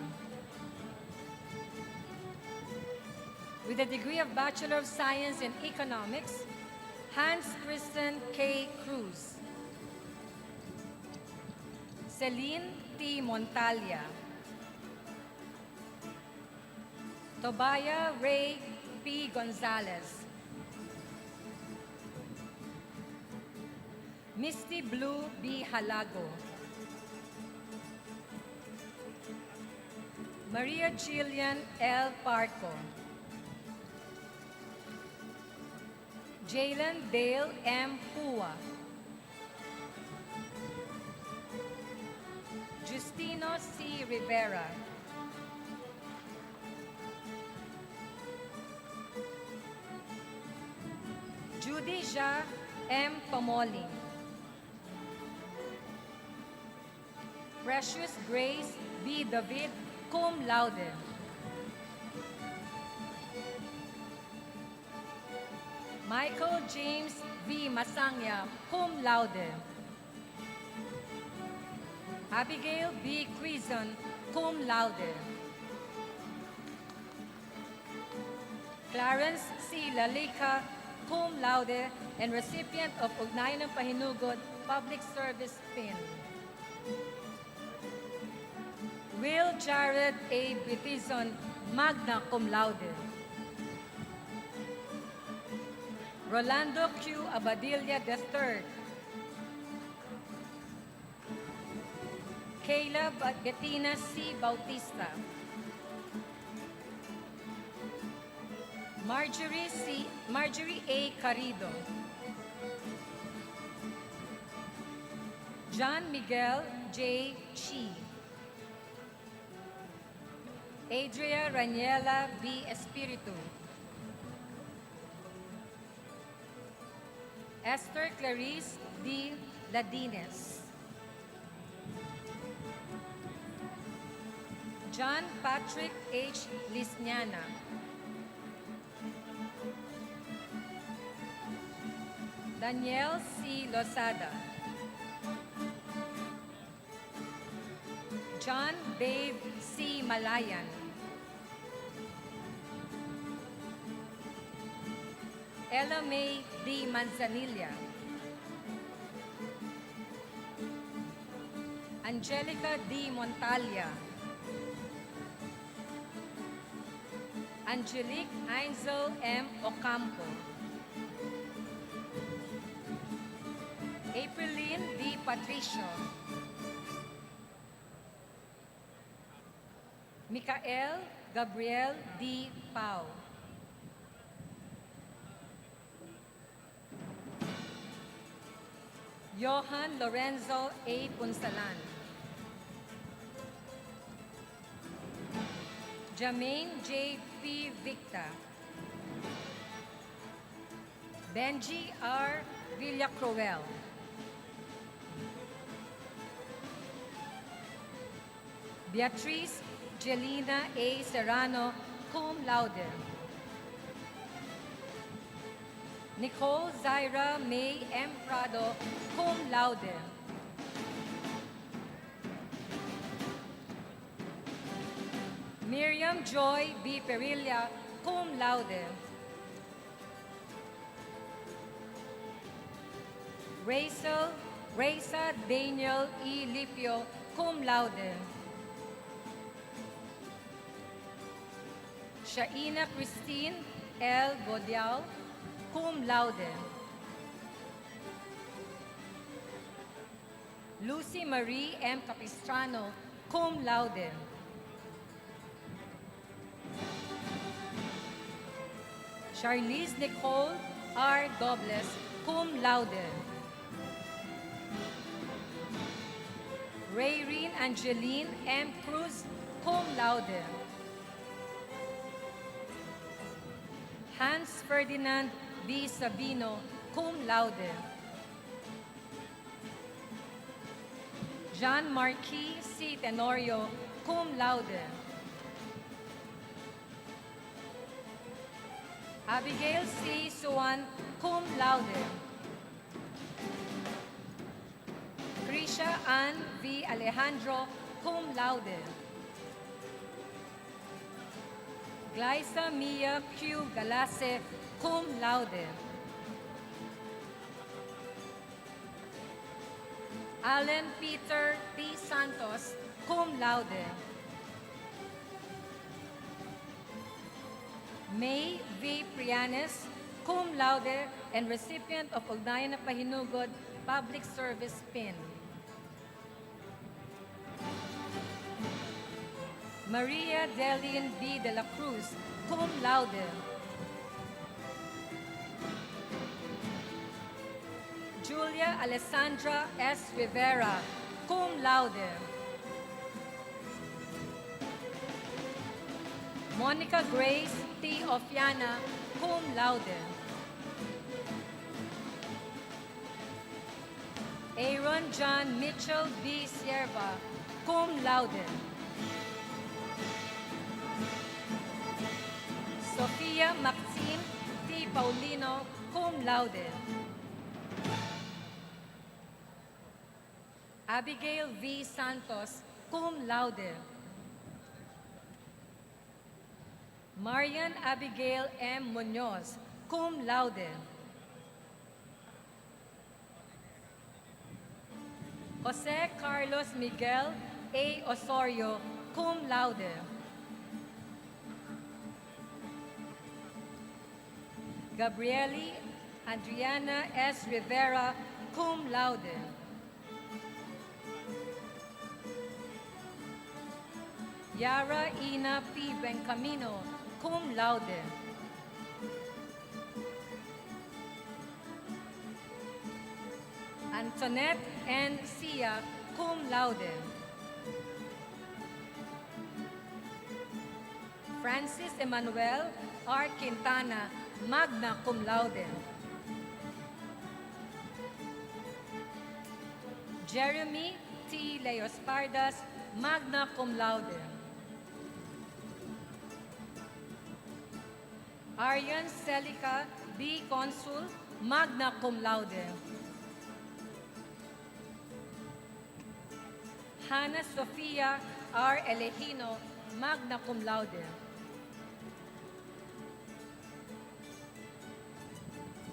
With a degree of Bachelor of Science in Economics, Hans Christian K. Cruz. Celine T. Montalia. Tobaya Ray P. Gonzalez. Misty Blue B. Halago. Maria Jillian L. Parco. Jalen Dale M. Pua. Justino C. Rivera. Judy Ja M. Pamoli. Precious Grace B. David, cum laude. Michael James V. Masangya, cum laude. Abigail B. Quizon, cum laude. Clarence C. Lalica, cum laude, and recipient of Ugnayan ng Pahinugod Public Service Pin. Will Jared A. Bitizon, magna cum laude. Rolando Q. Abadilla III. Kayla Bettina C. Bautista. Marjorie A. Carido. John Miguel J. Chi. Adria Raniela B. Espiritu. Esther Clarice D. Ladines. John Patrick H. Lisniana. Daniel C. Lozada. John Dave C. Malayan. Ella May D. Manzanilla. Angelica D. Montalia. Angelique Ainzel M. Ocampo. Apriline D. Patricio. Mikael Gabriel D. Pau. Johan Lorenzo A. Punsalan. Jermaine J. P. Victa. Benji R. Villacruel. Beatrice Jelina A. Serrano, cum laude. Nicole Zaira May M. Prado, cum laude. Miriam Joy B. Perilla, cum laude. Raisa Daniel E. Lipio, cum laude. Shaina Christine L. Godial, cum laude. Lucy Marie M. Capistrano, cum laude. Charlize Nicole R. Dobles, cum laude. Rayreen Angeline M. Cruz, cum laude. Hans Ferdinand B. Sabino, cum laude. Jean Marquis C. Tenorio, cum laude. Abigail C. Suan, cum laude. Krisha Ann V. Alejandro, cum laude. Glyza Mia Q. Galase, cum laude. Allen Peter T. Santos, cum laude. May V. Prianes, cum laude and recipient of Ugnayan na Pahinugod Public Service Pin. Maria Delien B. de la Cruz, cum laude. Julia Alessandra S. Rivera, cum laude. Monica Grace T. Ofiana, cum laude. Aaron John Mitchell B. Sierva, cum laude. Sofia Maxine T. Paulino, cum laude. Abigail V. Santos, cum laude. Marian Abigail M. Munoz, cum laude. Jose Carlos Miguel A. Osorio, cum laude. Gabrieli Adriana S. Rivera, cum laude. Yara Ina P. Bencamino, cum laude. Antoinette N. Sia, cum laude. Francis Emmanuel R. Quintana, magna cum laude. Jeremy T. Leospardas, magna cum laude. Aryan Celica B. Consul, magna cum laude. Hannah Sofia R. Elejino, magna cum laude.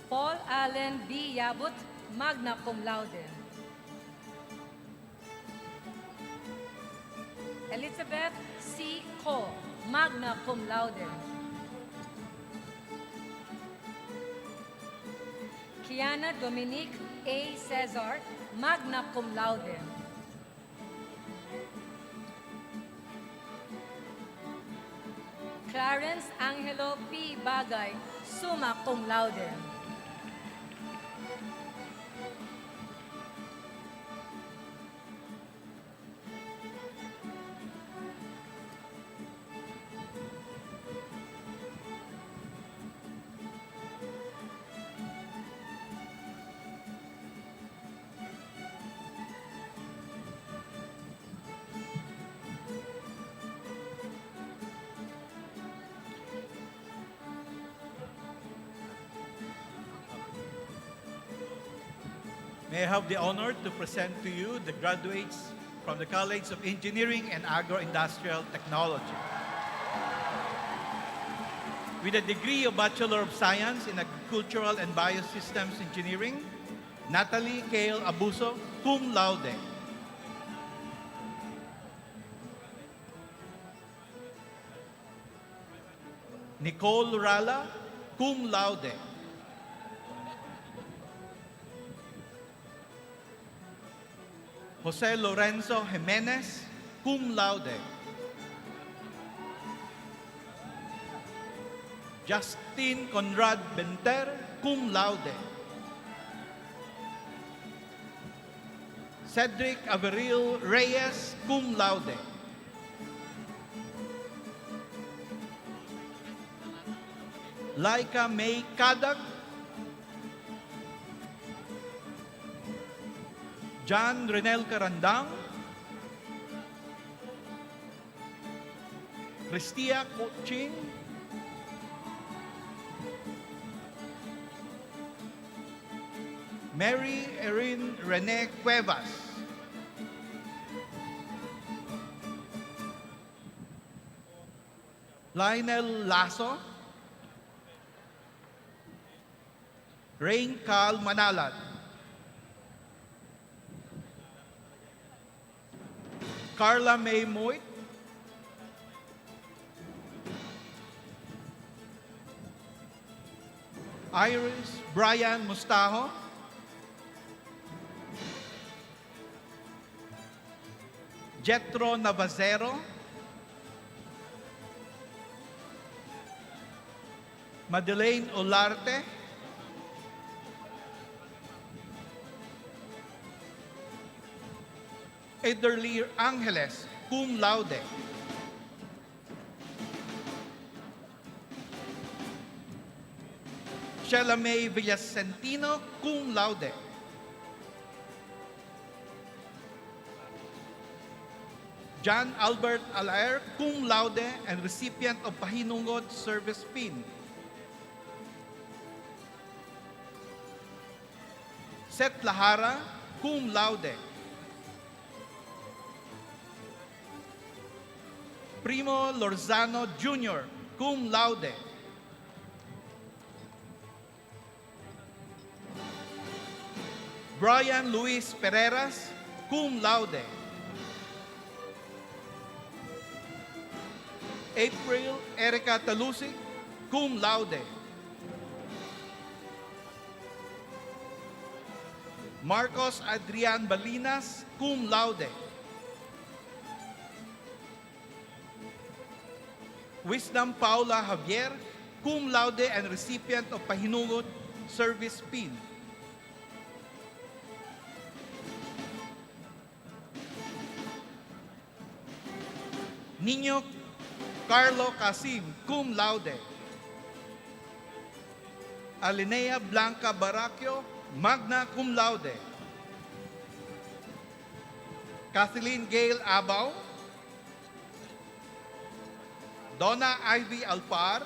Paul Allen B. Yabut, magna cum laude. Elizabeth C. Ko, magna cum laude. Kiana Dominique A. Cesar, magna cum laude. Clarence Angelo P. Bagay, summa cum laude. May I have the honor to present to you the graduates from the College of Engineering and Agro-industrial Technology. With a degree of Bachelor of Science in Agricultural and Biosystems Engineering, Natalie Kale Abuso, cum laude. Nicole Rala, cum laude. Jose Lorenzo Jimenez, cum laude. Justin Conrad Benter, cum laude. Cedric Averil Reyes, cum laude. Laika May Kadag, John Renel Carandang, Cristia Coching, Mary Erin Rene Cuevas, Lionel Lasso, Rain Cal Manalat, Carla May Moit, Iris Brian Mustajo, Jetro Navazero, Madeleine Olarte, Ederly Angeles, cum laude. Sheila May Villasentino, cum laude. John Albert Alaer, cum laude and recipient of Pahinungod Service Pin. Seth Lahara, cum laude. Primo Lorzano Jr., cum laude. Brian Luis Pereras, cum laude. April Erica Talusi, cum laude. Marcos Adrian Balinas, cum laude. Wisdom Paula Javier, cum laude and recipient of Pahinungod Service Pin. Niño Carlo Casim, cum laude. Alinea Blanca Baracchio, magna cum laude. Kathleen Gail Abaw, Donna Ivy Alpar,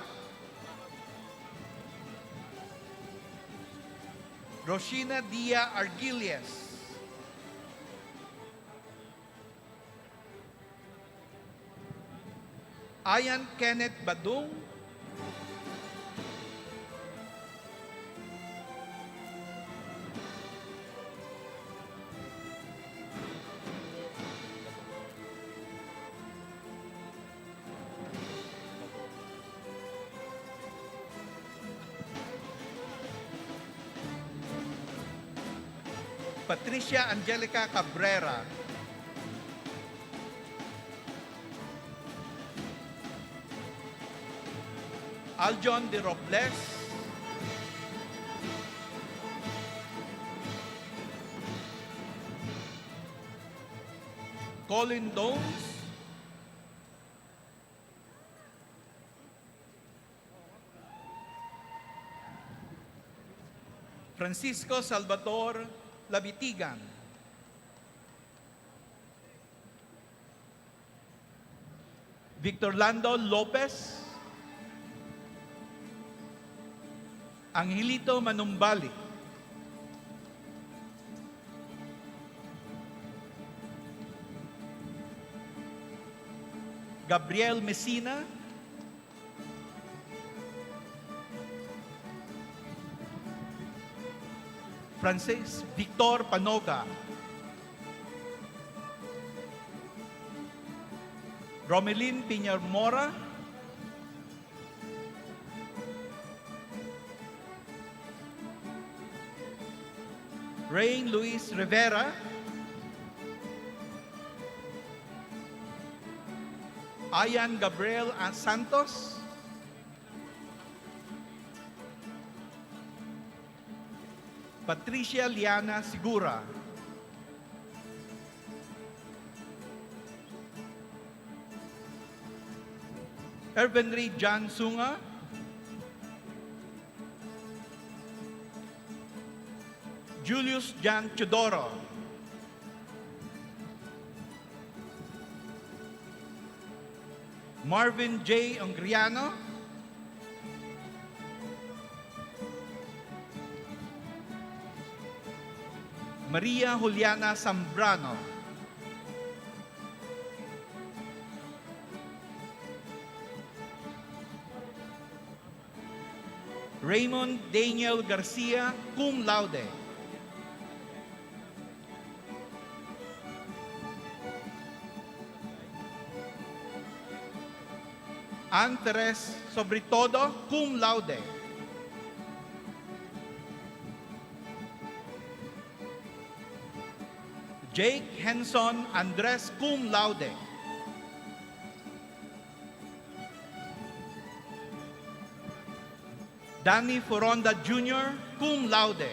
Rosina Dia Argilies. Ayan Kenneth Badung. Patricia Angelica Cabrera. Aljon de Robles. Colin Downs. Francisco Salvador Labitigan. Victor Lando Lopez. Angelito Manumbali. Gabriel Messina. Francis Victor Panoga. Romelin Piñar Mora. Rain Luis Rivera. Ayan Gabriel Santos. Patricia Liana Sigura. Ervenry John Sunga. Julius Jan Chodoro. Marvin J. Ongriano. Maria Juliana Zambrano. Raymond Daniel Garcia, cum laude. Ann Teres Sobritodo, cum laude. Jake Henson Andres, cum laude. Danny Foronda Jr., cum laude.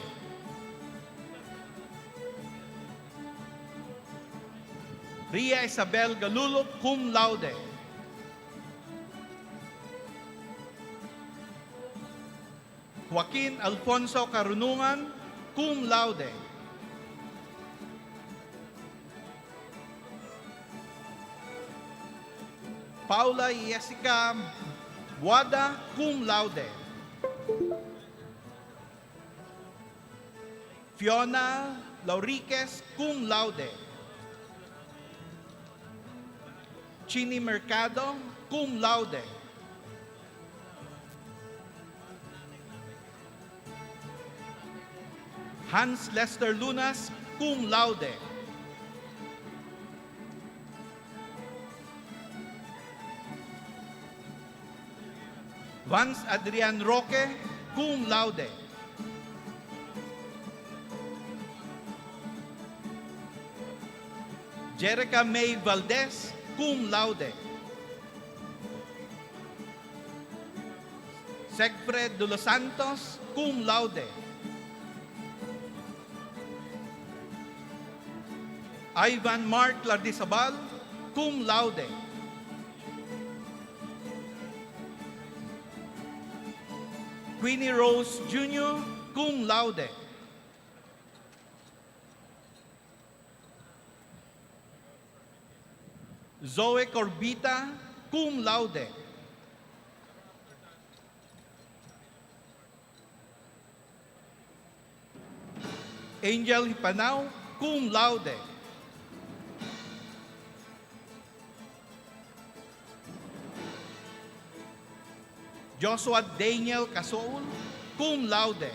Ria Isabel Galulo, cum laude. Joaquin Alfonso Carunungan, cum laude. Paula Jessica Buada, cum laude. Fiona Lauriquez, cum laude. Chini Mercado, cum laude. Hans Lester Lunas, cum laude. Vance Adrian Roque, cum laude. Jerica May Valdez, cum laude. Segfred de los Santos, cum laude. Ivan Mark Lardizabal, cum laude. Queenie Rose Jr., cum laude. Zoe Corbita, cum laude. Angel Hipanao, cum laude. Joshua Daniel Casoul, cum laude.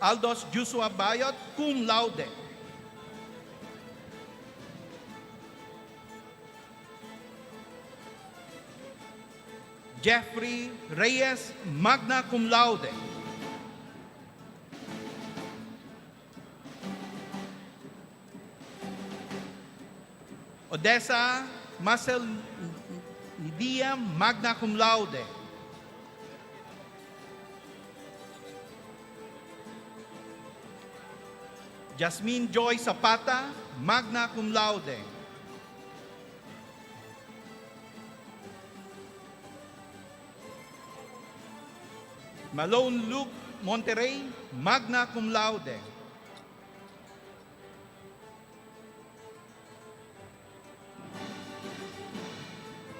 Aldos Joshua Bayot, cum laude. Jeffrey Reyes, magna cum laude. Odessa Marcel Nidia, magna cum laude. Jasmine Joy Zapata, magna cum laude. Malone Luke Monterrey, magna cum laude.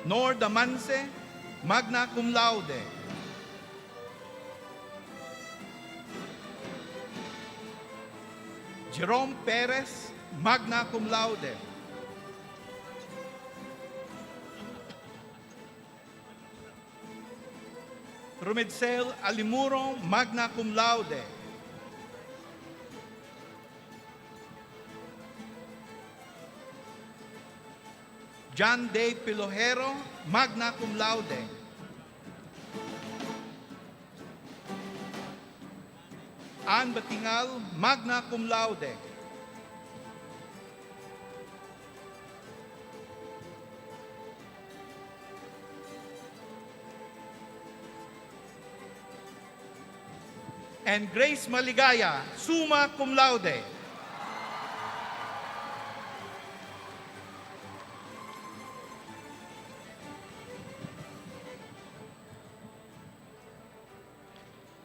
Nor Damanse, magna cum laude. Jerome Perez, magna cum laude. Rumedsel Alimuro, magna cum laude. John Day Pilojero, magna cum laude. Ann Batingal, magna cum laude. And Grace Maligaya, summa cum laude.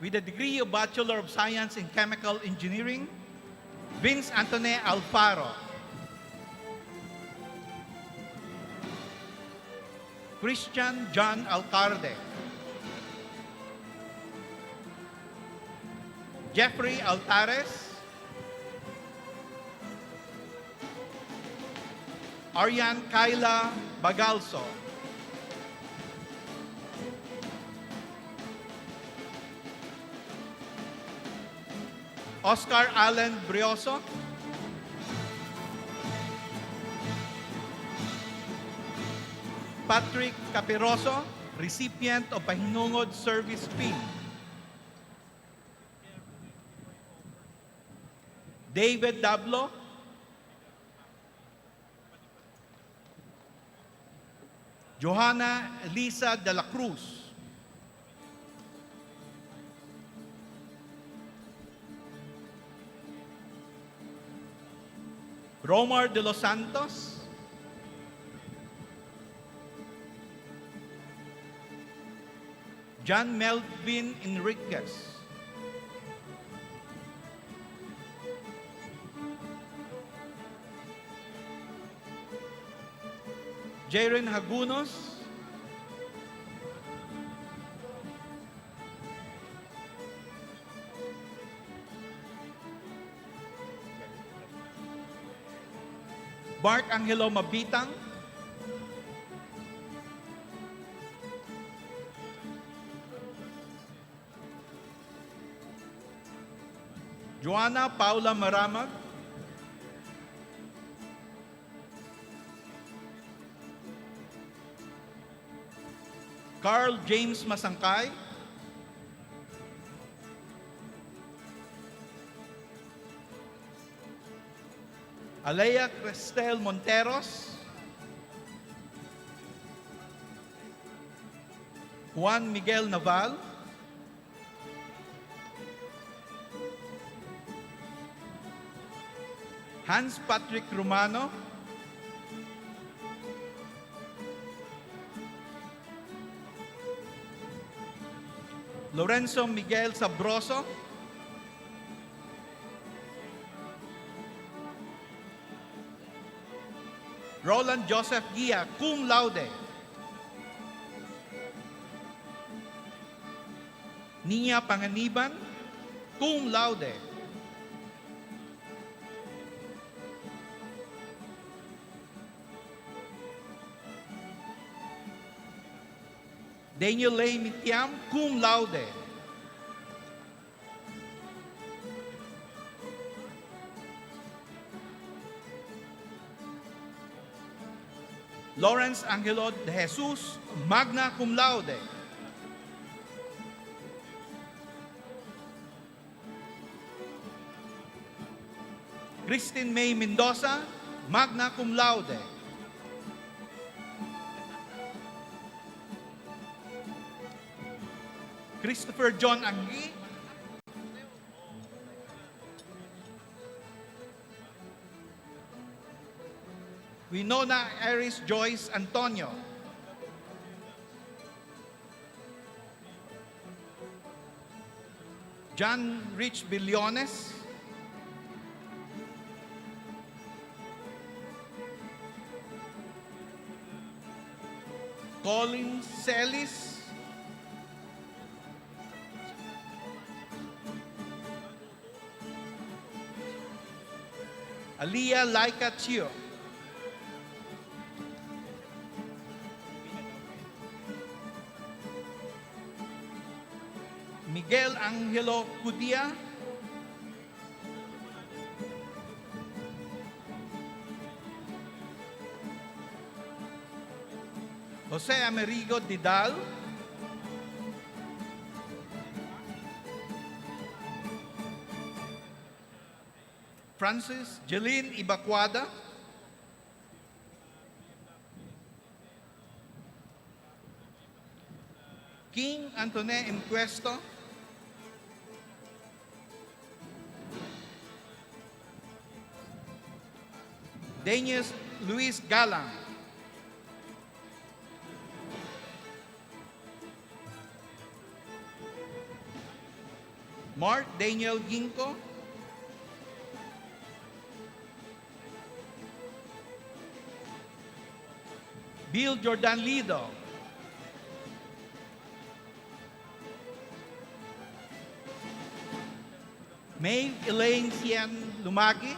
With a degree of Bachelor of Science in Chemical Engineering, Vince Antone Alfaro. Christian John Alcarde. Jeffrey Altares. Arian Kyla Bagalso. Oscar Allen Brioso. Patrick Capiroso, recipient of Pahinungod Service Pin. David Dablo. Johanna Elisa de la Cruz. Romar de los Santos. John Melvin Enriquez. Jaren Hagunos. Mark Angelo Mabitang. Joanna Paula Maramag. Carl James Masangkay. Alea Cristel Monteros. Juan Miguel Naval. Hans Patrick Romano. Lorenzo Miguel Sabroso. Roland Joseph Gia, cum laude. Nia Panganiban, cum laude. Daniel Lay Mitiam, cum laude. Lawrence Angelo de Jesus, magna cum laude. Christine May Mendoza, magna cum laude. Christopher John Anggi, Winona Iris Joyce Antonio, John Rich Billones, Colin Celis, Alia Laika Chio, Miguel Angelo Cudia, Jose Amerigo Didal, Francis Jeline Ibacuada, King Antone Impuesto, Daniel Luis Galang, Mark Daniel Ginko, Bill Jordan Lido, May Elaine Sien Lumagi,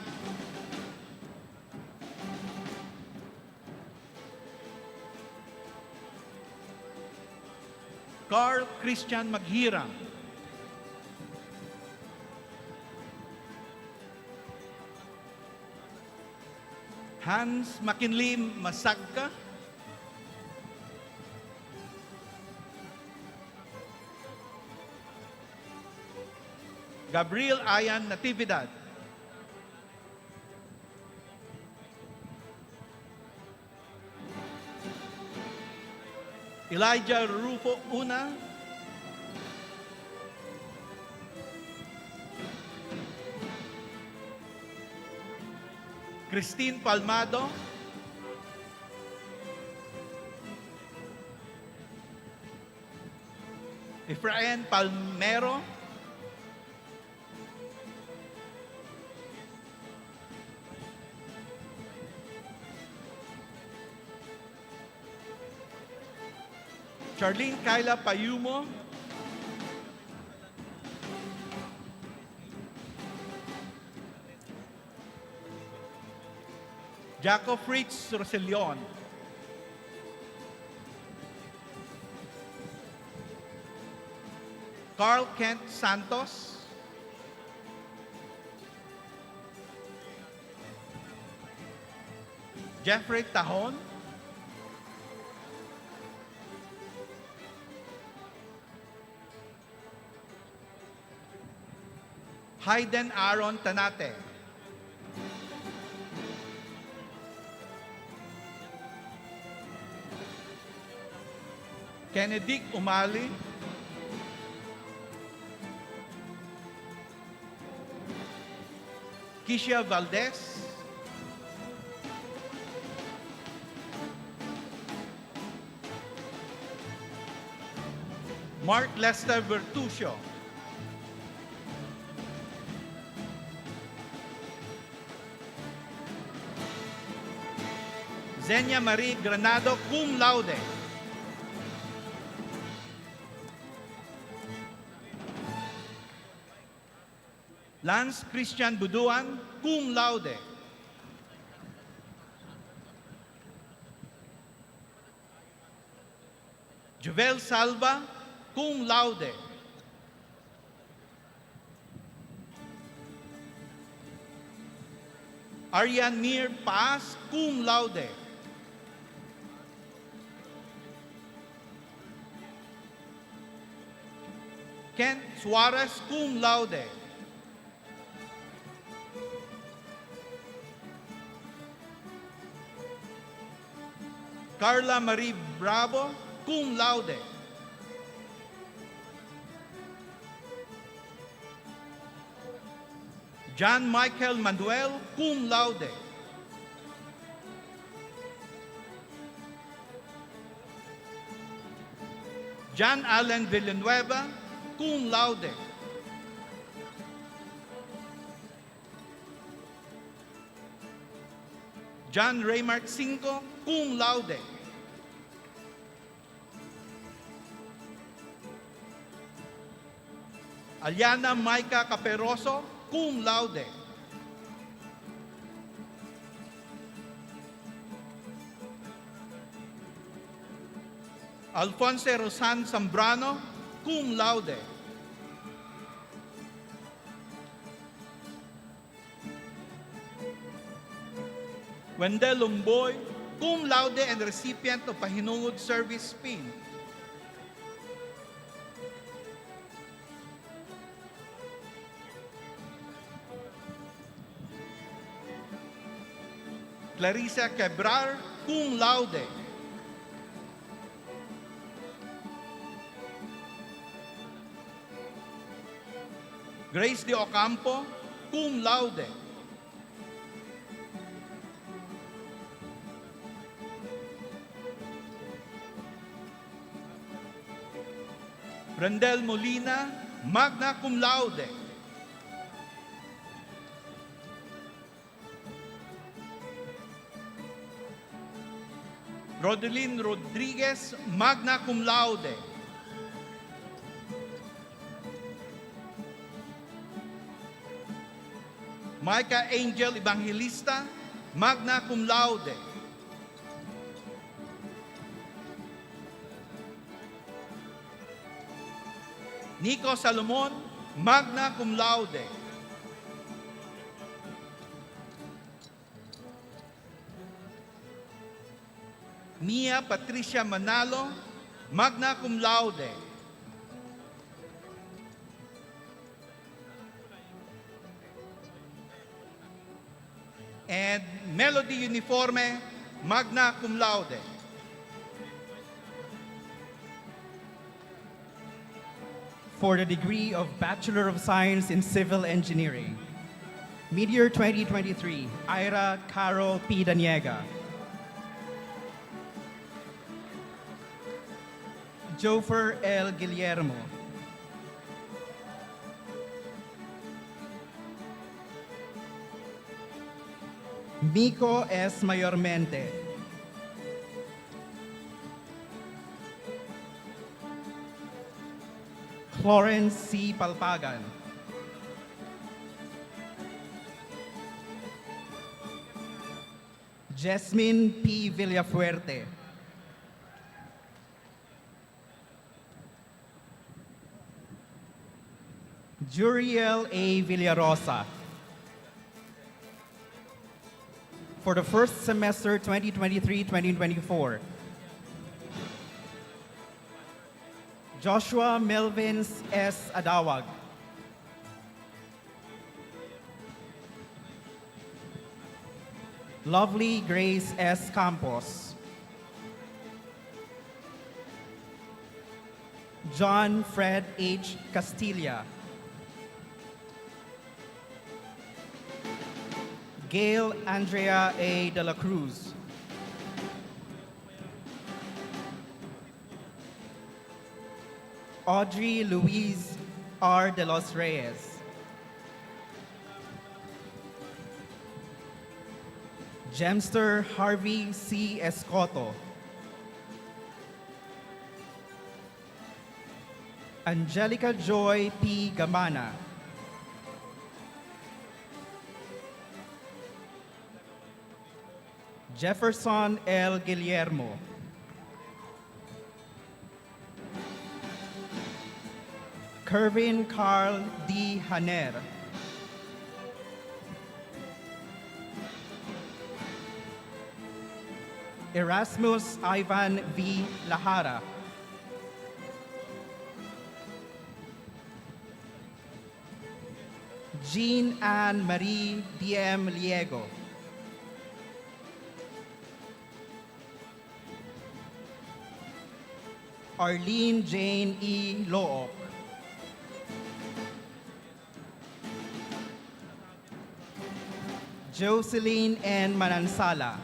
Carl Christian Maghirang, Hans McKinley Masagka, Gabriel Ayan Natividad, Elijah Rufo Una, Christine Palmado, Efrain Palmero, Charlene Kyla Payumo, Jaco Fritz Roselion, Carl Kent Santos, Jeffrey Tajon, Hayden Aaron Tanate, Kennedy Umali, Kisha Valdez, Mark Lester Bertuccio, Zenia Marie Granado, cum laude. Lance Christian Buduan, cum laude. Jovel Salva, cum laude. Aryan Mir Paz, cum laude. Kent Suarez, cum laude. Carla Marie Bravo, cum laude. John Michael Manuel, cum laude. John Allen Villanueva, cum laude. John Raymark Cinco, cum laude. Aliana Maika Caperoso, cum laude. Alfonso Rosan Zambrano, cum laude. Wendell Lumboy, cum laude and recipient of Pahinungod Service Pin. Clarissa Quebrar, cum laude. Grace de Ocampo, cum laude. Brendel Molina, magna cum laude. Rodelyn Rodriguez, magna cum laude. Micah Angel Evangelista, magna cum laude. Nico Salomon, magna cum laude. Mia Patricia Manalo, magna cum laude. And Melody Uniforme, magna cum laude. For the degree of Bachelor of Science in Civil Engineering, Mid-Year 2023, Ira Carol P. Daniega. Jofer L. Guillermo. Miko S. Mayormente. Florence C. Palpagan. Jasmine P. Villafuerte. Juriel A. Villarosa. For the first semester 2023-2024, Joshua Melvin S. Adawag. Lovely Grace S. Campos. John Fred H. Castilla. Gail Andrea A. de la Cruz. Audrey Louise R. de los Reyes. Gemster Harvey C. Escoto. Angelica Joy P. Gamana. Jefferson L. Guillermo. Kervin Carl D. Haner. Erasmus Ivan V. Lahara. Jean Anne Marie D.M. Liego. Arlene Jane E. Look. Jocelyn N. Manansala.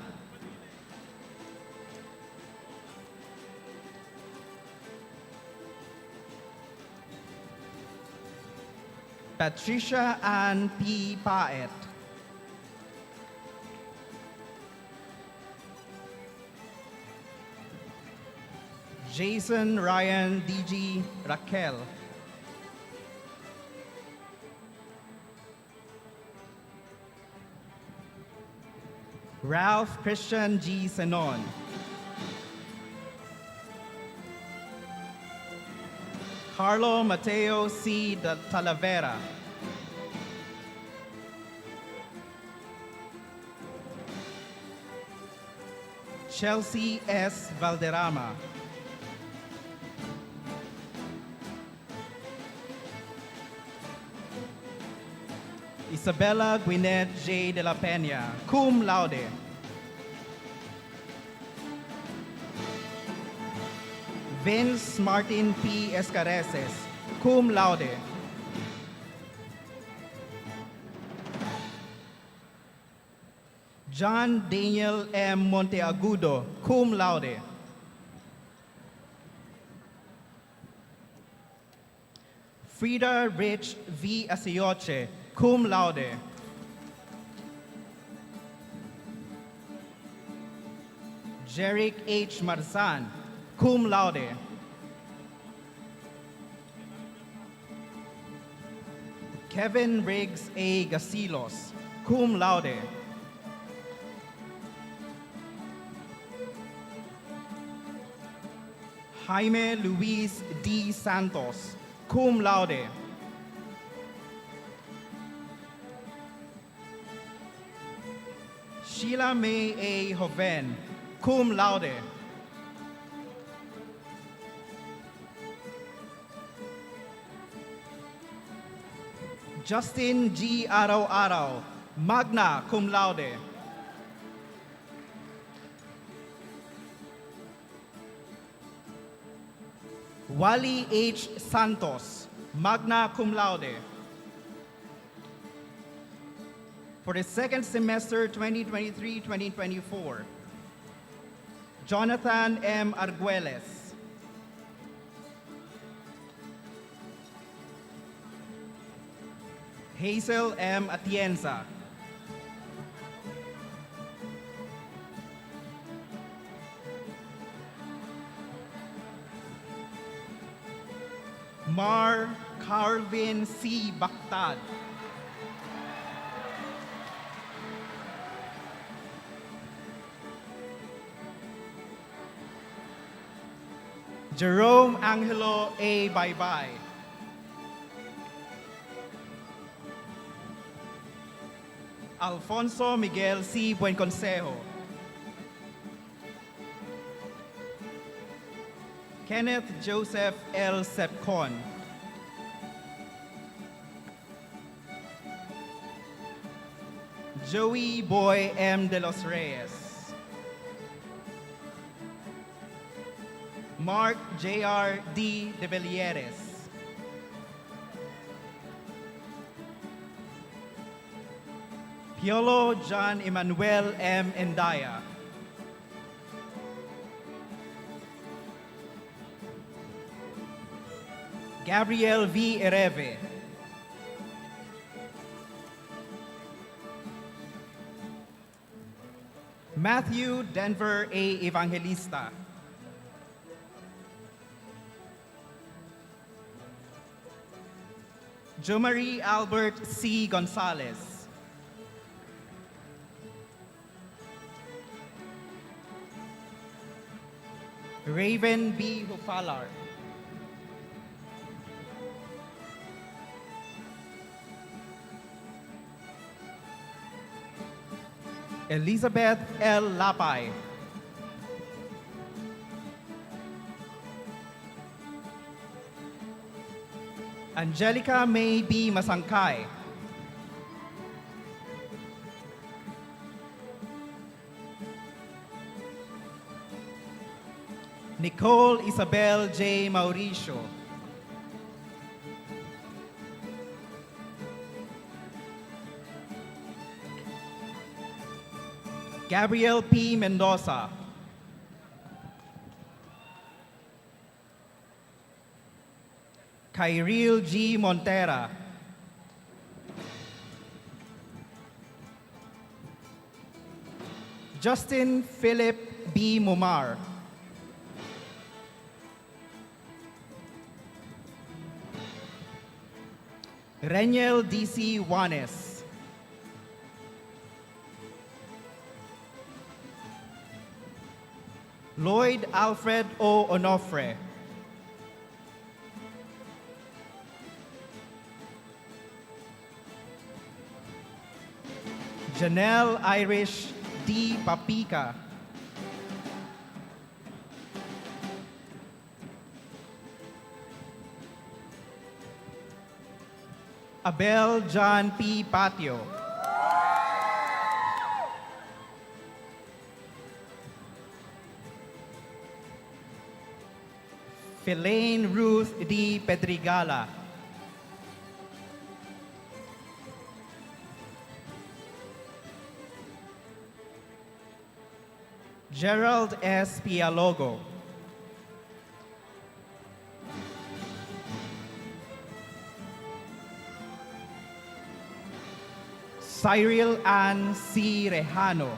Patricia Ann P. Paet. Jason Ryan D.G. Raquel. Ralph Christian G. Senon. Carlo Mateo C. Talavera. Chelsea S. Valderrama. Isabella Gwyneth J. de la Peña, cum laude. Vince Martin P. Escareces, cum laude. John Daniel M. Monteagudo, cum laude. Frida Rich V. Asioche, cum laude. Jerick H. Marzan, cum laude. Kevin Riggs A. Gasilos, cum laude. Jaime Luis D. Santos, cum laude. Sheila May A. Joven, cum laude. Justin G. Araw-Araw, magna cum laude. Wally H. Santos, magna cum laude. For the second semester 2023-2024, Jonathan M. Arguelles. Hazel M. Atienza. Mar Carvin C. Bactad. Jerome Angelo A. Baybay. Alfonso Miguel C. Buenconsejo. Kenneth Joseph L. Sepcon. Joey Boy M. de los Reyes. Mark J.R. D. de Belieres. Piolo John Emmanuel M. Endaya. Gabriel V. Ereve. Matthew Denver A. Evangelista. Jomari Albert C. Gonzalez. Raven B. Hufalar. Elizabeth L. Lapay. Angelica May B. Masangkay. Nicole Isabel J. Mauricio. Gabriel P. Mendoza. Kyril G. Montera. Justin Philip B. Mumar. Reniel D.C. Juanes. Lloyd Alfred O. Onofre. Janelle Irish D. Papica. Abel John P. Patio. Philane Ruth D. Pedrigala. Gerald S. Pialogo. Cyril Ann C. Rejano.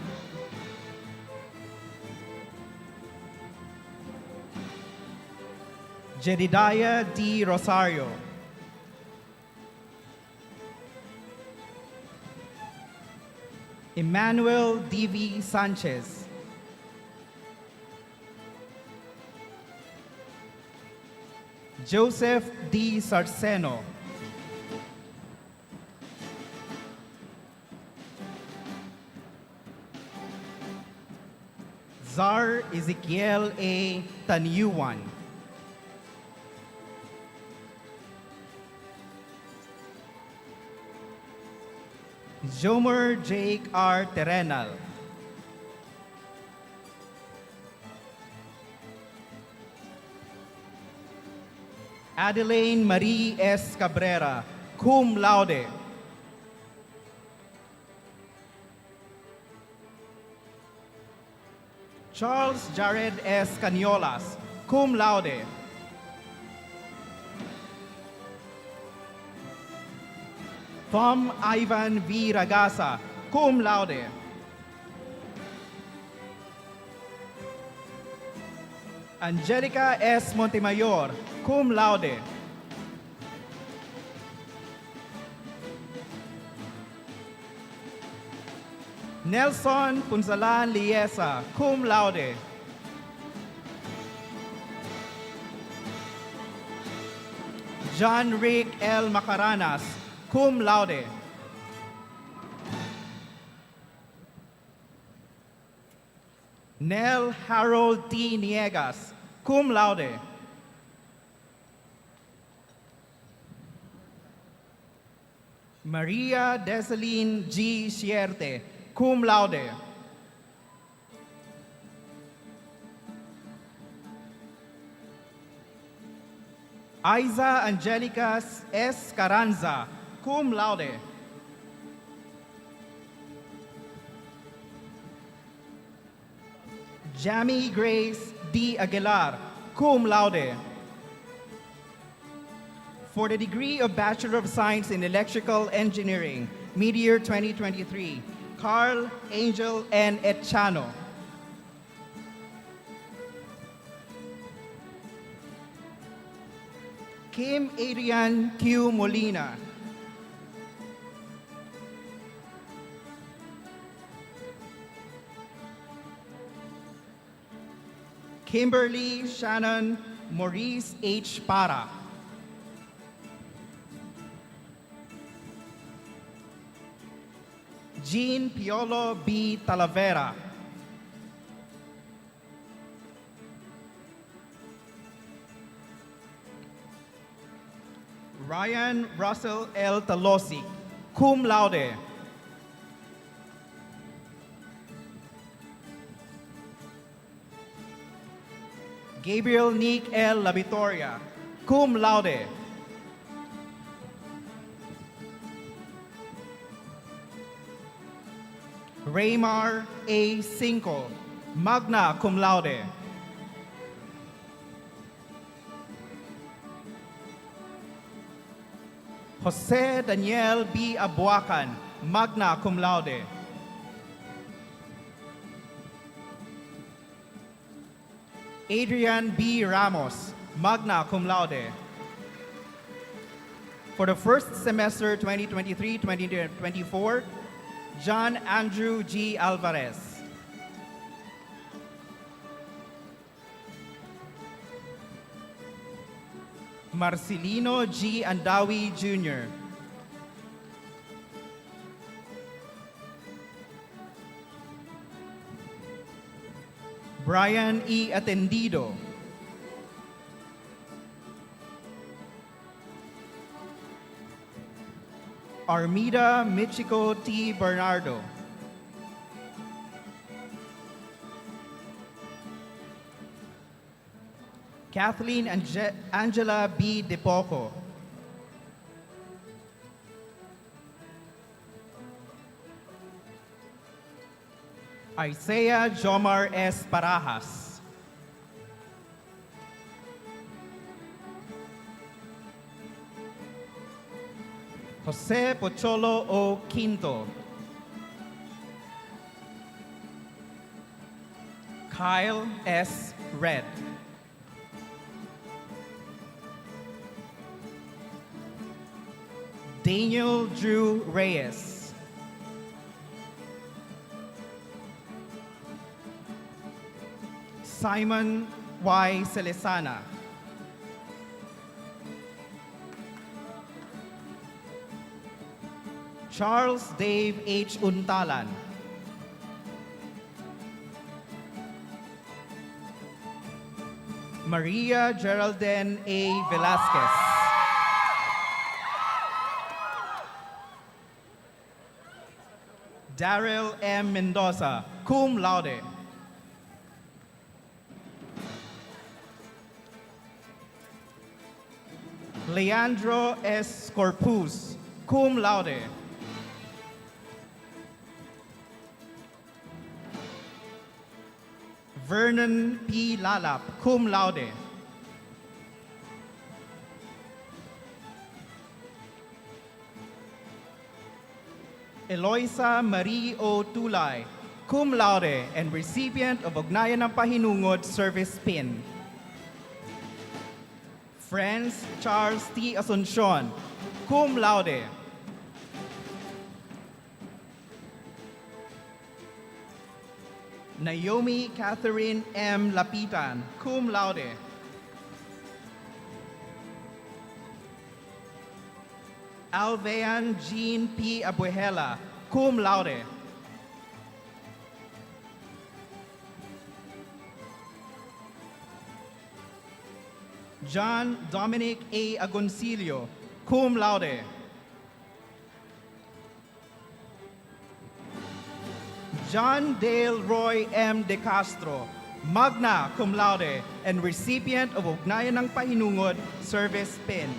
Jedidiah D. Rosario. Emmanuel D.V. Sanchez. Joseph D. Sarceno. Zar Ezekiel A. Tanyuan. Jomer Jake R. Terenal. Adeline Marie S. Cabrera, cum laude. Charles Jared S. Caniolas, cum laude. Tom Ivan V. Ragasa, cum laude. Angelica S. Montemayor, cum laude. Nelson Punsalan Liesa, cum laude. John Rick L. Macaranas, cum laude. Nell Harold T. Niegas, cum laude. Maria Deseline G. Sierte, cum laude. Aiza Angelica S. Carranza, cum laude. Jamie Grace D. Aguilar, cum laude. For the degree of Bachelor of Science in Electrical Engineering, mid-year 2023, Carl Angel N. Etchano. Kim Adrian Q. Molina. Kimberly Shannon Maurice H. Para. Jean Piolo B. Talavera. Ryan Russell L. Talosi, cum laude. Gabriel Nick L. Labitoria, cum laude. Raymar A. Cinco, magna cum laude. Jose Daniel B. Abuacan, magna cum laude. Adrian B. Ramos, magna cum laude. For the first semester 2023-2024, John Andrew G. Alvarez. Marcelino G. Andawi Jr. Brian E. Atendido. Armida Michiko T. Bernardo. Kathleen Angela B. DePoco. Isaiah Jomar S. Parajas. Jose Pocholo O. Quinto. Kyle S. Red. Daniel Drew Reyes. Simon Y. Celesana. Charles Dave H. Untalan. Maria Geraldine A. Velasquez. Daryl M. Mendoza, cum laude. Leandro S. Corpus, cum laude. Vernon P. Lalap, cum laude. Eloisa Marie O. Tulay, cum laude and recipient of Ugnayan ng Pahinungod Service Pin. Franz Charles T. Asuncion, cum laude. Naomi Catherine M. Lapitan, cum laude. Alvean Jean P. Abuela, cum laude. John Dominic A. Agoncillo, cum laude. John Dale Roy M. De Castro, magna cum laude and recipient of Ugnayan ng Pahinungod Service Pin.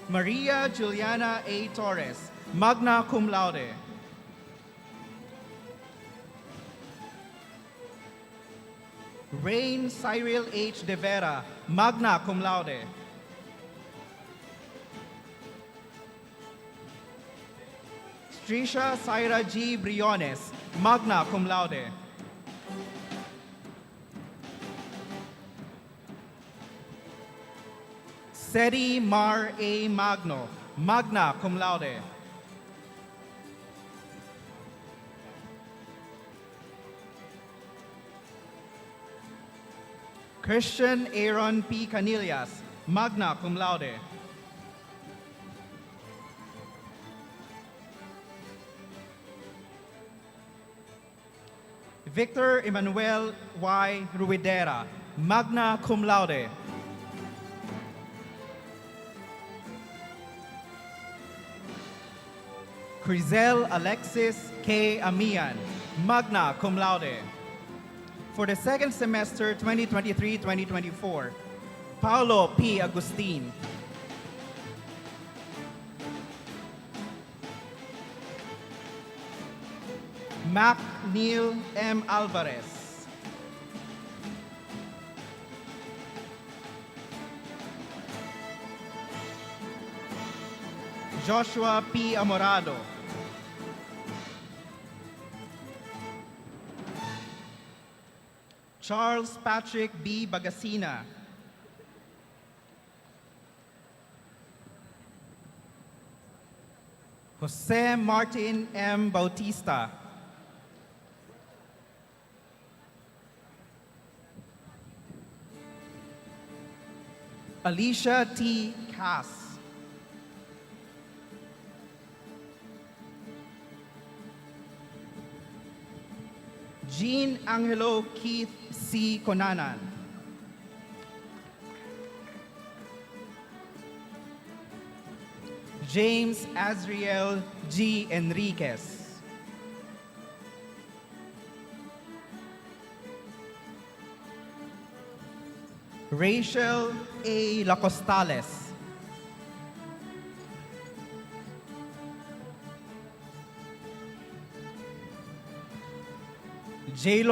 Maria Juliana A. Torres, magna cum laude. Rain Cyril H. De Vera, magna cum laude. Trisha Syra G. Briones, magna cum laude. Seri Mar A. Magno, magna cum laude. Christian Aaron P. Canillas, magna cum laude. Victor Emmanuel Y. Ruidera, magna cum laude. Crizel Alexis K. Amian, magna cum laude. For the second semester 2023-2024, Paulo P. Agustin. Mac Neil M. Alvarez. Joshua P. Amorado. Charles Patrick B. Bagasina. Jose Martin M. Bautista. Alicia T. Cass. Jean Angelo Keith C. Conanan. James Azriel G. Enriquez. Rachel A. Lacostales. J.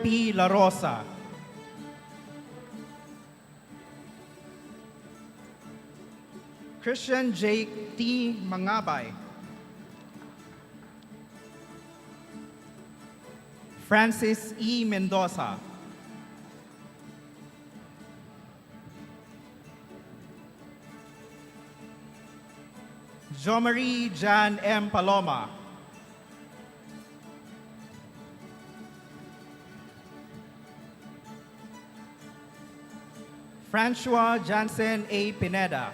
P. La Rosa. Christian Jake T. Mangabay. Francis E. Mendoza. Jo-Marie Jan M. Paloma. Francois Jansen A. Pineda.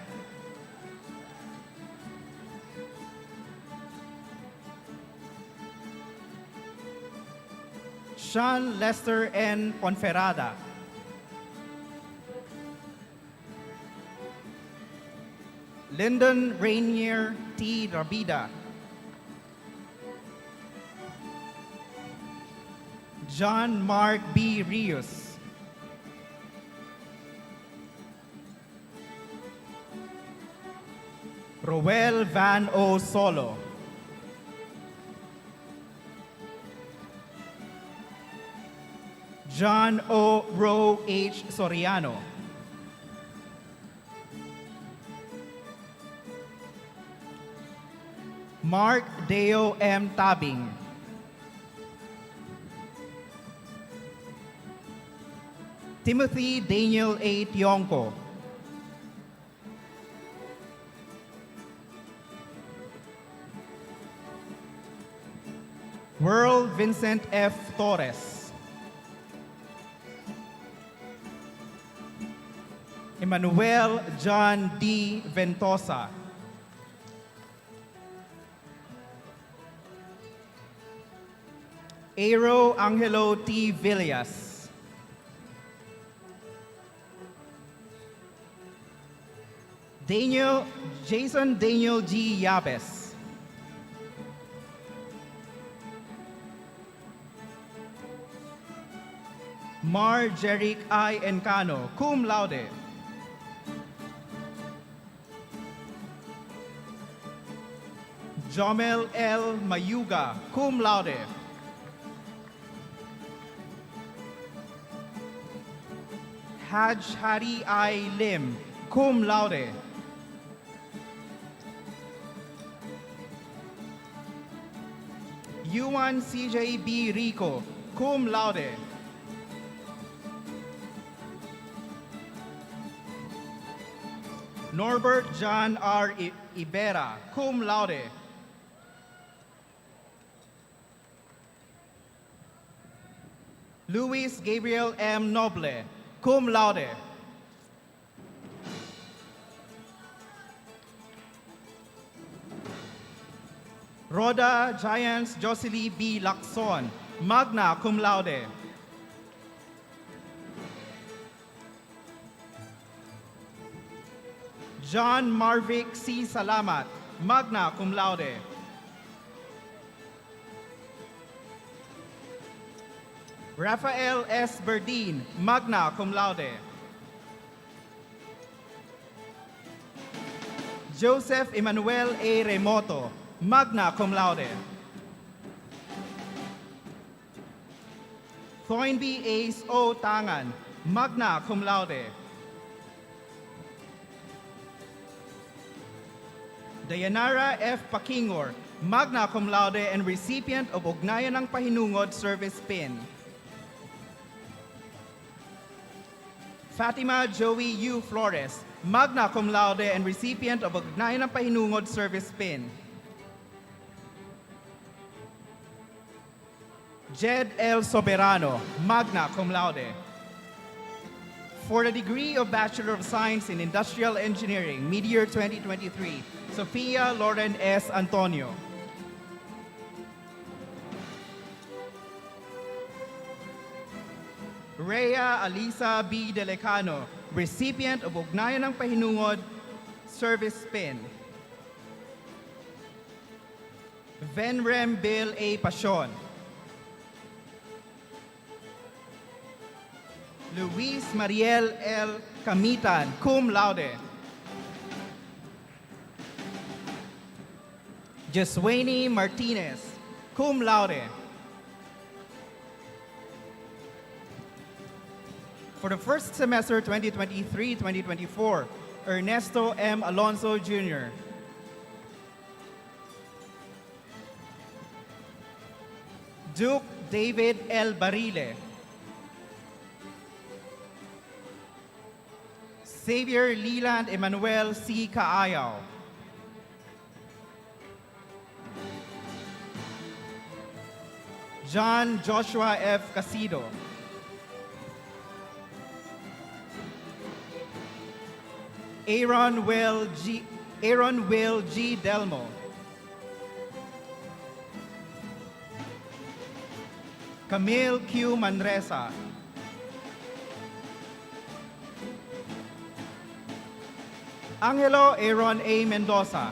Sean Lester N. Ponferrada. Lyndon Rainier T. Rabida. John Mark B. Rios. Roel Van O. Solo. John O. Ro H. Soriano. Mark Deo M. Tabing. Timothy Daniel A. Tionco. World Vincent F. Torres. Emmanuel John D. Ventosa. Aero Angelo T. Villas. Jason Daniel G. Yabes. Mar Jeric I. Encano, cum laude. Jomel L. Mayuga, cum laude. Haj Hari I. Lim, cum laude. Yuan CJ B. Rico, cum laude. Norbert John R. Ibera, cum laude. Luis Gabriel M. Noble, cum laude. Rhoda Giants Jocelyn B. Lacson, magna cum laude. John Marvick C. Salamat, magna cum laude. Rafael S. Berdin, magna cum laude. Joseph Emmanuel A. Remoto, magna cum laude. Thoinby Ace O. Tangan, magna cum laude. Dayanara F. Pakingor, magna cum laude and recipient of Ugnayan ng Pahinungod Service Pin. Fatima Joey U. Flores, magna cum laude and recipient of Ugnayan ng Pahinungod Service Pin. Jed L. Soberano, magna cum laude. For the degree of Bachelor of Science in Industrial Engineering, mid-year 2023, Sofia Lauren S. Antonio. Rhea Alisa B. Delecano, recipient of Ugnayan ng Pahinungod Service Pin. Venrem Bill A. Pasion. Luis Mariel L. Camitan, cum laude. Jeswani Martinez, cum laude. For the first semester 2023-2024, Ernesto M. Alonso Jr. Duke David L. Barile. Xavier Leland Emmanuel C. Kaayaw. John Joshua F. Casido. Aaron Will G. Delmo. Camille Q. Manresa. Angelo Aaron A. Mendoza.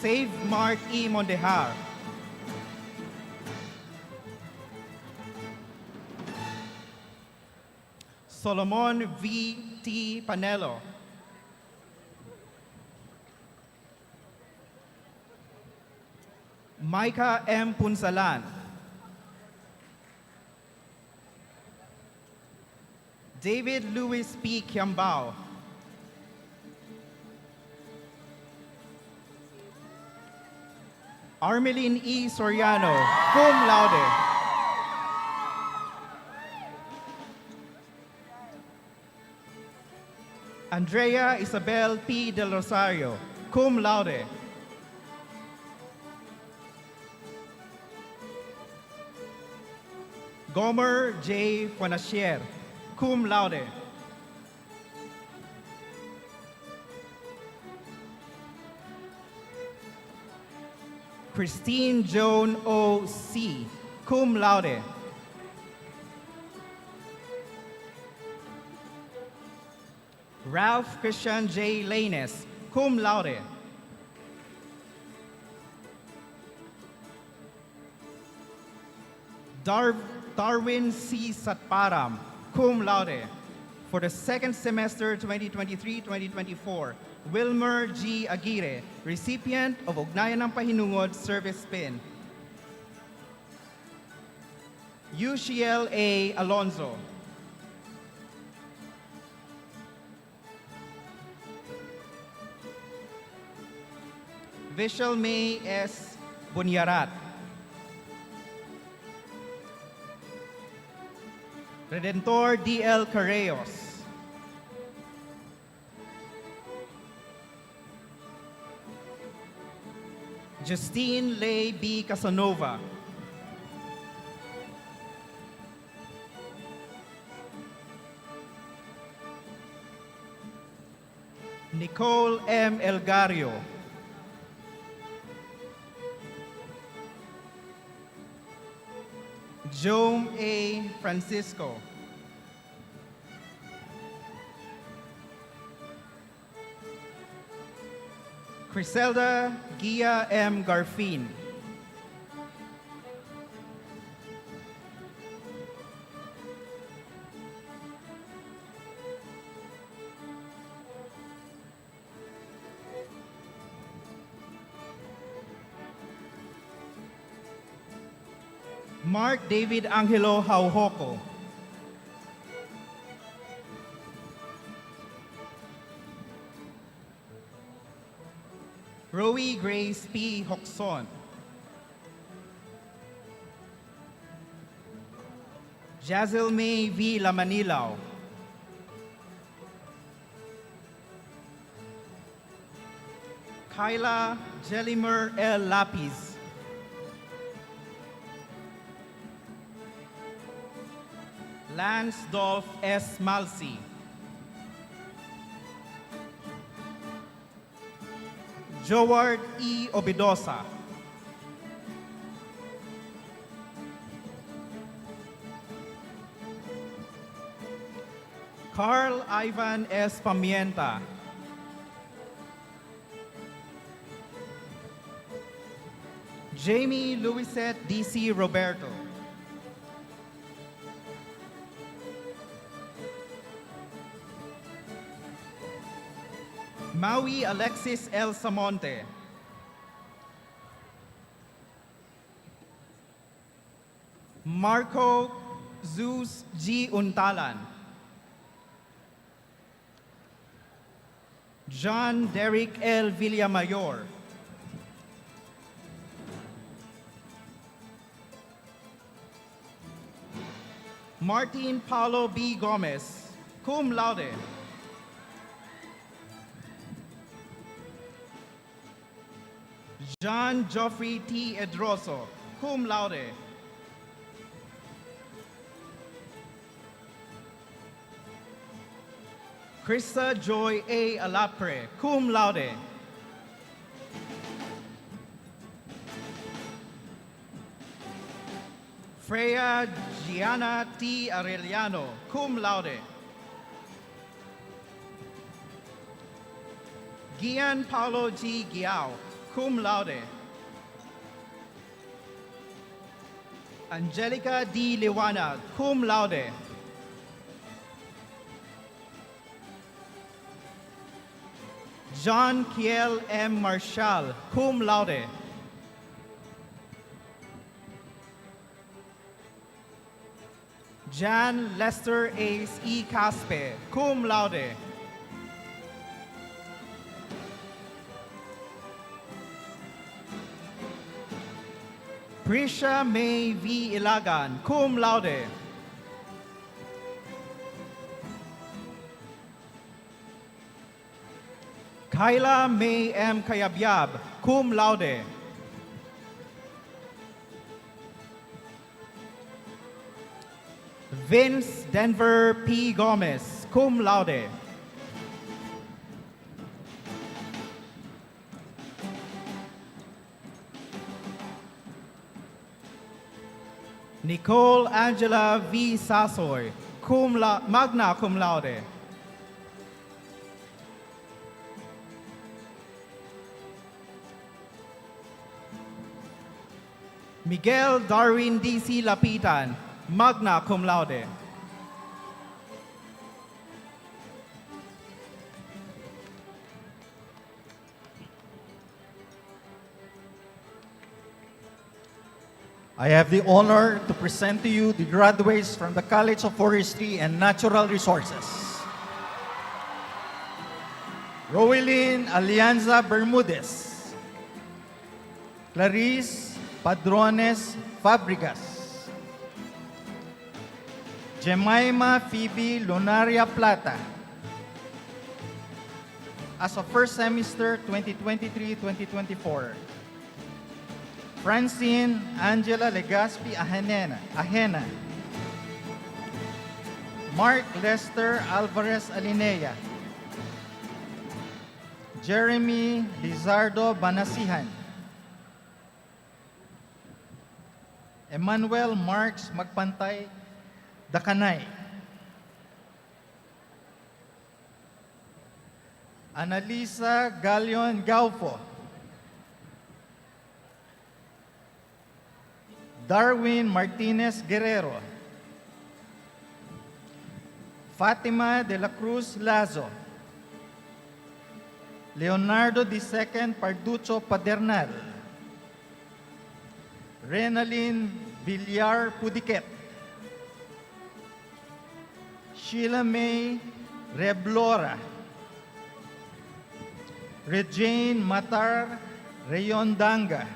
Save Mark E. Mondejar. Solomon V. T. Panelo. Micah M. Punsalan. David Louis P. Kiambao. Armelin E. Soriano, cum laude. Andrea Isabel P. Del Rosario, cum laude. Gomer J. Fuenasier, cum laude. Christine Joan O. C., cum laude. Ralph Christian J. Lanes, cum laude. Darwin C. Satparam, cum laude. For the second semester 2023-2024, Wilmer G. Aguirre, recipient of Ugnayan ng Pahinungod Service Pin. UCL A. Alonzo. Vishal May S. Bunyarat. Redentor D.L. Carreos. Justine Lay B. Casanova. Nicole M. Elgario. Jome A. Francisco. Criselda Gia M. Garfin. Mark David Angelo Hauhoko. Rowie Grace P. Hoxon. Jazel May V. Lamanilaw. Kyla Jelimer L. Lapis. Lance Dolph S. Malsi. Joward E. Obidosa. Carl Ivan S. Pamienta. Jamie Louisette D.C. Roberto. Maui Alexis L. Samonte. Marco Zeus G. Untalan. John Derrick L. Villamayor. Martin Paulo B. Gomez, cum laude. John Geoffrey T. Edroso, cum laude. Krista Joy A. Alapre, cum laude. Freya Gianna T. Arellano, cum laude. Gian Paulo G. Giao, cum laude. Angelica D. Liwana, cum laude. John Kiel M. Marshall, cum laude. Jan Lester Ace E. Caspe, cum laude. Prisha May V. Ilagan, cum laude. Kyla May M. Kayabyab, cum laude. Vince Denver P. Gomez, cum laude. Nicole Angela V. Sasoy, magna cum laude. Miguel Darwin D.C. Lapitan, magna cum laude. I have the honor to present to you the graduates from the College of Forestry and Natural Resources. Roelyn Alianza Bermudez. Clarice Padrones Fabregas. Jemima Phoebe Lunaria Plata. As of first semester 2023-2024. Francine Angela Legaspi Ahena. Mark Lester Alvarez Alinea. Jeremy Lizardo Banasihan. Emmanuel Marks Magpantay Dakanay. Annalisa Galion Gaufo. Darwin Martinez Guerrero. Fatima de la Cruz Lazo. Leonardo II Parducho Padernal. Renalyn Villar Pudiket. Sheila May Reblora. Regine Matar Rayondanga.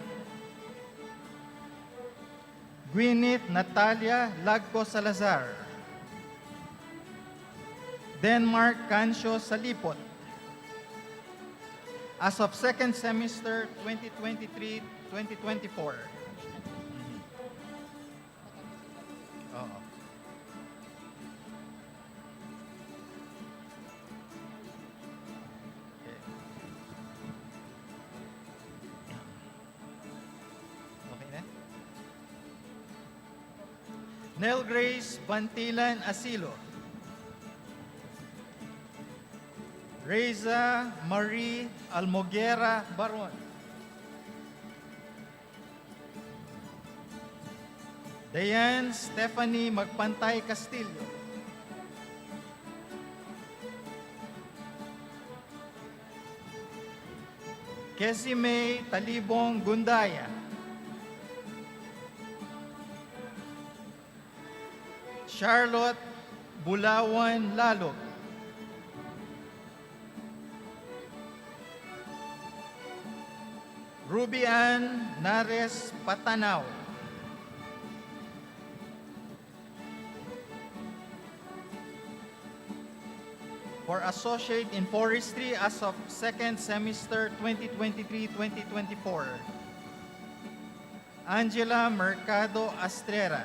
Gwyneth Natalia Lagco Salazar. Denmark Cancio Salipot. As of second semester 2023-2024. Oo. Okay na? Nell Grace Bantilan Asilo. Reza Marie Almoguera Baron. Diane Stephanie Magpantay Castillo. Cassie May Talibong Gundaya. Charlotte Bulawan Lalog. Ruby Ann Nares Patanaw. For Associate in Forestry as of second semester 2023-2024. Angela Mercado Astrera.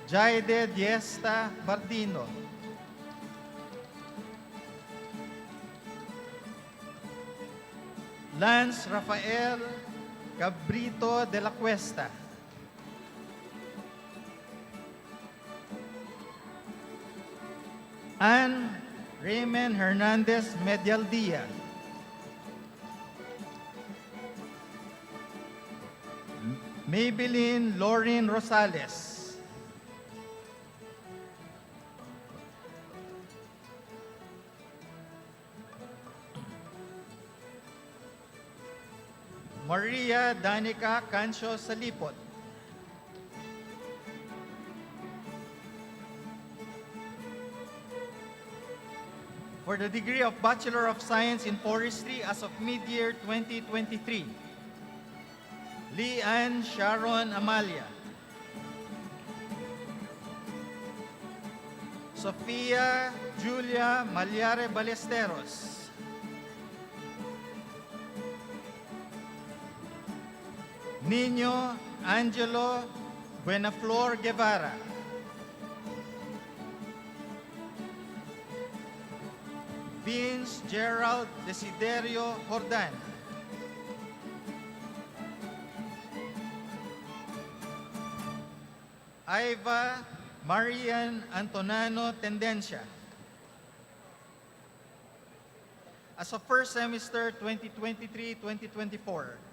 Jaide Diesta Bardino. Lance Rafael Cabrito de la Cuesta. Ann Raymond Hernandez Medialdia. Maybelline Lauren Rosales. Maria Danica Cancio Salipot. For the degree of Bachelor of Science in Forestry as of mid-year 2023, Lee Ann Sharon Amalia. Sofia Julia Malyare Ballesteros. Niño Angelo Buenaflor Guevara. Vince Gerald Desiderio Jordan. Iva Marian Antonano Tendencia. As of first semester 2023-2024,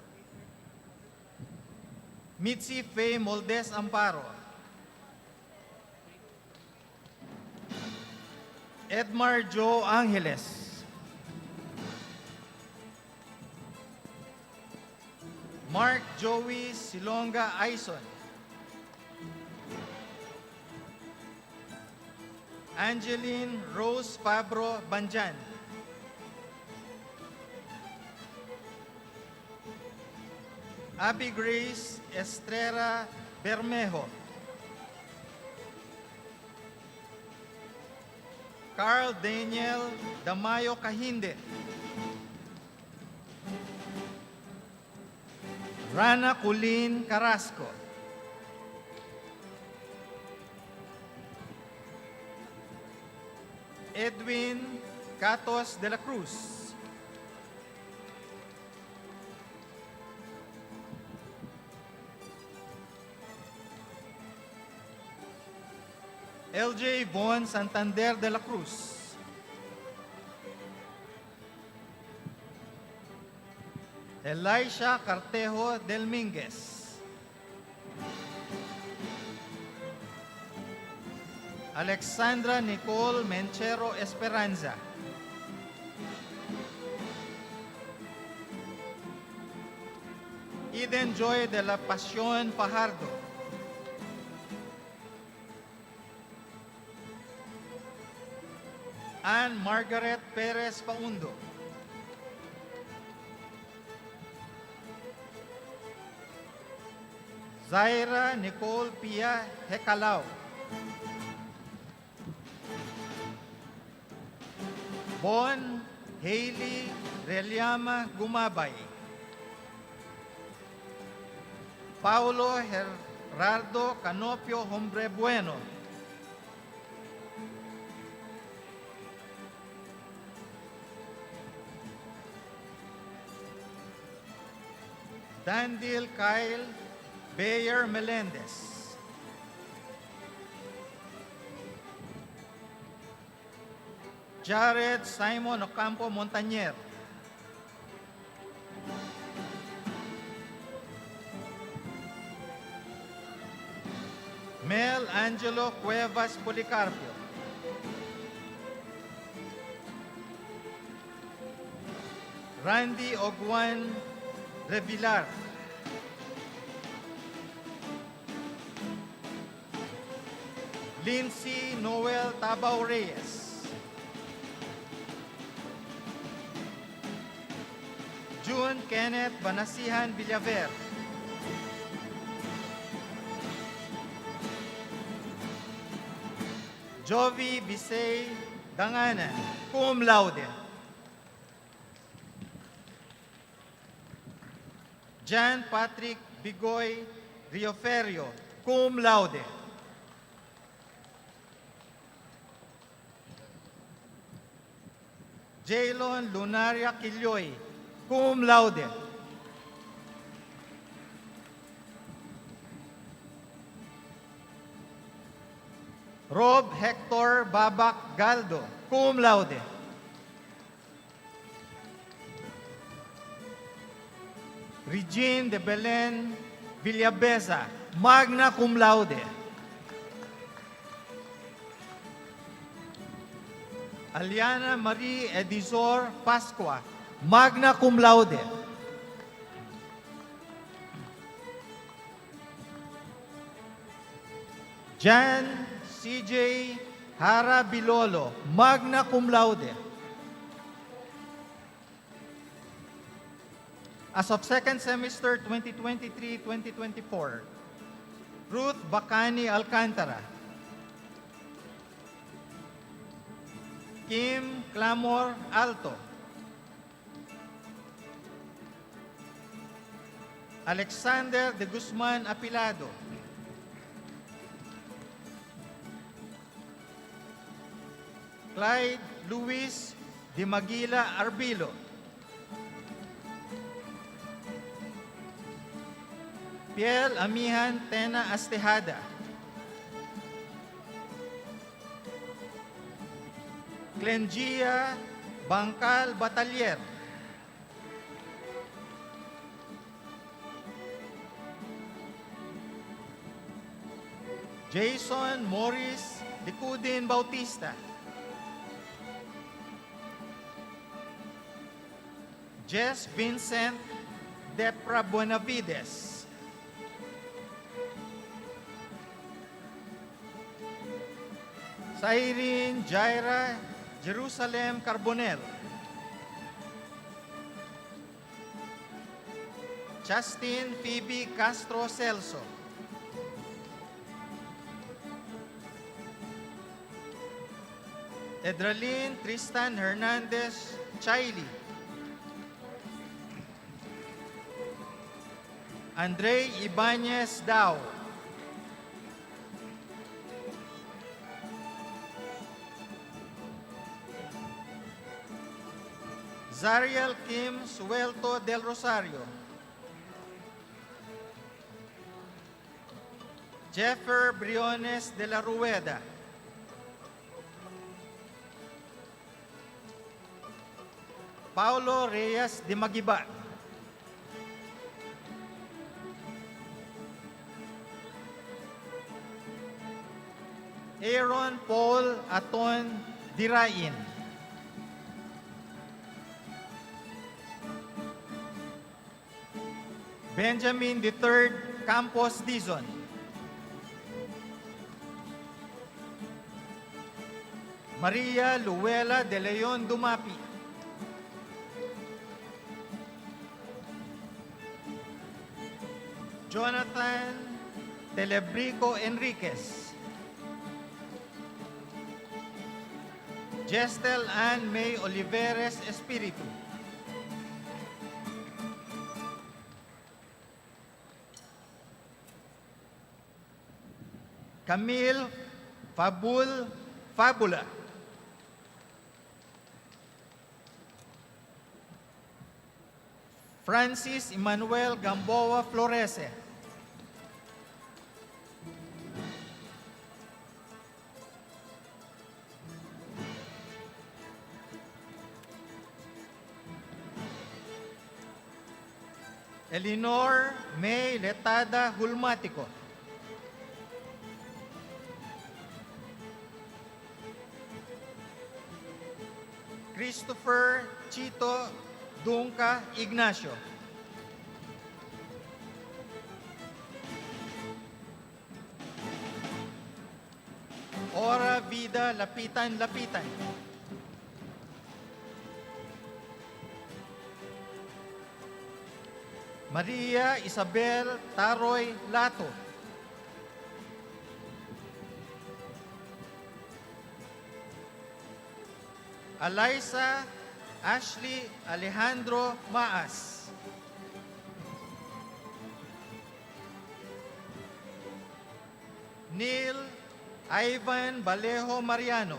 Mitzi Faye Moldes Amparo. Edmar Joe Angeles. Mark Joey Silonga Aison. Angeline Rose Fabro Banjan. Abby Grace Estrella Bermejo. Carl Daniel Damayo Kahinde. Rana Culin Carrasco. Edwin Catos de la Cruz. LJ Von Santander de la Cruz. Elisha Cartejo del Minguez. Alexandra Nicole Menchero Esperanza. Eden Joy de la Pasión Fajardo. Ann Margaret Perez Paundo. Zaira Nicole Pia Hecalao. Bon Hailey Reliama Gumabay. Paulo Gerardo Canopio Hombre Bueno. Dandil Kyle Bayer Melendez. Jared Simon Ocampo Montañer. Mel Angelo Cuevas Policarpio. Randy Ogwan Revilar. Lindsay Noel Tabao Reyes. June Kenneth Banasihan Villaver. Jovi Bisay Danganan, cum laude. Jan Patrick Bigoy Rioferio, cum laude. Jaylon Lunaria Quilloy, cum laude. Rob Hector Babak Galdo, cum laude. Regine de Belen Villabeza, magna cum laude. Aliana Marie Edizor Pascua, magna cum laude. Jan CJ Hara Bilolo, magna cum laude. As of second semester 2023-2024, Ruth Bacani Alcantara, Kim Clamor Alto, Alexander de Guzman Apilado, Clyde Luis de Maguila Arbilo, Piel Amihan Tena Astejada, Clengia Bangkal Batalier, Jason Morris Licudin Bautista, Jess Vincent Depra Buenavides, Cyrene Jaira Jerusalem Carbonel, Justin Phoebe Castro Celso, Edralyn Tristan Hernandez Chaili, Andre Ibanez Dao, Zariel Kim Suelto del Rosario, Jeffer Briones de la Rueda, Paulo Reyes de Magiba, Aaron Paul Aton Dirain, Benjamin III Campos Dizon, Maria Luela de Leon Dumapi, Jonathan Telebrico Enriquez, Gestel Ann May Oliveres Espiritu, Camille Fabula, Francis Emmanuel Gamboa Florese, Elinor May Letada Hulmatico, Christopher Chito Dunca Ignacio, Ora Vida Lapitan, Maria Isabel Taroy Lato, Alaysa Ashley Alejandro Maas, Neil Ivan Balejo Mariano,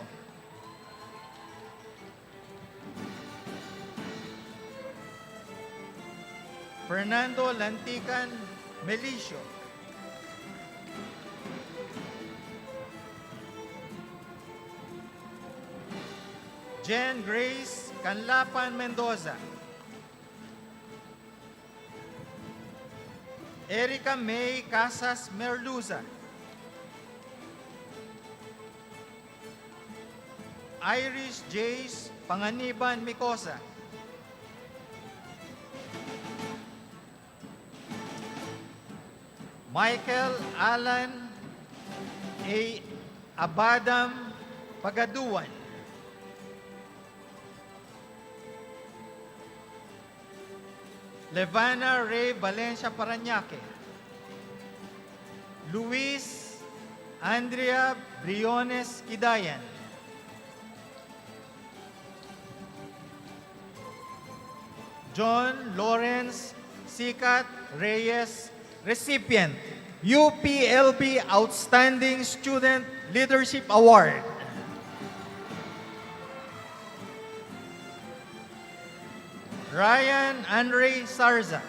Fernando Lantican Melicio, Jen Grace Canlapan Mendoza, Erica May Casas Merluza, Iris Jace Panganiban Micosa, Michael Alan A. Abadam Pagaduan, Levana Ray Valencia Parañaque, Luis Andrea Briones Kidayan, John Lawrence Sikat Reyes, recipient, UPLB Outstanding Student Leadership Award. Ryan Andre Sarza,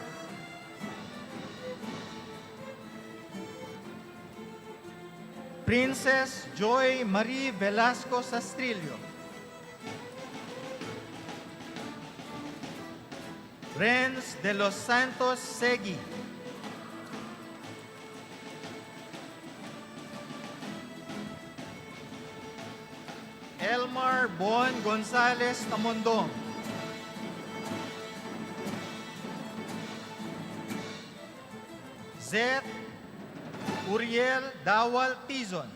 Princess Joy Marie Velasco Sastrillo, Renz de los Santos Segui, Elmar Bon Gonzalez Tamondong, Zed Uriel Dawal Tizon,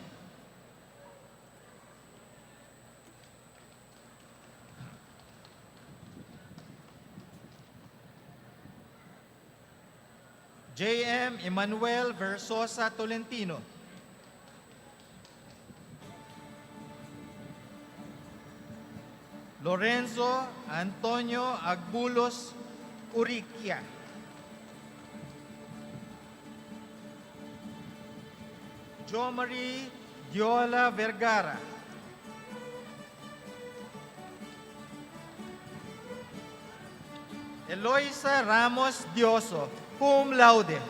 J.M. Emmanuel Versosa Tolentino, Lorenzo Antonio Agbulos Uriquia, Jo Marie Diola Vergara, Eloisa Ramos Dioso, cum laude.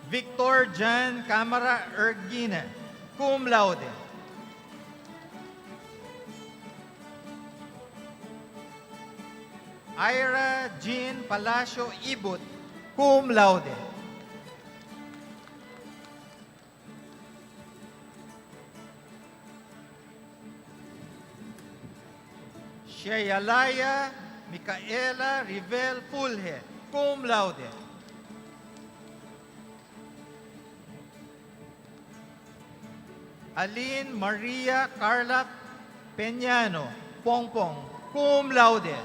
Victor Jan Camara Ergina, cum laude. Ira Jean Palacio Ibut, cum laude. Shayalaya Micaela Rivel Fulhe, cum laude. Aline Maria Carla Peñano, Pongpong, cum laude.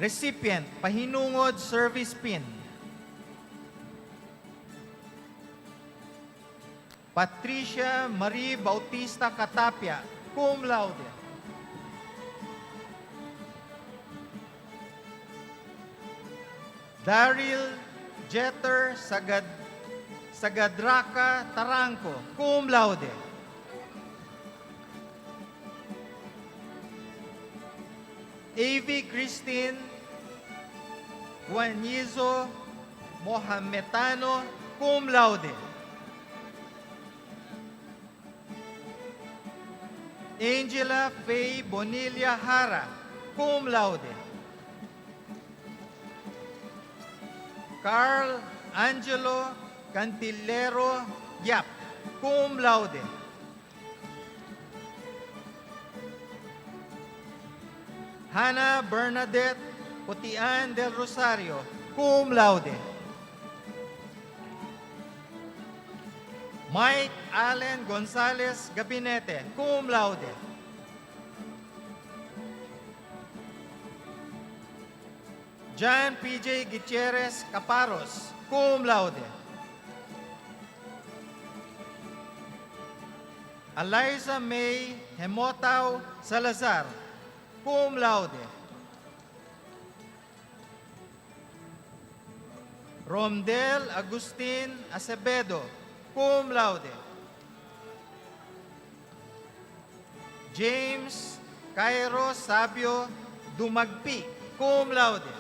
Recipient, Pahinungod Service Pin. Patricia Marie Bautista Catapia, cum laude. Daryl Jeter Sagadraka Taranco, cum laude. A.V. Christine Guanizo Mohametano, cum laude. Angela Faye Bonilla Hara, cum laude. Carl Angelo Cantillero Yap, cum laude. Hannah Bernadette Putian del Rosario, cum laude. Mike Allen Gonzalez Gabinete, cum laude. John P.J. Gutierrez Caparos, cum laude. Eliza May Hemotao Salazar, cum laude. Romdel Agustin Acevedo, cum laude. James Cairo Sabio Dumagpi, cum laude.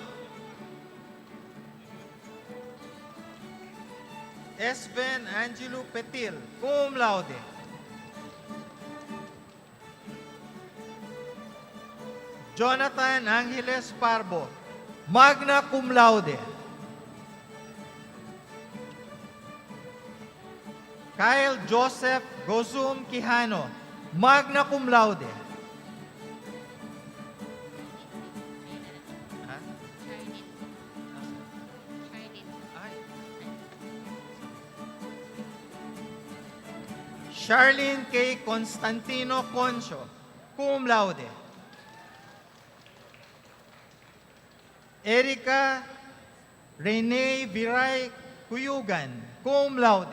Esben Angelo Petil, cum laude. Jonathan Angeles Parbo, magna cum laude. Kyle Joseph Gozum Quijano, magna cum laude. Charlene K. Constantino Concho, cum laude. Erika Rene Viray Cuyugan, cum laude.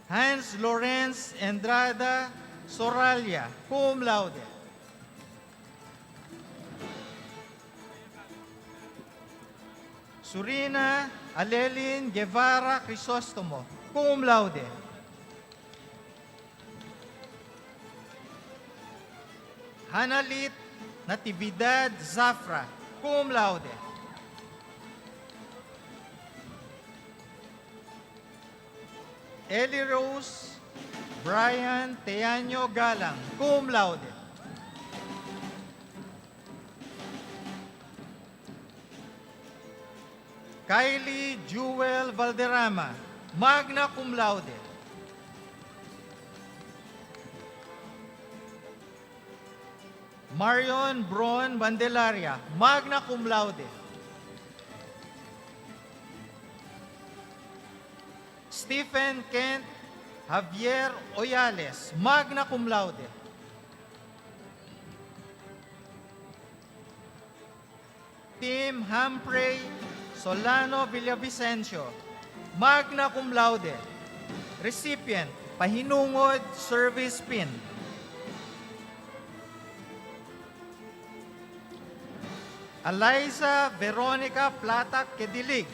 Hans Lorenz Andrada Soralia, cum laude. Surina Alelin Guevara Crisostomo, cum laude. Hanalit Natividad Zafra, cum laude. Eli Rose Brian Teaño Galang, cum laude. Kylie Jewel Valderrama, magna cum laude. Marion Bron Bandelaria, magna cum laude. Stephen Kent Javier Oyales, magna cum laude. Tim Humphrey Solano Villavicencio, magna cum laude. Recipient, Pahinungod Service Pin. Eliza Veronica Plata Kedilig,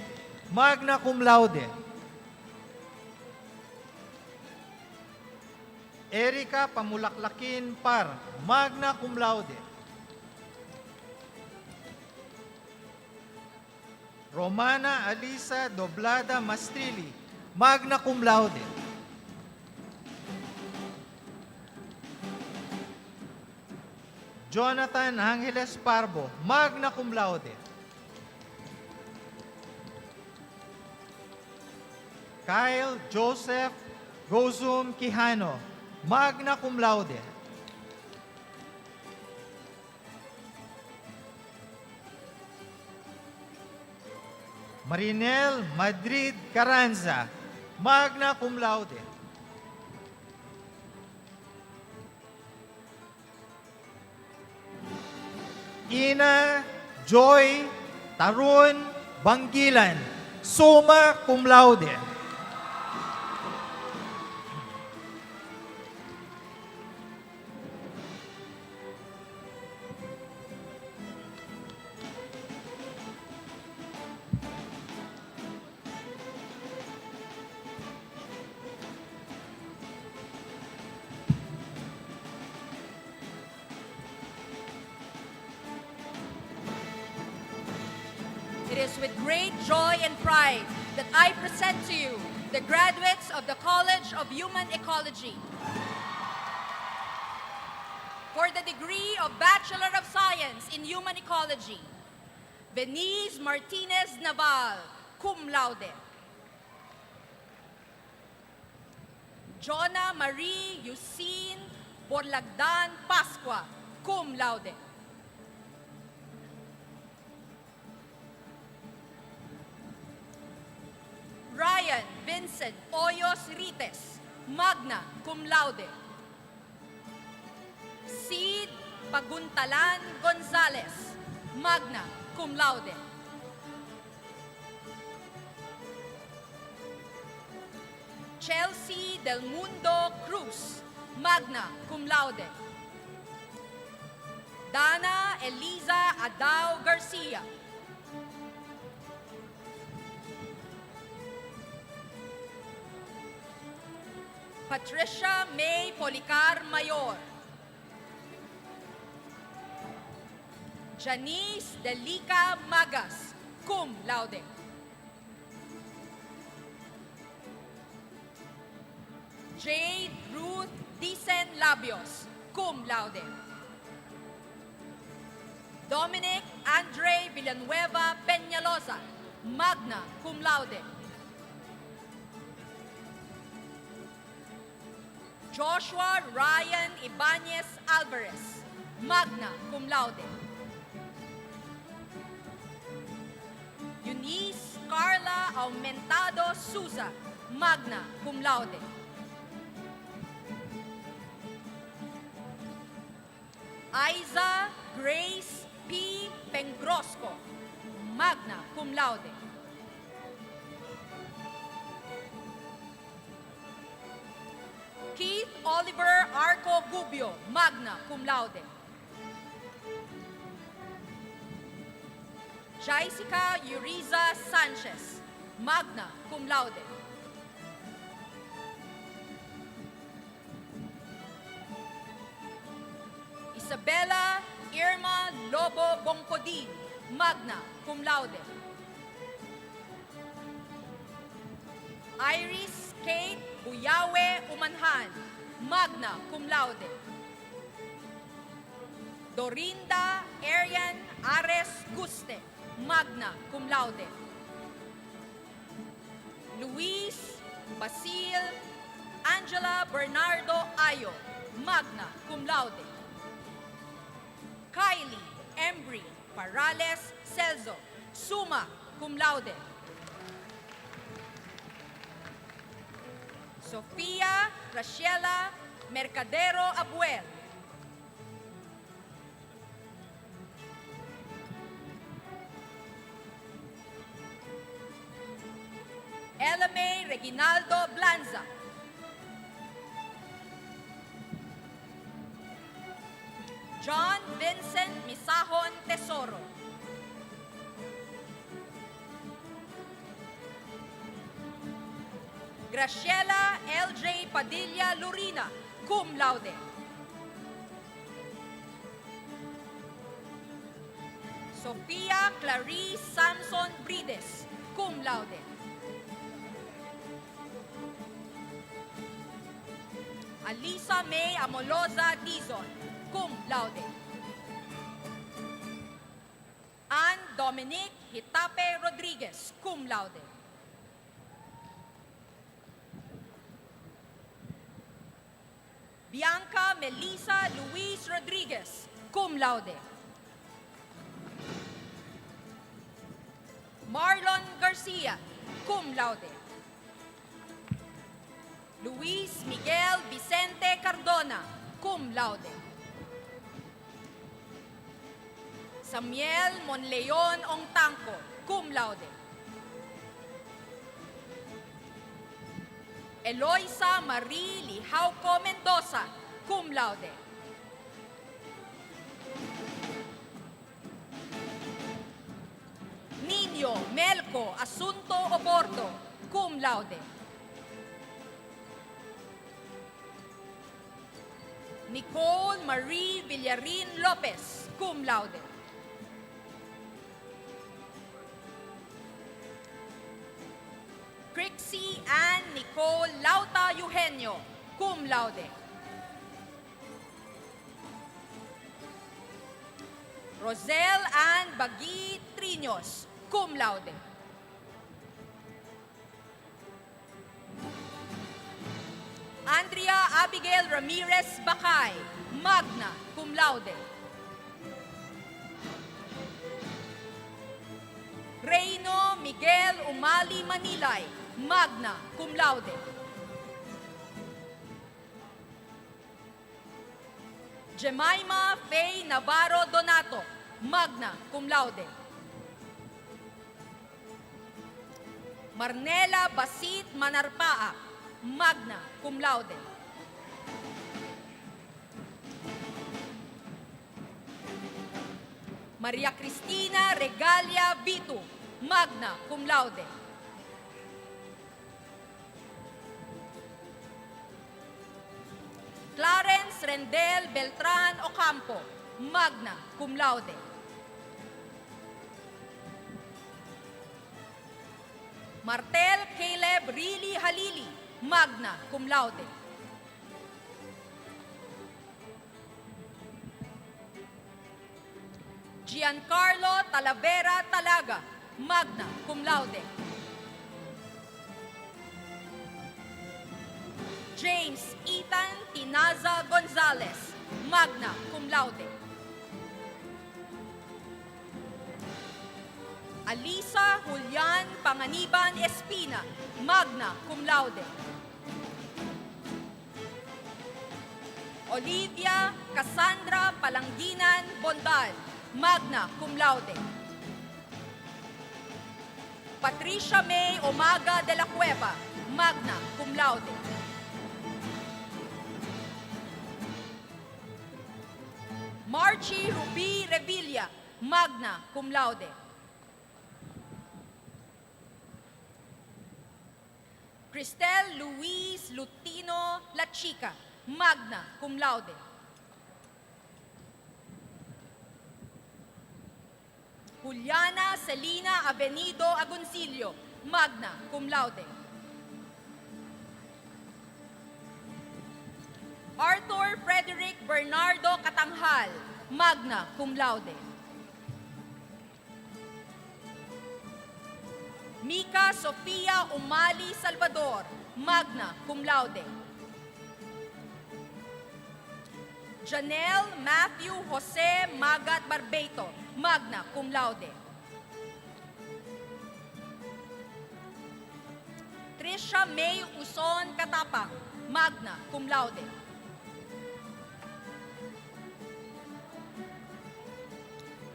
magna cum laude. Erica Pamulaklakin Par, magna cum laude. Romana Alisa Doblada Mastrilli, magna cum laude. Jonathan Angeles Parbo, magna cum laude. Kyle Joseph Gozum Quijano, magna cum laude. Marinel Madrid Carranza, magna cum laude. Ina Joy Tarun Banggilan, summa cum laude. It is with great joy and pride that I present to you the graduates of the College of Human Ecology. For the degree of Bachelor of Science in Human Ecology, Venice Martinez Naval, cum laude. Jonna Marie Yusin Borlagdan Pascua, cum laude. Ryan Vincent Hoyos Rites, magna cum laude. Sid Paguntalan Gonzalez, magna cum laude. Chelsea Del Mundo Cruz, magna cum laude. Dana Eliza Adao Garcia. Patricia May Policar Mayor. Janice Delica Magas, cum laude. Jade Ruth Dicen Labios, cum laude. Dominic Andre Villanueva Peñalosa, magna cum laude. Joshua Ryan Ibanez Alvarez, magna cum laude. Eunice Carla Aumentado Souza, magna cum laude. Aiza Grace P. Pengrosco, magna cum laude. Keith Oliver Arco Gubio, magna cum laude. Jessica Yuriza Sanchez, magna cum laude. Isabella Irma Lobo Bongcodin, magna cum laude. Iris Kate Buyawe Umanhan, magna cum laude. Dorinda Arian Ares Guste, magna cum laude. Luis Basil Angela Bernardo Ayo, magna cum laude. Kylie Embry Parales Celso, summa cum laude. Sofia Raciela Mercadero Abuel. Elame Reginaldo Blanza. John Vincent Misahon Tesoro. Graciela LJ Padilla Lurina, cum laude. Sofia Clarice Samson Brides, cum laude. Alisa May Amoloza Dizon, cum laude. Ann Dominic Hitape Rodriguez, cum laude. Bianca Melissa Luis Rodriguez, cum laude. Marlon Garcia, cum laude. Luis Miguel Vicente Cardona, cum laude. Samuel Monleon Ongtangco, cum laude. Eloisa Marie Lijauco Mendoza, cum laude. Nino Melco Asunto Oporto, cum laude. Nicole Marie Villarin Lopez, cum laude. Crixie Ann Nicole Lauta Eugenio, cum laude. Rosel Ann Bagui Triños, cum laude. Andrea Abigail Ramirez Bacay, magna cum laude. Reino Miguel Umali Manilay, magna cum laude. Jemima Faye Navarro Donato, magna cum laude. Marnela Basit Manarpaa, magna cum laude. Maria Cristina Regalia Vitu, magna cum laude. Clarence Rendel Beltran Ocampo, magna cum laude. Martel Caleb Rili Halili, magna cum laude. Giancarlo Talavera Talaga, magna cum laude. James Ethan Tinaza Gonzalez, magna cum laude. Alisa Julian Panganiban Espina, magna cum laude. Olivia Cassandra Palanginan Bondal, magna cum laude. Patricia May Omaga de la Cueva, magna cum laude. Marchie Ruby Revilla, magna cum laude. Cristel Luis Lutino La Chica, magna cum laude. Juliana Celina Avenido Agoncillo, magna cum laude. Arthur Frederick Bernardo Catanghal, magna cum laude. Mika Sofia Umali Salvador, magna cum laude. Janelle Matthew Jose Magat Barbeito, magna cum laude. Trisha May Uson Katapang, magna cum laude.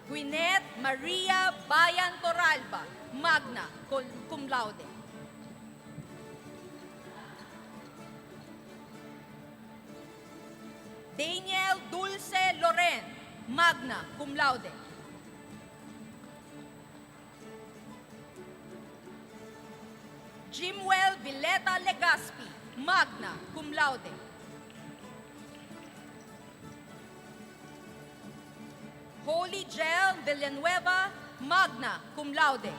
Gwyneth Maria Bayan Toralba, magna cum laude. Daniel Dulce Loren, magna cum laude. Jimwell Villeta Legaspi, magna cum laude. Holy Gel Villanueva, magna cum laude.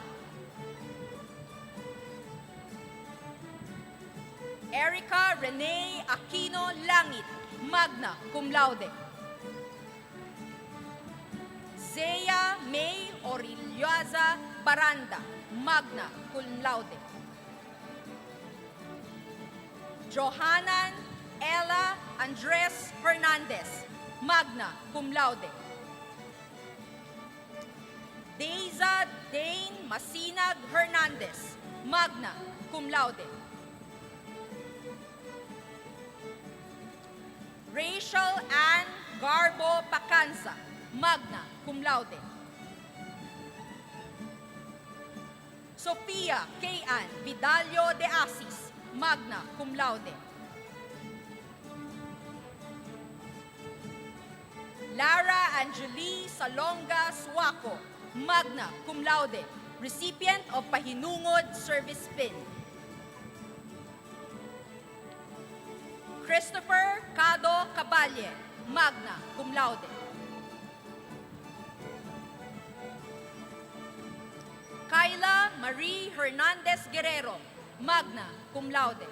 Erica Renee Aquino Langit, magna cum laude. Zea May Orilloza Baranda, magna cum laude. Johanan Ella Andres Hernandez, magna cum laude. Deiza Dane Masinag Hernandez, magna cum laude. Rachel Ann Garbo Pacanza, magna cum laude. Sofia K. Ann Vidalio de Asis, magna cum laude. Lara Angelie Salonga Suaco, magna cum laude, recipient of Pahinungod Service Pin. Christopher Cado Caballe, magna cum laude. Kyla Marie Hernandez Guerrero, magna cum laude.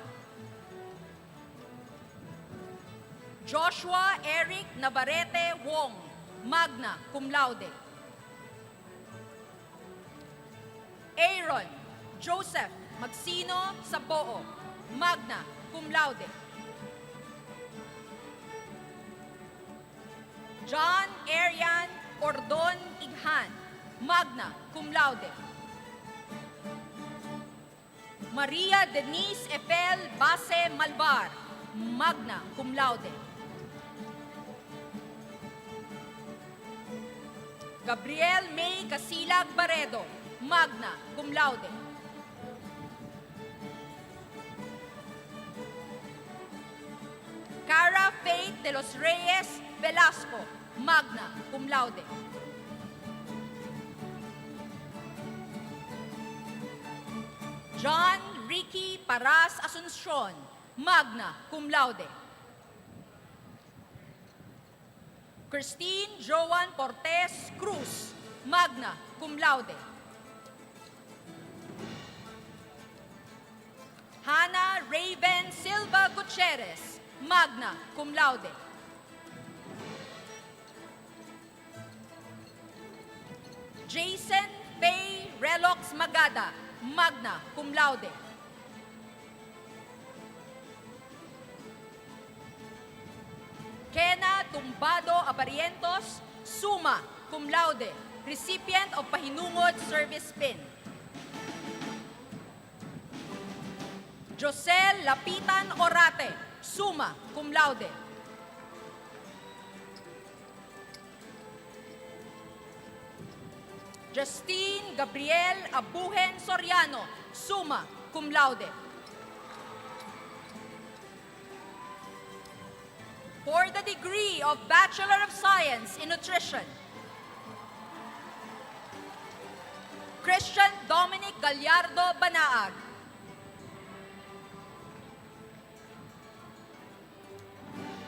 Joshua Eric Navarrete Wong, magna cum laude. Aaron Joseph Magsino Saboo, magna cum laude. John Arian Ordon Ighan, magna cum laude. Maria Denise Epel Base Malvar, magna cum laude. Gabriel May Casilag Baredo, magna cum laude. Cara Faith de los Reyes Velasco, magna cum laude. John Ricky Paras Asuncion, magna cum laude. Christine Joan Portes Cruz, magna cum laude. Hannah Raven Silva Gutierrez, magna cum laude. Jason Faye Relox Magada, magna cum laude. Kena Tumbado Abarientos, summa cum laude, recipient of Pahinungod Service Pin. Josel Lapitan Orate, summa cum laude. Justine Gabriel Abuhen Soriano, summa cum laude. For the degree of Bachelor of Science in Nutrition, Christian Dominic Gallardo Banaag.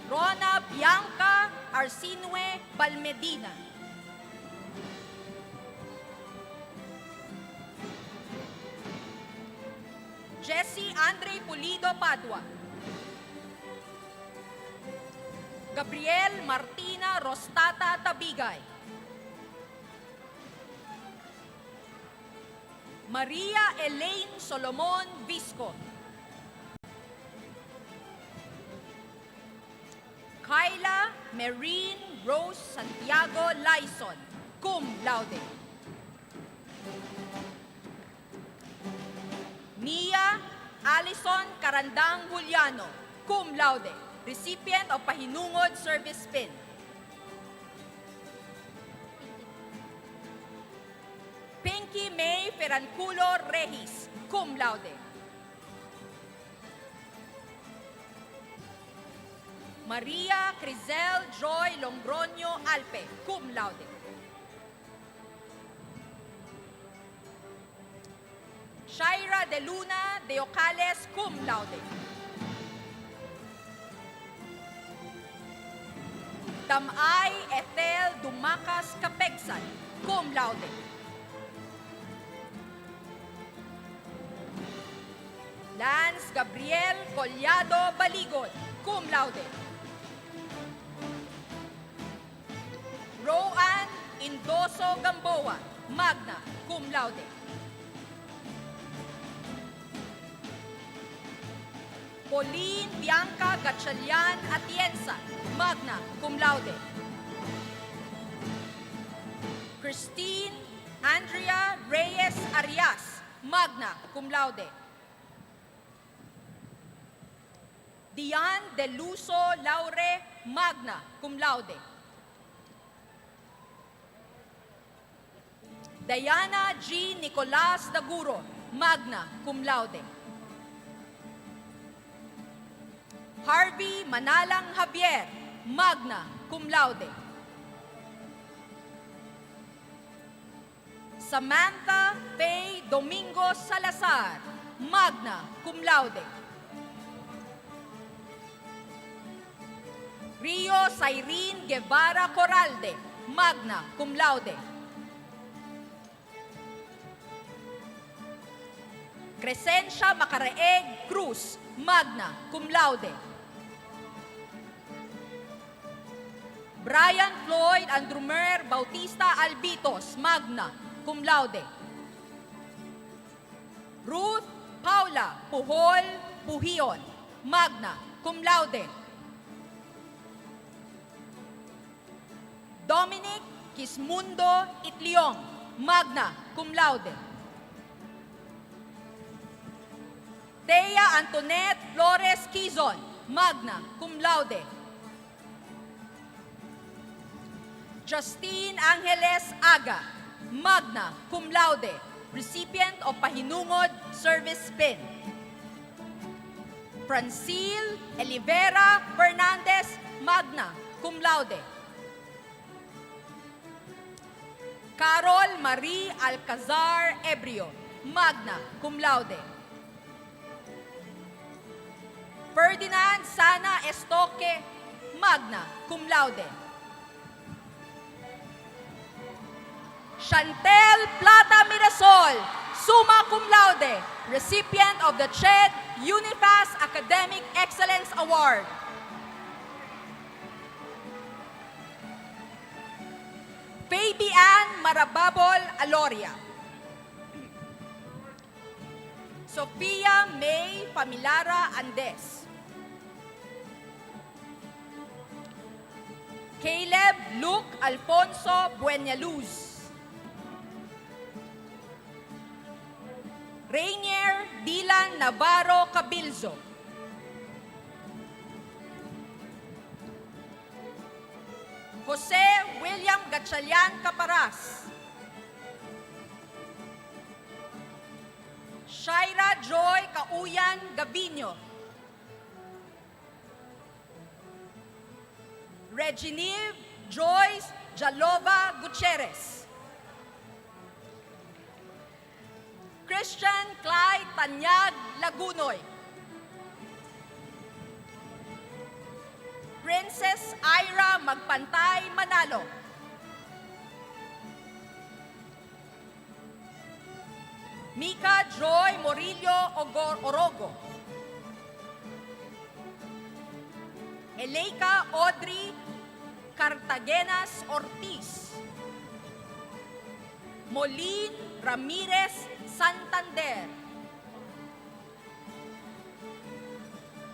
Rona Bianca Arsinue Balmedina. Jesse Andre Pulido Padua. Gabriel Martina Rostata Tabigay. Maria Elaine Solomon Visco. Kyla Marine Rose Santiago Laison, cum laude. Mia Alison Carandang Juliano, cum laude, recipient of Pahinungod Service Pin. Pinky May Ferranculo Regis, cum laude. Maria Crizel Joy Lombronio Alpe, cum laude. Shaira de Luna de Ocales, cum laude. Damay Ethel Dumacas Capegsan, cum laude. Lance Gabriel Collado Baligod, cum laude. Roan Indoso Gamboa, magna, cum laude. Pauline Bianca Gatchalian Atienza, magna, cum laude. Christine Andrea Reyes Arias, magna, cum laude. Dian De Luso Laure, magna, cum laude. Diana G. Nicolas Daguro, magna, cum laude. Harvey Manalang Javier, magna, cum laude. Samantha Faye Domingo Salazar, magna, cum laude. Rio Cyrene Guevara Coralde, magna, cum laude. Crescencia Macaraeg Cruz, magna, cum laude. Brian Floyd Andrumer Bautista Albitos, magna, cum laude. Ruth Paula Puhol Puhion, magna, cum laude. Dominic Kismundo Itliong, magna, cum laude. Thea Antoinette Flores Quizon, magna, cum laude. Justine Angeles Aga, magna, cum laude, recipient of Pahinungod Service Pin. Francile Elivera Fernandez, magna, cum laude. Carol Marie Alcazar Ebrio, magna, cum laude. Ferdinand Sana Estoque, magna, cum laude. Chantel Plata Mirasol, summa cum laude, recipient of the CHED Unifast Academic Excellence Award. Fabian Marababol Aloria. Sofia May Familara Andes. Caleb Luke Alfonso Bueñaluz. Rainier Dylan Navarro Cabilzo. Jose William Gatchalian Caparas. Shaira Joy Kauyan Gabinyo. Reginive Joyce Jalova Gutierrez. Christian Clyde Tanyag Lagunoy. Princess Ira Magpantay Manalo. Mika Joy Morillo Orogo. Eleika Audrey Cartagenas Ortiz. Molin Ramirez Santander.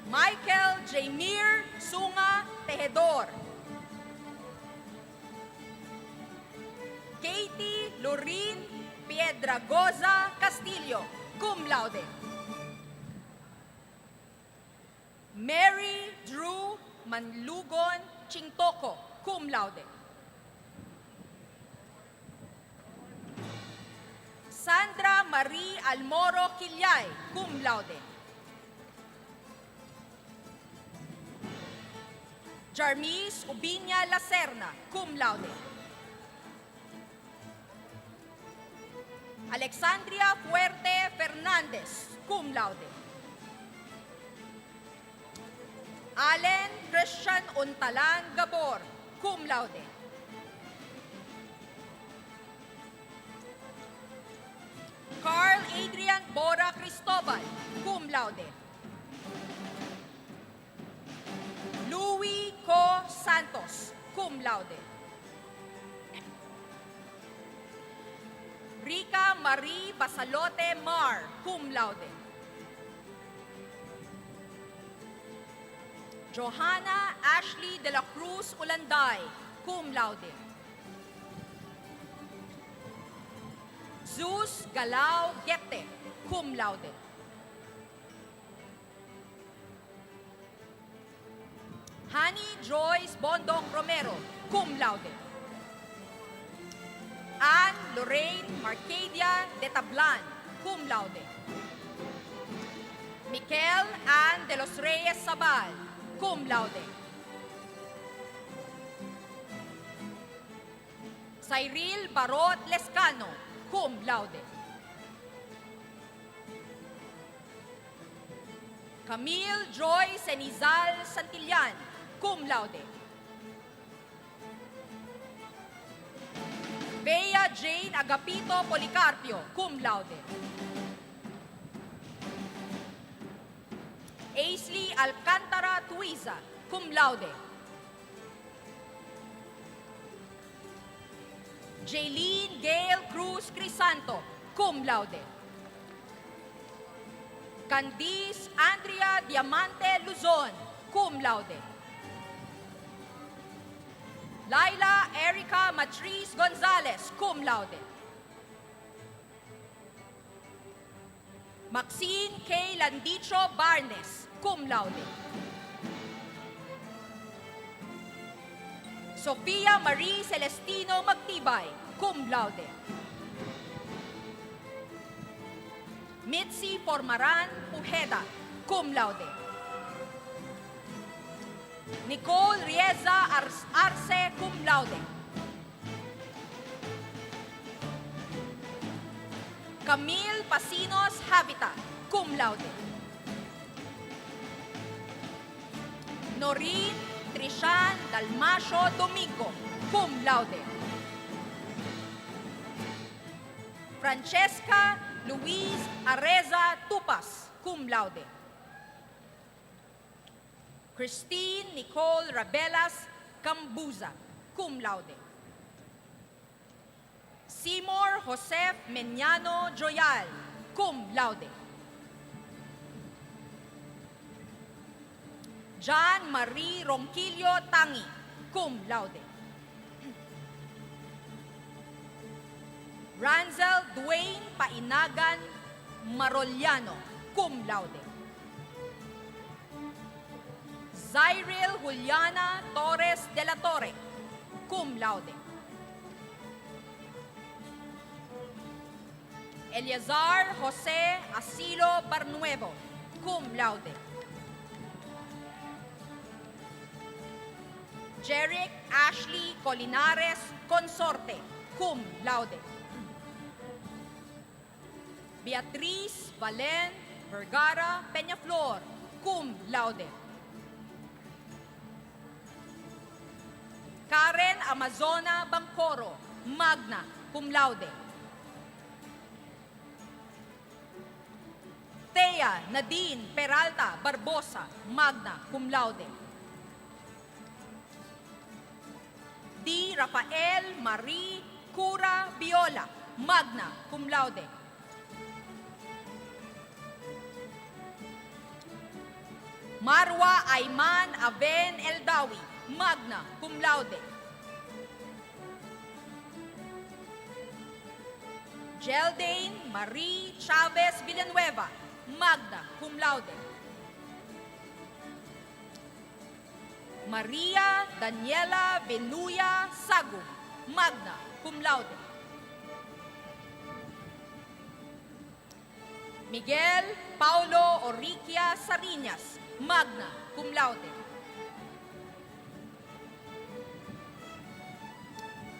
Michael Jaimir Sunga Tejedor. Katie Lorin Piedragoza Castillo, cum laude. Mary Drew Manlugon Chingtoko, cum laude. Sandra Marie Almoro Quillay, cum laude. Jarmis Ubiña Lacerna, cum laude. Alexandria Fuerte Fernandez, cum laude. Allen Christian Untalan Gabor, cum laude. Carl Adrian Bora Cristobal, cum laude. Louis Co Santos, cum laude. Rica Marie Basalote Mar, cum laude. Johanna Ashley de la Cruz Ulanday, cum laude. Zeus Galao Gete, cum laude. Honey Joyce Bondong Romero, cum laude. Anne Lorraine Marcadia de Tablan, cum laude. Mikel Ann de los Reyes Sabal, cum laude. Cyril Barot Lescano, cum laude. Camille Joy Senizal Santillan, cum laude. Bea Jane Agapito Policarpio, cum laude. Aisley Alcantara Tuiza, cum laude. Jaylene Gail Cruz Crisanto, cum laude. Candice Andrea Diamante Luzon, cum laude. Laila Erica Matriz Gonzalez, cum laude. Maxine K. Landicho Barnes, cum laude. Sofia Marie Celestino Magtibay, cum laude. Mitzi Pormaran Ujeda, cum laude. Nicole Rieza Arce, cum laude. Camille Pasinos Habita, cum laude. Noreen Trishan Dalmasio Domingo, cum laude. Francesca Luis Areza Tupas, cum laude. Christine Nicole Rabelas Cambuza, cum laude. Seymour Joseph Meñano Joyal, cum laude. John Marie Ronquillo Tangi, cum laude. Ranzel Dwayne Painagan Maroliano, cum laude. Zyril Juliana Torres de la Torre, cum laude. Eleazar Jose Asilo Barnuevo, cum laude. Jeric Ashley Colinares Consorte, cum laude. Beatriz Valen Vergara Peñaflor, cum laude. Karen Amazona Bangcoro, magna, cum laude. Thea Nadine Peralta Barbosa, magna, cum laude. D. Rafael Marie Cura Viola, magna, cum laude. Marwa Ayman Aben Eldawi, magna, cum laude. Geldane Marie Chavez Villanueva, magna, cum laude. Maria Daniela Venuya Sagu, magna, cum laude. Miguel Paulo Oriquia Sariñas, magna, cum laude.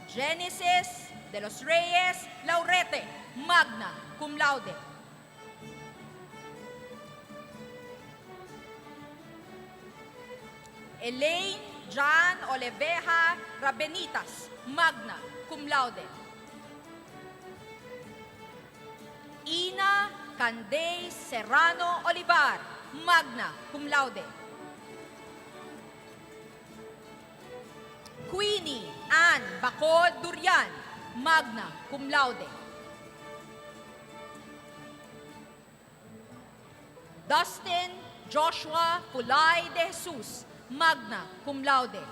Genesis de los Reyes Laurete, magna, cum laude. Elaine Jan Oleveja Rabenitas, magna cum laude. Ina Canday Serrano Olivar, magna cum laude. Queenie Ann Bacod Durian, magna cum laude. Dustin Joshua Pulay de Jesus, magna cum laude.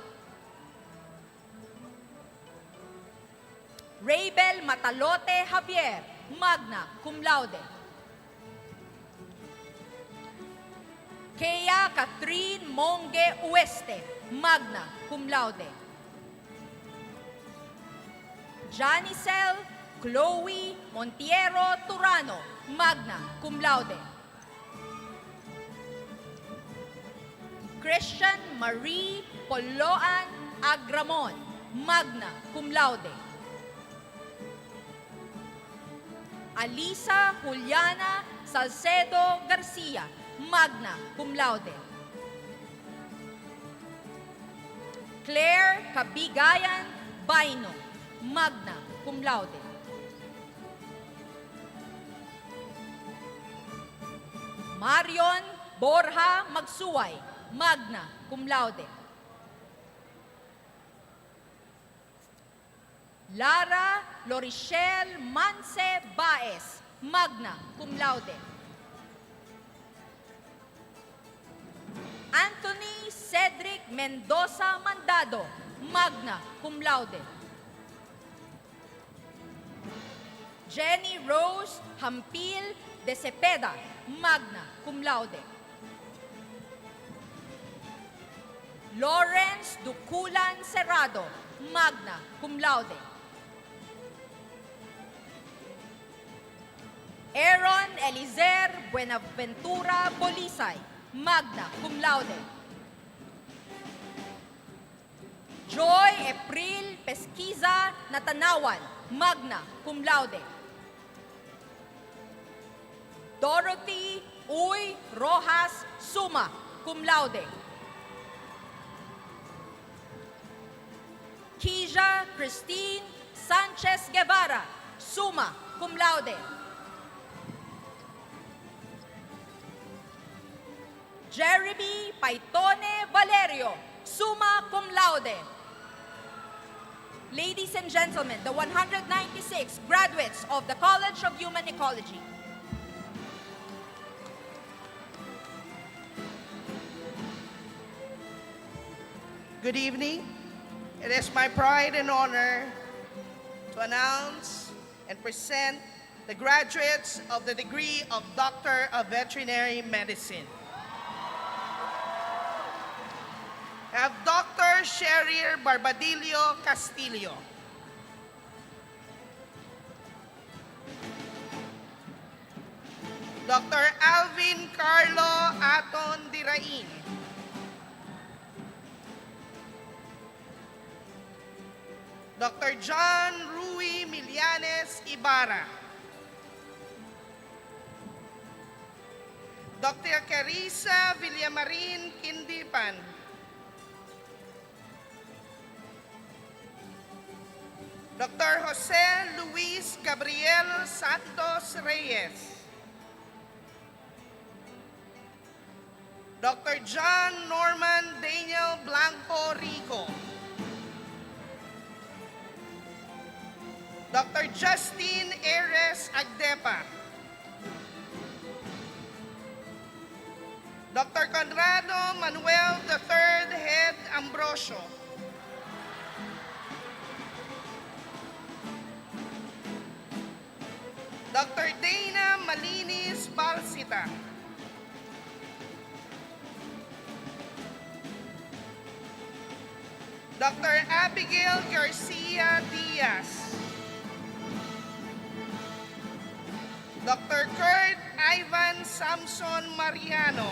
Raybel Matalote Javier, magna cum laude. Kea Catherine Monge Ueste, magna cum laude. Janicel Chloe Montiero Turano, magna cum laude. Christian Marie Poloan Agramon, magna cum laude. Alisa Juliana Salcedo Garcia, magna cum laude. Claire Cabigayan Baino, magna cum laude. Marion Borja Magsuay, magna cum laude. Lara Lorichelle Manse Baez, magna cum laude. Anthony Cedric Mendoza Mandado, magna cum laude. Jenny Rose Hampil de Cepeda, magna cum laude. Lawrence Duculan Cerrado, magna cum laude. Aaron Elizer Buenaventura Bolisay, magna cum laude. Joy April Pesquiza Natanawan, magna cum laude. Dorothy Uy Rojas Suma, cum laude. Keisha Christine Sanchez Guevara, summa cum laude. Jeremy Paitone Valerio, summa cum laude. Ladies and gentlemen, the 196 graduates of the College of Human Ecology. Good evening. It is my pride and honor to announce and present the graduates of the degree of Doctor of Veterinary Medicine. I have Dr. Sherir Barbadillo Castillo. Dr. Alvin Carlo Aton Dirain. Dr. John Rui Milianes Ibarra. Dr. Carissa Villamarin Kindipan. Dr. Jose Luis Gabriel Santos Reyes. Dr. John Norman Daniel Blanco Rico. Dr. Justin Ares Agdepa. Dr. Conrado Manuel III Head Ambrosio. Dr. Dana Malinis Balsita. Dr. Abigail Garcia Diaz. Dr. Kurt Ivan Samson Mariano.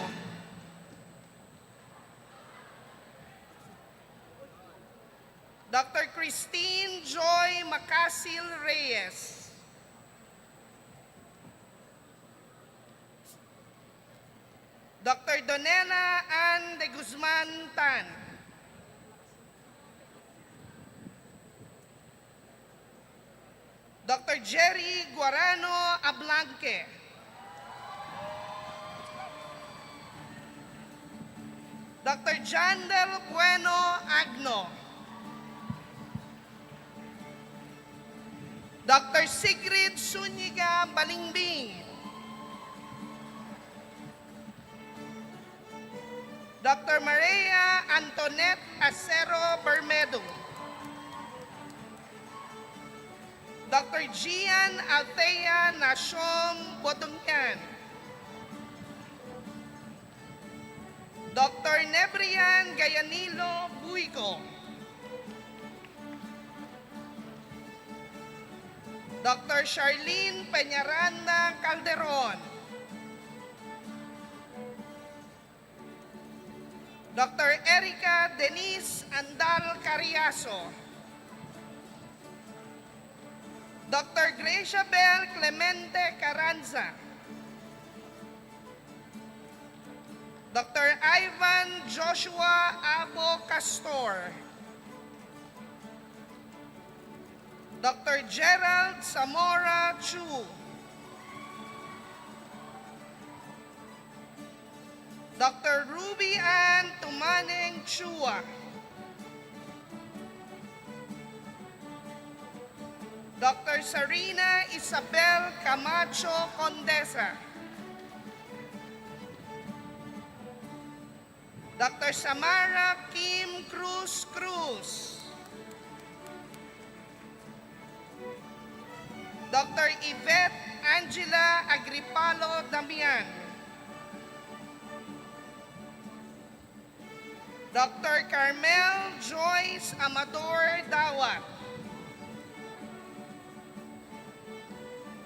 Dr. Christine Joy Macasil Reyes. Dr. Donella Ann de Guzman Tan. Jerry Guarano Ablanque. Dr. Jandel Bueno Agno. Dr. Sigrid Zuniga Balingbing. Dr. Maria Antoinette Acero Bermedo. Dr. Gian Althea Nashom Bodongyan. Dr. Nebrian Gayanilo Buico. Dr. Charlene Peñaranda Calderon. Dr. Erica Denise Andal Cariaso. Dr. Gracia Bel Clemente Carranza. Dr. Ivan Joshua Abo Castor. Dr. Gerald Zamora Chu. Dr. Ruby Ann Tumaneng Chua. Dr. Sarina Isabel Camacho Condesa. Dr. Samara Kim Cruz Cruz. Dr. Yvette Angela Agripalo Damian. Dr. Carmel Joyce Amador Dawat.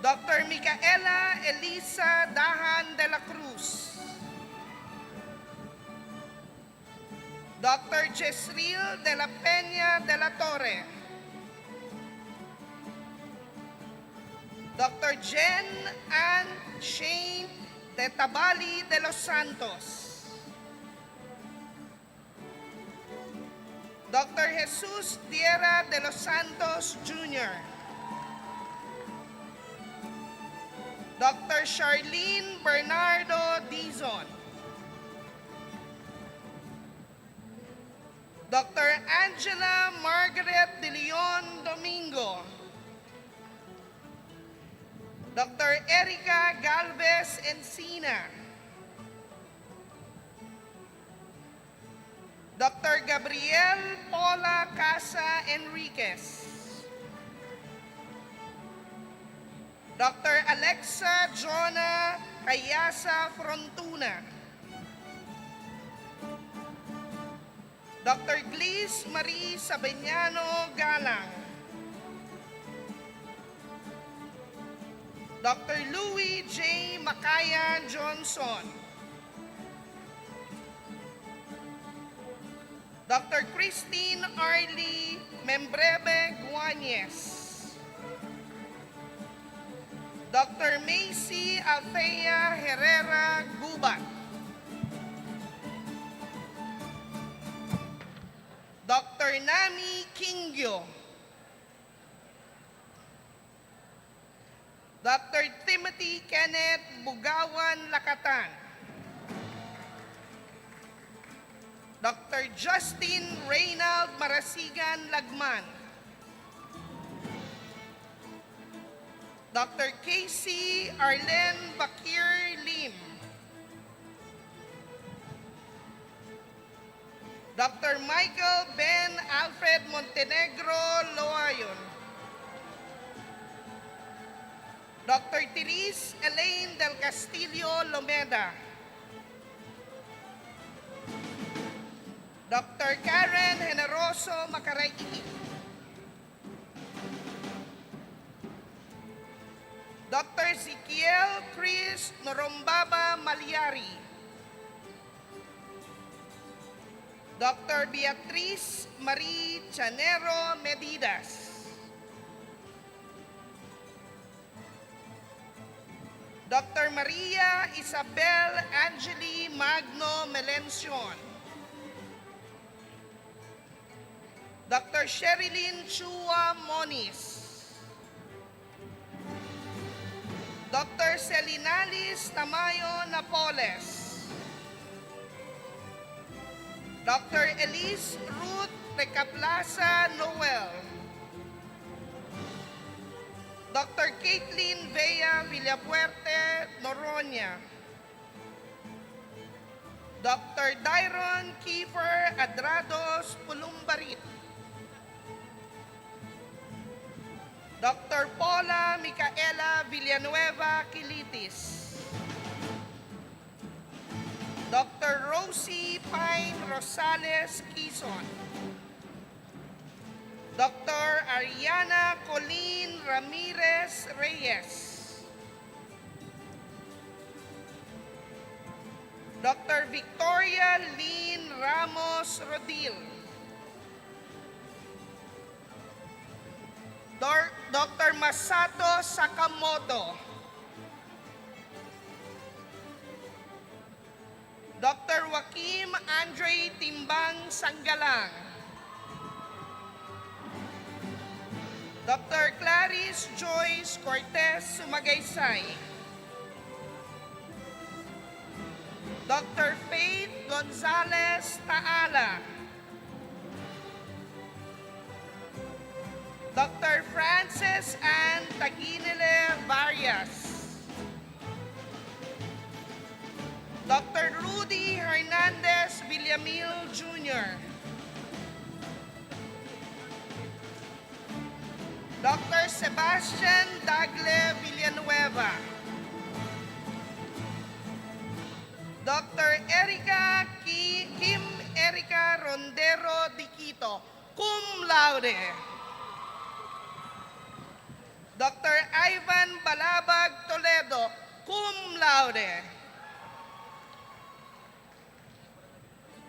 Dr. Micaela Elisa Dahan de la Cruz. Dr. Jesril de la Peña de la Torre. Dr. Jen Ann Shane de Tabali de los Santos. Dr. Jesus Diera de los Santos Jr. Dr. Charlene Bernardo Dizon. Dr. Angela Margaret De Leon Domingo. Dr. Erica Galvez Encina. Dr. Gabriel Paula Casa Enriquez. Dr. Alexa Jonah Cayasa Frontuna. Dr. Glees Marie Sabeñano Galang. Dr. Louis J. Macaya Johnson. Dr. Christine Arlie Membrebe Guanyes. Dr. Macy Althea Herrera Gubat. Dr. Nami Kingyo. Dr. Timothy Kenneth Bugawan Lakatan. Dr. Justin Reynald Marasigan Lagman. Dr. Casey Arlen Bakir Lim. Dr. Michael Ben Alfred Montenegro Loayon. Dr. Therese Elaine Del Castillo Lomeda. Dr. Karen Generoso Macaraiki. Dr. Ezekiel Chris Norombaba Malyari. Dr. Beatriz Marie Chanero Medidas. Dr. Maria Isabel Angeli Magno Melencion. Dr. Sherilyn Chua Moniz. Dr. Celinalis Tamayo Napoles, Dr. Elise Ruth Recaplaza Noel, Dr. Caitlin Vea Villapuerte Noroña, Dr. Dairon Kiefer Adrados Pulumbarit, Dr. Paula Micaela Villanueva Quilitis, Dr. Rosie Pine Rosales Quizon, Dr. Ariana Colleen Ramirez Reyes, Dr. Victoria Lynn Ramos Rodil, Dr. Masato Sakamoto, Dr. Joaquim Andre Timbang Sanggalang, Dr. Clarice Joyce Cortez Sumagaysay, Dr. Faith Gonzalez Taala, Dr. Frances Ann Taginile Varias, Dr. Rudy Hernandez Villamil Jr., Dr. Sebastian Dagle Villanueva, Dr. Kim Erica Rondero Diquito, cum laude. Dr. Ivan Balabag Toledo, cum laude.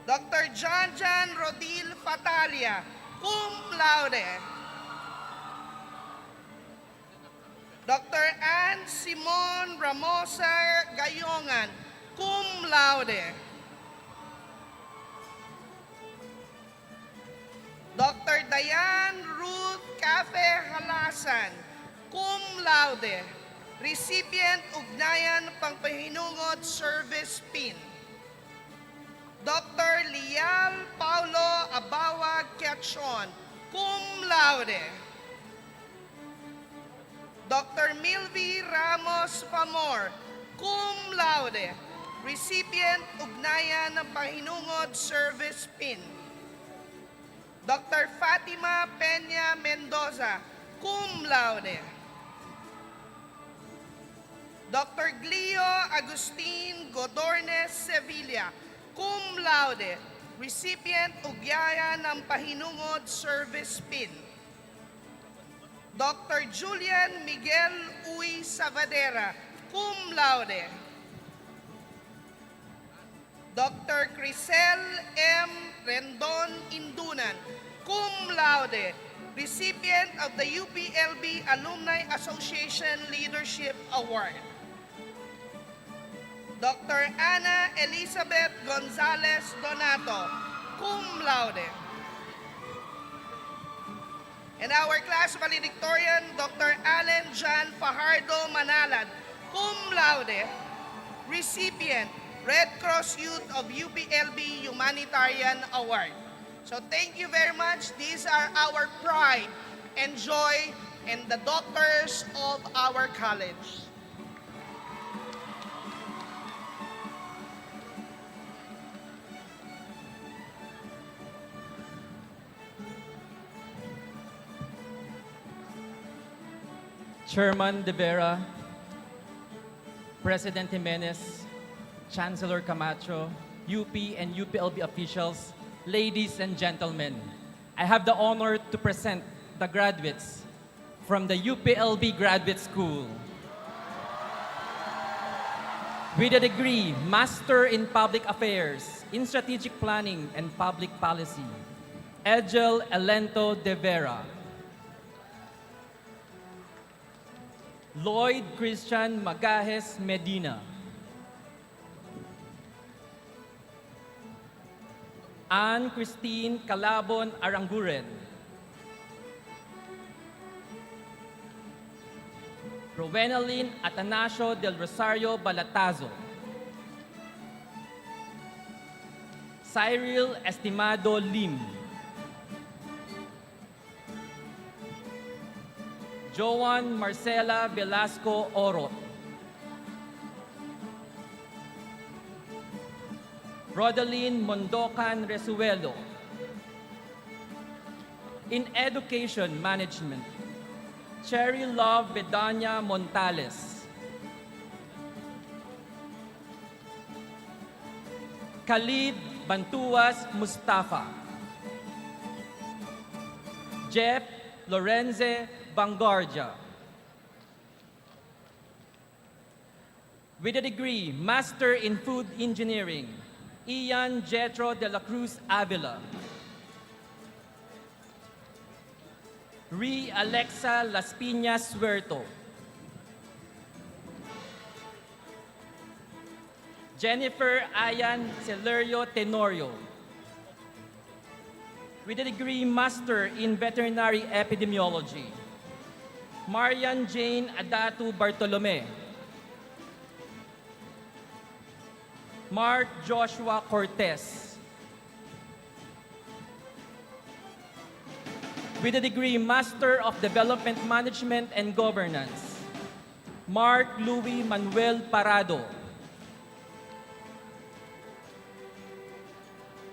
Dr. John Rodil Fatalia, cum laude. Dr. Ann Simon Ramosa Gayongan, cum laude. Dr. Diane Ruth Cafe Halasan, cum laude, recipient Ugnayan Pangpahinungod Service Pin. Dr. Lial Paulo Abawag Quechon, cum laude. Dr. Milvi Ramos Pamor, cum laude, recipient Ugnayan ng Pahinungod Service Pin. Dr. Fatima Peña Mendoza, cum laude. Dr. Glio Agustin Godornes Sevilla, cum laude, recipient Ugnayan ng Pahinungod Service Pin. Dr. Julian Miguel Uy Savadera, cum laude. Dr. Crisel M. Rendon Indunan, cum laude, recipient of the UPLB Alumni Association Leadership Award. Dr. Ana Elizabeth Gonzalez Donato, cum laude. And our class valedictorian, Dr. Allen John Fajardo Manalad, cum laude, recipient, Red Cross Youth of UPLB Humanitarian Award. So thank you very much. These are our pride and joy and the doctors of our college. Chairman De Vera, President Jimenez, Chancellor Camacho, UP and UPLB officials, ladies and gentlemen, I have the honor to present the graduates from the UPLB Graduate School. With a degree, Master in Public Affairs, in Strategic Planning and Public Policy, Angelo Elento De Vera. Lloyd Christian Magajes Medina. Anne Christine Calabon Aranguren. Rowenalyn Atanasio del Rosario Balatazo. Cyril Estimado Lim. Joan Marcela Velasco Oro. Rodeline Mondocan Resuelo. In Education Management, Cherry Love Bedanya Montales. Khalid Bantuas Mustafa. Jeff Lorenze Bangardia. With a degree, Master in Food Engineering, Ian Jetro de la Cruz Avila. Ree Alexa Las Piñas Suerto. Jennifer Ayan Celerio Tenorio. With a degree Master in Veterinary Epidemiology, Marian Jane Adatu Bartolome. Mark Joshua Cortez. With a degree Master of Development Management and Governance, Mark Louis Manuel Parado.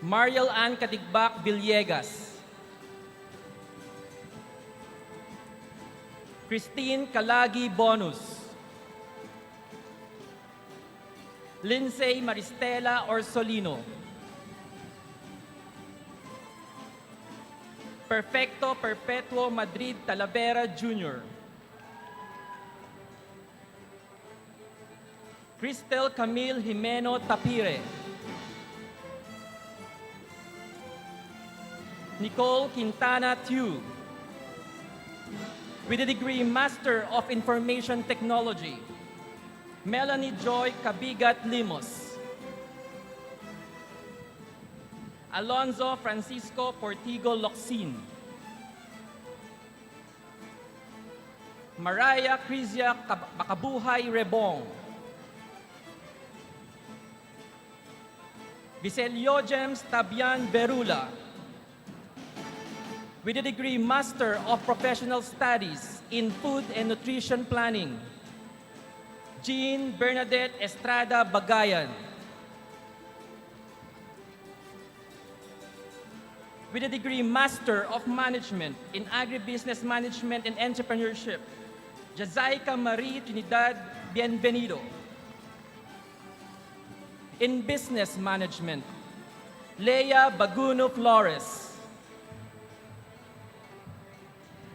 Mariel Ann Katigbak Villegas. Christine Kalagi Bonus. Lindsay Maristela Orsolino. Perfecto Perpetuo Madrid Talavera Jr. Cristel Camille Jimeno Tapire. Nicole Quintana Tew. With a degree Master of Information Technology, Melanie Joy Cabigat Limos. Alonzo Francisco Portigo Locsin. Mariah Crisia Bakabuhay Rebong. Vicelio James Tabian Berula. With a degree Master of Professional Studies in Food and Nutrition Planning, Jean Bernadette Estrada Bagayan. With a degree Master of Management in Agribusiness Management and Entrepreneurship, Jazaica Marie Trinidad Bienvenido. In Business Management, Leia Baguno Flores.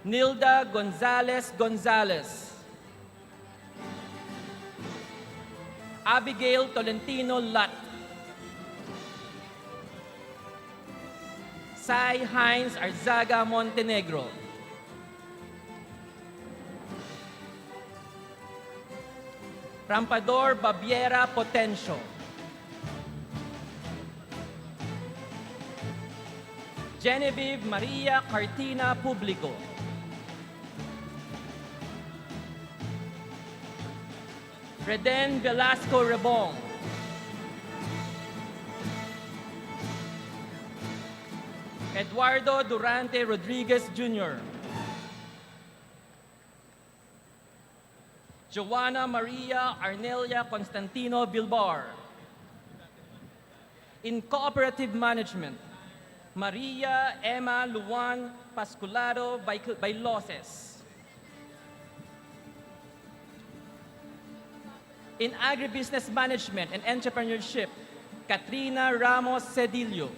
Nilda Gonzalez Gonzalez. Abigail Tolentino Lat. Sai Hines Arzaga Montenegro. Rampador Babiera Potencio. Genevieve Maria Cartina Publico. Reden Velasco Rebong. Eduardo Durante Rodriguez Jr. Joanna Maria Arnelia Constantino Bilbar. In Cooperative Management, Maria Emma Luan Pasculado Bailoses. In Agribusiness Management and Entrepreneurship, Katrina Ramos Cedillo.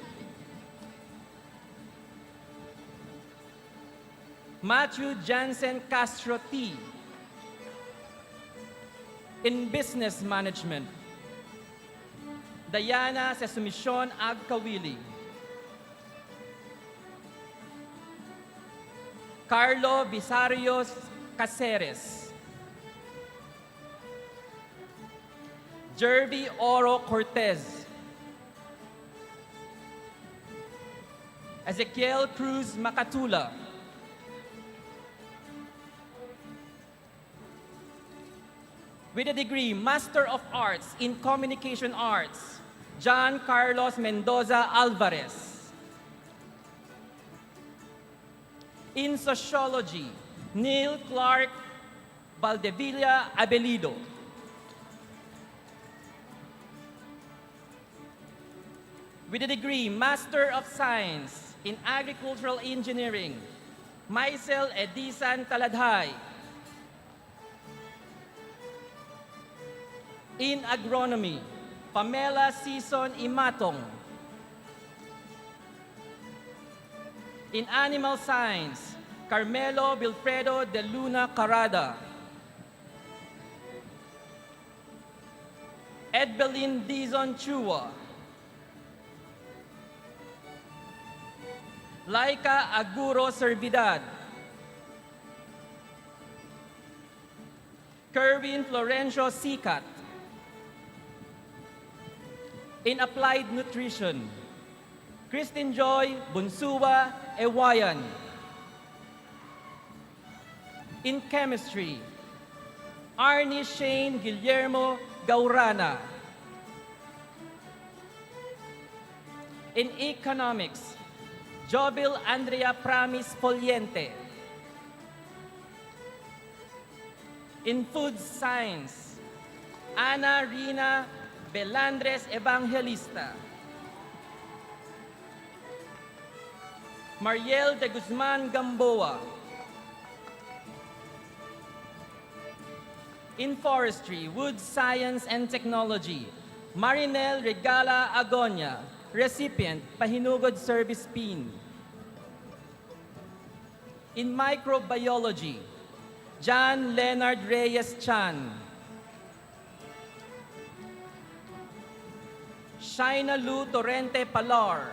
Matthew Jansen Castro T. In Business Management, Diana Sesumicion Agkawili. Carlo Bisarios Caceres. Jervy Oro Cortez. Ezequiel Cruz Macatula. With a degree Master of Arts in Communication Arts, John Carlos Mendoza Alvarez. In Sociology, Neil Clark Valdevilla Abelido. With a degree Master of Science in Agricultural Engineering, Maisel Edisan Taladhay. In Agronomy, Pamela Sison Imatong. In Animal Science, Carmelo Wilfredo de Luna Carada. Edbelin Dizon Chua. Laika Aguro Servidad. Kerwin Florencio Sicat. In Applied Nutrition, Christine Joy Bunsuwa Ewayan. In Chemistry, Arnie Shane Guillermo Gaurana. In Economics, Jobil Andrea Pramis Poliente. In Food Science, Ana Rina Belandres Evangelista. Mariel de Guzman Gamboa. In Forestry, Wood Science and Technology, Marinel Regala Agonia, recipient, Pahinugod Service Pin. In Microbiology, John Leonard Reyes Chan. Shaina Lu Torrente Palar.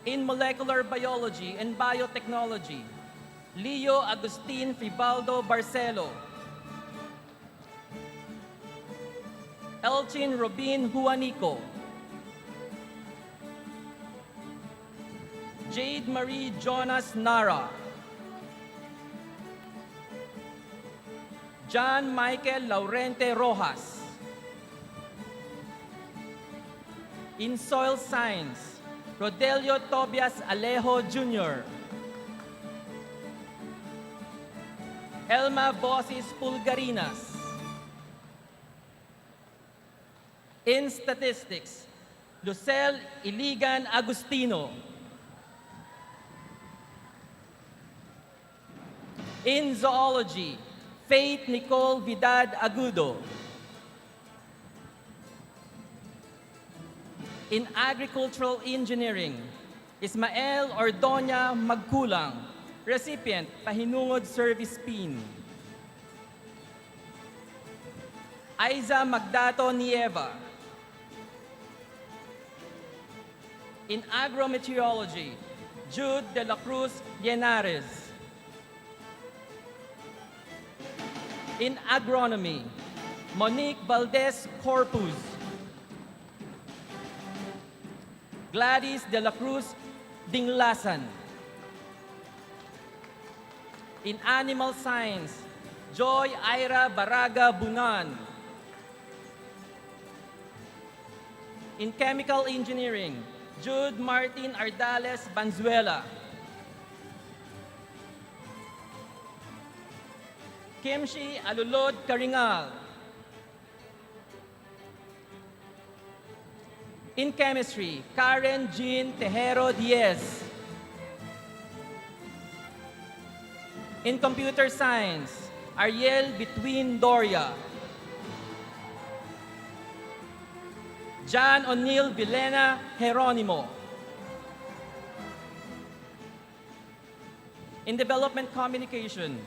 In Molecular Biology and Biotechnology, Leo Agustin Fibaldo Barcelo. Elchin Robin Juanico. Jade Marie Jonas Nara. John Michael Laurente Rojas. In Soil Science, Rodelio Tobias Alejo Jr. Elma Bosis Pulgarinas. In Statistics, Lucel Iligan Agustino. In Zoology, Faith Nicole Vidad Agudo. In Agricultural Engineering, Ismael Ordoña Magkulang, recipient, Pahinungod Service Pin. Aiza Magdato Nieva. In Agrometeorology, Jude de la Cruz Llenares. In Agronomy, Monique Valdez Corpus. Gladys de la Cruz Dinglasan. In Animal Science, Joy Ira Baraga Bunan. In Chemical Engineering, Jude Martin Ardales Banzuela. Kimshi Alulod Karingal. In Chemistry, Karen Jean Tejero Diez. In Computer Science, Ariel Between Doria. John O'Neill Vilena Jeronimo. In Development Communication,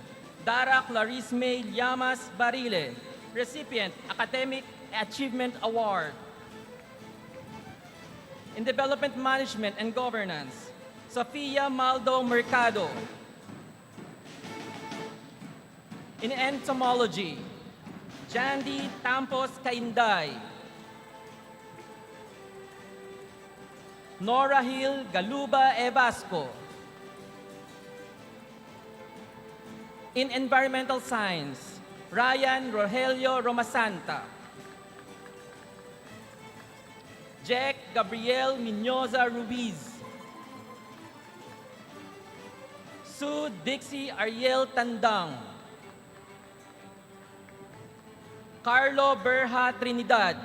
Dara Clarice May Llamas Barile, recipient, Academic Achievement Award. In Development Management and Governance, Sofia Maldo Mercado. In Entomology, Jandy Tampos Kainday. Nora Hill Galuba Evasco. In Environmental Science, Ryan Rogelio Romasanta. Jack Gabriel Minoza Ruiz. Sue Dixie Ariel Tandang. Carlo Berha Trinidad.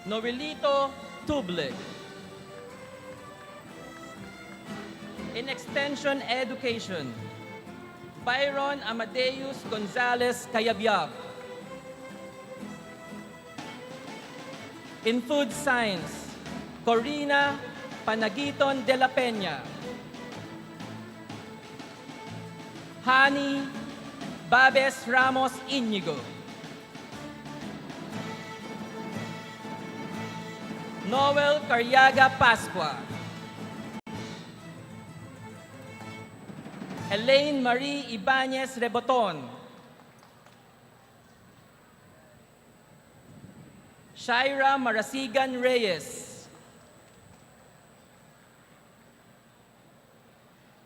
Noelito Tuble. In Extension Education, Byron Amadeus Gonzalez Cayabyab. In Food Science, Corina Panagiton de la Peña. Hani Babes Ramos Inigo. Noel Caryaga Pascua. Elaine Marie Ibanez Reboton. Shaira Marasigan Reyes.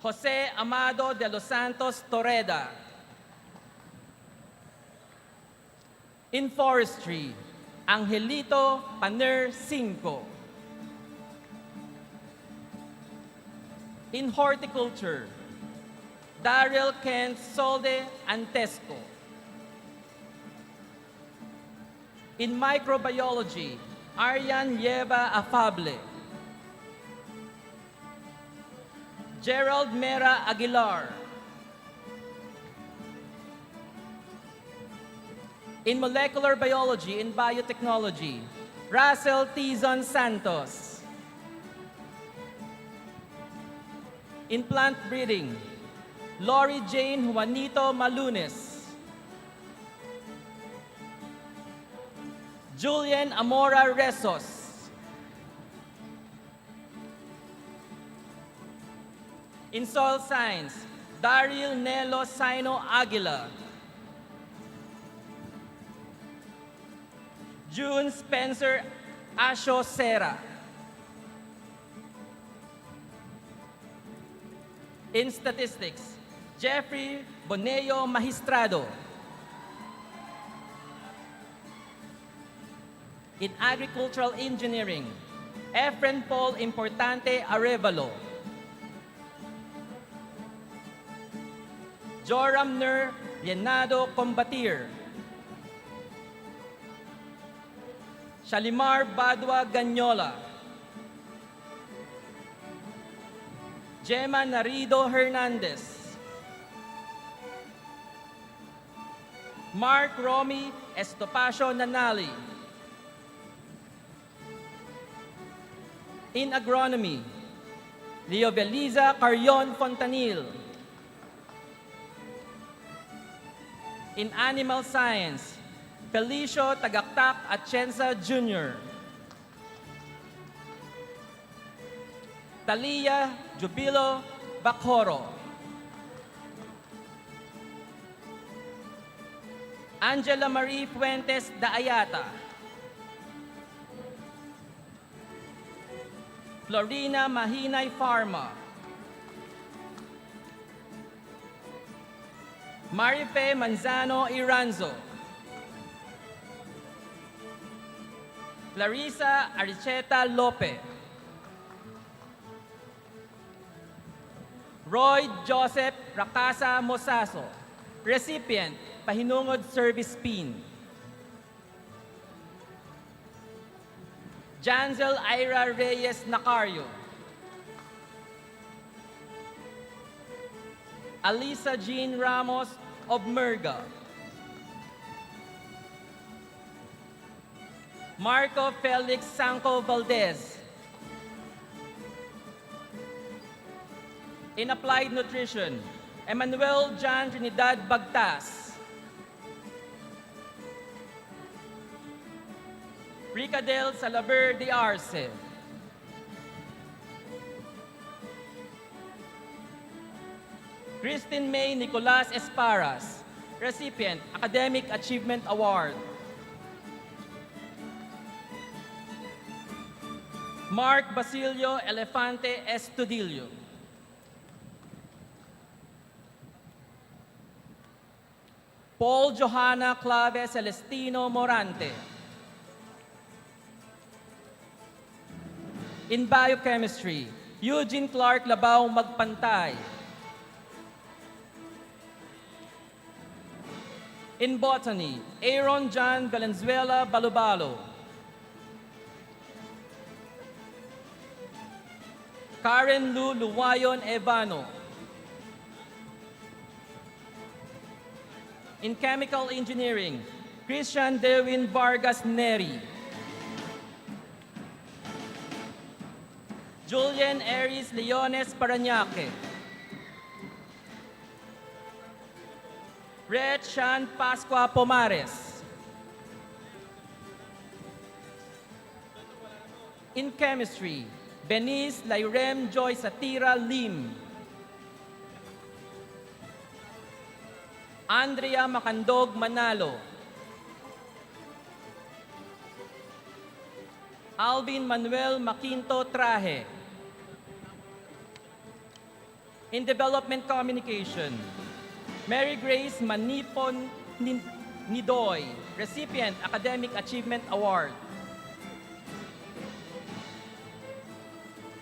Jose Amado de los Santos Torreda. In Forestry, Angelito Paner Cinco. In Horticulture, Daryl Kent Solde Antesco. In Microbiology, Aryan Lleva Afable. Gerald Mera Aguilar. In Molecular Biology and Biotechnology, Russell Tizon Santos. In Plant Breeding, Lori Jane Juanito Malunes. Julian Amora Resos. In Soil Science, Daryl Nelo Saino Aguila. June Spencer Asho Serra. In Statistics, Jeffrey Boneo Magistrado. In Agricultural Engineering, Efren Paul Importante Arevalo. Joram Ner Lienado Combatir. Shalimar Badwa Ganyola. Gemma Narido Hernandez. Mark Romy Estopacio Nanali. In Agronomy, Leo Beliza Carrion Fontanil. In Animal Science, Felicio Tagaktak Atienza Jr. Talia Jubilo Bacoro. Angela Marie Fuentes Daayata. Florina Mahinay Pharma. Marife Manzano Iranzo. Clarissa Aricheta Lope. Roy Joseph Rakasa Mosaso, recipient, Pahinungod Service Pin. Janzel Ira Reyes Nacario. Alisa Jean Ramos of Merga. Marco Felix Sanco Valdez. In Applied Nutrition, Emmanuel John Trinidad Bagtas. Ricadel Salaber de Arce. Christine May Nicolas Esparas, recipient, Academic Achievement Award. Mark Basilio Elefante Estudillo. Paul Johanna Clave Celestino Morante. In biochemistry, Eugene Clark Labaw Magpantay. In botany, Aaron John Valenzuela Balubalo. Karen Lu Luwayon Evano. In chemical engineering, Christian Derwin Vargas Neri. Julian Aries Leones Parañaque. Red Shan Pascua Pomares. In chemistry, Benice Lairem Joy Satira Lim. Andrea Macandog Manalo. Alvin Manuel Maquinto Traje. In development communication, Mary Grace Manipon Nidoy, recipient Academic Achievement Award.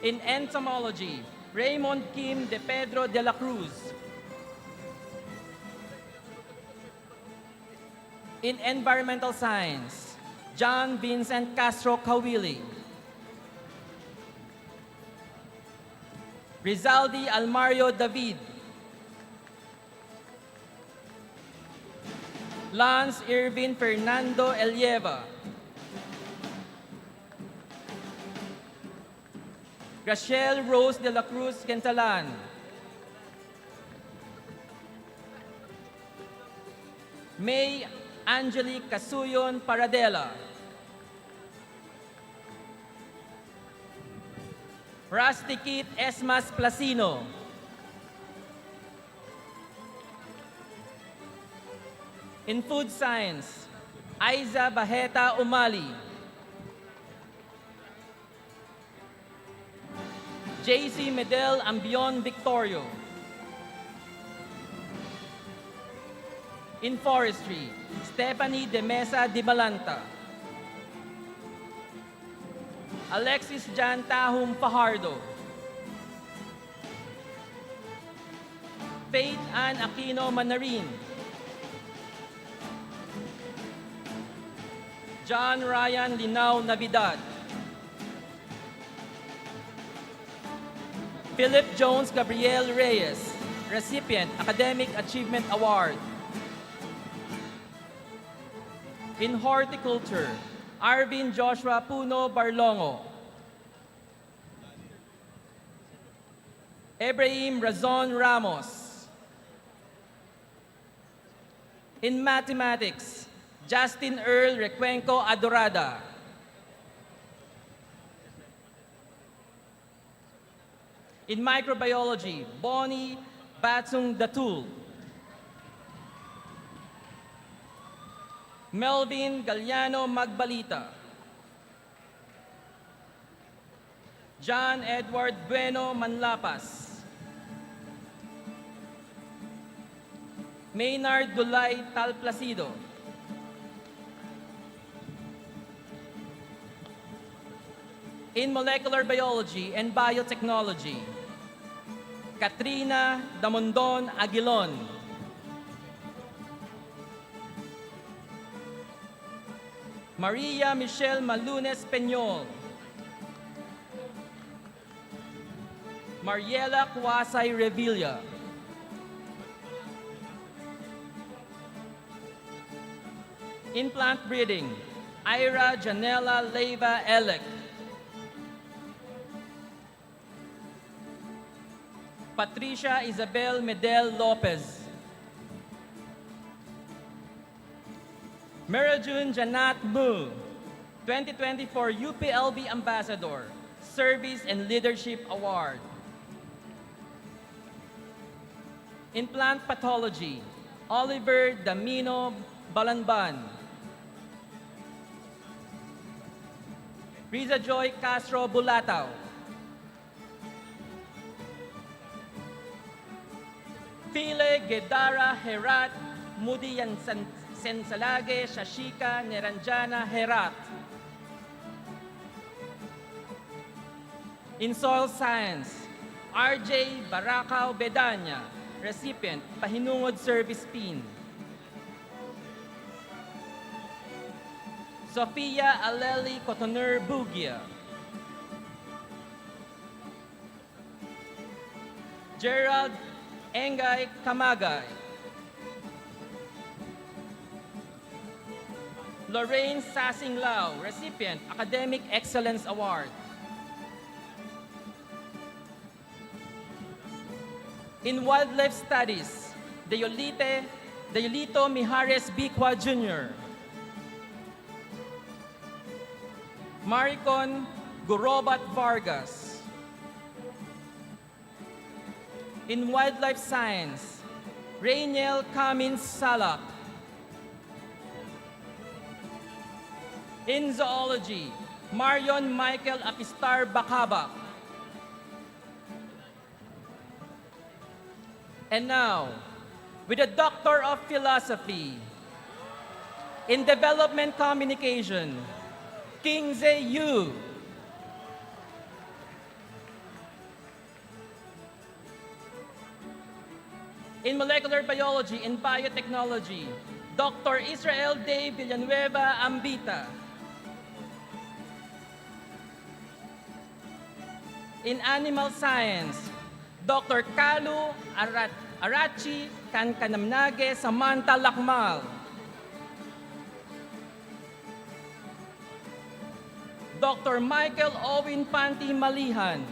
In entomology, Raymond Kim de Pedro de la Cruz. In environmental science, John Vincent Castro Kawili. Rizaldi Almario David. Lance Irvin Fernando Elieva. Rachel Rose de la Cruz Quintalan. May Angelique Casuyon Paradela. Rusty Kit Esmas Placino. In food science, Aiza Baheta Umali. JC Medel Ambion Victorio. In forestry, Stephanie De Mesa Di Balanta. Alexis Jan Tahum Fajardo. Faith Ann Aquino Manarin. John Ryan Linao Navidad. Philip Jones Gabriel Reyes, recipient Academic Achievement Award. In horticulture, Arvin Joshua Puno Barlongo. Ibrahim Razon Ramos. In mathematics, Justin Earl Recuenco Adorada. In microbiology, Bonnie Batsung Datul. Melvin Galliano Magbalita. John Edward Bueno Manlapas. Maynard Dulay Talplacido. In molecular biology and biotechnology, Katrina Damondon Aguilon. Maria Michelle Malunes Peñol. Mariela Kuasay Revilla. In plant breeding, Ira Janela Leyva Elec. Patricia Isabel Medel Lopez. Merajun Janat Mu, 2024 UPLB Ambassador, Service and Leadership Award. In plant pathology, Oliver Damino Balanban. Riza Joy Castro Bulatao. Phile Gedara Herat Mudian Sensalage, Shashika, Neranjana, Herat. In Soil Science, RJ Baracao Bedanya, recipient, Pahinungod Service Pin. Sofia Aleli Cotoner Bugia. Gerald Engay Kamagay. Lorraine Sasing Lau, recipient, Academic Excellence Award. In Wildlife Studies, Deolito Mijares Bicua Jr. Maricon Gurobat Vargas. In Wildlife Science, Rainiel Kamins Salak. In Zoology, Marion Michael Apistar Bakabak. And now, with a Doctor of Philosophy in Development Communication, Kingze Yu. In Molecular Biology and Biotechnology, Dr. Israel De Villanueva Ambita. In Animal Science, Dr. Kalu Arachi Kankanamnage Samantha Lakmal. Dr. Michael Owen Panti Malihan.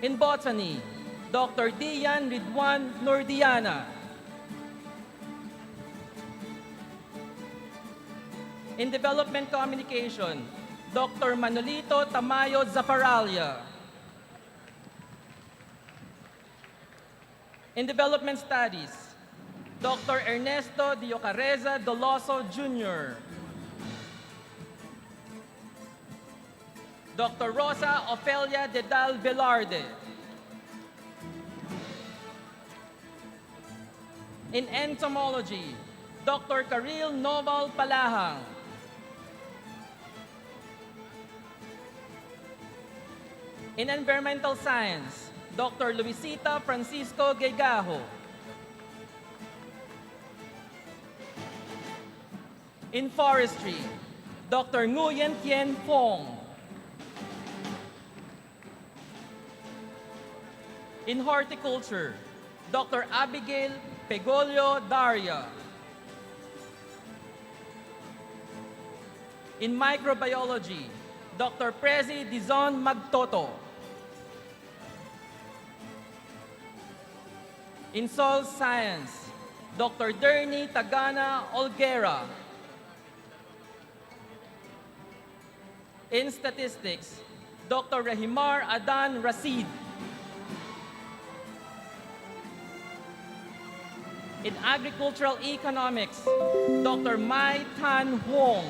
In Botany, Dr. Dian Ridwan Nordiana. In Development Communication, Dr. Manolito Tamayo Zaparalia. In Development Studies, Dr. Ernesto Diocareza Doloso Jr. Dr. Rosa Ofelia Dedal Velarde. In Entomology, Dr. Karil Noval Palahang. In Environmental Science, Dr. Luisita Francisco Gegajo. In Forestry, Dr. Nguyen Tien Fong. In Horticulture, Dr. Abigail Pegolio Daria. In Microbiology, Dr. Prezi Dizon Magtoto. In Soil Science, Dr. Derny Tagana Olguera. In Statistics, Dr. Rahimar Adan Rasid. In Agricultural Economics, Dr. Mai Tan Huong.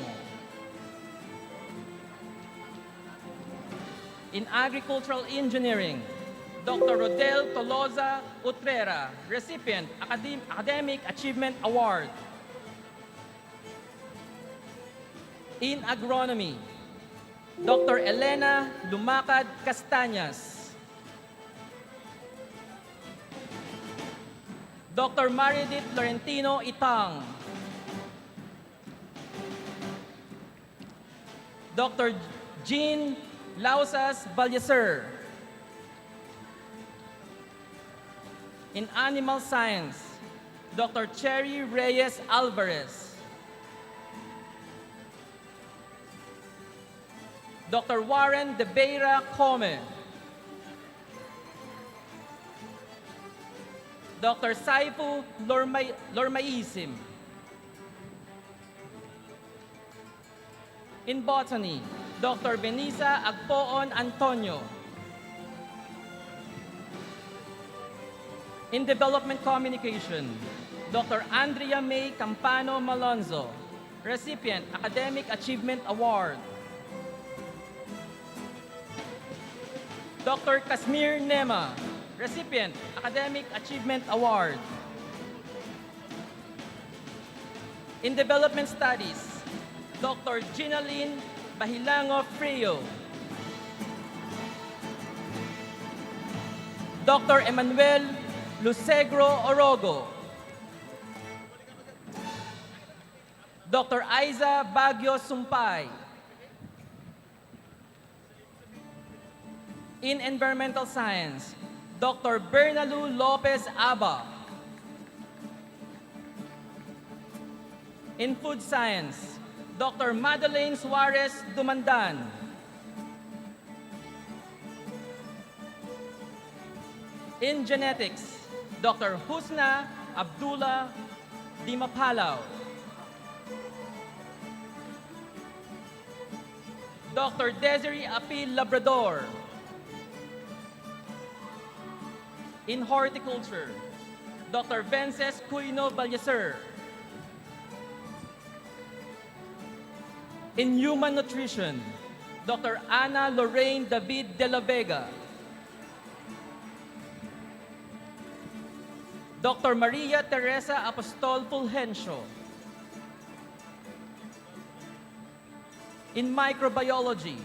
In Agricultural Engineering, Dr. Rodel Toloza Utrera, recipient, Academic Achievement Award. In Agronomy, Dr. Elena Lumacad Castañas. Dr. Maridit Laurentino Itang. Dr. Jean Lausas Balyaser. In Animal Science, Dr. Cherry Reyes Alvarez. Dr. Warren De Beira Come. Dr. Saifu Lormaisim. In Botany, Dr. Benisa Agpoon Antonio. In Development Communication, Dr. Andrea May Campano Malonzo, recipient, Academic Achievement Award. Dr. Kasmir Nema, recipient, Academic Achievement Award. In Development Studies, Dr. Ginaline Bahilango Frio. Dr. Emmanuel Lucegro Orogo. Dr. Aiza Baguio Sumpay. In Environmental Science, Dr. Bernalu Lopez Aba. In Food Science, Dr. Madeleine Suarez Dumandan. In Genetics, Dr. Husna Abdullah Dimapalaw. Dr. Desiree Apil Labrador. In Horticulture, Dr. Vences Cuino Balyacer. In Human Nutrition, Dr. Ana Lorraine David de la Vega. Dr. Maria Teresa Apostol Fulgencio. In Microbiology,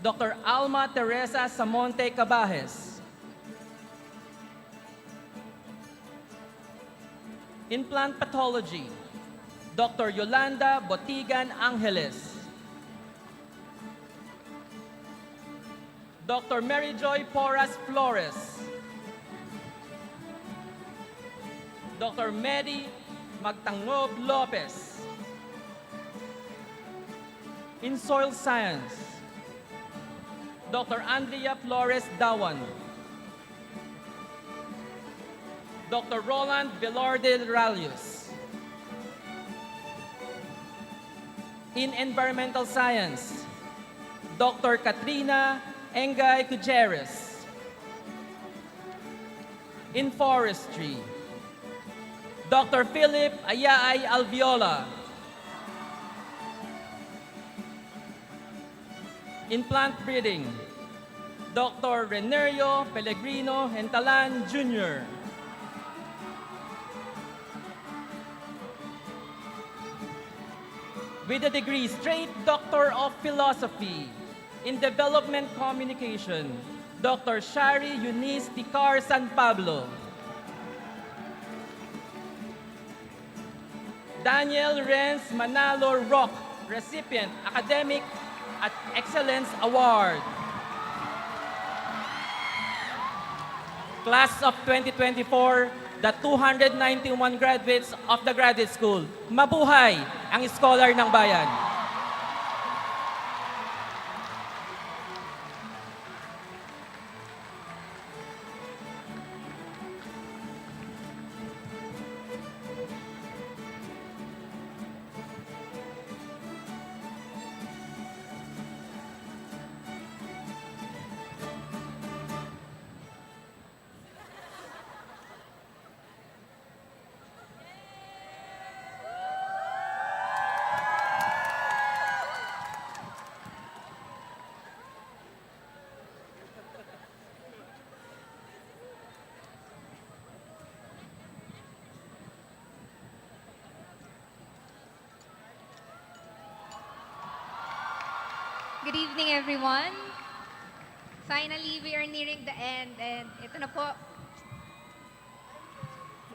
Dr. Alma Teresa Samonte Cabajes. In Plant Pathology, Dr. Yolanda Botigan Angeles. Dr. Mary Joy Porras Flores. Dr. Medi Magtangob Lopez. In Soil Science, Dr. Andrea Flores Dawan. Dr. Roland Velarde Ralius. In Environmental Science, Dr. Katrina Engay Gutierrez. In Forestry, Dr. Philip Ayaay Alviola. In Plant Breeding, Dr. Renerio Pellegrino Hentalan Jr. With a degree, straight Doctor of Philosophy in Development Communication, Dr. Shari Eunice Ticar San Pablo. Daniel Renz Manalo Rock, recipient, Academic Excellence Award. Class of 2024, the 291 graduates of the graduate school. Mabuhay ang scholar ng bayan. Good evening, everyone. Finally, we are nearing the end and ito na po.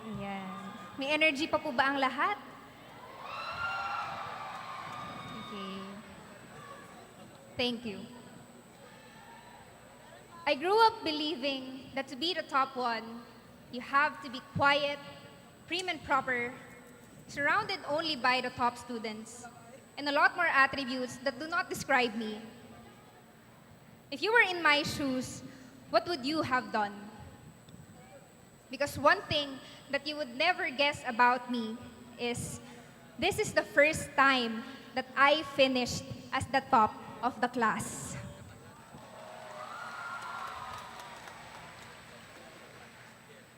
Ayan. May energy pa po ba ang lahat? Okay. Thank you. I grew up believing that to be the top one, you have to be quiet, prim and proper, surrounded only by the top students, and a lot more attributes that do not describe me. If you were in my shoes, what would you have done? Because one thing that you would never guess about me is this is the first time that I finished as the top of the class.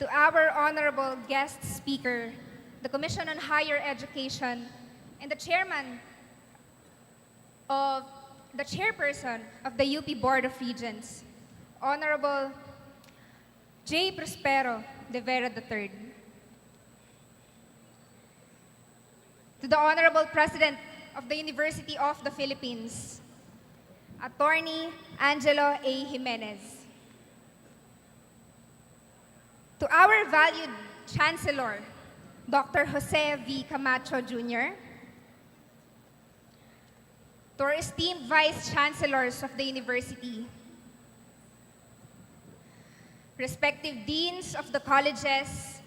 To our honorable guest speaker, the Commission on Higher Education, and the chairperson of the UP Board of Regents, Honorable J. Prospero de Vera III. To the Honorable President of the University of the Philippines, Attorney Angelo A. Jimenez. To our valued Chancellor, Dr. Jose V. Camacho Jr., to our esteemed Vice Chancellors of the University, respective Deans of the colleges,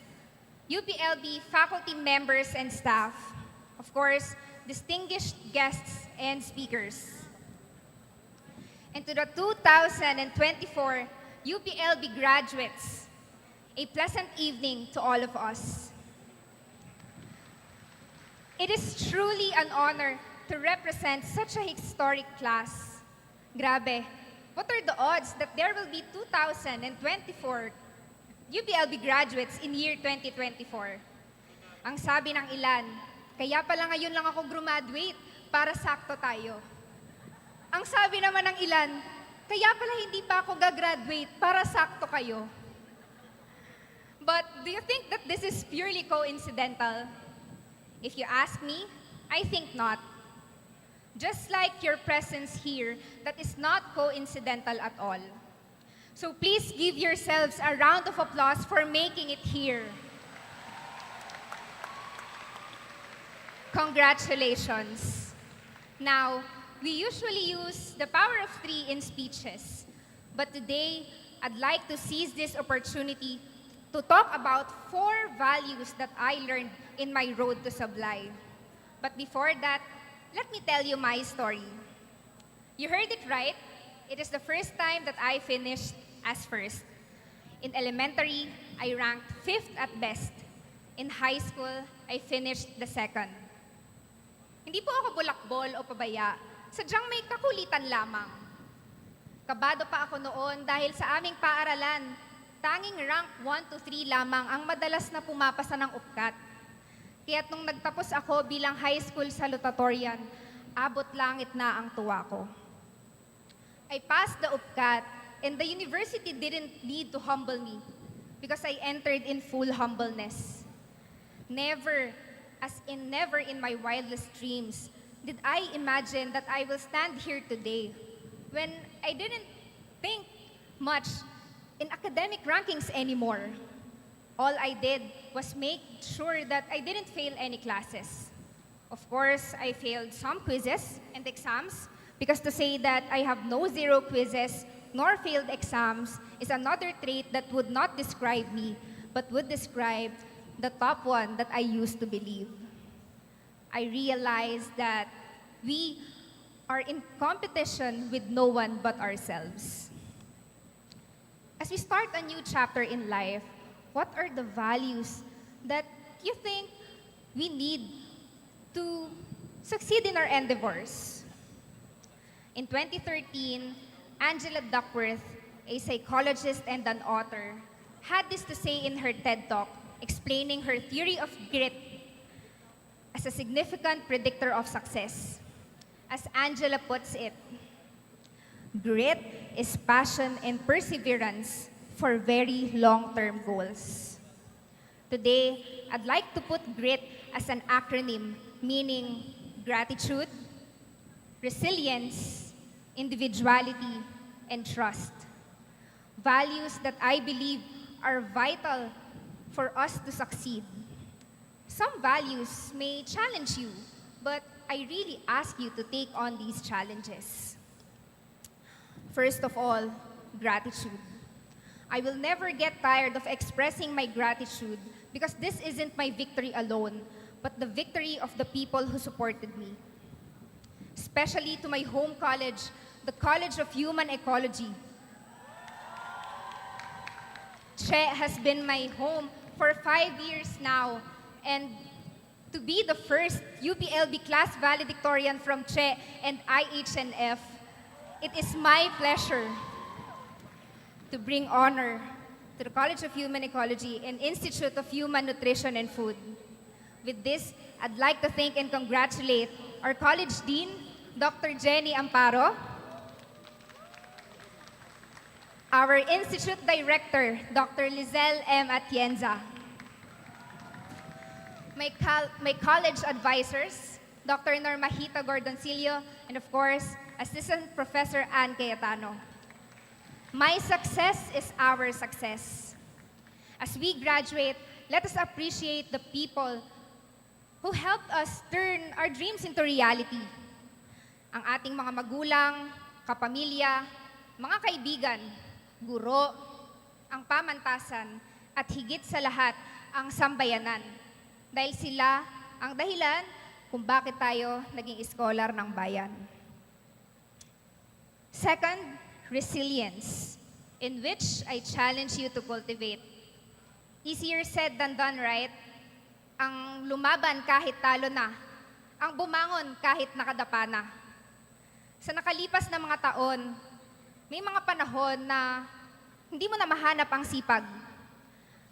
UPLB faculty members and staff, of course, distinguished guests and speakers. And to the 2024 UPLB graduates, a pleasant evening to all of us. It is truly an honor to represent such a historic class. Grabe, what are the odds that there will be 2024 UPLB graduates in year 2024? Ang sabi ng ilan, kaya pala ngayon lang ako graduate para sakto tayo. Ang sabi naman ng ilan, kaya pala hindi pa ako gagraduate para sakto kayo. But do you think that this is purely coincidental? If you ask me, I think not. Just like your presence here, that is not coincidental at all. So please give yourselves a round of applause for making it here. Congratulations. Now, we usually use the power of three in speeches, but today, I'd like to seize this opportunity to talk about 4 values that I learned in my road to Sablay. But before that, let me tell you my story. You heard it right. It is the first time that I finished as first. In elementary, I ranked 5th at best. In high school, I finished the 2nd. Hindi po ako bulakbol o pabaya. Sadyang may kakulitan lamang. Kabado pa ako noon dahil sa aming paaralan, tanging rank 1 to 3 lamang ang madalas na pumapasa ng UPCAT. Kaya't nung nagtapos ako bilang high school salutatorian, abot langit na ang tuwa ko. I passed the UPCAT and the university didn't need to humble me because I entered in full humbleness. Never, as in never in my wildest dreams, did I imagine that I will stand here today when I didn't think much in academic rankings anymore. All I did was make sure that I didn't fail any classes. Of course, I failed some quizzes and exams because to say that I have no 0 quizzes nor failed exams is another trait that would not describe me, but would describe the top one that I used to believe. I realized that we are in competition with no one but ourselves. As we start a new chapter in life, what are the values that you think we need to succeed in our endeavors? In 2013, Angela Duckworth, a psychologist and an author, had this to say in her TED Talk, explaining her theory of grit as a significant predictor of success. As Angela puts it, grit is passion and perseverance for very long-term goals. Today, I'd like to put grit as an acronym, meaning gratitude, resilience, individuality, and trust. Values that I believe are vital for us to succeed. Some values may challenge you, but I really ask you to take on these challenges. First of all, gratitude. I will never get tired of expressing my gratitude because this isn't my victory alone, but the victory of the people who supported me. Especially to my home college, the College of Human Ecology. CHE has been my home for 5 years now, and to be the first UPLB class valedictorian from CHE and IHNF, it is my pleasure to bring honor to the College of Human Ecology and Institute of Human Nutrition and Food. With this, I'd like to thank and congratulate our College Dean, Dr. Jenny Amparo, our Institute Director, Dr. Lizelle M. Atienza. My college advisors, Dr. Normahita Gordoncillo, and of course, Assistant Professor Ann Cayetano. My success is our success. As we graduate, let us appreciate the people who helped us turn our dreams into reality. Ang ating mga magulang, kapamilya, mga kaibigan, guro, ang pamantasan, at higit sa lahat, ang sambayanan. Dahil sila ang dahilan kung bakit tayo naging scholar ng bayan. Second, resilience, in which I challenge you to cultivate. Easier said than done, right? Ang lumaban kahit talo na, ang bumangon kahit nakadapa na. Sa nakalipas na mga taon, may mga panahon na hindi mo na mahanap ang sipag.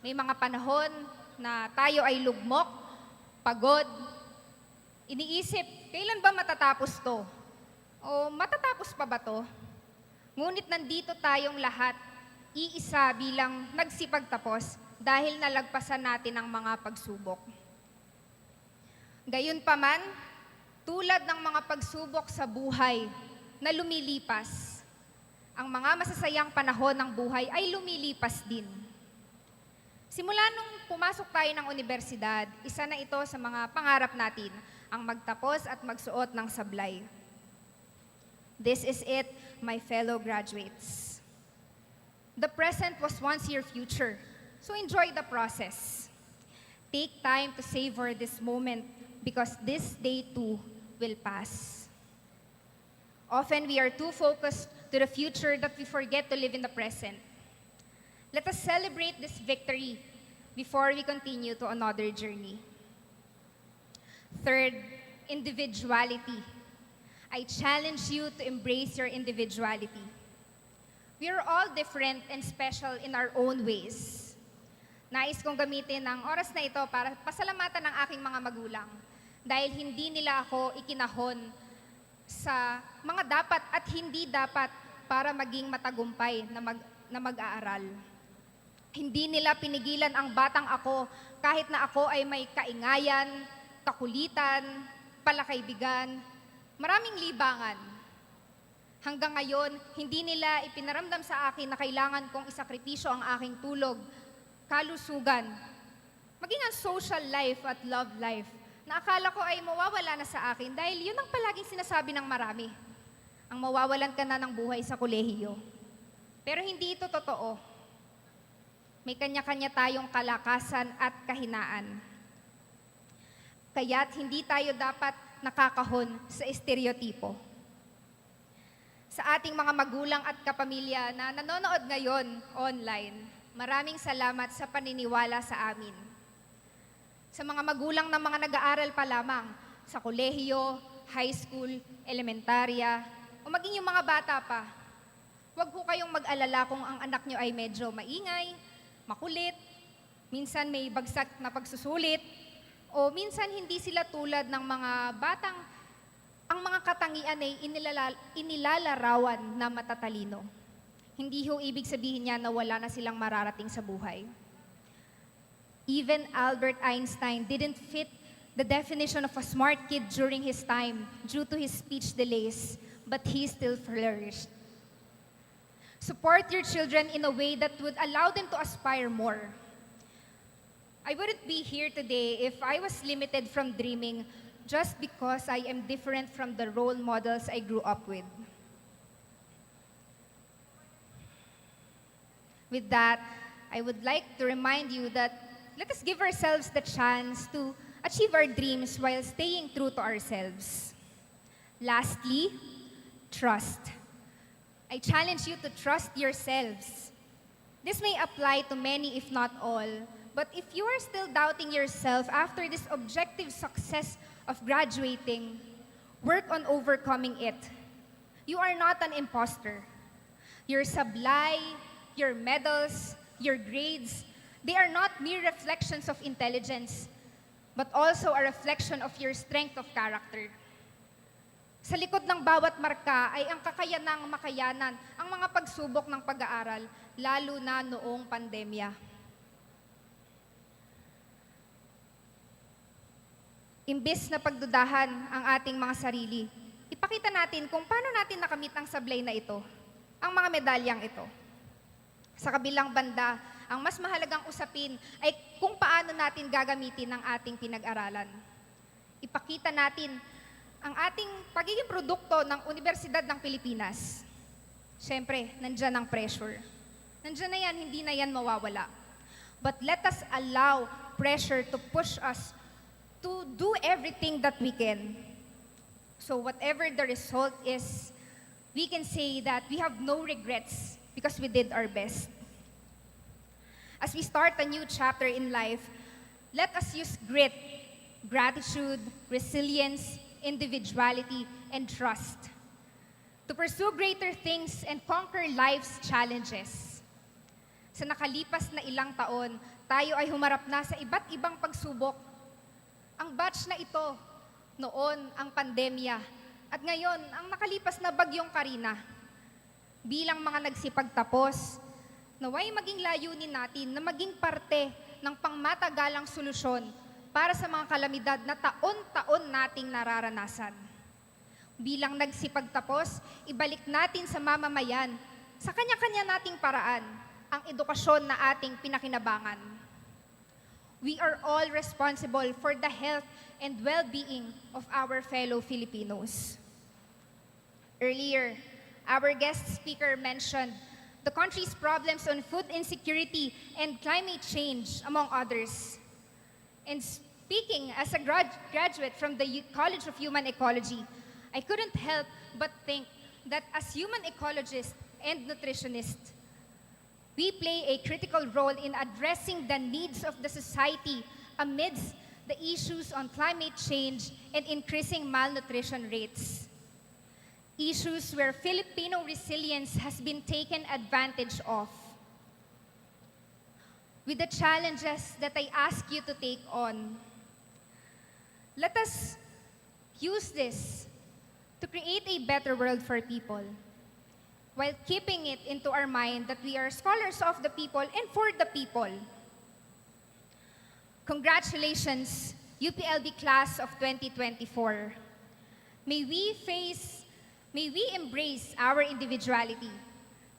May mga panahon na tayo ay lugmok, pagod, iniisip, kailan ba matatapos to? O matatapos pa ba to? Ngunit nandito tayong lahat, iisa bilang nagsipagtapos dahil nalagpasan natin ang mga pagsubok. Gayunpaman, tulad ng mga pagsubok sa buhay na lumilipas, ang mga masasayang panahon ng buhay ay lumilipas din. Simula nung pumasok tayo ng universidad, isa na ito sa mga pangarap natin, ang magtapos at magsuot ng sablay. This is it, my fellow graduates. The present was once your future, so enjoy the process. Take time to savor this moment because this day too will pass. Often we are too focused to the future that we forget to live in the present. Let us celebrate this victory before we continue to another journey. Third, individuality. I challenge you to embrace your individuality. We are all different and special in our own ways. Nais kong gamitin ang oras na ito para pasalamatan ng aking mga magulang dahil hindi nila ako ikinahon sa mga dapat at hindi dapat para maging matagumpay na mag-aaral. Hindi nila pinigilan ang batang ako kahit na ako ay may kaingayan, kakulitan, palakaibigan, maraming libangan. Hanggang ngayon, hindi nila ipinaramdam sa akin na kailangan kong isakripisyo ang aking tulog, kalusugan, maging ang social life at love life na akala ko ay mawawala na sa akin dahil yun ang palaging sinasabi ng marami. Ang mawawalan ka na ng buhay sa kolehiyo. Pero hindi ito totoo. May kanya-kanya tayong kalakasan at kahinaan. Kaya't hindi tayo dapat nakakahon sa estereotipo. Sa ating mga magulang at kapamilya na nanonood ngayon online, maraming salamat sa paniniwala sa amin. Sa mga magulang ng mga nag-aaral pa lamang sa kolehiyo, high school, elementarya, o maging yung mga bata pa, huwag ho kayong mag-alala kung ang anak nyo ay medyo maingay, makulit, minsan may bagsak na pagsusulit, o minsan hindi sila tulad ng mga batang ang mga katangian ay inilalarawan na matatalino. Hindi ho ibig sabihin niya na wala na silang mararating sa buhay. Even Albert Einstein didn't fit the definition of a smart kid during his time due to his speech delays, but he still flourished. Support your children in a way that would allow them to aspire more. I wouldn't be here today if I was limited from dreaming just because I am different from the role models I grew up with. With that, I would like to remind you that let us give ourselves the chance to achieve our dreams while staying true to ourselves. Lastly, trust. I challenge you to trust yourselves. This may apply to many, if not all, but if you are still doubting yourself after this objective success of graduating, work on overcoming it. You are not an imposter. Your sablay, your medals, your grades, they are not mere reflections of intelligence, but also a reflection of your strength of character. Sa likod ng bawat marka ay ang kakayanang makayanan, ang mga pagsubok ng pag-aaral, lalo na noong pandemya. Imbes na pagdudahan ang ating mga sarili, ipakita natin kung paano natin nakamit ang sablay na ito, ang mga medalyang ito. Sa kabilang banda, ang mas mahalagang usapin ay kung paano natin gagamitin ang ating pinag-aralan. Ipakita natin ang ating pagiging produkto ng Universidad ng Pilipinas. Siyempre, nandyan ang pressure. Nandyan na yan, hindi na yan mawawala. But let us allow pressure to push us to do everything that we can. So whatever the result is, we can say that we have no regrets because we did our best. As we start a new chapter in life, let us use grit, gratitude, resilience, individuality, and trust to pursue greater things and conquer life's challenges. Sa nakalipas na ilang taon, tayo ay humarap na sa iba't ibang pagsubok. Ang batch na ito, noon ang pandemya, at ngayon ang nakalipas na bagyong Karina. Bilang mga nagsipagtapos, naway maging layunin natin na maging parte ng pangmatagalang solusyon para sa mga kalamidad na taon-taon nating nararanasan. Bilang nagsipagtapos, ibalik natin sa mamamayan, sa kanya-kanya nating paraan, ang edukasyon na ating pinakinabangan. We are all responsible for the health and well-being of our fellow Filipinos. Earlier, our guest speaker mentioned the country's problems on food insecurity and climate change, among others. And speaking as a graduate from the College of Human Ecology, I couldn't help but think that as human ecologists and nutritionists, we play a critical role in addressing the needs of the society amidst the issues on climate change and increasing malnutrition rates. Issues where Filipino resilience has been taken advantage of. With the challenges that I ask you to take on, let us use this to create a better world for people, while keeping it into our mind that we are scholars of the people and for the people. Congratulations, UPLB Class of 2024. May we embrace our individuality,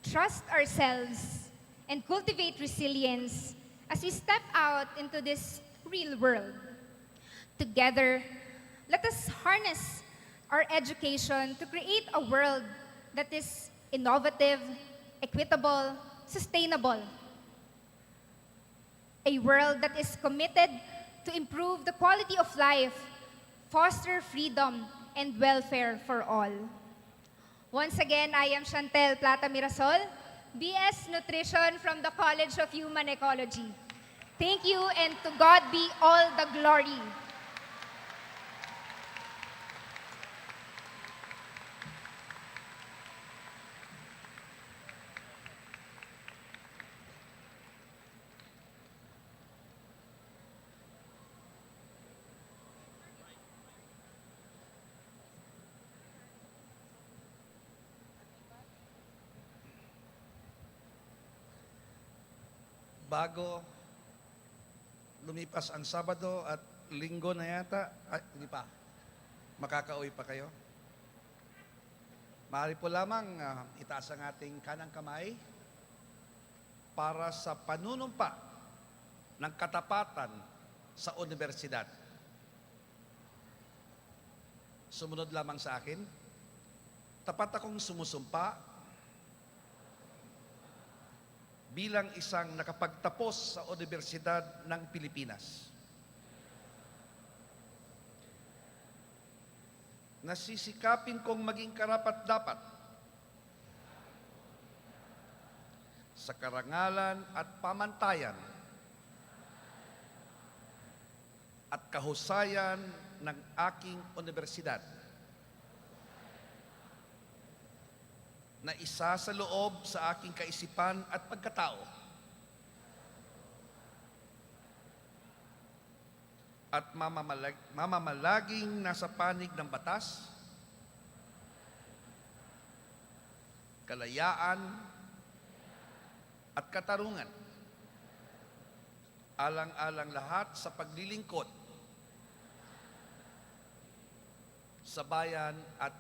trust ourselves, and cultivate resilience as we step out into this real world. Together, let us harness our education to create a world that is innovative, equitable, sustainable. A world that is committed to improve the quality of life, foster freedom, and welfare for all. Once again, I am Chantel Plata Mirasol, BS Nutrition from the College of Human Ecology. Thank you, and to God be all the glory. Bago lumipas ang Sabado at Linggo na yata, hindi pa, makakauwi pa kayo. Maaari po lamang itaas ang ating kanang kamay para sa panunumpa ng katapatan sa universidad. Sumunod lamang sa akin. Tapat akong sumusumpa bilang isang nakapagtapos sa Universidad ng Pilipinas. Nasisikapin kong maging karapat-dapat sa karangalan at pamantayan at kahusayan ng aking universidad na isa sa loob sa aking kaisipan at pagkatao. At mamamalaging nasa panig ng batas, kalayaan, at katarungan. Alang-alang lahat sa paglilingkod sa bayan at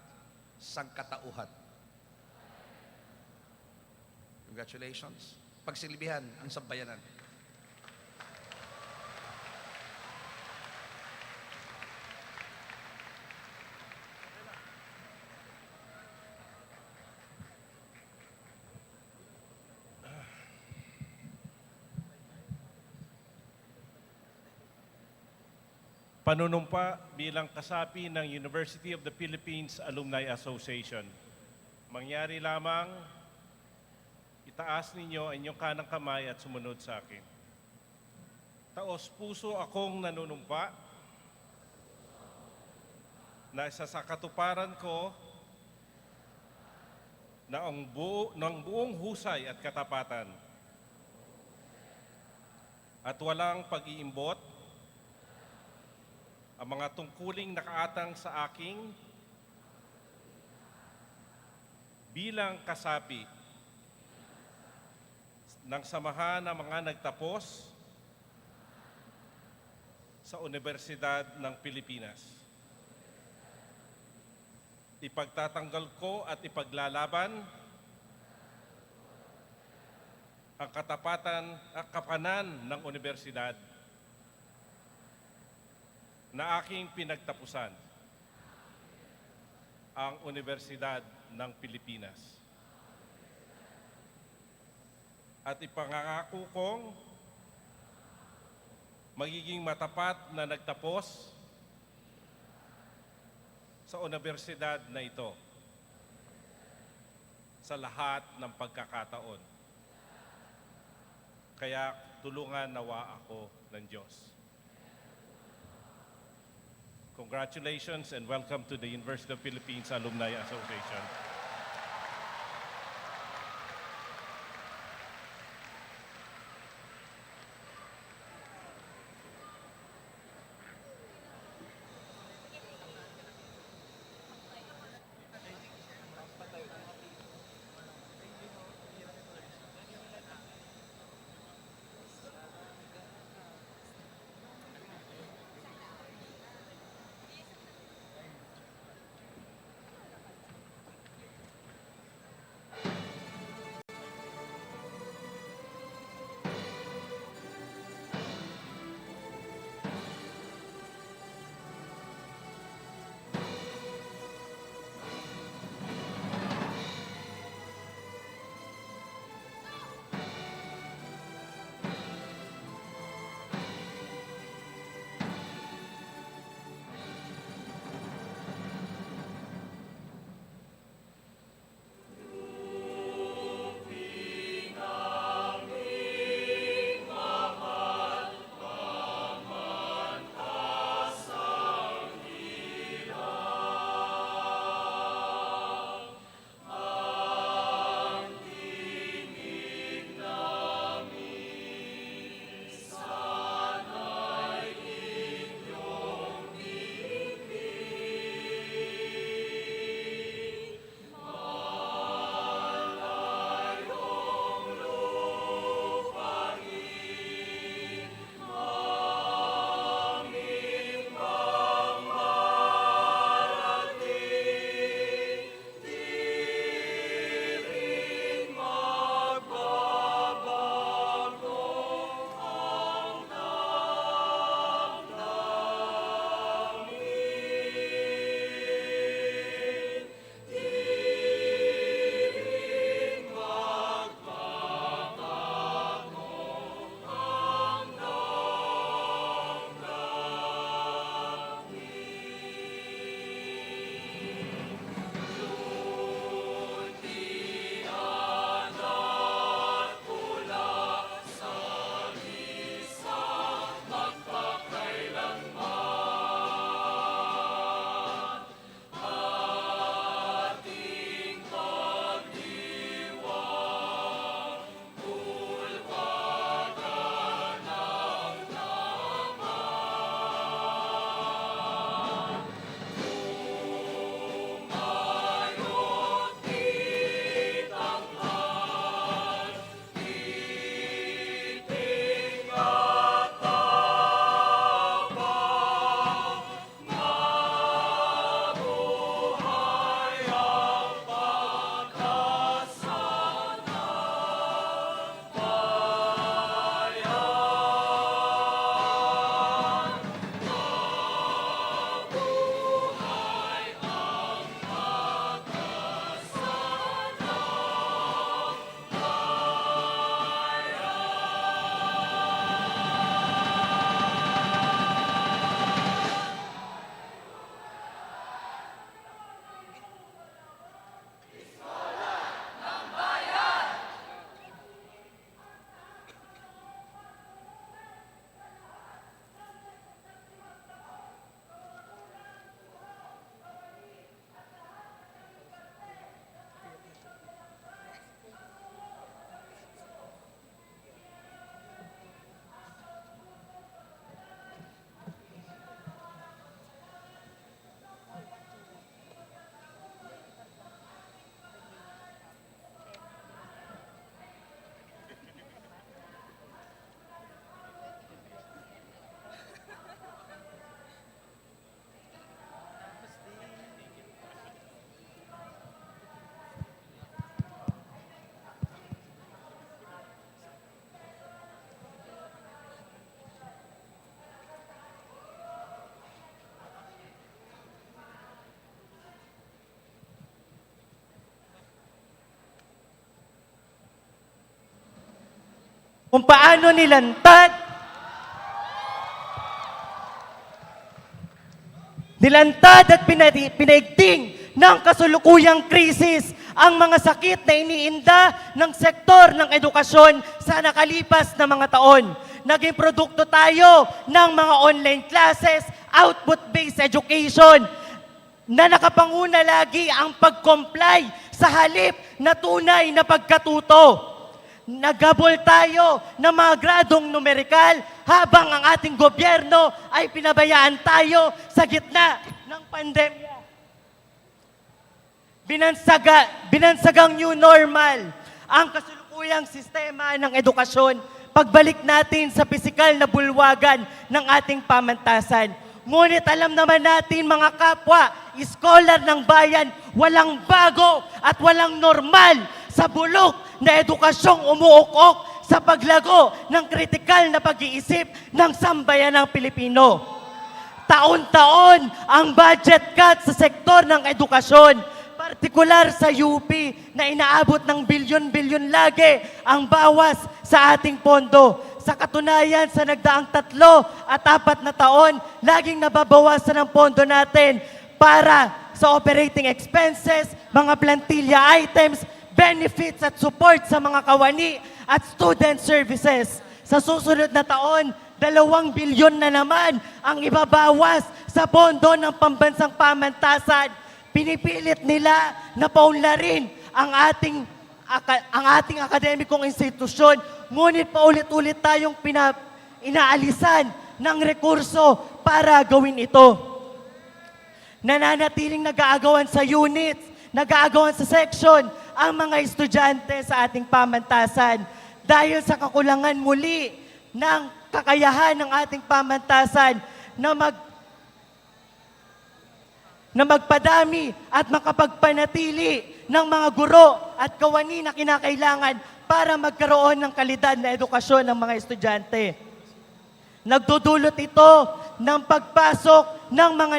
sangkatauhan. Congratulations. Pagsilbihan ang sambayanan. Panunumpa bilang kasapi ng University of the Philippines Alumni Association. Mangyari lamang, itaas ninyo ang inyong kanang kamay at sumunod sa akin. Taos puso akong nanunumpa na isa sa katuparan ko na ang buong husay at katapatan at walang pag-iimbot ang mga tungkuling nakaatang sa aking bilang kasapi ng samahan ng mga nagtapos sa Universidad ng Pilipinas. Ipagtatanggol ko at ipaglalaban ang katapatan at kapanan ng universidad na aking pinagtapusan, ang Universidad ng Pilipinas. At ipangangako kong magiging matapat na nagtapos sa universidad na ito sa lahat ng pagkakataon. Kaya tulungan nawa ako ng Diyos. Congratulations and welcome to the University of Philippines Alumni Association. kung paano nilantad at pinaigting ng kasulukuyang krisis ang mga sakit na iniinda ng sektor ng edukasyon sa nakalipas na mga taon. Naging produkto tayo ng mga online classes, output-based education, na nakapanguna lagi ang pag-comply sa halip na tunay na pagkatuto. Naghabol tayo ng mga gradong numerikal habang ang ating gobyerno ay pinabayaan tayo sa gitna ng pandemya. Binansagang new normal ang kasulukuyang sistema ng edukasyon. Pagbalik natin sa pisikal na bulwagan ng ating pamantasan. Ngunit alam naman natin mga kapwa, scholar ng bayan, walang bago at walang normal sa bulok na edukasyong umuukok sa paglago ng kritikal na pag-iisip ng sambayanang Pilipino. Taon-taon ang budget cut sa sektor ng edukasyon, partikular sa UP na inaabot ng bilyon-bilyon lagi ang bawas sa ating pondo. Sa katunayan, sa nagdaang 3 at 4 na taon, laging nababawasan ang pondo natin para sa operating expenses, mga plantilla items, benefits at support sa mga kawani at student services. Sa susunod na taon, 2 bilyon na naman ang ibabawas sa pondo ng pambansang pamantasan. Pinipilit nila na paunlarin ang ating akademikong institusyon, ngunit paulit-ulit tayong inaalisan ng rekurso para gawin ito. Nananatiling nag-aagawan sa units, nag-aagawan sa section ang mga estudyante sa ating pamantasan dahil sa kakulangan muli ng kakayahan ng ating pamantasan na magpadami at makapagpanatili ng mga guro at kawani na kinakailangan para magkaroon ng kalidad na edukasyon ng mga estudyante. Nagdudulot ito ng pagpasok ng mga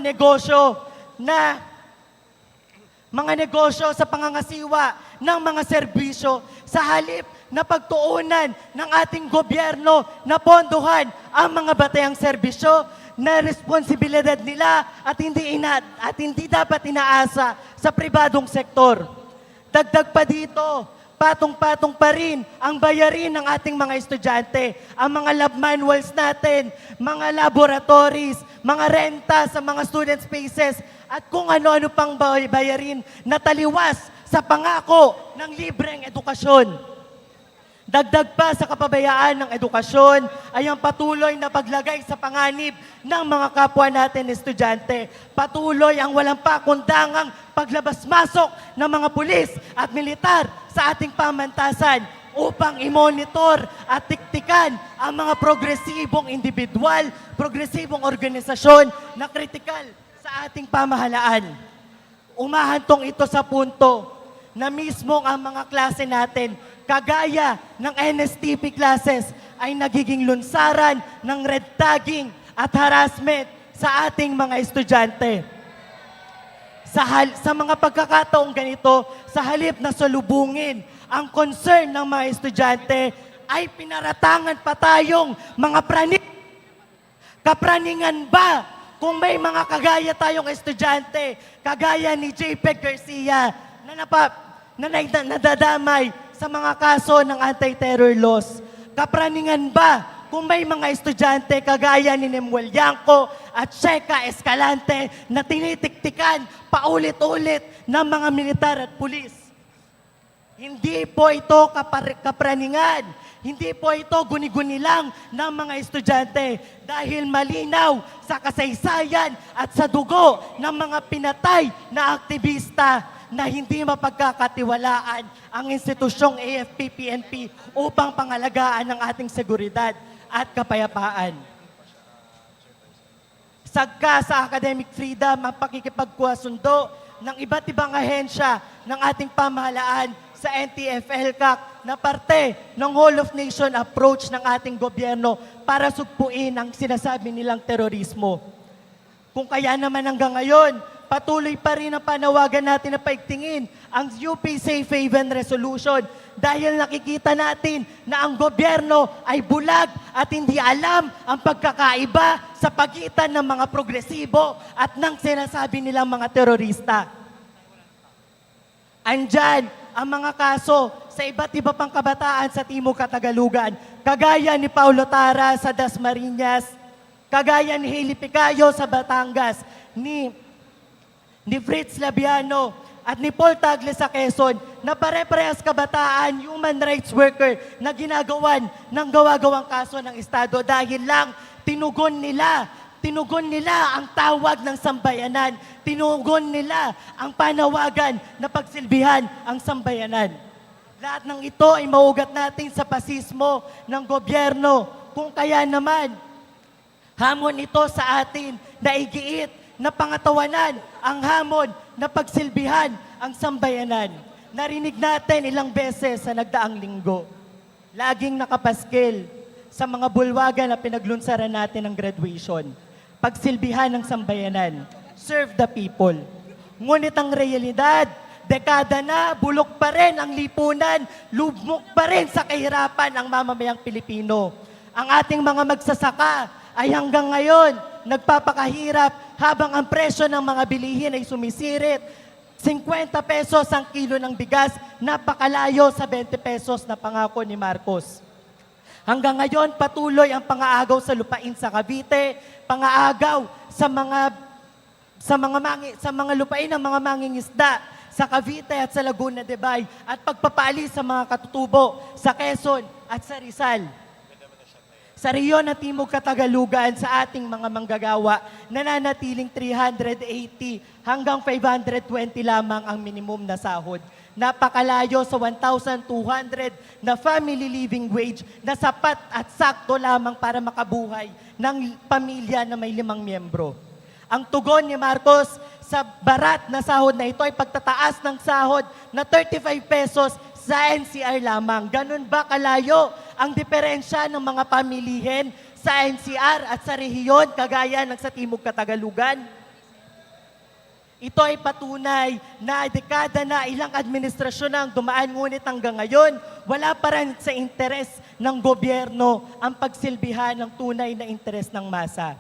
negosyo sa pangangasiwa ng mga serbisyo sa halip na pagtuunan ng ating gobyerno na pondohan ang mga batayang serbisyo na responsibilidad nila at hindi dapat inaasa sa pribadong sektor. Dagdag pa dito, patong-patong pa rin ang bayarin ng ating mga estudyante, ang mga lab manuals natin, mga laboratories, mga renta sa mga student spaces, at kung ano-ano pang bayarin na taliwas sa pangako ng libreng edukasyon. Dagdag pa sa kapabayaan ng edukasyon ay ang patuloy na paglagay sa panganib ng mga kapwa natin estudyante. Patuloy ang walang pakundangang paglabas-masok ng mga pulis at militar sa ating pamantasan upang i-monitor at tiktikan ang mga progresibong individual, progresibong organisasyon na kritikal sa ating pamahalaan. Umahantong ito sa punto na mismo ang mga klase natin, kagaya ng NSTP classes, ay nagiging lunsaran ng red tagging at harassment sa ating mga estudyante. Sa mga pagkakataong ganito, sa halip na salubungin ang concern ng mga estudyante, ay pinaratangan pa tayong mga kapraningan ba kung may mga kagaya tayong estudyante, kagaya ni JPEG Garcia, na nadadamay sa mga kaso ng anti-terror laws? Kapraningan ba kung may mga estudyante kagaya ni Nemuel Yanco at Sheka Escalante na tinitiktikan paulit-ulit ng mga militar at pulis? Hindi po ito kapraningan. Hindi po ito guni-guni lang ng mga estudyante dahil malinaw sa kasaysayan at sa dugo ng mga pinatay na aktivista na hindi mapagkakatiwalaan ang institusyong AFP-PNP upang pangalagaan ang ating seguridad at kapayapaan. Sagka sa academic freedom ang pakikipagkuhasundo ng iba't ibang ahensya ng ating pamahalaan sa NTF-ELCAC na parte ng whole of nation approach ng ating gobyerno para sugpuin ang sinasabi nilang terorismo. Kung kaya naman hanggang ngayon, patuloy pa rin ang panawagan natin na paigtingin ang UP Safe Haven Resolution dahil nakikita natin na ang gobyerno ay bulag at hindi alam ang pagkakaiba sa pagitan ng mga progresibo at ng sinasabi nilang mga terorista. Andyan ang mga kaso sa iba't iba pang kabataan sa Timog Katagalugan, kagaya ni Paulo Tara sa Dasmariñas, kagaya ni Hailey Picayo sa Batangas, ni Fritz Labiano at ni Paul Tagle sa Quezon, na pare-parehas kabataan, human rights worker na ginagawan ng gawa-gawang kaso ng Estado dahil lang tinugon nila ang tawag ng sambayanan, tinugon nila ang panawagan na pagsilbihan ang sambayanan. Lahat ng ito ay maugat natin sa pasismo ng gobyerno, kung kaya naman hamon ito sa atin na igiit na pangatawanan ang hamon na pagsilbihan ang sambayanan. Narinig natin ilang beses sa nagdaang linggo. Laging nakapaskil sa mga bulwagan na pinaglunsaran natin ng graduation. Pagsilbihan ng sambayanan. Serve the people. Ngunit ang realidad, dekada na, bulok pa rin ang lipunan, lubmok pa rin sa kahirapan ang mamamayang Pilipino. Ang ating mga magsasaka ay hanggang ngayon nagpapakahirap habang ang presyo ng mga bilihin ay sumisirit. 50 pesos ang kilo ng bigas, napakalayo sa 20 pesos na pangako ni Marcos. Hanggang ngayon, patuloy ang pangaagaw sa lupain sa Cavite, pangaagaw sa mga lupain ng mga mangingisda sa Cavite at sa Laguna de Bay, at pagpapaalis sa mga katutubo sa Quezon at sa Rizal. Sa rehiyon ng Timog Katagalugan, sa ating mga manggagawa, nananatiling 380 hanggang 520 lamang ang minimum na sahod. Napakalayo sa 1,200 na family living wage na sapat at sakto lamang para makabuhay ng pamilya na may 5 miyembro. Ang tugon ni Marcos sa barat na sahod na ito ay pagtataas ng sahod na 35 pesos sa NCR lamang. Ganun ba kalayo ang diferensya ng mga pamilihin sa NCR at sa rehiyon kagaya ng sa Timog Katagalugan? Ito ay patunay na dekada na ilang administrasyon ang dumaan, ngunit hanggang ngayon, wala pa rin sa interes ng gobyerno ang pagsilbihan ng tunay na interes ng masa.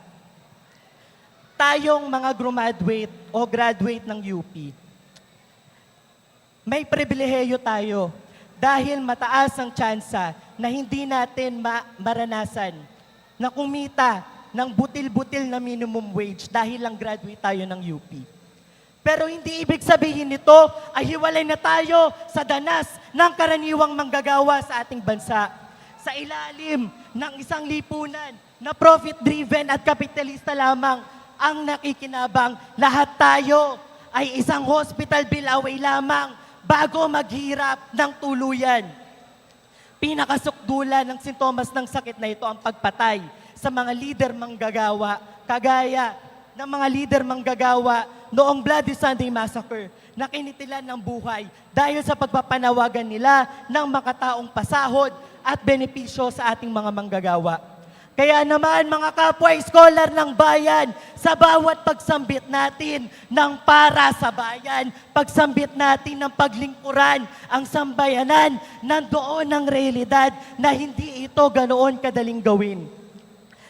Tayong mga graduate o graduate ng UP, may pribilehiyo tayo dahil mataas ang tsansa na hindi natin maranasan na kumita ng butil-butil na minimum wage dahil lang graduate tayo ng UP. Pero hindi ibig sabihin nito ay hiwalay na tayo sa danas ng karaniwang manggagawa sa ating bansa. Sa ilalim ng isang lipunan na profit-driven at kapitalista lamang ang nakikinabang, lahat tayo ay isang hospital bill away lamang bago maghirap ng tuluyan. Pinakasukdulan ng sintomas ng sakit na ito ang pagpatay sa mga lider manggagawa, kagaya ng mga lider manggagawa noong Bloody Sunday Massacre na kinitilan ng buhay dahil sa pagpapanawagan nila ng makataong pasahod at benepisyo sa ating mga manggagawa. Kaya naman mga kapwa scholar ng bayan, sa bawat pagsambit natin ng para sa bayan, pagsambit natin ng paglingkuran ang sambayanan, nandoon ang realidad na hindi ito ganoon kadaling gawin.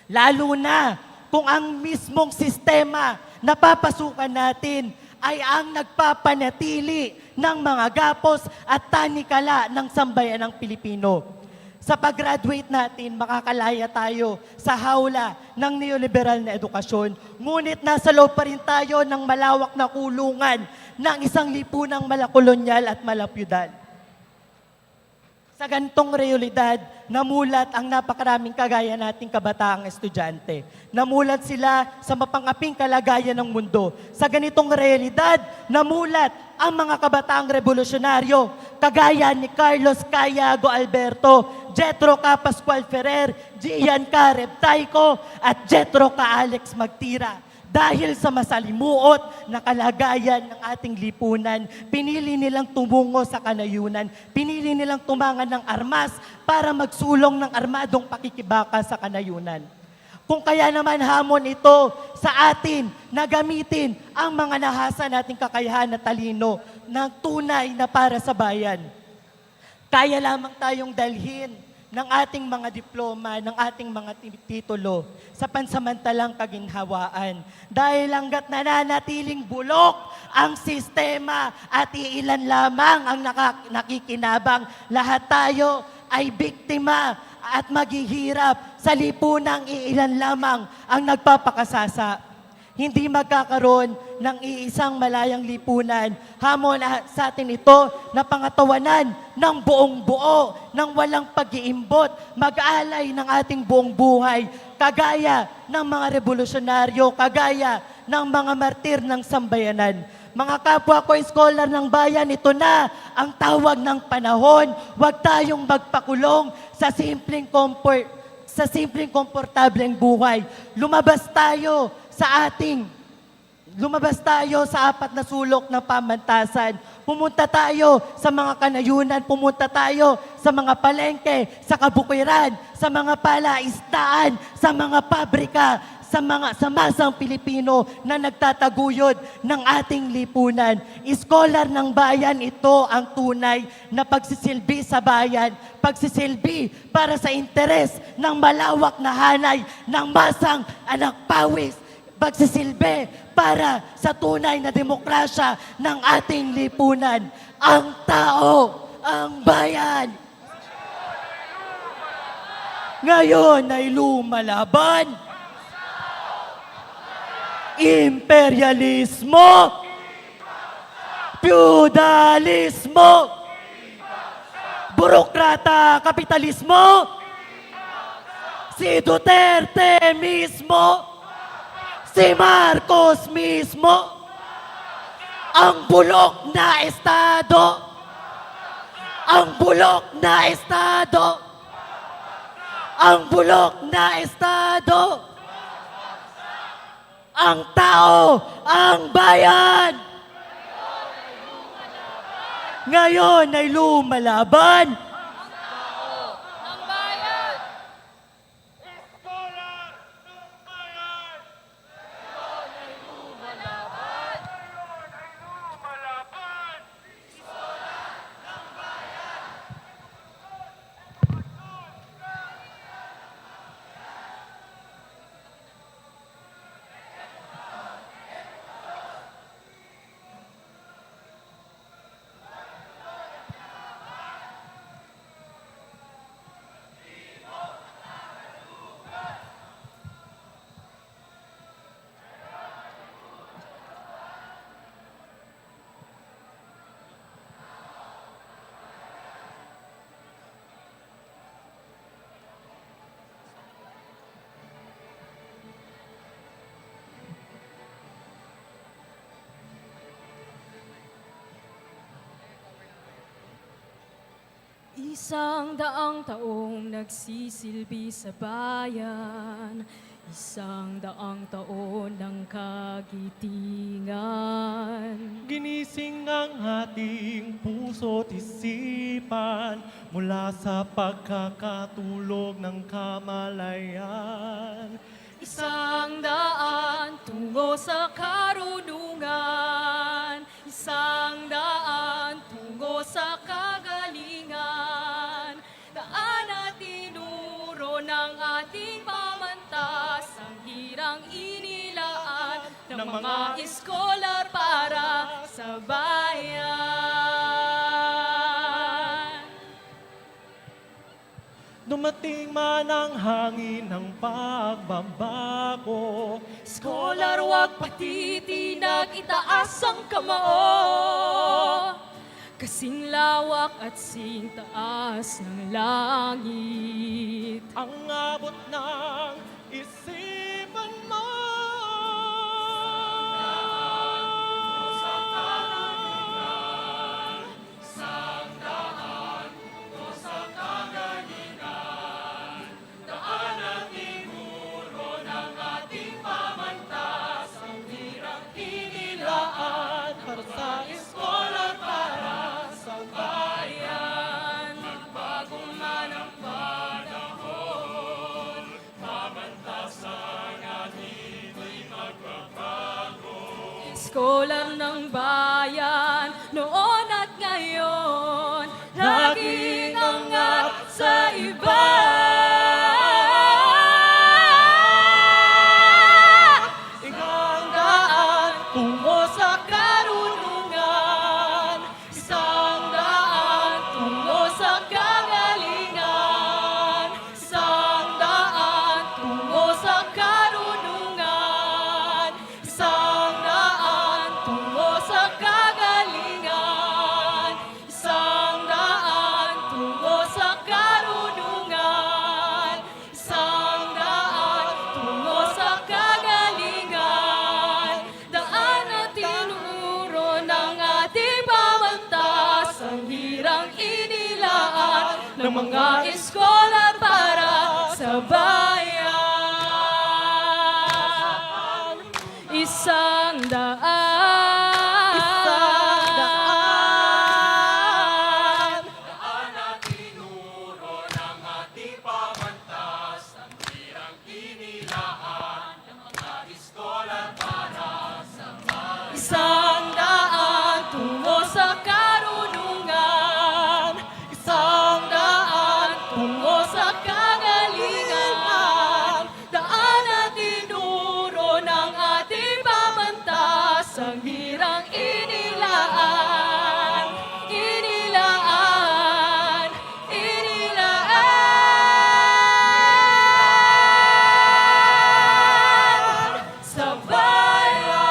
Lalo na kung ang mismong sistema na papasukan natin ay ang nagpapanatili ng mga gapos at tanikala ng sambayanang Pilipino. Sa pag-graduate natin, makakalaya tayo sa hawla ng neoliberal na edukasyon. Ngunit nasa loob pa rin tayo ng malawak na kulungan ng isang lipunang malakolonyal at malapyudal. Sa ganitong realidad, namulat ang napakaraming kagaya nating kabataang estudyante. Namulat sila sa mapangaping kalagayan ng mundo. Sa ganitong realidad, namulat ang mga kabataang revolusyonaryo, kagaya ni Carlos Cayago Alberto, Jetro K. Pascual Ferrer, Gian K. Reptaico, at Jetro K. Alex Magtira. Dahil sa masalimuot na kalagayan ng ating lipunan, pinili nilang tumungo sa kanayunan, pinili nilang tumangan ng armas para magsulong ng armadong pakikibaka sa kanayunan. Kung kaya naman hamon ito sa atin na gamitin ang mga nahasa nating kakayahan na talino na tunay na para sa bayan. Kaya lamang tayong dalhin ng ating mga diploma, ng ating mga titulo sa pansamantalang kaginhawaan. Dahil hanggat nananatiling bulok ang sistema at iilan lamang ang nakikinabang, lahat tayo ay biktima at maghihirap sa lipunang iilan lamang ang nagpapakasasa. Hindi magkakaroon ng iisang malayang lipunan. Hamon sa atin ito na pangatawanan ng buong buo, ng walang pag-iimbot, mag-alay ng ating buong buhay, kagaya ng mga revolusyonaryo, kagaya ng mga martir ng sambayanan. Mga kapwa ko, scholar ng bayan, ito na ang tawag ng panahon. Huwag tayong magpakulong sa simpleng komportableng buhay. Lumabas tayo sa apat na sulok ng pamantasan. Pumunta tayo sa mga kanayunan, pumunta tayo sa mga palengke, sa kabukiran, sa mga palaisdaan, sa mga pabrika, sa masang Pilipino na nagtataguyod ng ating lipunan. Scholar ng bayan, ito ang tunay na pagsisilbi sa bayan, pagsisilbi para sa interes ng malawak na hanay ng masang anak pawis, pagsisilbi para sa tunay na demokrasya ng ating lipunan. Ang tao, ang bayan. Ngayon ay lumalaban. Imperialismo, feudalismo, burokrata, kapitalismo, si Duterte mismo, si Marcos mismo, ang bulok na estado, ang bulok na estado, ang bulok na estado, ang tao, ang bayan. Ngayon ay lumalaban. Isang daang taong nagsisilbi sa bayan, isang daang taon ng kagitingan. Ginising ang ating puso't isipan mula sa pagkakatulog ng kamalayan. Isang daan tungo sa karunungan, isang daan tungo sa kagalingan. Daan at tinuro ng ating pamantas, ang hirang inilaan ng mga iskolar para sa bayan. Dumating man ang hangin ng pagbabago, Scholar, wag patitinag, itaas ang kamao. Kasing lawak at sing taas ng langit, ang abot ng isipan mo. Scholar ng bayan, noon at ngayon, lagi ating angat sa iba. Isang daan tungo sa karunungan, isang daan tungo sa kagalingan, isang daan tungo sa karunungan, isang daan tungo sa kagalingan, isang daan tungo sa karunungan, isang daan tungo sa kagalingan. Daan na tinuro ng ating pamantas, ang hirang inilaan ng mga eskola para sa bayan. Isang daan, isang daan, daan na tinuro ng ating pamantas, ang hirang inilaan ng mga eskola para sa bayan. Isang daan tungo sa karunungan, isang daan tungo sa kagalingan, daan na tinuro ng ating pamantas, ang hirang inilaan, inilaan, inilaan sa bayan.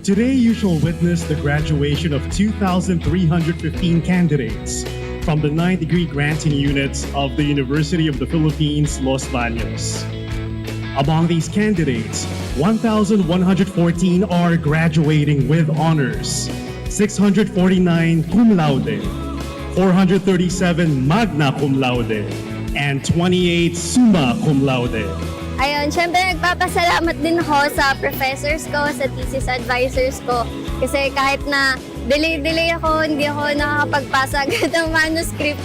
Today, you shall witness the graduation of 2,315 candidates from the 9th degree granting units of the University of the Philippines, Los Baños. Among these candidates, 1,114 are graduating with honors, 649 cum laude, 437 magna cum laude, and 28 summa cum laude. Ayun, syempre nagpapasalamat din ako sa professors ko, sa thesis advisors ko. Kasi kahit na delay ako, hindi ako nakakapagpasa agad ng manuscript,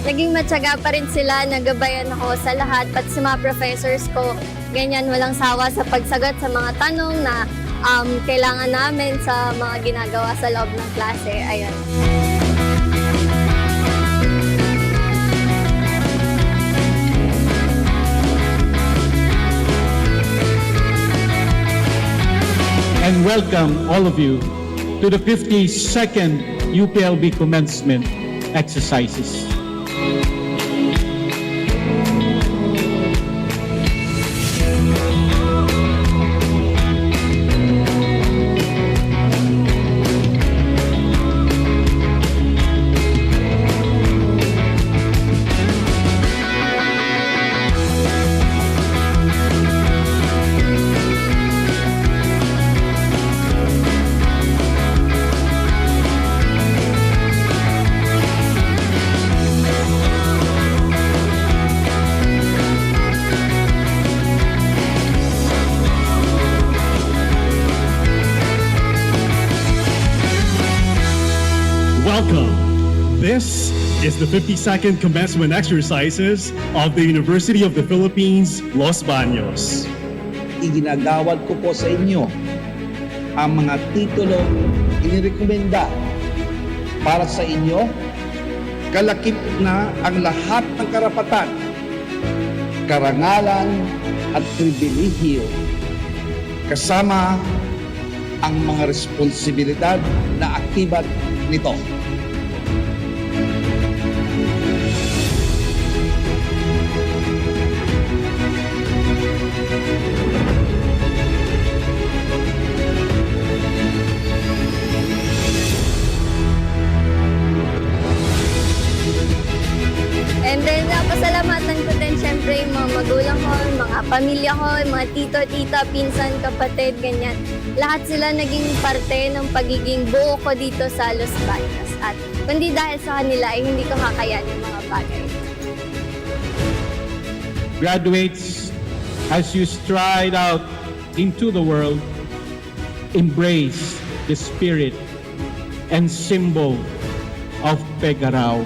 naging matyaga pa rin sila, nagabayan ako sa lahat. Pati sa mga professors ko, ganyan, walang sawa sa pagsagot sa mga tanong na kailangan namin sa mga ginagawa sa loob ng klase. Ayun. And welcome all of you to the 52nd UPLB Commencement exercises. Welcome. This is the 52nd Commencement exercises of the University of the Philippines, Los Baños. Iginagawad ko po sa inyo ang mga titulong inirekomenda para sa inyo, kalakip na ang lahat ng karapatan, karangalan at pribilehiyo, kasama ang mga responsibilidad na aktibat nito. And then, pasalamatan ko din syempre yung mga magulang ko, yung mga pamilya ko, yung mga tito, tita, pinsan, kapatid, ganyan. Lahat sila naging parte ng pagiging buo ko dito sa Los Baños. At kundi dahil sa kanila ay hindi ko kakayanin yung mga bagay. Graduates, as you stride out into the world, embrace the spirit and symbol of Pegarao.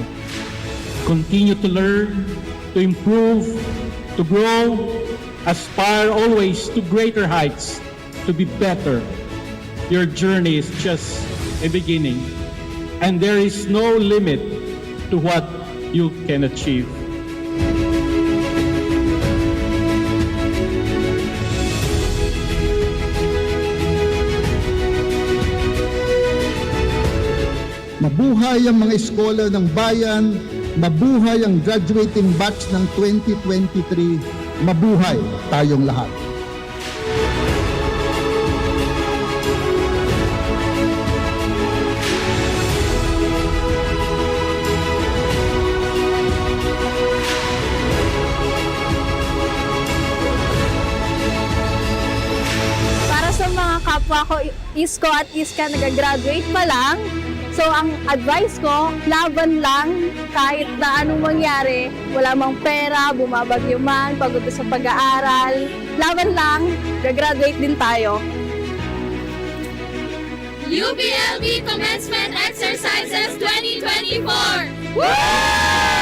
Continue to learn, to improve, to grow, aspire always to greater heights, to be better. Your journey is just a beginning, and there is no limit to what you can achieve. Mabuhay ang mga eskola ng bayan, mabuhay ang graduating batch ng 2023, mabuhay tayong lahat. Para sa mga kapwa ko, isko at iska nag-graduate pa lang, so ang advice ko, laban lang kahit na anong mangyari. Wala mang pera, bumabagyo man, pagod sa pag-aaral. Laban lang, gagraduate din tayo. UPLB Commencement Exercises 2024! Woo!